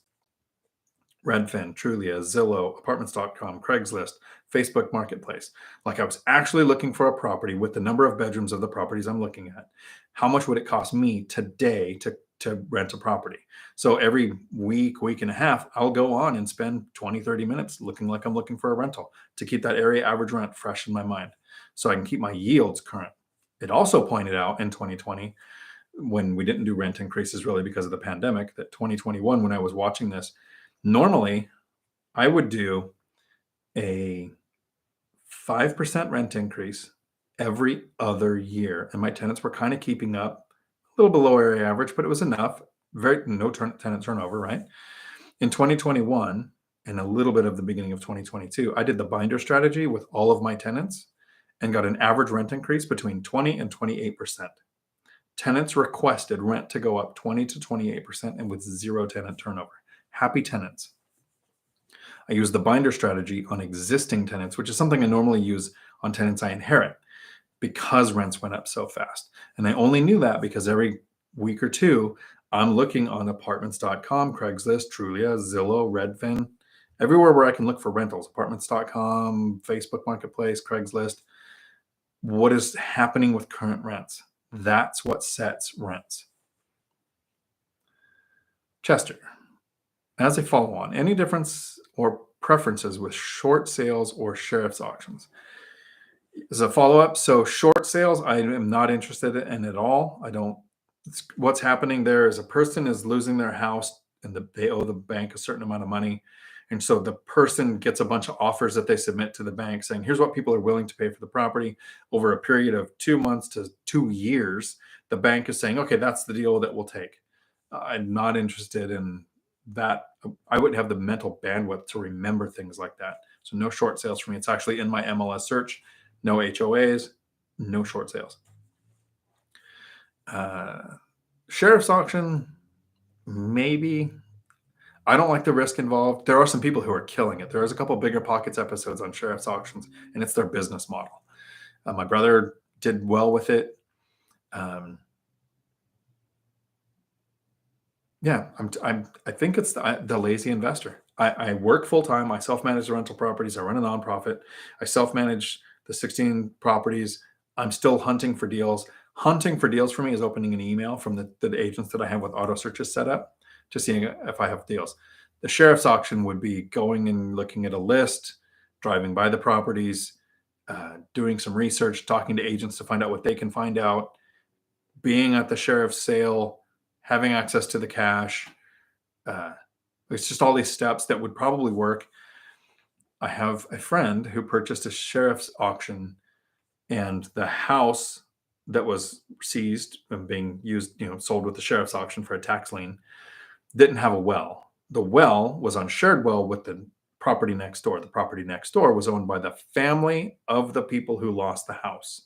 Redfin, Trulia, Zillow, Apartments.com, Craigslist, Facebook Marketplace. Like I was actually looking for a property with the number of bedrooms of the properties I'm looking at. How much would it cost me today to rent a property? So every week and a half, I'll go on and spend 20, 30 minutes looking like I'm looking for a rental to keep that area average rent fresh in my mind so I can keep my yields current. It also pointed out in 2020, when we didn't do rent increases really because of the pandemic, that 2021, when I was watching this, normally I would do a 5% rent increase every other year. And my tenants were kind of keeping up, a little below area average, but it was enough. Very no tenant turnover, right? In 2021 and a little bit of the beginning of 2022, I did the binder strategy with all of my tenants and got an average rent increase between 20 and 28%. Tenants requested rent to go up 20 to 28% and with zero tenant turnover. Happy tenants. I use the binder strategy on existing tenants, which is something I normally use on tenants I inherit because rents went up so fast. And I only knew that because every week or two, I'm looking on apartments.com, Craigslist, Trulia, Zillow, Redfin, everywhere where I can look for rentals, apartments.com, Facebook Marketplace, Craigslist. What is happening with current rents? That's what sets rents. Chester, as a follow-on, any difference or preferences with short sales or sheriff's auctions? As a follow-up, so short sales, I am not interested in at all. What's happening there is a person is losing their house and they owe the bank a certain amount of money. And so the person gets a bunch of offers that they submit to the bank saying, here's what people are willing to pay for the property over a period of 2 months to 2 years. The bank is saying, okay, that's the deal that we'll take. I'm not interested in that. I wouldn't have the mental bandwidth to remember things like that. So no short sales for me. It's actually in my MLS search. No HOAs, no short sales. Sheriff's auction, maybe. I don't like the risk involved. There are some people who are killing it. There's a couple of BiggerPockets episodes on sheriff's auctions, and it's their business model. My brother did well with it. Yeah, I think it's the lazy investor. I work full time. I self-manage the rental properties. I run a nonprofit. I self-manage the 16 properties. I'm still hunting for deals. Hunting for deals for me is opening an email from the agents that I have with auto searches set up to seeing if I have deals. The sheriff's auction would be going and looking at a list, driving by the properties, doing some research, talking to agents to find out what they can find out, being at the sheriff's sale, having access to the cash. It's just all these steps that would probably work. I have a friend who purchased a sheriff's auction, and the house that was seized and being used, sold with the sheriff's auction for a tax lien, didn't have a well. The well was on shared well with the property next door. The property next door was owned by the family of the people who lost the house.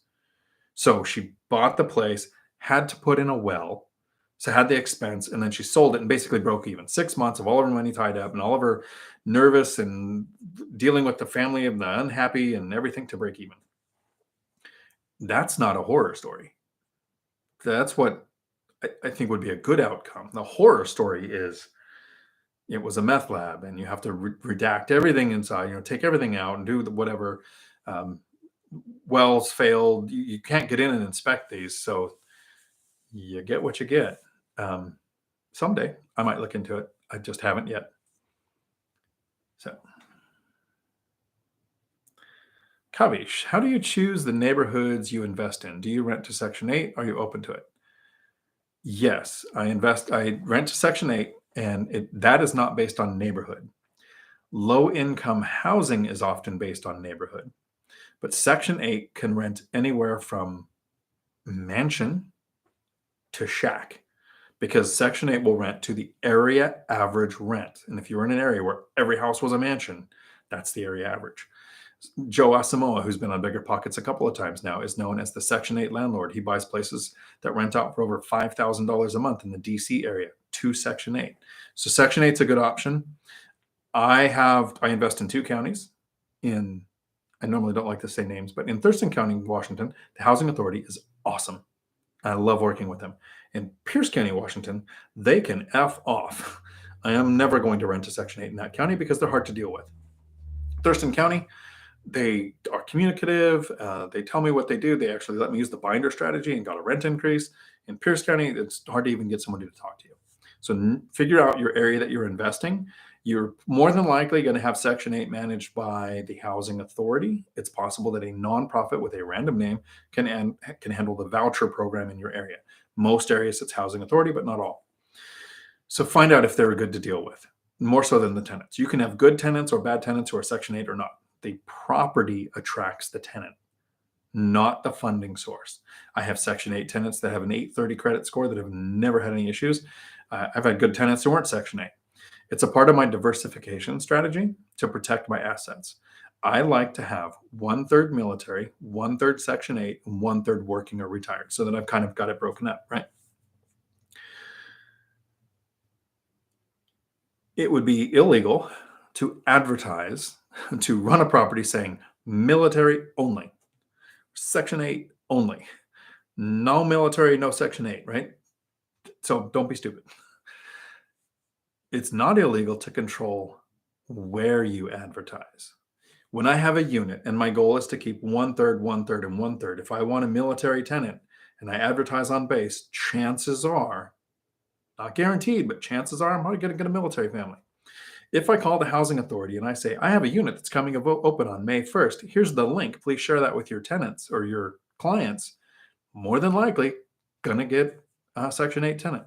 So she bought the place, had to put in a well, so had the expense, and then she sold it and basically broke even. 6 months of all of her money tied up and all of her nervous and dealing with the family and the unhappy and everything to break even. That's not a horror story. That's what I think would be a good outcome. The horror story is it was a meth lab and you have to redact everything inside, take everything out and do whatever. Wells failed. You can't get in and inspect these. So you get what you get. Someday I might look into it. I just haven't yet. So, Kavish, how do you choose the neighborhoods you invest in? Do you rent to Section 8? Are you open to it? Yes, I rent to Section 8, and that is not based on neighborhood. Low income housing is often based on neighborhood, but Section 8 can rent anywhere from mansion to shack, because Section 8 will rent to the area average rent. And if you're in an area where every house was a mansion, that's the area average. Joe Asamoah, who's been on BiggerPockets a couple of times now, is known as the Section 8 landlord. He buys places that rent out for over $5,000 a month in the DC area to Section 8. So Section 8 is a good option. I invest in 2 counties. I normally don't like to say names, but in Thurston County, Washington, the Housing Authority is awesome. I love working with them. In Pierce County, Washington, they can F off. I am never going to rent a Section 8 in that county because they're hard to deal with. Thurston County, they are communicative. They tell me what they do. They actually let me use the binder strategy and got a rent increase. In Pierce County, it's hard to even get somebody to talk to you. So figure out your area that you're investing. You're more than likely going to have Section 8 managed by the housing authority. It's possible that a nonprofit with a random name can handle the voucher program in your area. Most areas it's housing authority, but not all. So find out if they're good to deal with, more so than the tenants. You can have good tenants or bad tenants who are Section 8 or not. The property attracts the tenant, not the funding source. I have Section 8 tenants that have an 830 credit score that have never had any issues. I've had good tenants who weren't Section 8. It's a part of my diversification strategy to protect my assets. I like to have 1/3 military, 1/3 Section 8, and 1/3 working or retired, so that I've kind of got it broken up, right? It would be illegal to advertise, to run a property saying military only, Section 8 only, no military, no Section 8, right? So don't be stupid. It's not illegal to control where you advertise. When I have a unit and my goal is to keep 1/3, 1/3, and 1/3, if I want a military tenant and I advertise on base, chances are, not guaranteed, but chances are I'm probably going to get a military family. If I call the housing authority and I say, I have a unit that's coming open on May 1st, here's the link, please share that with your tenants or your clients, more than likely going to get a Section 8 tenant.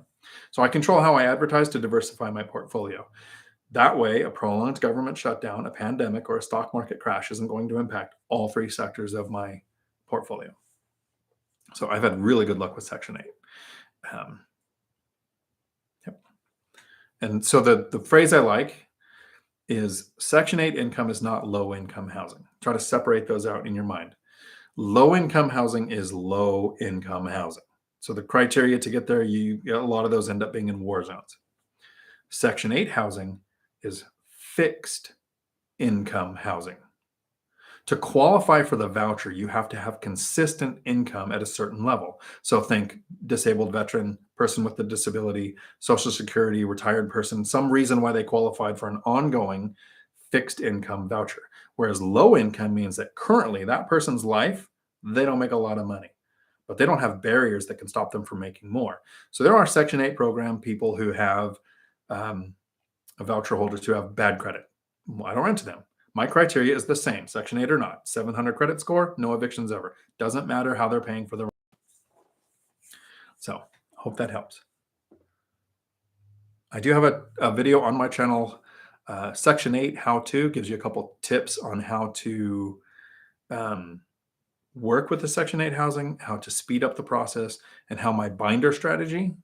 So I control how I advertise to diversify my portfolio. That way, a prolonged government shutdown, a pandemic, or a stock market crash isn't going to impact all three sectors of my portfolio. So I've had really good luck with Section 8. Yep. And so the phrase I like is Section 8 income is not low income housing. Try to separate those out in your mind. Low income housing is low income housing. So the criteria to get there, a lot of those end up being in war zones. Section 8 housing is fixed income housing. To qualify for the voucher, you have to have consistent income at a certain level. So think disabled veteran, person with a disability, Social Security, retired person, some reason why they qualified for an ongoing fixed income voucher. Whereas low income means that currently that person's life, they don't make a lot of money, but they don't have barriers that can stop them from making more. So there are Section 8 program people who have voucher holders who have bad credit. I don't rent to them. My criteria is the same, Section 8 or not. 700 credit score, no evictions ever. Doesn't matter how they're paying for the rent. So hope that helps. I do have a video on my channel, Section 8 how to, gives you a couple tips on how to work with the Section 8 housing, how to speed up the process, and how my binder strategy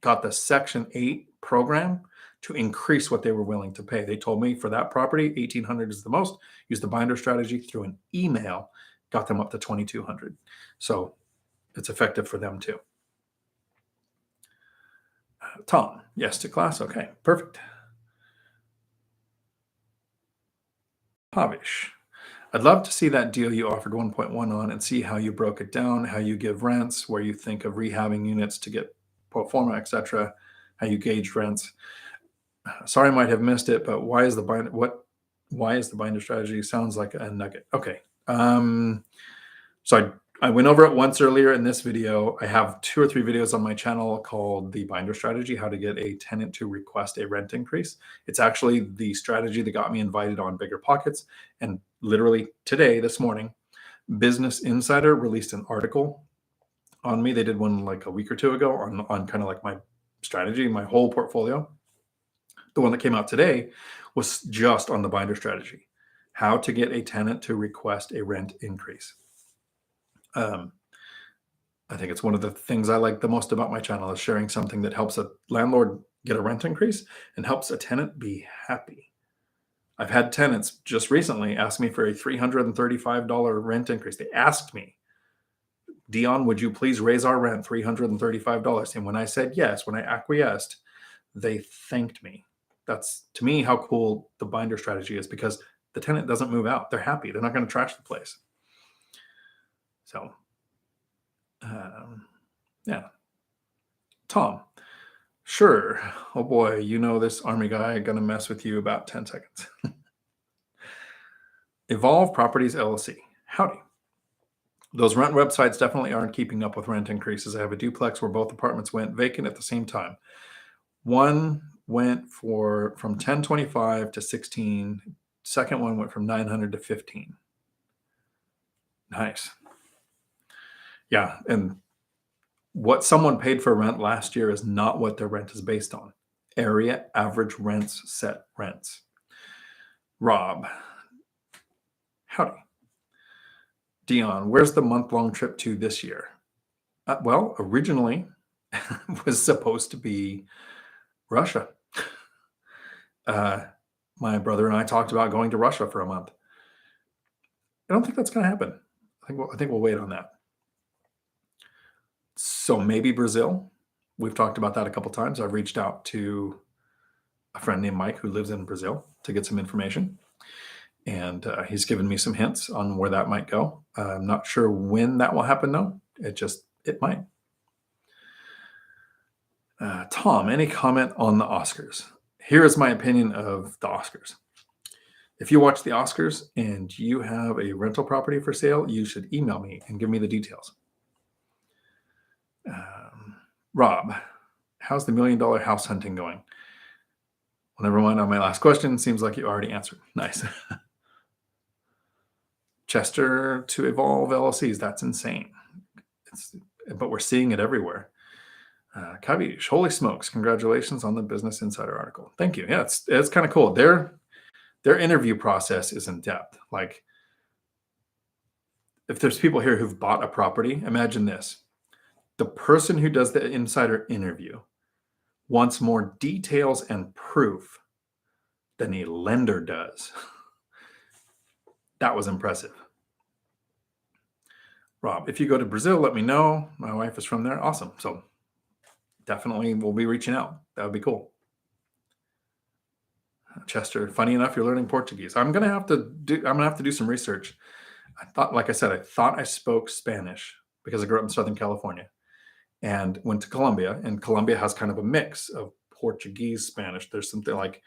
got the Section 8 program to increase what they were willing to pay. They told me for that property, 1,800 is the most. Use the binder strategy through an email, got them up to 2,200. So it's effective for them too. Tom, yes to class. Okay, perfect. Pavish, I'd love to see that deal you offered 1.1 on and see how you broke it down, how you give rents, where you think of rehabbing units to get pro forma, etc., how you gauge rents. Sorry, I might have missed it, but why is the binder strategy? Sounds like a nugget. Okay. So I went over it once earlier in this video. I have 2 or 3 videos on my channel called the binder strategy, how to get a tenant to request a rent increase. It's actually the strategy that got me invited on BiggerPockets. And literally today, this morning, Business Insider released an article on me. They did one like a week or 2 ago on kind of like my strategy, my whole portfolio. The one that came out today was just on the binder strategy, how to get a tenant to request a rent increase. I think it's one of the things I like the most about my channel is sharing something that helps a landlord get a rent increase and helps a tenant be happy. I've had tenants just recently ask me for a $335 rent increase. They asked me, Dion, would you please raise our rent $335? And when I said yes, when I acquiesced, they thanked me. That's, to me, how cool the binder strategy is, because the tenant doesn't move out. They're happy. They're not going to trash the place. So, yeah. Tom, Sure. Oh boy, you know this army guy gonna mess with you about 10 seconds. Evolve Properties LLC. Howdy. Those rent websites definitely aren't keeping up with rent increases. I have a duplex where both apartments went vacant at the same time. One went for from 1025 to 16. Second one went from 900 to 15. Nice. Yeah, and what someone paid for rent last year is not what their rent is based on. Area average rents set rents. Rob, howdy. Dion, where's the month-long trip to this year? Well, originally was supposed to be Russia. My brother and I talked about going to Russia for a month. I don't think that's going to happen. I think we'll wait on that. So maybe Brazil. We've talked about that a couple times. I've reached out to a friend named Mike who lives in Brazil to get some information, and he's given me some hints on where that might go. I'm not sure when that will happen though. It might. Tom, any comment on the Oscars? Here is my opinion of the Oscars. If you watch the Oscars and you have a rental property for sale, you should email me and give me the details. Rob, how's the $1 million house hunting going? Well, never mind on my last question. Seems like you already answered. Nice. Chester to Evolve LLCs. That's insane. But we're seeing it everywhere. Kavish, holy smokes. Congratulations on the Business Insider article. Thank you. Yeah, it's kind of cool. Their interview process is in depth. Like, if there's people here who've bought a property, imagine this. The person who does the insider interview wants more details and proof than a lender does. That was impressive. Rob, if you go to Brazil, let me know. My wife is from there. Awesome. So definitely we'll be reaching out. That would be cool. Chester, funny enough, you're learning Portuguese. I'm gonna have to do some research. I thought I spoke Spanish because I grew up in Southern California and went to Colombia, and Colombia has kind of a mix of Portuguese, Spanish. There's something like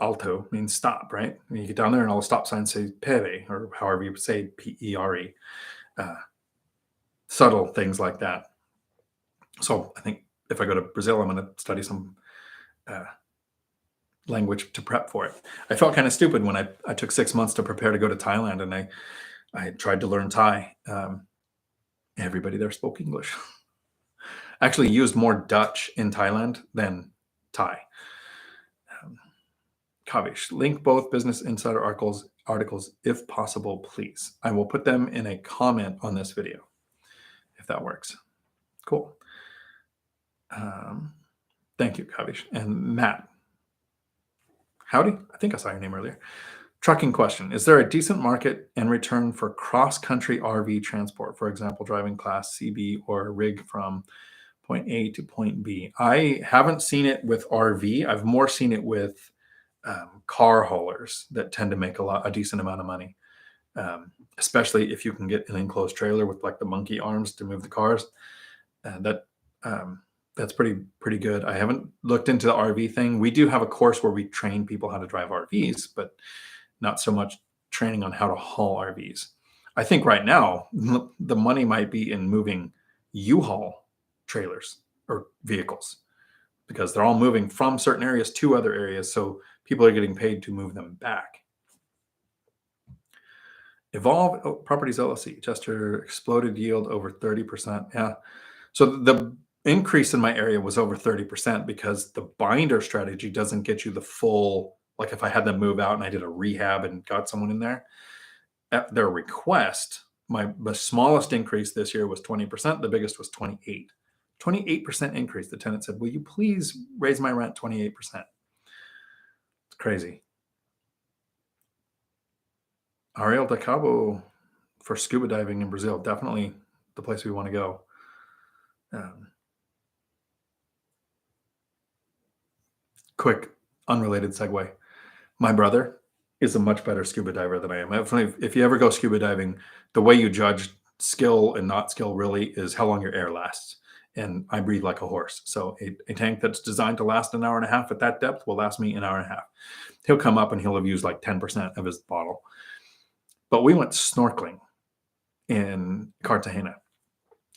alto means stop, right? And you get down there and all the stop signs say pere, or however you say P-E-R-E. Subtle things like that. So I think if I go to Brazil, I'm going to study some language to prep for it. I felt kind of stupid when I took 6 months to prepare to go to Thailand, and I tried to learn Thai. Everybody there spoke English. Actually used more Dutch in Thailand than Thai. Kavish, link both Business Insider articles if possible, please. I will put them in a comment on this video, if that works. Cool. Thank you, Kavish. And Matt, howdy. I think I saw your name earlier. Trucking question. Is there a decent market and return for cross-country RV transport? For example, driving class CB or rig from point A to point B. I haven't seen it with RV. I've more seen it with car haulers that tend to make a decent amount of money, especially if you can get an enclosed trailer with like the monkey arms to move the cars. That's pretty good. I haven't looked into the RV thing. We do have a course where we train people how to drive RVs, but not so much training on how to haul RVs. I think right now the money might be in moving U-Haul trailers or vehicles, because they're all moving from certain areas to other areas. So people are getting paid to move them back. Evolve Properties LLC, Chester, exploded yield over 30%. Yeah. So the increase in my area was over 30% because the binder strategy doesn't get you the full, like if I had them move out and I did a rehab and got someone in there, at their request, the smallest increase this year was 20%. The biggest was 28% increase. The tenant said, will you please raise my rent 28%? It's crazy. Ariel de Cabo for scuba diving in Brazil. Definitely the place we want to go. Quick, unrelated segue. My brother is a much better scuba diver than I am. If you ever go scuba diving, the way you judge skill and not skill really is how long your air lasts. and I breathe like a horse. So a tank that's designed to last an hour and a half at that depth will last me an hour and a half. He'll come up and he'll have used like 10% of his bottle. But we went snorkeling in Cartagena.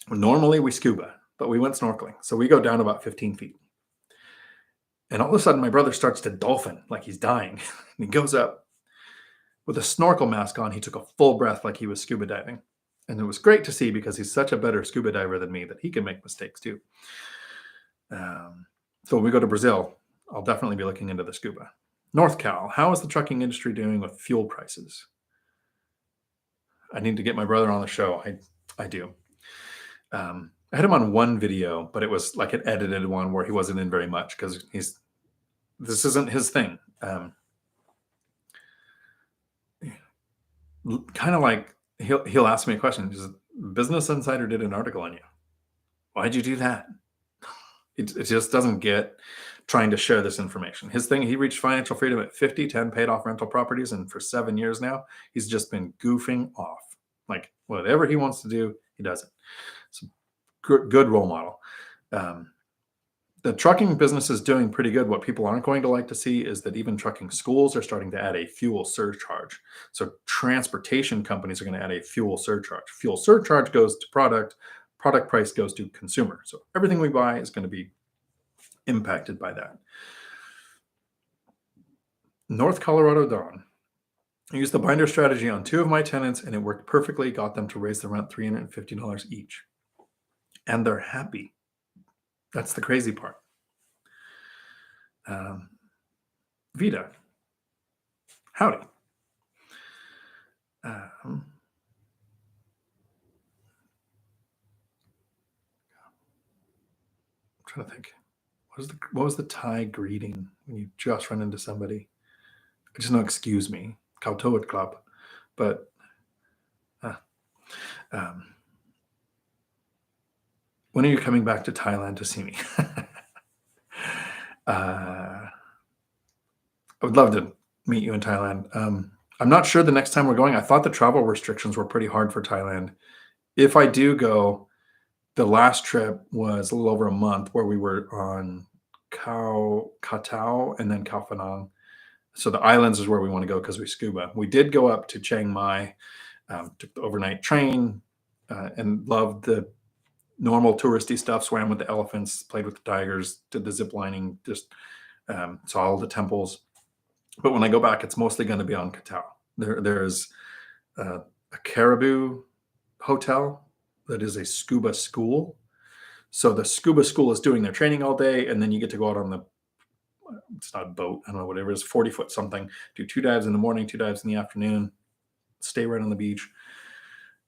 Normally we scuba, but we went snorkeling. So we go down about 15 feet. And all of a sudden, my brother starts to dolphin like he's dying. He goes up with a snorkel mask on. He took a full breath like he was scuba diving. And it was great to see because he's such a better scuba diver than me that he can make mistakes too. So when we go to Brazil, I'll definitely be looking into the scuba. North Cal, how is the trucking industry doing with fuel prices? I need to get my brother on the show. I do. I had him on one video, but it was like an edited one where he wasn't in very much because this isn't his thing. Kind of like he'll ask me a question. Just, Business Insider did an article on you. Why'd you do that? It just doesn't get trying to share this information. His thing, he reached financial freedom at 50, 10 paid off rental properties. And for 7 years now, he's just been goofing off. Like whatever he wants to do, he does it. So good role model. The trucking business is doing pretty good. What people aren't going to like to see is that even trucking schools are starting to add a fuel surcharge. So transportation companies are going to add a fuel surcharge. Fuel surcharge goes to product price goes to consumer. So everything we buy is going to be impacted by that. North Colorado Dawn. I used the binder strategy on 2 of my tenants and it worked perfectly. Got them to raise the rent $350 each. And they're happy. That's the crazy part. Vita. Howdy. I'm trying to think. What was the Thai greeting when you just run into somebody? I just know, excuse me, Kautoet Club. But when are you coming back to Thailand to see me? I would love to meet you in Thailand. I'm not sure the next time we're going. I thought the travel restrictions were pretty hard for Thailand. If I do go, the last trip was a little over a month where we were on Koh Tao and then Koh Phanang. So the islands is where we want to go because we scuba. We did go up to Chiang Mai, took the overnight train, and loved the normal touristy stuff. Swam with the elephants, played with the tigers, did the zip lining, just saw all the temples. But when I go back, it's mostly going to be on Koh Tao. There's a Caribou hotel that is a scuba school. So the scuba school is doing their training all day, and then you get to go out on it's not a boat, I don't know, whatever it is, 40-foot something, do 2 dives in the morning, 2 dives in the afternoon, stay right on the beach.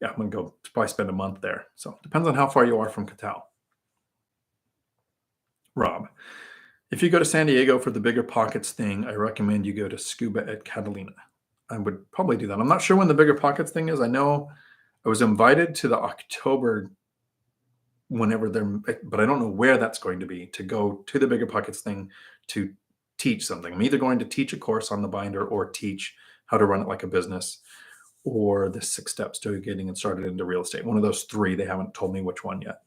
Yeah, I'm going to go probably spend a month there. So it depends on how far you are from Koh Tao. Rob, if you go to San Diego for the BiggerPockets thing, I recommend you go to scuba at Catalina. I would probably do that. I'm not sure when the BiggerPockets thing is. I know I was invited to the October whenever but I don't know where that's going to be, to go to the BiggerPockets thing to teach something. I'm either going to teach a course on the binder or teach how to run it like a business, or the 6 steps to getting started into real estate. One of those 3. They haven't told me which one yet,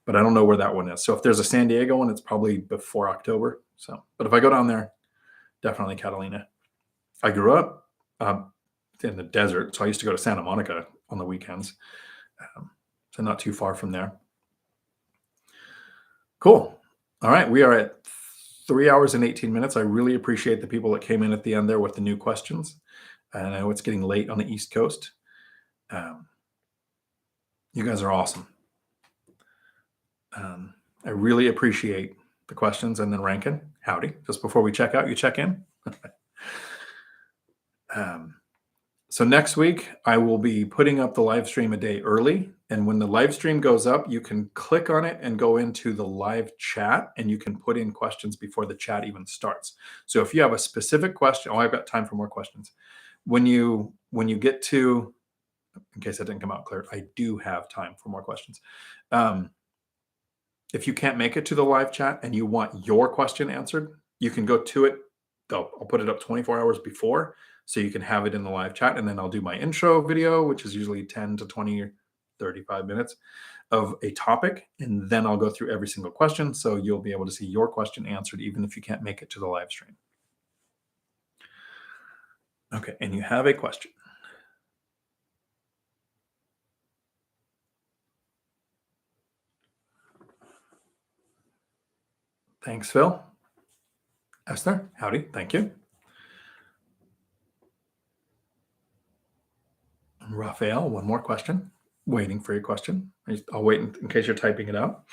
but I don't know where that one is. So if there's a San Diego one, it's probably before October. So, but if I go down there, definitely Catalina. I grew up in the desert, so I used to go to Santa Monica on the weekends. So not too far from there. Cool. All right. We are at 3 hours and 18 minutes. I really appreciate the people that came in at the end there with the new questions. And I know it's getting late on the East Coast. You guys are awesome. I really appreciate the questions. And then Rankin, howdy. Just before we check out, you check in. So next week, I will be putting up the live stream a day early. And when the live stream goes up, you can click on it and go into the live chat, and you can put in questions before the chat even starts. So if you have a specific question, I've got time for more questions. When you get to, in case that didn't come out clear, I do have time for more questions. If you can't make it to the live chat and you want your question answered, you can go to it. I'll put it up 24 hours before, so you can have it in the live chat, and then I'll do my intro video, which is usually 10 to 20 or 35 minutes. of a topic, and then I'll go through every single question. So you'll be able to see your question answered, even if you can't make it to the live stream. Okay, and you have a question. Thanks, Phil. Esther, howdy. Thank you. Raphael, one more question. Waiting for your question. I'll wait in case you're typing it out.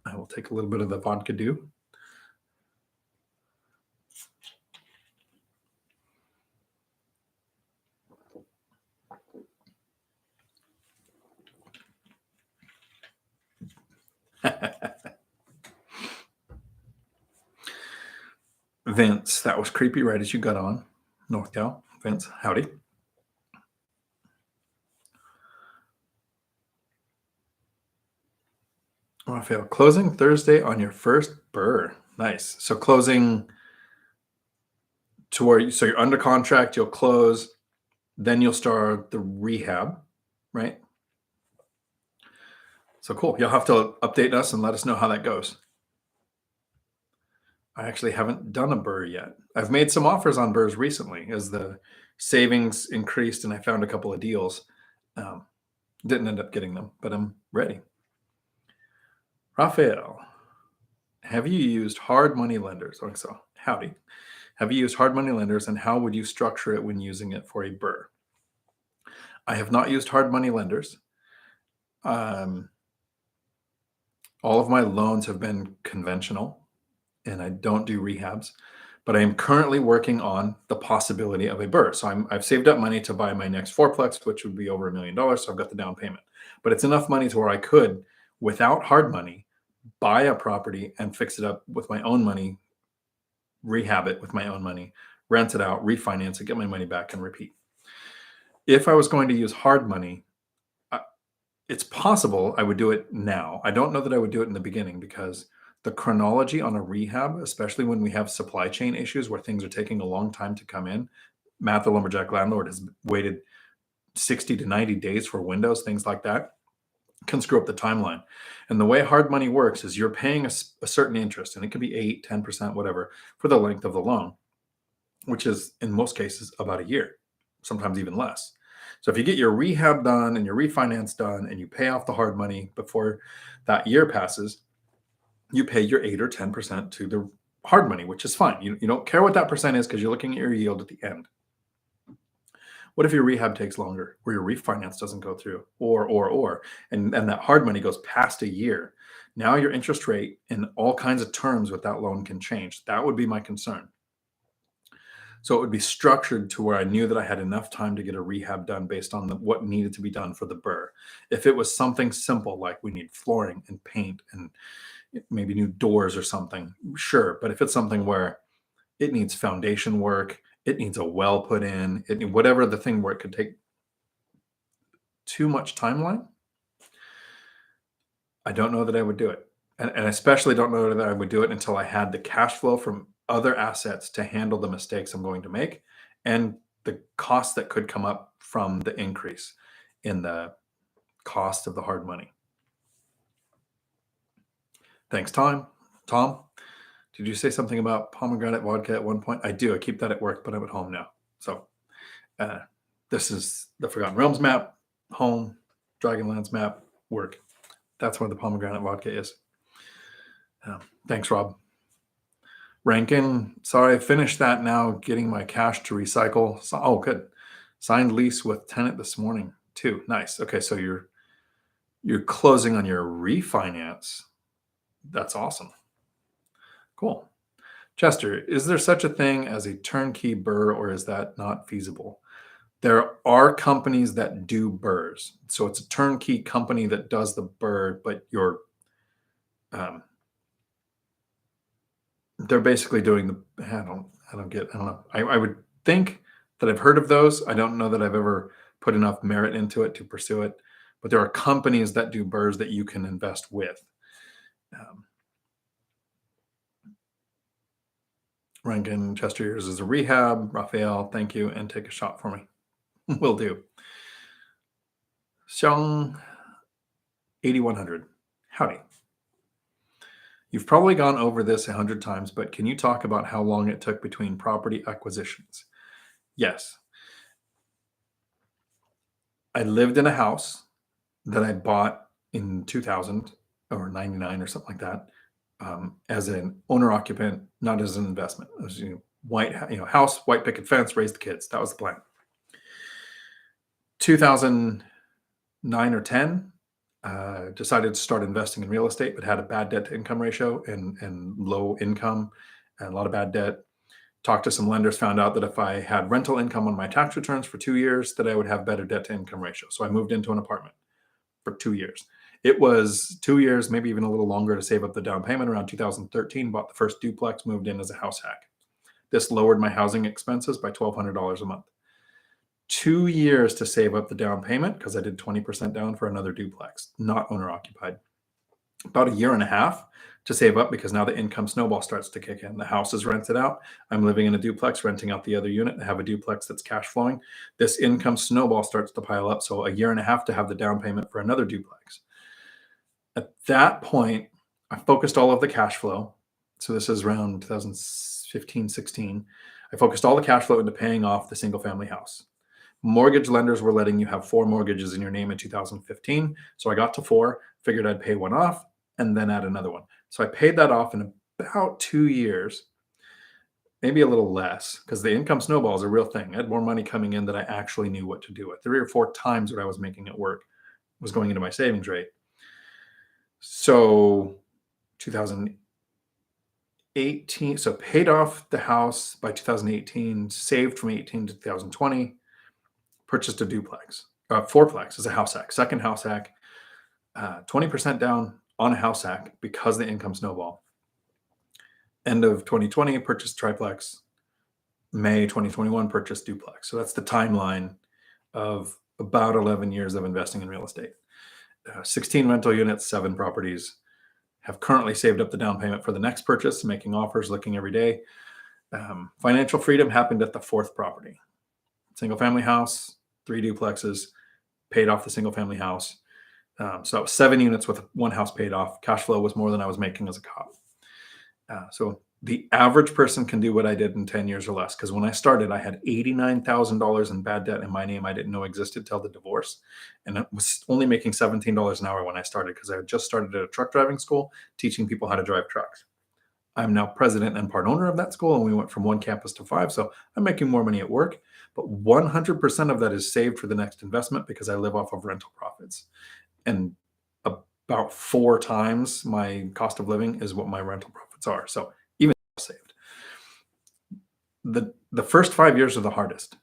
I will take a little bit of the vodka dew. Vince, that was creepy right as you got on. North Cal. Vince, howdy. Raphael, closing Thursday on your first BRRRR. Nice. So closing to where so you're under contract, you'll close, then you'll start the rehab, right? So cool. You'll have to update us and let us know how that goes. I actually haven't done a BRRRR yet. I've made some offers on BRRRRs recently as the savings increased and I found a couple of deals. Didn't end up getting them, but I'm ready. Raphael, have you used hard money lenders? Oh, so howdy. Have you used hard money lenders and how would you structure it when using it for a BRRRR? I have not used hard money lenders. All of my loans have been conventional and I don't do rehabs, but I am currently working on the possibility of a BRRRR. So I've saved up money to buy my next fourplex, which would be over $1 million. So I've got the down payment, but it's enough money to where I could, without hard money, buy a property and fix it up with my own money, rehab it with my own money, rent it out, refinance it, get my money back and repeat. If I was going to use hard money, it's possible I would do it now. I don't know that I would do it in the beginning because the chronology on a rehab, especially when we have supply chain issues where things are taking a long time to come in. Matt, the lumberjack landlord, has waited 60 to 90 days for windows, things like that, can screw up the timeline. And the way hard money works is you're paying a certain interest, and it could be 8, 10%, whatever, for the length of the loan, which is in most cases about a year, sometimes even less. So if you get your rehab done and your refinance done and you pay off the hard money before that year passes, you pay your 8 or 10% to the hard money, which is fine. You don't care what that percent is because you're looking at your yield at the end. What if your rehab takes longer or your refinance doesn't go through and that hard money goes past a year? Now your interest rate and all kinds of terms with that loan can change. That would be my concern. So it would be structured to where I knew that I had enough time to get a rehab done based on what needed to be done for the BRRRR. If it was something simple, like we need flooring and paint and maybe new doors or something, sure. But if it's something where it needs foundation work, it needs a well put in, whatever the thing where it could take too much timeline, I don't know that I would do it. And I especially don't know that I would do it until I had the cash flow from other assets to handle the mistakes I'm going to make and the costs that could come up from the increase in the cost of the hard money. Thanks, Tom. Tom, did you say something about pomegranate vodka at one point? I do. I keep that at work, but I'm at home now. So this is the Forgotten Realms map, home, Dragonlands map, work. That's where the pomegranate vodka is. Thanks, Rob. Rankin, sorry, I finished that now, getting my cash to recycle. So, oh, good. Signed lease with Tenant this morning, too. Nice. Okay, so you're closing on your refinance. That's awesome. Cool. Chester, is there such a thing as a turnkey BRRRR, or is that not feasible? There are companies that do BRRRRs. So it's a turnkey company that does the BRRRR, but they're basically doing I don't know. I would think that I've heard of those. I don't know that I've ever put enough merit into it to pursue it, but there are companies that do BRRRRs that you can invest with. Rankin, Chester, yours is a rehab. Raphael, thank you, and take a shot for me. Will do. Xiang, 8100. Howdy. You've probably gone over this 100 times, but can you talk about how long it took between property acquisitions? Yes. I lived in a house that I bought in 2000 or 99 or something like that, as an owner occupant, not as an investment. It was, house, white picket fence, raise the kids. That was the plan. 2009 or 10, decided to start investing in real estate, but had a bad debt to income ratio and low income and a lot of bad debt. Talked to some lenders, found out that if I had rental income on my tax returns for 2 years, that I would have better debt to income ratio. So I moved into an apartment for 2 years. It was 2 years, maybe even a little longer, to save up the down payment. Around 2013, bought the first duplex, moved in as a house hack. This lowered my housing expenses by $1,200 a month. 2 years to save up the down payment because I did 20% down for another duplex, not owner occupied. About a year and a half to save up because now the income snowball starts to kick in. The house is rented out. I'm living in a duplex, renting out the other unit. I have a duplex that's cash flowing. This income snowball starts to pile up. So a year and a half to have the down payment for another duplex. At that point, I focused all of the cash flow. So this is around 2015, 16. I focused all the cash flow into paying off the single family house. Mortgage lenders were letting you have 4 mortgages in your name in 2015. So I got to 4, figured I'd pay one off and then add another one. So I paid that off in about 2 years, maybe a little less, because the income snowball is a real thing. I had more money coming in that I actually knew what to do with. 3 or 4 times what I was making at work was going into my savings rate. So 2018, so paid off the house by 2018, saved from 18 to 2020, purchased a duplex, fourplex as a house hack, second house hack, 20% down on a house hack because the income snowball. End of 2020, purchased triplex. May 2021, purchased duplex. So that's the timeline of about 11 years of investing in real estate. 16 rental units, 7 properties. Have currently saved up the down payment for the next purchase, making offers, looking every day. Financial freedom happened at the 4th property. Single family house, 3 duplexes, paid off the single family house. So that was 7 units with 1 house paid off. Cash flow was more than I was making as a cop. So the average person can do what I did in 10 years or less. Because when I started, I had $89,000 in bad debt in my name I didn't know existed till the divorce. And I was only making $17 an hour when I started because I had just started at a truck driving school teaching people how to drive trucks. I'm now president and part owner of that school, and we went from 1 campus to 5. So I'm making more money at work, but 100% of that is saved for the next investment because I live off of rental profits. And about 4 times my cost of living is what my rental profits are. So even saved. The first 5 years are the hardest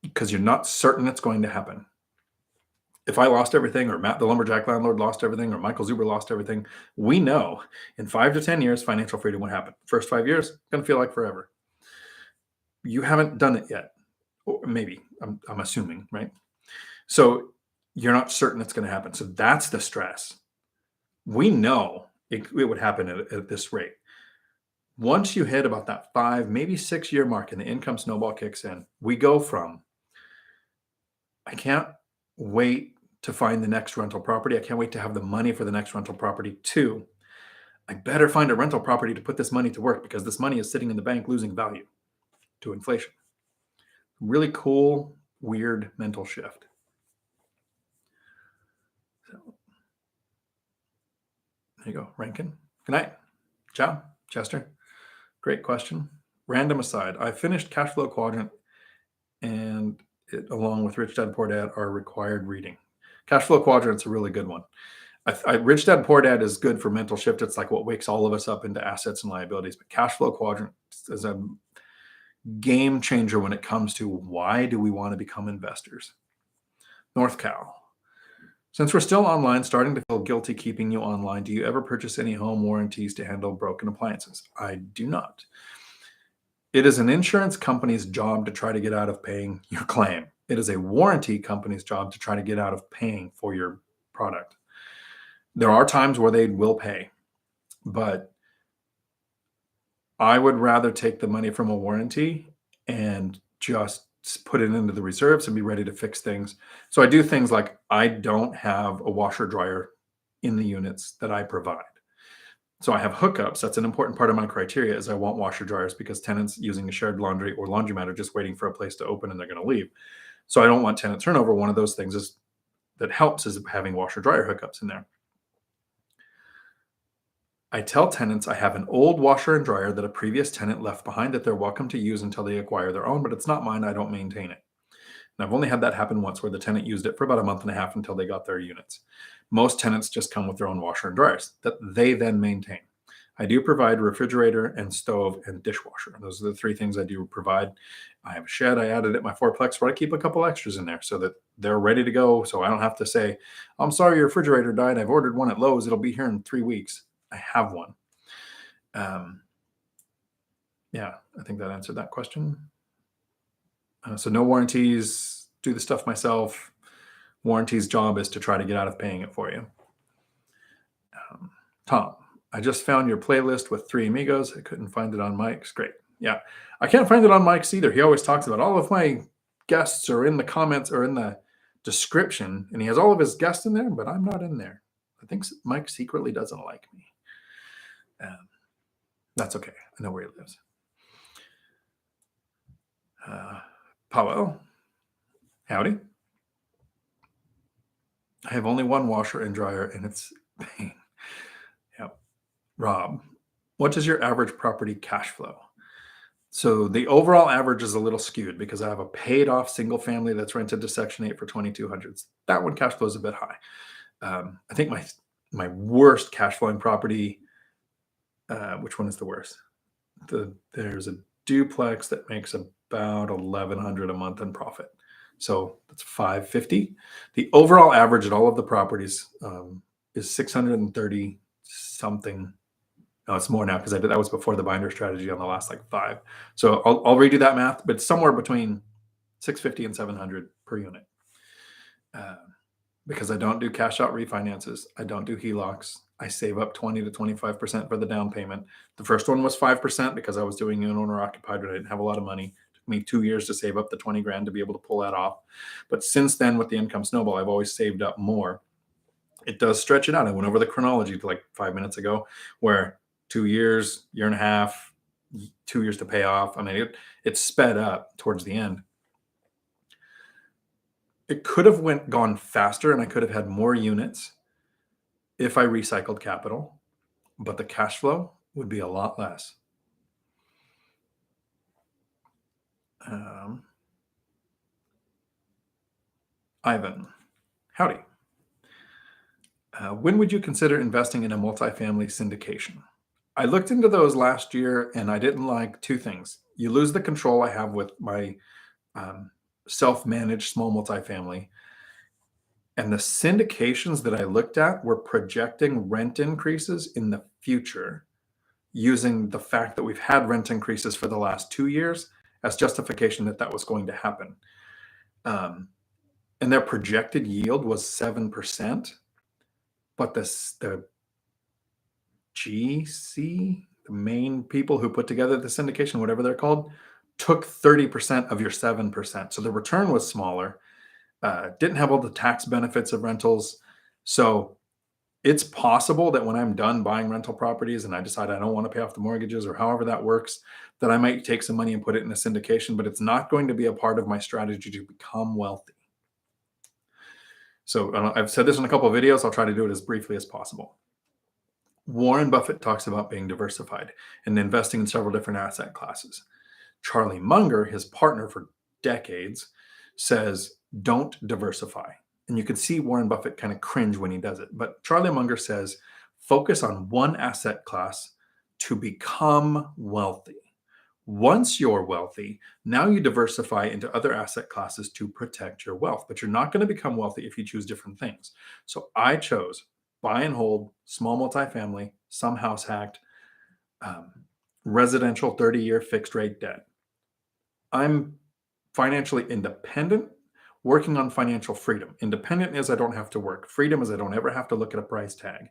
because you're not certain it's going to happen. If I lost everything, or Matt the lumberjack landlord lost everything, or Michael Zuber lost everything, we know in 5 to 10 years, financial freedom will happen. First 5 years, going to feel like forever. You haven't done it yet. Or maybe, I'm assuming, right? So you're not certain it's going to happen. So that's the stress. We know it would happen at this rate. Once you hit about that 5, maybe 6 year mark and the income snowball kicks in, we go from, I can't wait to find the next rental property. I can't wait to have the money for the next rental property, to, I better find a rental property to put this money to work because this money is sitting in the bank losing value to inflation. Really cool, weird mental shift. So, there you go, Rankin. Good night. Ciao, Chester. Great question. Random aside, I finished Cash Flow Quadrant, and it, along with Rich Dad Poor Dad, are required reading. Cash Flow Quadrant's a really good one. Rich Dad Poor Dad is good for mental shift. It's like what wakes all of us up into assets and liabilities. But Cash Flow Quadrant is a game changer when it comes to why do we want to become investors. North Cal. Since we're still online, starting to feel guilty keeping you online, do you ever purchase any home warranties to handle broken appliances? I do not. It is an insurance company's job to try to get out of paying your claim. It is a warranty company's job to try to get out of paying for your product. There are times where they will pay, but I would rather take the money from a warranty and just put it into the reserves and be ready to fix things. So I do things like I don't have a washer dryer in the units that I provide. So I have hookups. That's an important part of my criteria is I want washer dryers because tenants using a shared laundry or laundromat are just waiting for a place to open and they're going to leave. So I don't want tenant turnover. One of those things is that helps is having washer dryer hookups in there. I tell tenants I have an old washer and dryer that a previous tenant left behind that they're welcome to use until they acquire their own, but it's not mine. I don't maintain it. And I've only had that happen once where the tenant used it for about a month and a half until they got their units. Most tenants just come with their own washer and dryers that they then maintain. I do provide refrigerator and stove and dishwasher. Those are the three things I do provide. I have a shed I added at my fourplex where I keep a couple extras in there so that they're ready to go. So I don't have to say, I'm sorry, your refrigerator died. I've ordered one at Lowe's. It'll be here in 3 weeks. I have one. Yeah, I think that answered that question. So no warranties, do the stuff myself. Warranty's job is to try to get out of paying it for you. Tom, I just found your playlist with Three Amigos. I couldn't find it on Mike's. Great. Yeah, I can't find it on Mike's either. He always talks about all of my guests are in the comments or in the description, and he has all of his guests in there, but I'm not in there. I think Mike secretly doesn't like me. That's okay. I know where he lives. Powell, howdy. I have only one washer and dryer, and it's pain. Yep. Rob, what is your average property cash flow? So the overall average is a little skewed because I have a paid off single family that's rented to Section 8 for 2,200. That one cash flow is a bit high. I think my worst cash flowing property, which one is the worst? There's a duplex that makes about $1,100 a month in profit. So that's $550. The overall average at all of the properties is 630 something. No, it's more now because that was before the binder strategy on the last like 5. So I'll redo that math, but somewhere between 650 and 700 per unit. Because I don't do cash out refinances. I don't do HELOCs. I save up 20 to 25% for the down payment. The first one was 5% because I was doing an owner occupied, but I didn't have a lot of money. It took me 2 years to save up the 20 grand to be able to pull that off. But since then, with the income snowball, I've always saved up more. It does stretch it out. I went over the chronology like 5 minutes ago, where 2 years, year and a half, 2 years to pay off. I mean, it sped up towards the end. It could have gone faster, and I could have had more units if I recycled capital, but the cash flow would be a lot less. Ivan, howdy. When would you consider investing in a multifamily syndication? I looked into those last year, and I didn't like 2 things. You lose the control I have with my self-managed small multifamily. And the syndications that I looked at were projecting rent increases in the future using the fact that we've had rent increases for the last 2 years as justification that was going to happen. And their projected yield was 7%, but the GC, the main people who put together the syndication, whatever they're called, took 30% of your 7%. So the return was smaller. Didn't have all the tax benefits of rentals. So it's possible that when I'm done buying rental properties and I decide I don't want to pay off the mortgages or however that works, that I might take some money and put it in a syndication, but it's not going to be a part of my strategy to become wealthy. So I've said this in a couple of videos. I'll try to do it as briefly as possible. Warren Buffett talks about being diversified and investing in several different asset classes. Charlie Munger, his partner for decades, says, don't diversify. And you can see Warren Buffett kind of cringe when he does it. But Charlie Munger says, focus on one asset class to become wealthy. Once you're wealthy, now you diversify into other asset classes to protect your wealth. But you're not going to become wealthy if you choose different things. So I chose buy and hold, small multifamily, some house hacked, residential 30-year fixed rate debt. I'm financially independent, working on financial freedom. Independent is I don't have to work. Freedom is I don't ever have to look at a price tag.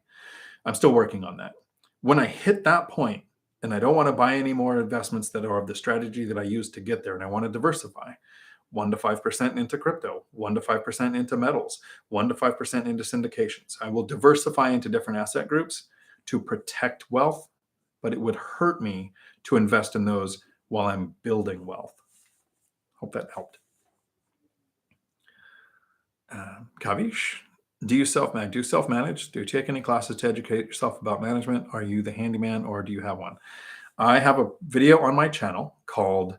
I'm still working on that. When I hit that point and I don't want to buy any more investments that are of the strategy that I used to get there and I want to diversify, 1 to 5% into crypto, 1 to 5% into metals, 1 to 5% into syndications. I will diversify into different asset groups to protect wealth, but it would hurt me to invest in those while I'm building wealth. Hope that helped. Kavish, do you self-manage? Do you self-manage? Do you take any classes to educate yourself about management? Are you the handyman or do you have one? I have a video on my channel called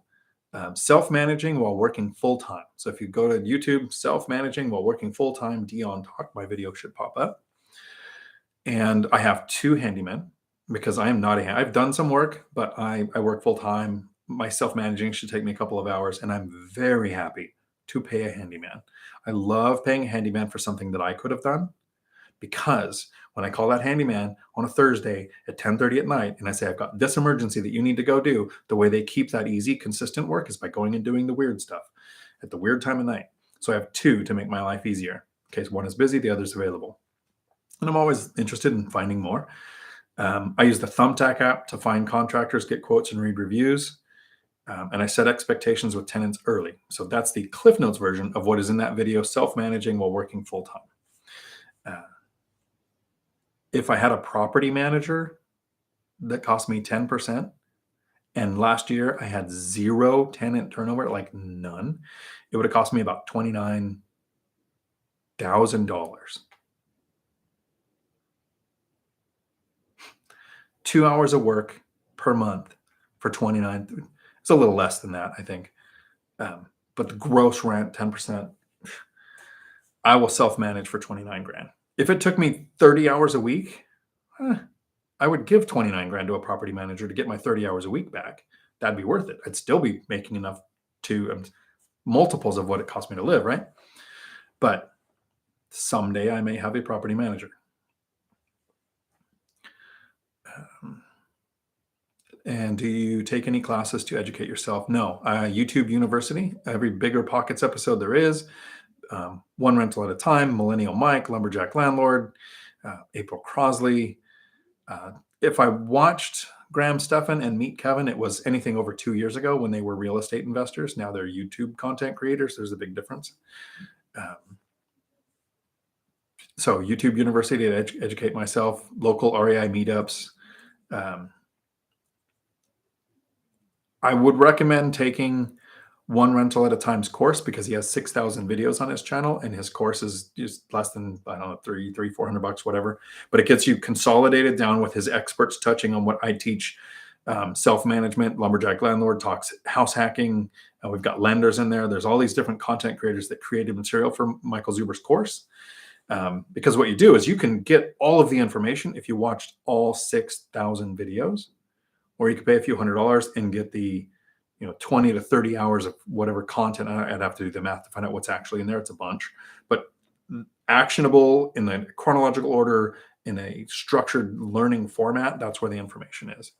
Self-Managing While Working Full-Time. So if you go to YouTube, Self-Managing While Working Full-Time, Dion Talk, my video should pop up. And I have 2 handymen because I am not I've done some work, but I work full-time. My self-managing should take me a couple of hours, and I'm very happy to pay a handyman. I love paying a handyman for something that I could have done, because when I call that handyman on a Thursday at 10:30 at night and I say, I've got this emergency that you need to go do, the way they keep that easy, consistent work is by going and doing the weird stuff at the weird time of night. So I have 2 to make my life easier. In case one is busy, the other's available. And I'm always interested in finding more. I use the Thumbtack app to find contractors, get quotes, and read reviews. And I set expectations with tenants early. So that's the Cliff Notes version of what is in that video, self-managing while working full-time. If I had a property manager that cost me 10%, and last year I had 0 tenant turnover, like none, it would have cost me about $29,000. 2 hours of work per month for 29. It's a little less than that, I think. But the gross rent, 10%, I will self-manage for 29 grand. If it took me 30 hours a week, I would give 29 grand to a property manager to get my 30 hours a week back. That'd be worth it. I'd still be making enough to multiples of what it cost me to live, right? But someday I may have a property manager. And do you take any classes to educate yourself? No. YouTube University, every BiggerPockets episode there is, One Rental at a Time, Millennial Mike, Lumberjack Landlord, April Crosley. If I watched Graham Stephan and Meet Kevin, it was anything over 2 years ago when they were real estate investors. Now they're YouTube content creators. There's a big difference. So YouTube University to educate myself, local REI meetups. I would recommend taking One Rental at a Time's course because he has 6,000 videos on his channel and his course is just less than, I don't know, $400, whatever. But it gets you consolidated down with his experts touching on what I teach. Self-management, Lumberjack Landlord talks house hacking. We've got lenders in there. There's all these different content creators that created material for Michael Zuber's course. Because what you do is you can get all of the information if you watched all 6,000 videos, or you could pay a few $100s and get the 20 to 30 hours of whatever content. I'd have to do the math to find out what's actually in there. It's a bunch, but actionable in the chronological order in a structured learning format. That's where the information is.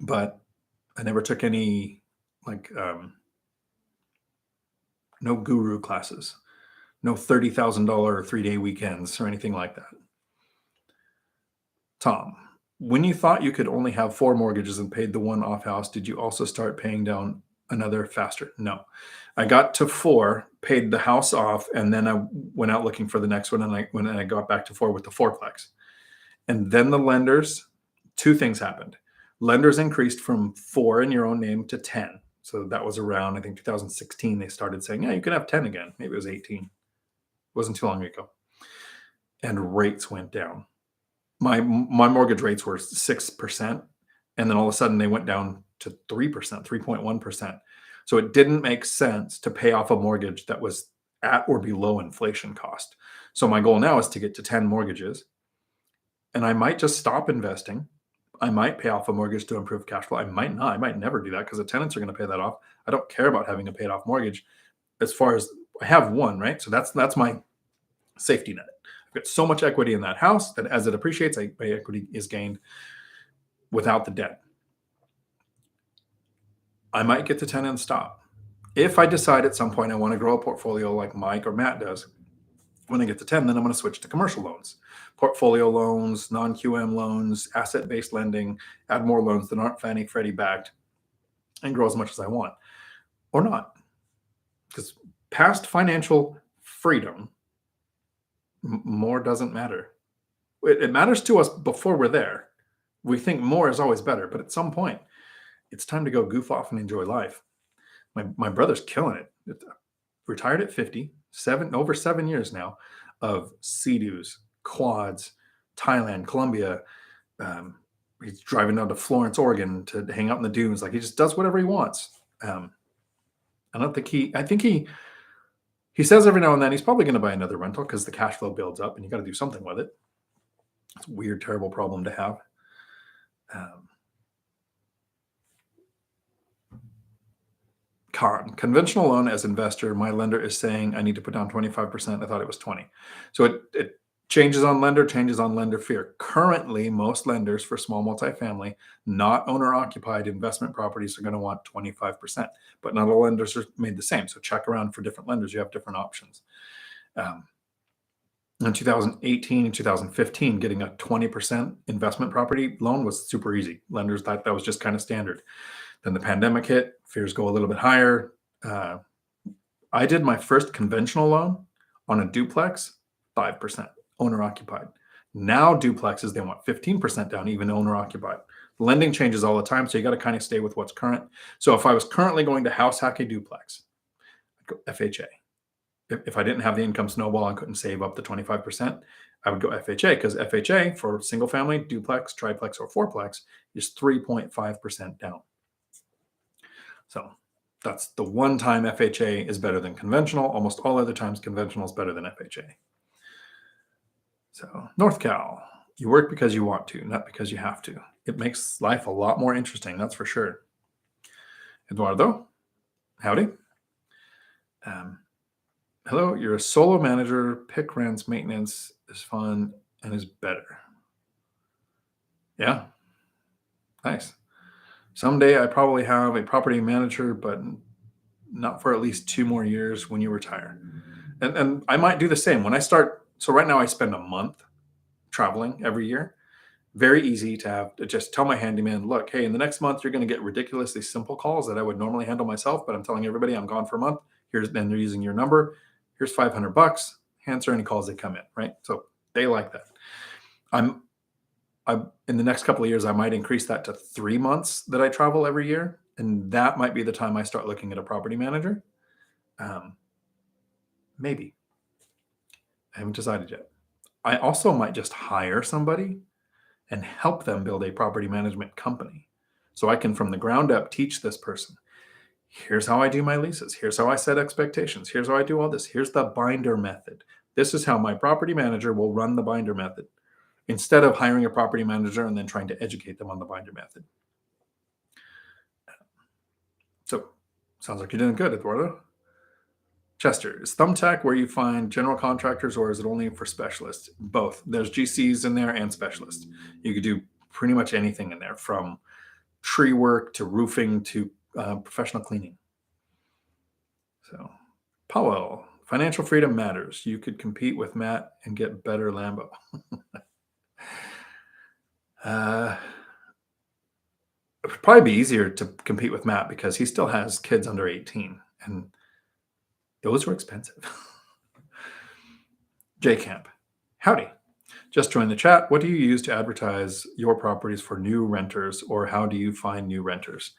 But I never took any no guru classes, no $30,000 3-day weekends or anything like that. Tom, when you thought you could only have 4 mortgages and paid the one off house, did you also start paying down another faster? No. I got to 4, paid the house off, and then I went out looking for the next one, and when I got back to 4 with the 4plex. And then the lenders, 2 things happened. Lenders increased from 4 in your own name to 10. So that was around, I think, 2016. They started saying, yeah, you can have 10 again. Maybe it was 18. It wasn't too long ago. And rates went down. My mortgage rates were 6%, and then all of a sudden they went down to 3%, 3.1%. So it didn't make sense to pay off a mortgage that was at or below inflation cost. So my goal now is to get to 10 mortgages, and I might just stop investing. I might pay off a mortgage to improve cash flow. I might not. I might never do that because the tenants are going to pay that off. I don't care about having a paid off mortgage. As far as I have one, right? So that's my safety net. Got so much equity in that house that as it appreciates, my equity is gained without the debt. I might get to 10 and stop. If I decide at some point I want to grow a portfolio like Mike or Matt does, when I get to 10, then I'm going to switch to commercial loans, portfolio loans, non-QM loans, asset-based lending, add more loans that aren't Fannie Freddie backed, and grow as much as I want. or not. Because past financial freedom, more doesn't matter. It matters to us before we're there. We think more is always better, but at some point, it's time to go goof off and enjoy life. My brother's killing it. Retired at 50, over 7 years now of Sea-Doos, quads, Thailand, Colombia. He's driving down to Florence, Oregon to hang out in the dunes. Like, he just does whatever he wants. I think he says every now and then he's probably going to buy another rental because the cash flow builds up and you got to do something with it. It's a weird, terrible problem to have. Conventional loan as investor, my lender is saying I need to put down 25%. I thought it was 20. So it changes on lender fear. Currently, most lenders for small multifamily, not owner-occupied investment properties are going to want 25%, but not all lenders are made the same. So check around for different lenders. You have different options. In 2018 and 2015, getting a 20% investment property loan was super easy. Lenders thought that was just kind of standard. Then the pandemic hit, fears go a little bit higher. I did my first conventional loan on a duplex, 5%, owner occupied. Now duplexes, they want 15% down, even owner occupied. Lending changes all the time, so you got to kind of stay with what's current. So if I was currently going to house hack a duplex, I'd go FHA. If I didn't have the income snowball and couldn't save up the 25%, I would go FHA, because FHA for single family, duplex, triplex, or fourplex is 3.5% down. So that's the one time FHA is better than conventional. Almost all other times conventional is better than FHA. So North Cal, you work because you want to, not because you have to. It makes life a lot more interesting, that's for sure. Eduardo, howdy. Hello, you're a solo manager, pick rents, maintenance is fun and is better. Yeah, nice. Someday I probably have a property manager, but not for at least 2 more years when you retire. And I might do the same when I start. So right now I spend a month traveling every year. Very easy to have to just tell my handyman, look, hey, in the next month, you're going to get ridiculously simple calls that I would normally handle myself, but I'm telling everybody I'm gone for a month. Then they're using your number. Here's $500. Answer any calls that come in, right? So they like that. I'm in the next couple of years, I might increase that to 3 months that I travel every year. And that might be the time I start looking at a property manager. Maybe. I haven't decided yet. I also might just hire somebody and help them build a property management company. So I can, from the ground up, teach this person. Here's how I do my leases. Here's how I set expectations. Here's how I do all this. Here's the binder method. This is how my property manager will run the binder method, instead of hiring a property manager and then trying to educate them on the binder method. So sounds like you're doing good, Eduardo. Chester, is Thumbtack where you find general contractors, or is it only for specialists? Both. There's GCs in there and specialists. You could do pretty much anything in there, from tree work to roofing to professional cleaning. So, Powell, financial freedom matters. You could compete with Matt and get better Lambo. It would probably be easier to compete with Matt because he still has kids under 18, and those are expensive. J Camp, howdy. Just joined the chat. What do you use to advertise your properties for new renters, or how do you find new renters?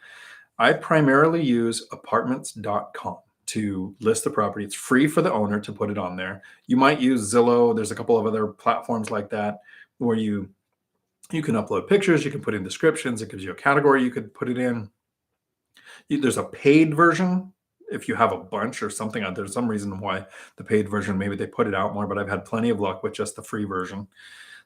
I primarily use apartments.com to list the property. It's free for the owner to put it on there. You might use Zillow. There's a couple of other platforms like that where you can upload pictures. You can put in descriptions. It gives you a category you could put it in. There's a paid version. If you have a bunch or something, there's some reason why the paid version, maybe they put it out more, but I've had plenty of luck with just the free version.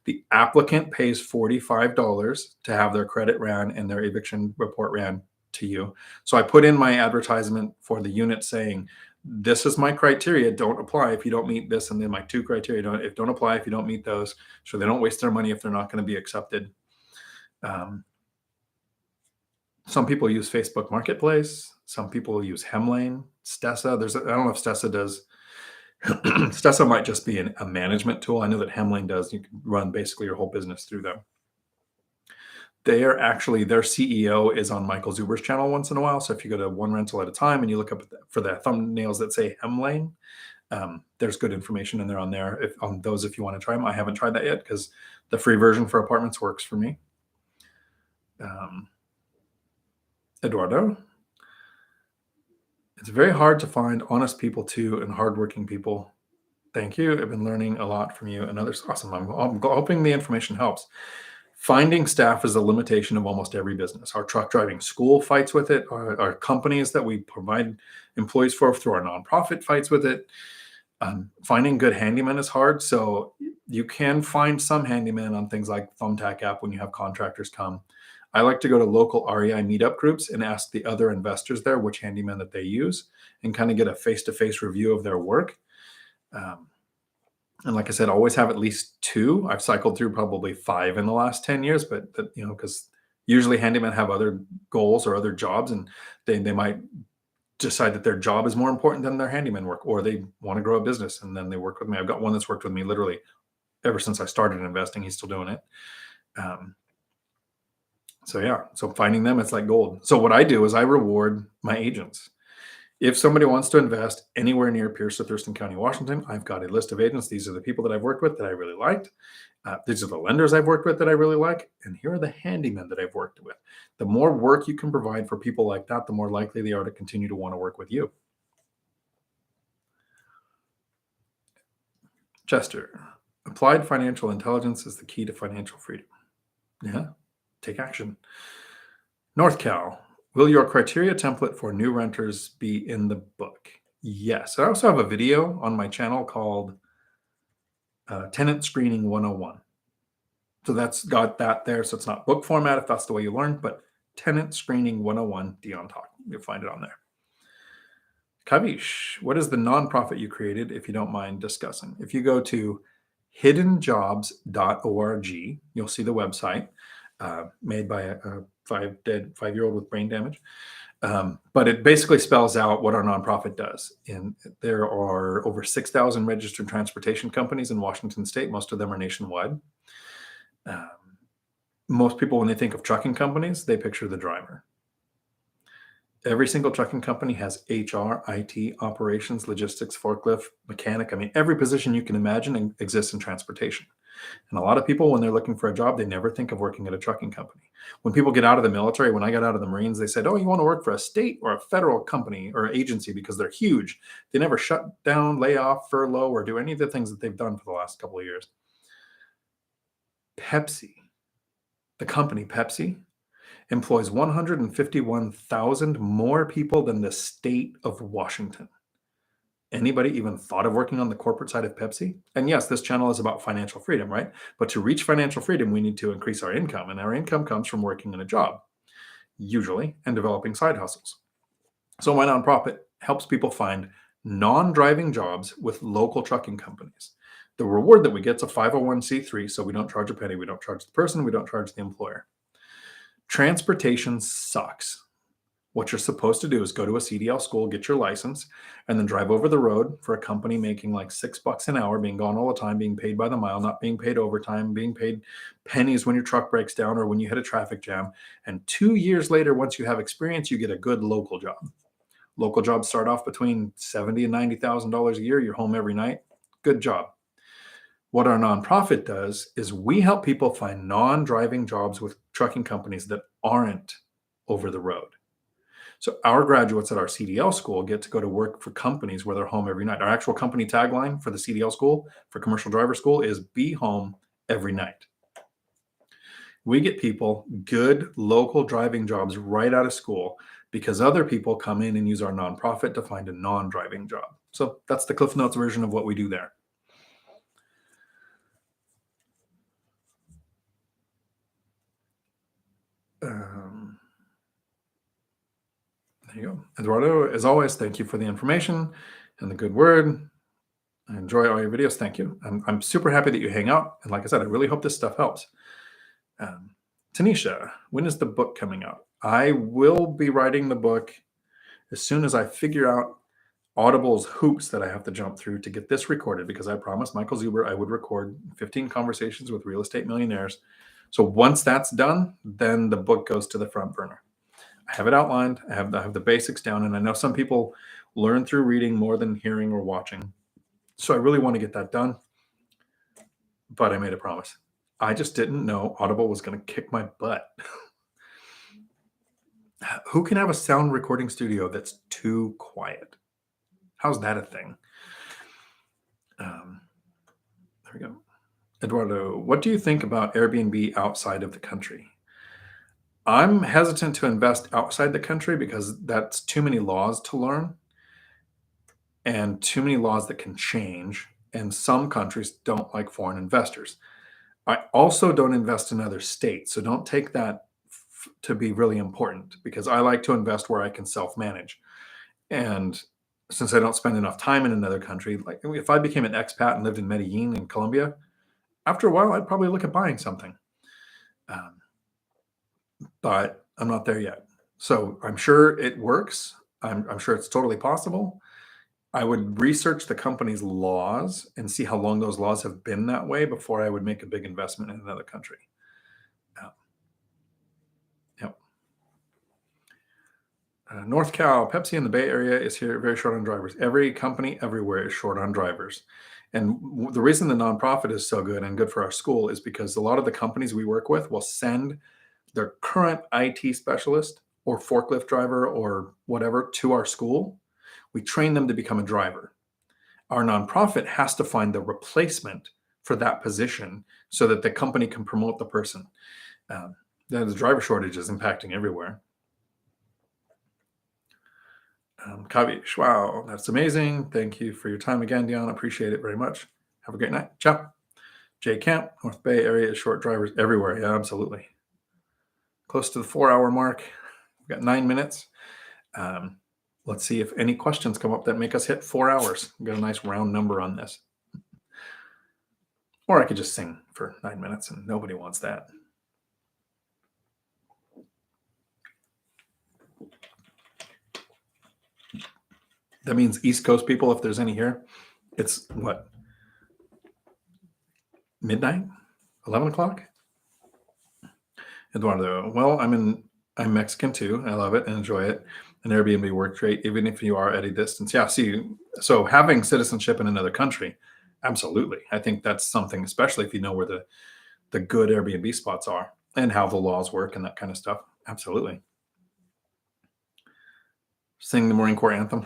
The applicant pays $45 to have their credit ran and their eviction report ran to you. So I put in my advertisement for the unit saying, this is my criteria. Don't apply if you don't meet this. And then my 2 criteria, don't apply if you don't meet those. So they don't waste their money if they're not going to be accepted. Some people use Facebook Marketplace. Some people use Hemlane, Stessa. I don't know if Stessa does. Stessa might just be a management tool. I know that Hemlane does. You can run basically your whole business through them. They are actually, their CEO is on Michael Zuber's channel once in a while. So if you go to One Rental at a Time and you look up for the thumbnails that say hem lane, there's good information in there on there on those if you want to try them. I haven't tried that yet because the free version for apartments works for me. Eduardo, it's very hard to find honest people too and hardworking people. Thank you. I've been learning a lot from you and others. Awesome. I'm hoping the information helps. Finding staff is a limitation of almost every business. Our truck driving school fights with it. Our companies that we provide employees for through our nonprofit fights with it. Finding good handymen is hard. So you can find some handymen on things like Thumbtack app when you have contractors come. I like to go to local REI meetup groups and ask the other investors there which handyman that they use and kind of get a face-to-face review of their work. And like I said, always have at least 2. I've cycled through probably 5 in the last 10 years, but because usually handymen have other goals or other jobs, and they might decide that their job is more important than their handyman work, or they want to grow a business and then they work with me. I've got one that's worked with me literally ever since I started investing. He's still doing it. So finding them, it's like gold. So what I do is I reward my agents. If somebody wants to invest anywhere near Pierce or Thurston County, Washington, I've got a list of agents. These are the people that I've worked with that I really liked. These are the lenders I've worked with that I really like. And here are the handymen that I've worked with. The more work you can provide for people like that, the more likely they are to continue to want to work with you. Chester, applied financial intelligence is the key to financial freedom. Yeah, take action. North Cal, will your criteria template for new renters be in the book? Yes. I also have a video on my channel called Tenant Screening 101. So that's got that there. So it's not book format if that's the way you learn, but Tenant Screening 101, Dion Talk. You'll find it on there. Kavish, what is the nonprofit you created, if you don't mind discussing? If you go to hiddenjobs.org, you'll see the website made by a 5-year-old with brain damage. But it basically spells out what our nonprofit does. And there are over 6,000 registered transportation companies in Washington state. Most of them are nationwide. Most people, when they think of trucking companies, they picture the driver. Every single trucking company has HR, IT, operations, logistics, forklift, mechanic. I mean, every position you can imagine exists in transportation. And a lot of people, when they're looking for a job, they never think of working at a trucking company. When people get out of the military, when I got out of the Marines, they said, oh, you want to work for a state or a federal company or agency because they're huge. They never shut down, lay off, furlough, or do any of the things that they've done for the last couple of years. Pepsi, the company Pepsi, employs 151,000 more people than the state of Washington. Anybody even thought of working on the corporate side of Pepsi? And yes, this channel is about financial freedom, right? But to reach financial freedom, we need to increase our income. And our income comes from working in a job, usually, and developing side hustles. So my nonprofit helps people find non-driving jobs with local trucking companies. The reward that we get is a 501c3, so we don't charge a penny. We don't charge the person. We don't charge the employer. Transportation sucks. What you're supposed to do is go to a CDL school, get your license, and then drive over the road for a company making like $6 an hour, being gone all the time, being paid by the mile, not being paid overtime, being paid pennies when your truck breaks down or when you hit a traffic jam. And 2 years later, once you have experience, you get a good local job. Local jobs start off between $70,000 and $90,000 a year. You're home every night. Good job. What our nonprofit does is we help people find non-driving jobs with trucking companies that aren't over the road. So our graduates at our CDL school get to go to work for companies where they're home every night. Our actual company tagline for the CDL school, for commercial driver school, is be home every night. We get people good local driving jobs right out of school because other people come in and use our nonprofit to find a non-driving job. So that's the Cliff Notes version of what we do there. There you go. Eduardo, as always, thank you for the information and the good word. I enjoy all your videos. Thank you. I'm super happy that you hang out. And like I said, I really hope this stuff helps. Tanisha, when is the book coming out? I will be writing the book as soon as I figure out Audible's hoops that I have to jump through to get this recorded, because I promised Michael Zuber I would record 15 conversations with real estate millionaires So once that's done, then the book goes to the front burner. I have it outlined. I have the basics down, and I know some people learn through reading more than hearing or watching. So I really want to get that done, but I made a promise. I just didn't know Audible was going to kick my butt. Who can have a sound recording studio that's too quiet? How's that a thing? There we go. Eduardo, what do you think about Airbnb outside of the country? I'm hesitant to invest outside the country because that's too many laws to learn and too many laws that can change. And some countries don't like foreign investors. I also don't invest in other states. So don't take that to be really important, because I like to invest where I can self-manage. And since I don't spend enough time in another country, like if I became an expat and lived in Medellin in Colombia, after a while, I'd probably look at buying something. But I'm not there yet. So I'm sure it works. I'm sure it's totally possible. I would research the company's laws and see how long those laws have been that way before I would make a big investment in another country. Yep. North Cal, Pepsi in the Bay Area is here very short on drivers. Every company everywhere is short on drivers. And the reason the nonprofit is so good and good for our school is because a lot of the companies we work with will send their current IT specialist or forklift driver or whatever to our school. We train them to become a driver. Our nonprofit has to find the replacement for that position so that the company can promote the person. The driver shortage is impacting everywhere. Kavish, wow, that's amazing. Thank you for your time again, Dion. Appreciate it very much. Have a great night. Ciao. Jay Camp, North Bay area is short drivers everywhere. Yeah, absolutely. Close to the 4-hour mark. We've got 9 minutes. Let's see if any questions come up that make us hit 4 hours. We've got a nice round number on this. Or I could just sing for 9 minutes, and nobody wants that. That means East Coast people, if there's any here, it's what? Midnight? 11 o'clock? Eduardo, well, I'm Mexican too. I love it and enjoy it. And Airbnb works great, even if you are at a distance. Yeah, see, so having citizenship in another country, absolutely. I think that's something, especially if you know where the good Airbnb spots are and how the laws work and that kind of stuff. Absolutely. Sing the Marine Corps anthem.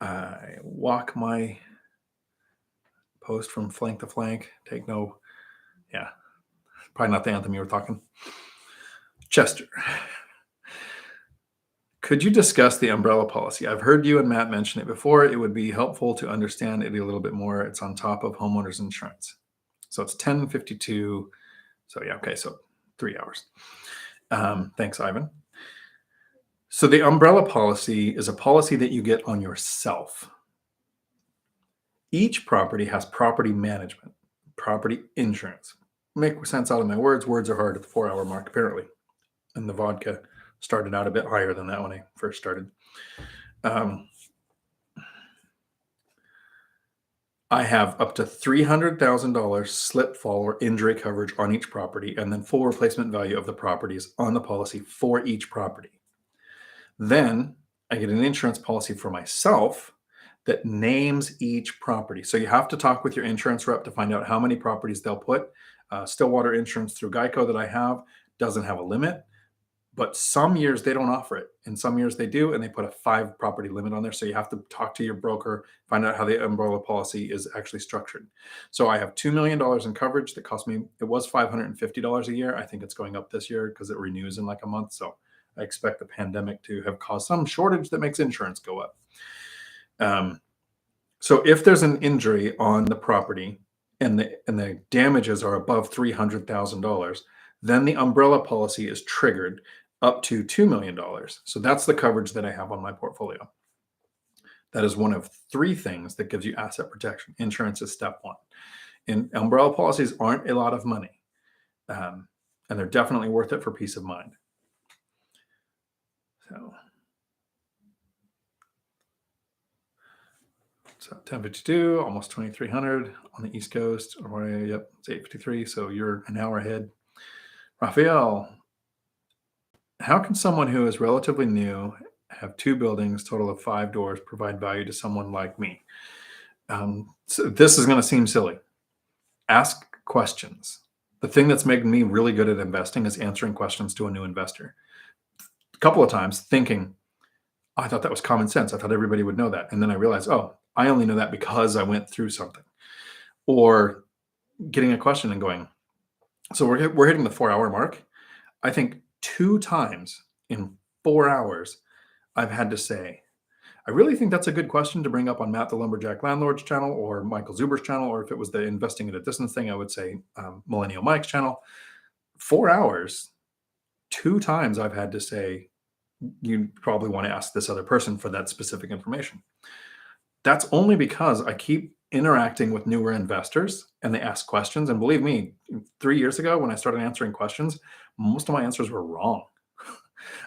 I walk my post from flank to flank. Take no, yeah, probably not the anthem you were talking. Chester, could you discuss the umbrella policy? I've heard you and Matt mention it before. It would be helpful to understand it a little bit more. It's on top of homeowners insurance. So it's 10:52. So yeah, okay, so 3 hours. Thanks, Ivan. So the umbrella policy is a policy that you get on yourself. Each property has property management, property insurance. Make sense out of my words. Words are hard at the 4-hour mark, apparently. And the vodka started out a bit higher than that when I first started. I have up to $300,000 slip, fall, or injury coverage on each property, and then full replacement value of the properties on the policy for each property. Then I get an insurance policy for myself that names each property. So you have to talk with your insurance rep to find out how many properties they'll put. Stillwater Insurance through Geico that I have doesn't have a limit, but some years they don't offer it. And some years they do, and they put a 5 property limit on there. So you have to talk to your broker, find out how the umbrella policy is actually structured. So I have $2 million in coverage that cost me, it was $550 a year. I think it's going up this year because it renews in like a month. So I expect the pandemic to have caused some shortage that makes insurance go up. So if there's an injury on the property and the damages are above $300,000, then the umbrella policy is triggered up to $2 million. So that's the coverage that I have on my portfolio. That is one of 3 things that gives you asset protection. Insurance is step 1. And umbrella policies aren't a lot of money. And they're definitely worth it for peace of mind. So So 10:52, almost 2,300 on the East Coast. Or yep, it's 8:53. So you're an hour ahead. Raphael, how can someone who is relatively new, have two buildings, total of 5 doors, provide value to someone like me? So this is going to seem silly. Ask questions. The thing that's making me really good at investing is answering questions to a new investor. A couple of times thinking, I thought that was common sense. I thought everybody would know that. And then I realized, oh, I only know that because I went through something. Or getting a question and going, so we're hitting the 4 hour mark. I think 2 times in 4 hours, I've had to say, I really think that's a good question to bring up on Matt the Lumberjack Landlord's channel or Michael Zuber's channel, or if it was the investing at a distance thing, I would say Millennial Mike's channel. 4 hours, 2 times I've had to say, you probably want to ask this other person for that specific information. That's only because I keep interacting with newer investors and they ask questions. And believe me, 3 years ago when I started answering questions, most of my answers were wrong.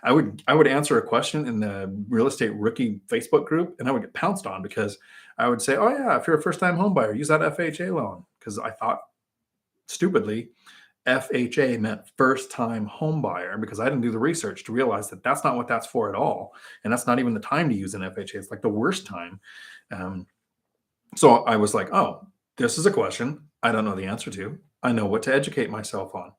I would answer a question in the real estate rookie Facebook group and I would get pounced on because I would say, oh yeah, if you're a first time home buyer, use that FHA loan. Because I thought stupidly FHA meant first time home buyer because I didn't do the research to realize that that's not what that's for at all. And that's not even the time to use an FHA. It's like the worst time. So I was like, oh, this is a question I don't know the answer to. I know what to educate myself on.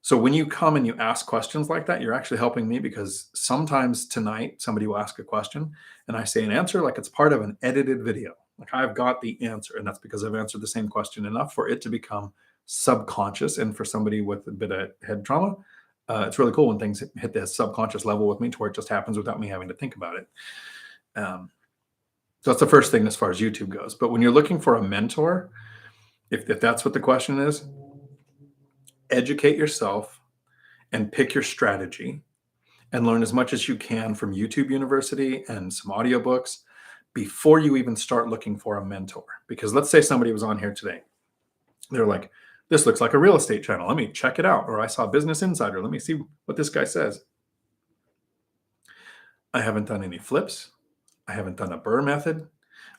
So when you come and you ask questions like that, you're actually helping me because sometimes tonight somebody will ask a question and I say an answer like it's part of an edited video. Like I've got the answer, and that's because I've answered the same question enough for it to become subconscious. And for somebody with a bit of head trauma, it's really cool when things hit the subconscious level with me to where it just happens without me having to think about it. So that's the first thing as far as YouTube goes. But when you're looking for a mentor, if that's what the question is, educate yourself and pick your strategy and learn as much as you can from YouTube University and some audiobooks before you even start looking for a mentor. Because let's say somebody was on here today. They're like, this looks like a real estate channel. Let me check it out. Or I saw Business Insider. Let me see what this guy says. I haven't done any flips. I haven't done a BRRRR method.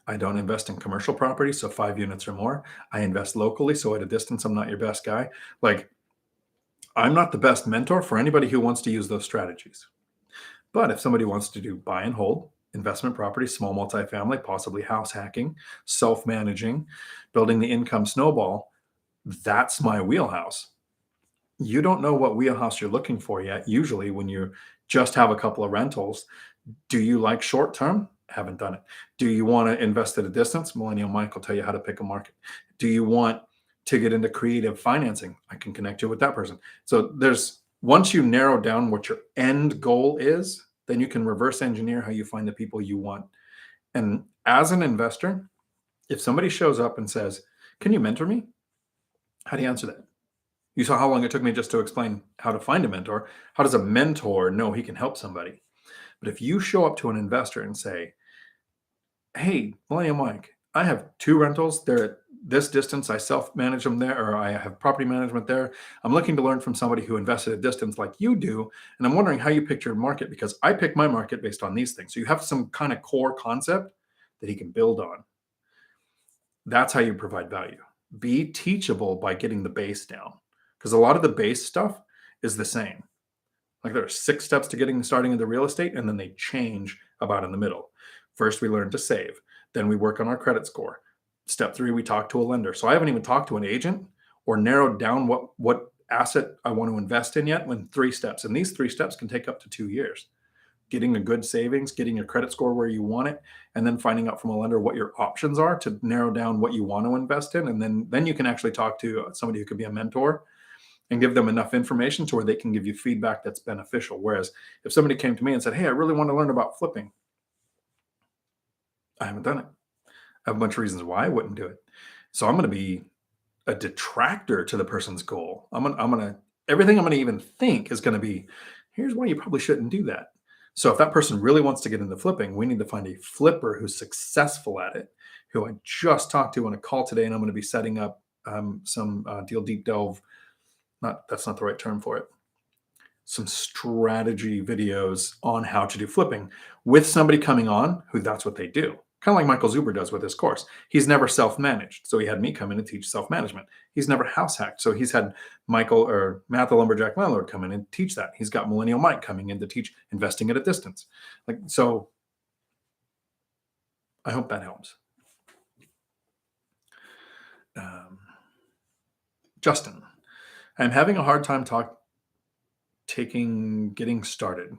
I don't invest in commercial property, so 5 units or more. I invest locally, so at a distance, I'm not your best guy. Like, I'm not the best mentor for anybody who wants to use those strategies. But if somebody wants to do buy and hold, investment property, small multifamily, possibly house hacking, self-managing, building the income snowball, that's my wheelhouse. You don't know what wheelhouse you're looking for yet. Usually when you just have a couple of rentals, do you like short term? Haven't done it. Do you want to invest at a distance? Millennial Mike will tell you how to pick a market. Do you want to get into creative financing? I can connect you with that person. So once you narrow down what your end goal is, then you can reverse engineer how you find the people you want. And as an investor, if somebody shows up and says, can you mentor me? How do you answer that? You saw how long it took me just to explain how to find a mentor. How does a mentor know he can help somebody? But if you show up to an investor and say, hey, Millennial Mike, I have 2 rentals. They're at this distance. I self-manage them there, or I have property management there. I'm looking to learn from somebody who invested at distance like you do. And I'm wondering how you picked your market because I pick my market based on these things. So you have some kind of core concept that he can build on. That's how you provide value. Be teachable by getting the base down because a lot of the base stuff is the same. Like there are 6 steps to starting in the real estate, and then they change about in the middle. First, we learn to save. Then we work on our credit score. Step 3, we talk to a lender. So I haven't even talked to an agent or narrowed down what asset I want to invest in yet in 3 steps. And these 3 steps can take up to 2 years. Getting a good savings, getting your credit score where you want it, and then finding out from a lender what your options are to narrow down what you want to invest in. And then you can actually talk to somebody who could be a mentor and give them enough information to where they can give you feedback that's beneficial. Whereas if somebody came to me and said, hey, I really want to learn about flipping, I haven't done it. I have a bunch of reasons why I wouldn't do it. So I'm going to be a detractor to the person's goal. Everything I'm going to even think is going to be, here's why you probably shouldn't do that. So if that person really wants to get into flipping, we need to find a flipper who's successful at it, who I just talked to on a call today, and I'm going to be setting up some deal deep delve. That's not the right term for it. Some strategy videos on how to do flipping with somebody coming on who that's what they do. Kind of like Michael Zuber does with his course. He's never self-managed. So he had me come in and teach self-management. He's never house hacked. So he's had Michael or Matt the Lumberjack Landlord come in and teach that. He's got Millennial Mike coming in to teach investing at a distance. So I hope that helps. Justin, I'm having a hard time getting started.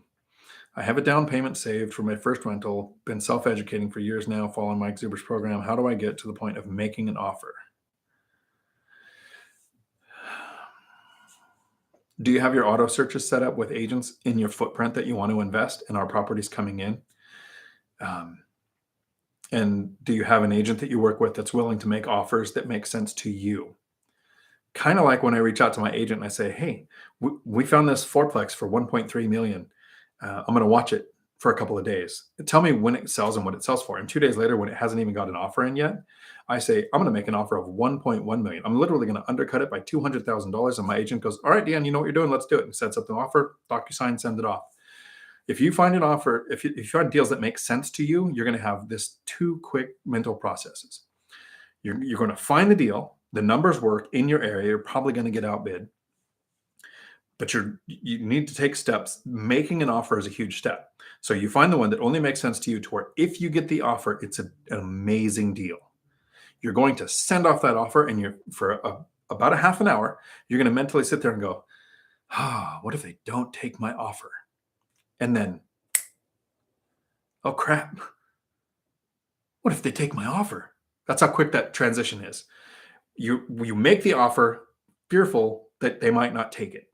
I have a down payment saved for my first rental, been self-educating for years now, following Mike Zuber's program. How do I get to the point of making an offer? Do you have your auto searches set up with agents in your footprint that you want to invest in our properties coming in? And do you have an agent that you work with that's willing to make offers that make sense to you? Kind of like when I reach out to my agent and I say, hey, we found this fourplex for 1.3 million. I'm going to watch it for a couple of days. Tell me when it sells and what it sells for. And 2 days later, when it hasn't even got an offer in yet, I say, I'm going to make an offer of 1.1 million. I'm literally going to undercut it by $200,000. And my agent goes, all right, Dion, you know what you're doing. Let's do it. And sets up the offer, DocuSign, send it off. If you find an offer, if you find deals that make sense to you, you're going to have this 2 quick mental processes. You're going to find the deal. The numbers work in your area. You're probably going to get outbid. But you need to take steps. Making an offer is a huge step. So you find the one that only makes sense to you, to where if you get the offer, it's an amazing deal. You're going to send off that offer, and for about a half an hour, you're going to mentally sit there and go, what if they don't take my offer? And then, oh crap, what if they take my offer? That's how quick that transition is. You make the offer fearful that they might not take it.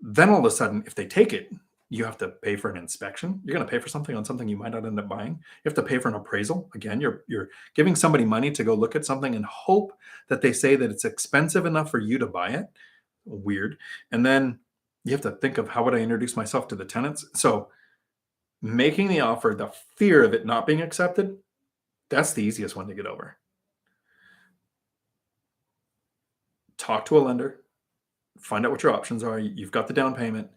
Then all of a sudden, if they take it, you have to pay for an inspection. You're going to pay for something on something you might not end up buying. You have to pay for an appraisal. Again, you're giving somebody money to go look at something and hope that they say that it's expensive enough for you to buy it. Weird. And then you have to think of, how would I introduce myself to the tenants? So making the offer, the fear of it not being accepted, that's the easiest one to get over. Talk to a lender. Find out what your options are. You've got the down payment.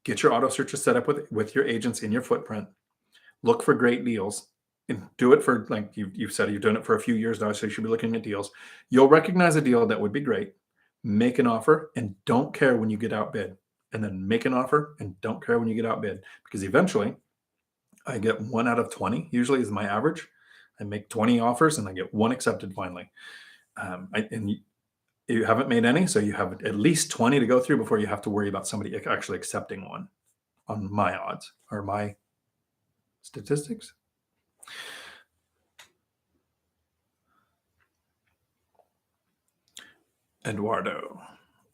Get your auto searches set up with your agents in your footprint. Look for great deals, and do it for, like you've said, you've done it for a few years now, so you should be looking at deals. You'll recognize a deal that would be great. Make an offer and don't care when you get outbid. And then make an offer and don't care when you get outbid, because eventually I get 1 out of 20, usually is my average. I make 20 offers and I get 1 accepted finally. You haven't made any, so you have at least 20 to go through before you have to worry about somebody actually accepting one, on my odds or my statistics. Eduardo,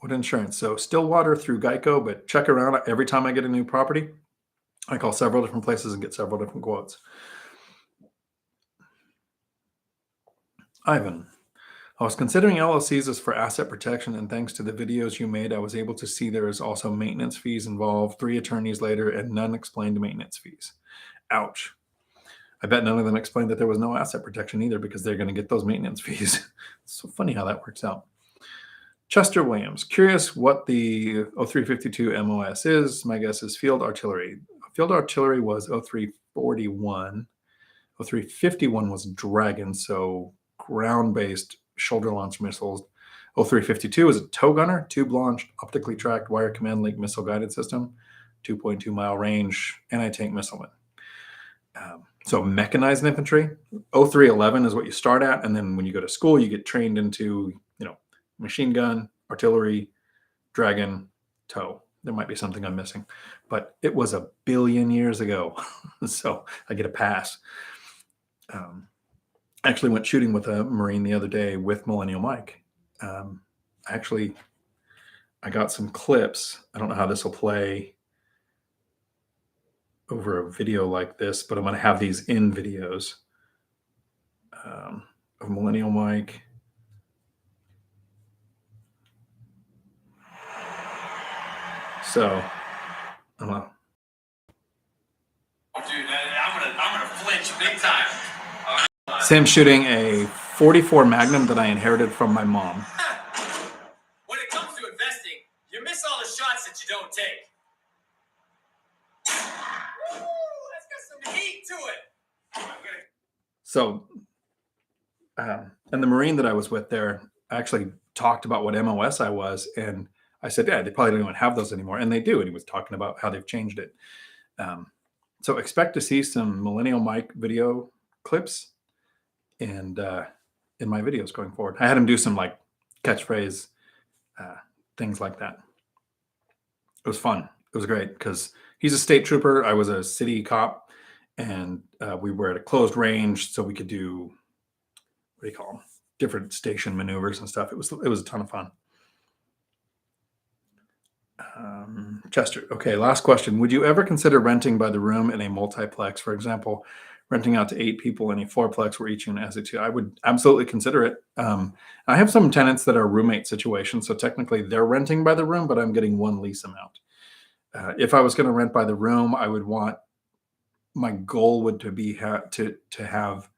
what insurance? So Stillwater through Geico, but check around. Every time I get a new property, I call several different places and get several different quotes. Ivan, I was considering LLCs as for asset protection, and thanks to the videos you made, I was able to see there is also maintenance fees involved. 3 attorneys later, and none explained maintenance fees. Ouch. I bet none of them explained that there was no asset protection either, because they're going to get those maintenance fees. It's so funny how that works out. Chester Williams, curious what the 0352 MOS is. My guess is field artillery. Field artillery was 0341. 0351 was Dragon, so ground-based shoulder-launched missiles. 0352 is a tow gunner, tube-launched, optically tracked, wire command link missile guided system, 2.2-mile range, anti-tank missileman. So mechanized infantry. 0311 is what you start at, and then when you go to school, you get trained into, machine gun, artillery, Dragon, tow. There might be something I'm missing, but it was 1 billion years ago, so I get a pass. I actually went shooting with a Marine the other day with Millennial Mike. I got some clips. I don't know how this will play over a video like this, but I'm going to have these in videos of Millennial Mike. So, I'm gonna flinch big time. It's him shooting a .44 Magnum that I inherited from my mom. When it comes to investing, you miss all the shots that you don't take. Woo, that's got some heat to it. So, and the Marine that I was with there actually talked about what MOS I was. And I said, yeah, they probably don't even have those anymore. And they do. And he was talking about how they've changed it. So expect to see some Millennial Mike video clips and in my videos going forward. I had him do some like catchphrase things like that. It was fun. It was great because he's a state trooper. I was a city cop, and we were at a closed range, so we could do, what do you call them, different station maneuvers and stuff. It was a ton of fun. Chester. Okay, last question. Would you ever consider renting by the room in a multiplex? For example, renting out to 8 people in a 4-plex where each unit has a 2. I would absolutely consider it. I have some tenants that are roommate situations, so technically they're renting by the room, but I'm getting one lease amount. If I was going to rent by the room, I would want, my goal would to be to have,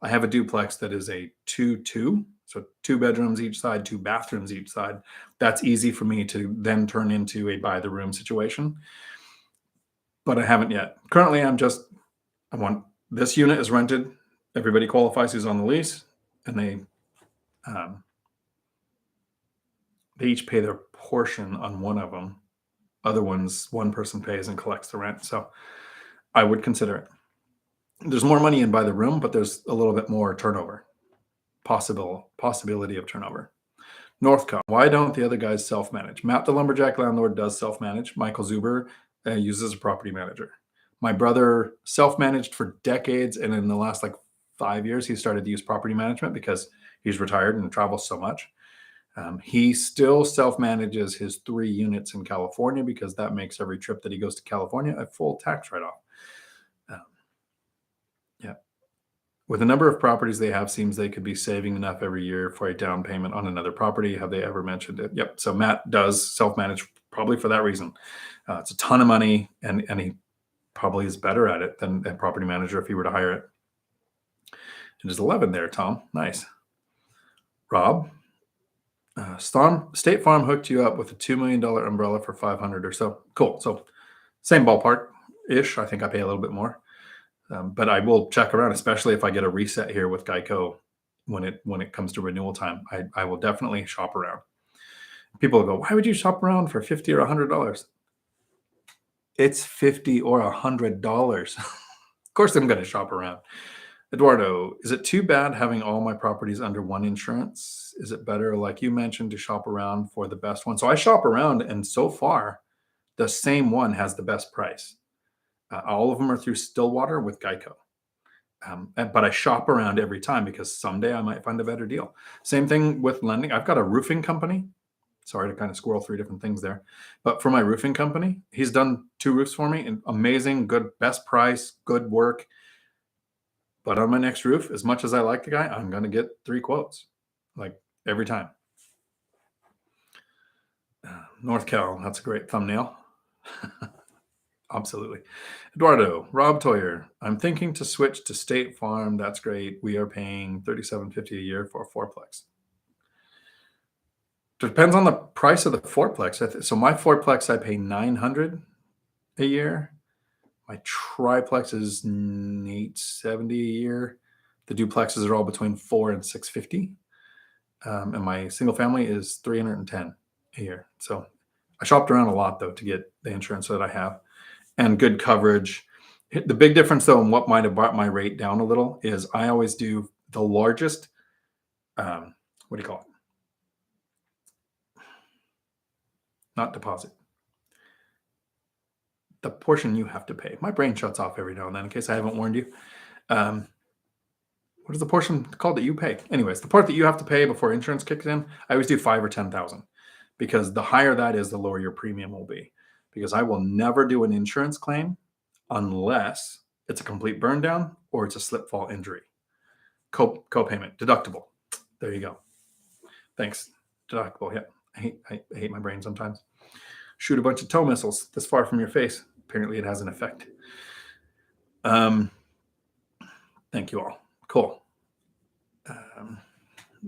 I have a duplex that is a 2-2. So 2 bedrooms each side, 2 bathrooms each side. That's easy for me to then turn into a by the room situation. But I haven't yet. Currently, I want, this unit is rented. Everybody qualifies who's on the lease, and they each pay their portion on one of them. Other ones, one person pays and collects the rent. So I would consider it. There's more money in by the room, but there's a little bit more turnover. Possibility of turnover. Northcom. Why don't the other guys self-manage? Matt, the lumberjack landlord, does self-manage. Michael Zuber uses a property manager. My brother self-managed for decades, and in the last like 5 years, he started to use property management because he's retired and travels so much. He still self-manages his 3 units in California because that makes every trip that he goes to California a full tax write-off. Yeah. With the number of properties they have, seems they could be saving enough every year for a down payment on another property. Have they ever mentioned it? Yep. So Matt does self-manage probably for that reason. It's a ton of money, and he probably is better at it than a property manager if he were to hire it. It is 11 there, Tom. Nice. Rob, State Farm hooked you up with a $2 million umbrella for 500 or so. Cool. So same ballpark-ish. I think I pay a little bit more. But I will check around, especially if I get a reset here with Geico when it comes to renewal time. I will definitely shop around. People will go, why would you shop around for $50 or $100? It's $50 or $100. Of course I'm going to shop around. Eduardo, is it too bad having all my properties under one insurance? Is it better, like you mentioned, to shop around for the best one? So I shop around, and so far, the same one has the best price. All of them are through Stillwater with Geico. But I shop around every time because someday I might find a better deal. Same thing with lending. I've got a roofing company. Sorry to kind of squirrel 3 different things there. But for my roofing company, he's done 2 roofs for me, and amazing, good, best price, good work. But on my next roof, as much as I like the guy, I'm going to get 3 quotes, like every time. North Cal, that's a great thumbnail. Absolutely. Eduardo, Rob Toyer, I'm thinking to switch to State Farm. That's great. We are paying $37.50 a year for a 4-plex. Depends on the price of the 4-plex. So my 4-plex, I pay $900 a year. My triplex is $870 a year. The duplexes are all between $400 and $650. And my single family is $310 a year. So I shopped around a lot though to get the insurance that I have. And good coverage. The big difference, though, and what might have brought my rate down a little is I always do the largest, what do you call it? Not deposit. The portion you have to pay. My brain shuts off every now and then in case I haven't warned you. What is the portion called that you pay? Anyways, the part that you have to pay before insurance kicks in, I always do 5 or 10,000 because the higher that is, the lower your premium will be. Because I will never do an insurance claim unless it's a complete burn down or it's a slip fall injury. Co-payment, deductible. There you go. Thanks. Deductible. Yeah. I hate my brain sometimes. Shoot a bunch of tow missiles this far from your face. Apparently it has an effect. Thank you all. Cool.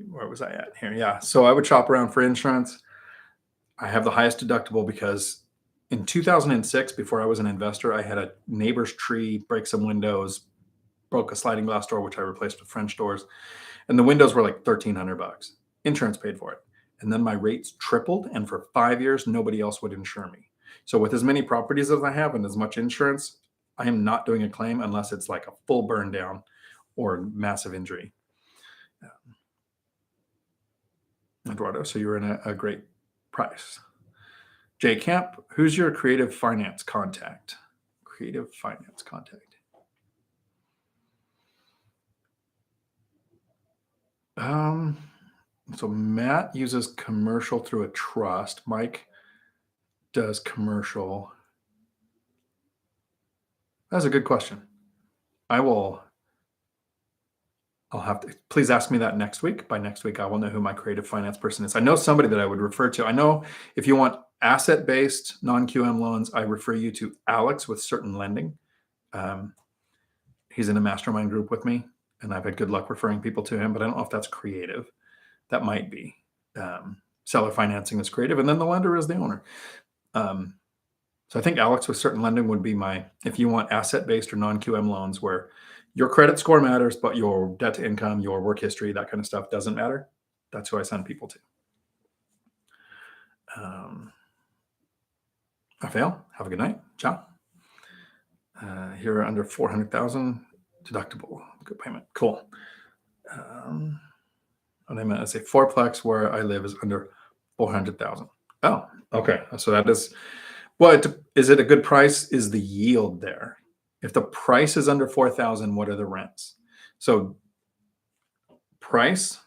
Where was I at here? Yeah. So I would shop around for insurance. I have the highest deductible because in 2006, before I was an investor, I had a neighbor's tree break some windows, broke a sliding glass door, which I replaced with French doors. And the windows were like $1,300. Insurance paid for it. And then my rates tripled. And for 5 years, nobody else would insure me. So with as many properties as I have and as much insurance, I am not doing a claim unless it's like a full burn down or massive injury. Eduardo, so you're in a great price. Jay Camp, who's your creative finance contact? Creative finance contact. So Matt uses commercial through a trust. Mike does commercial. That's a good question. I'll have to, please ask me that next week. By next week, I will know who my creative finance person is. I know somebody that I would refer to. I know if you want asset-based non-QM loans, I refer you to Alex with Certain Lending. He's in a mastermind group with me, and I've had good luck referring people to him, but I don't know if that's creative. That might be. Seller financing is creative, and then the lender is the owner. So I think Alex with Certain Lending would be if you want asset-based or non-QM loans where your credit score matters, but your debt to income, your work history, that kind of stuff doesn't matter. That's who I send people to. Rafael, have a good night. Ciao. Here under 400,000 deductible. Good payment. Cool. What I meant to say, fourplex where I live is under 400,000. Oh, okay. So that is, is it a good price? Is the yield there? If the price is under 4,000, what are the rents? So price,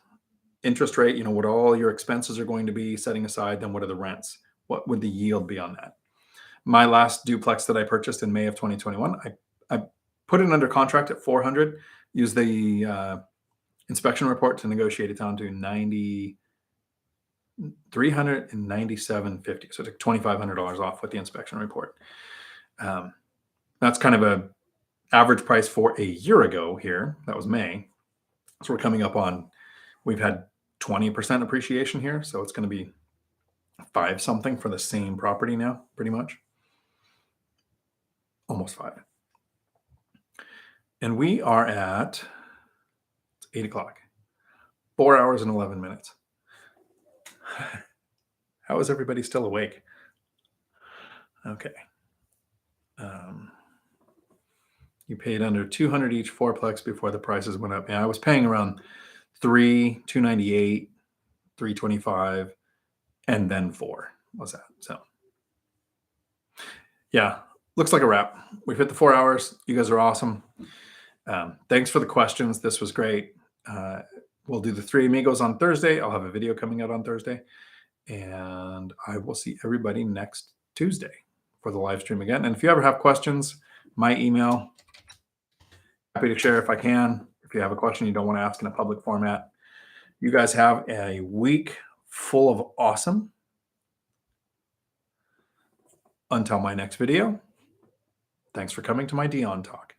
interest rate, what all your expenses are going to be setting aside, then what are the rents? What would the yield be on that? My last duplex that I purchased in May of 2021, I put it under contract at 400, used the inspection report to negotiate it down to 397.50. So I took $2,500 off with the inspection report. That's kind of a average price for a year ago here. That was May. So we're coming up on, we've had 20% appreciation here. So it's going to be 5 something for the same property now, pretty much. Almost 5. And we are at 8 o'clock, 4 hours and 11 minutes. How is everybody still awake? Okay. You paid under 200 each fourplex before the prices went up. Yeah, I was paying around $298, $325, and then 4 was that. So yeah, looks like a wrap. We've hit the 4 hours. You guys are awesome. Thanks for the questions. This was great. We'll do the 3 amigos on Thursday. I'll have a video coming out on Thursday. And I will see everybody next Tuesday for the live stream again. And if you ever have questions, my email, happy to share if I can. If you have a question you don't want to ask in a public format, you guys have a week full of awesome. Until my next video, thanks for coming to my Dion Talk.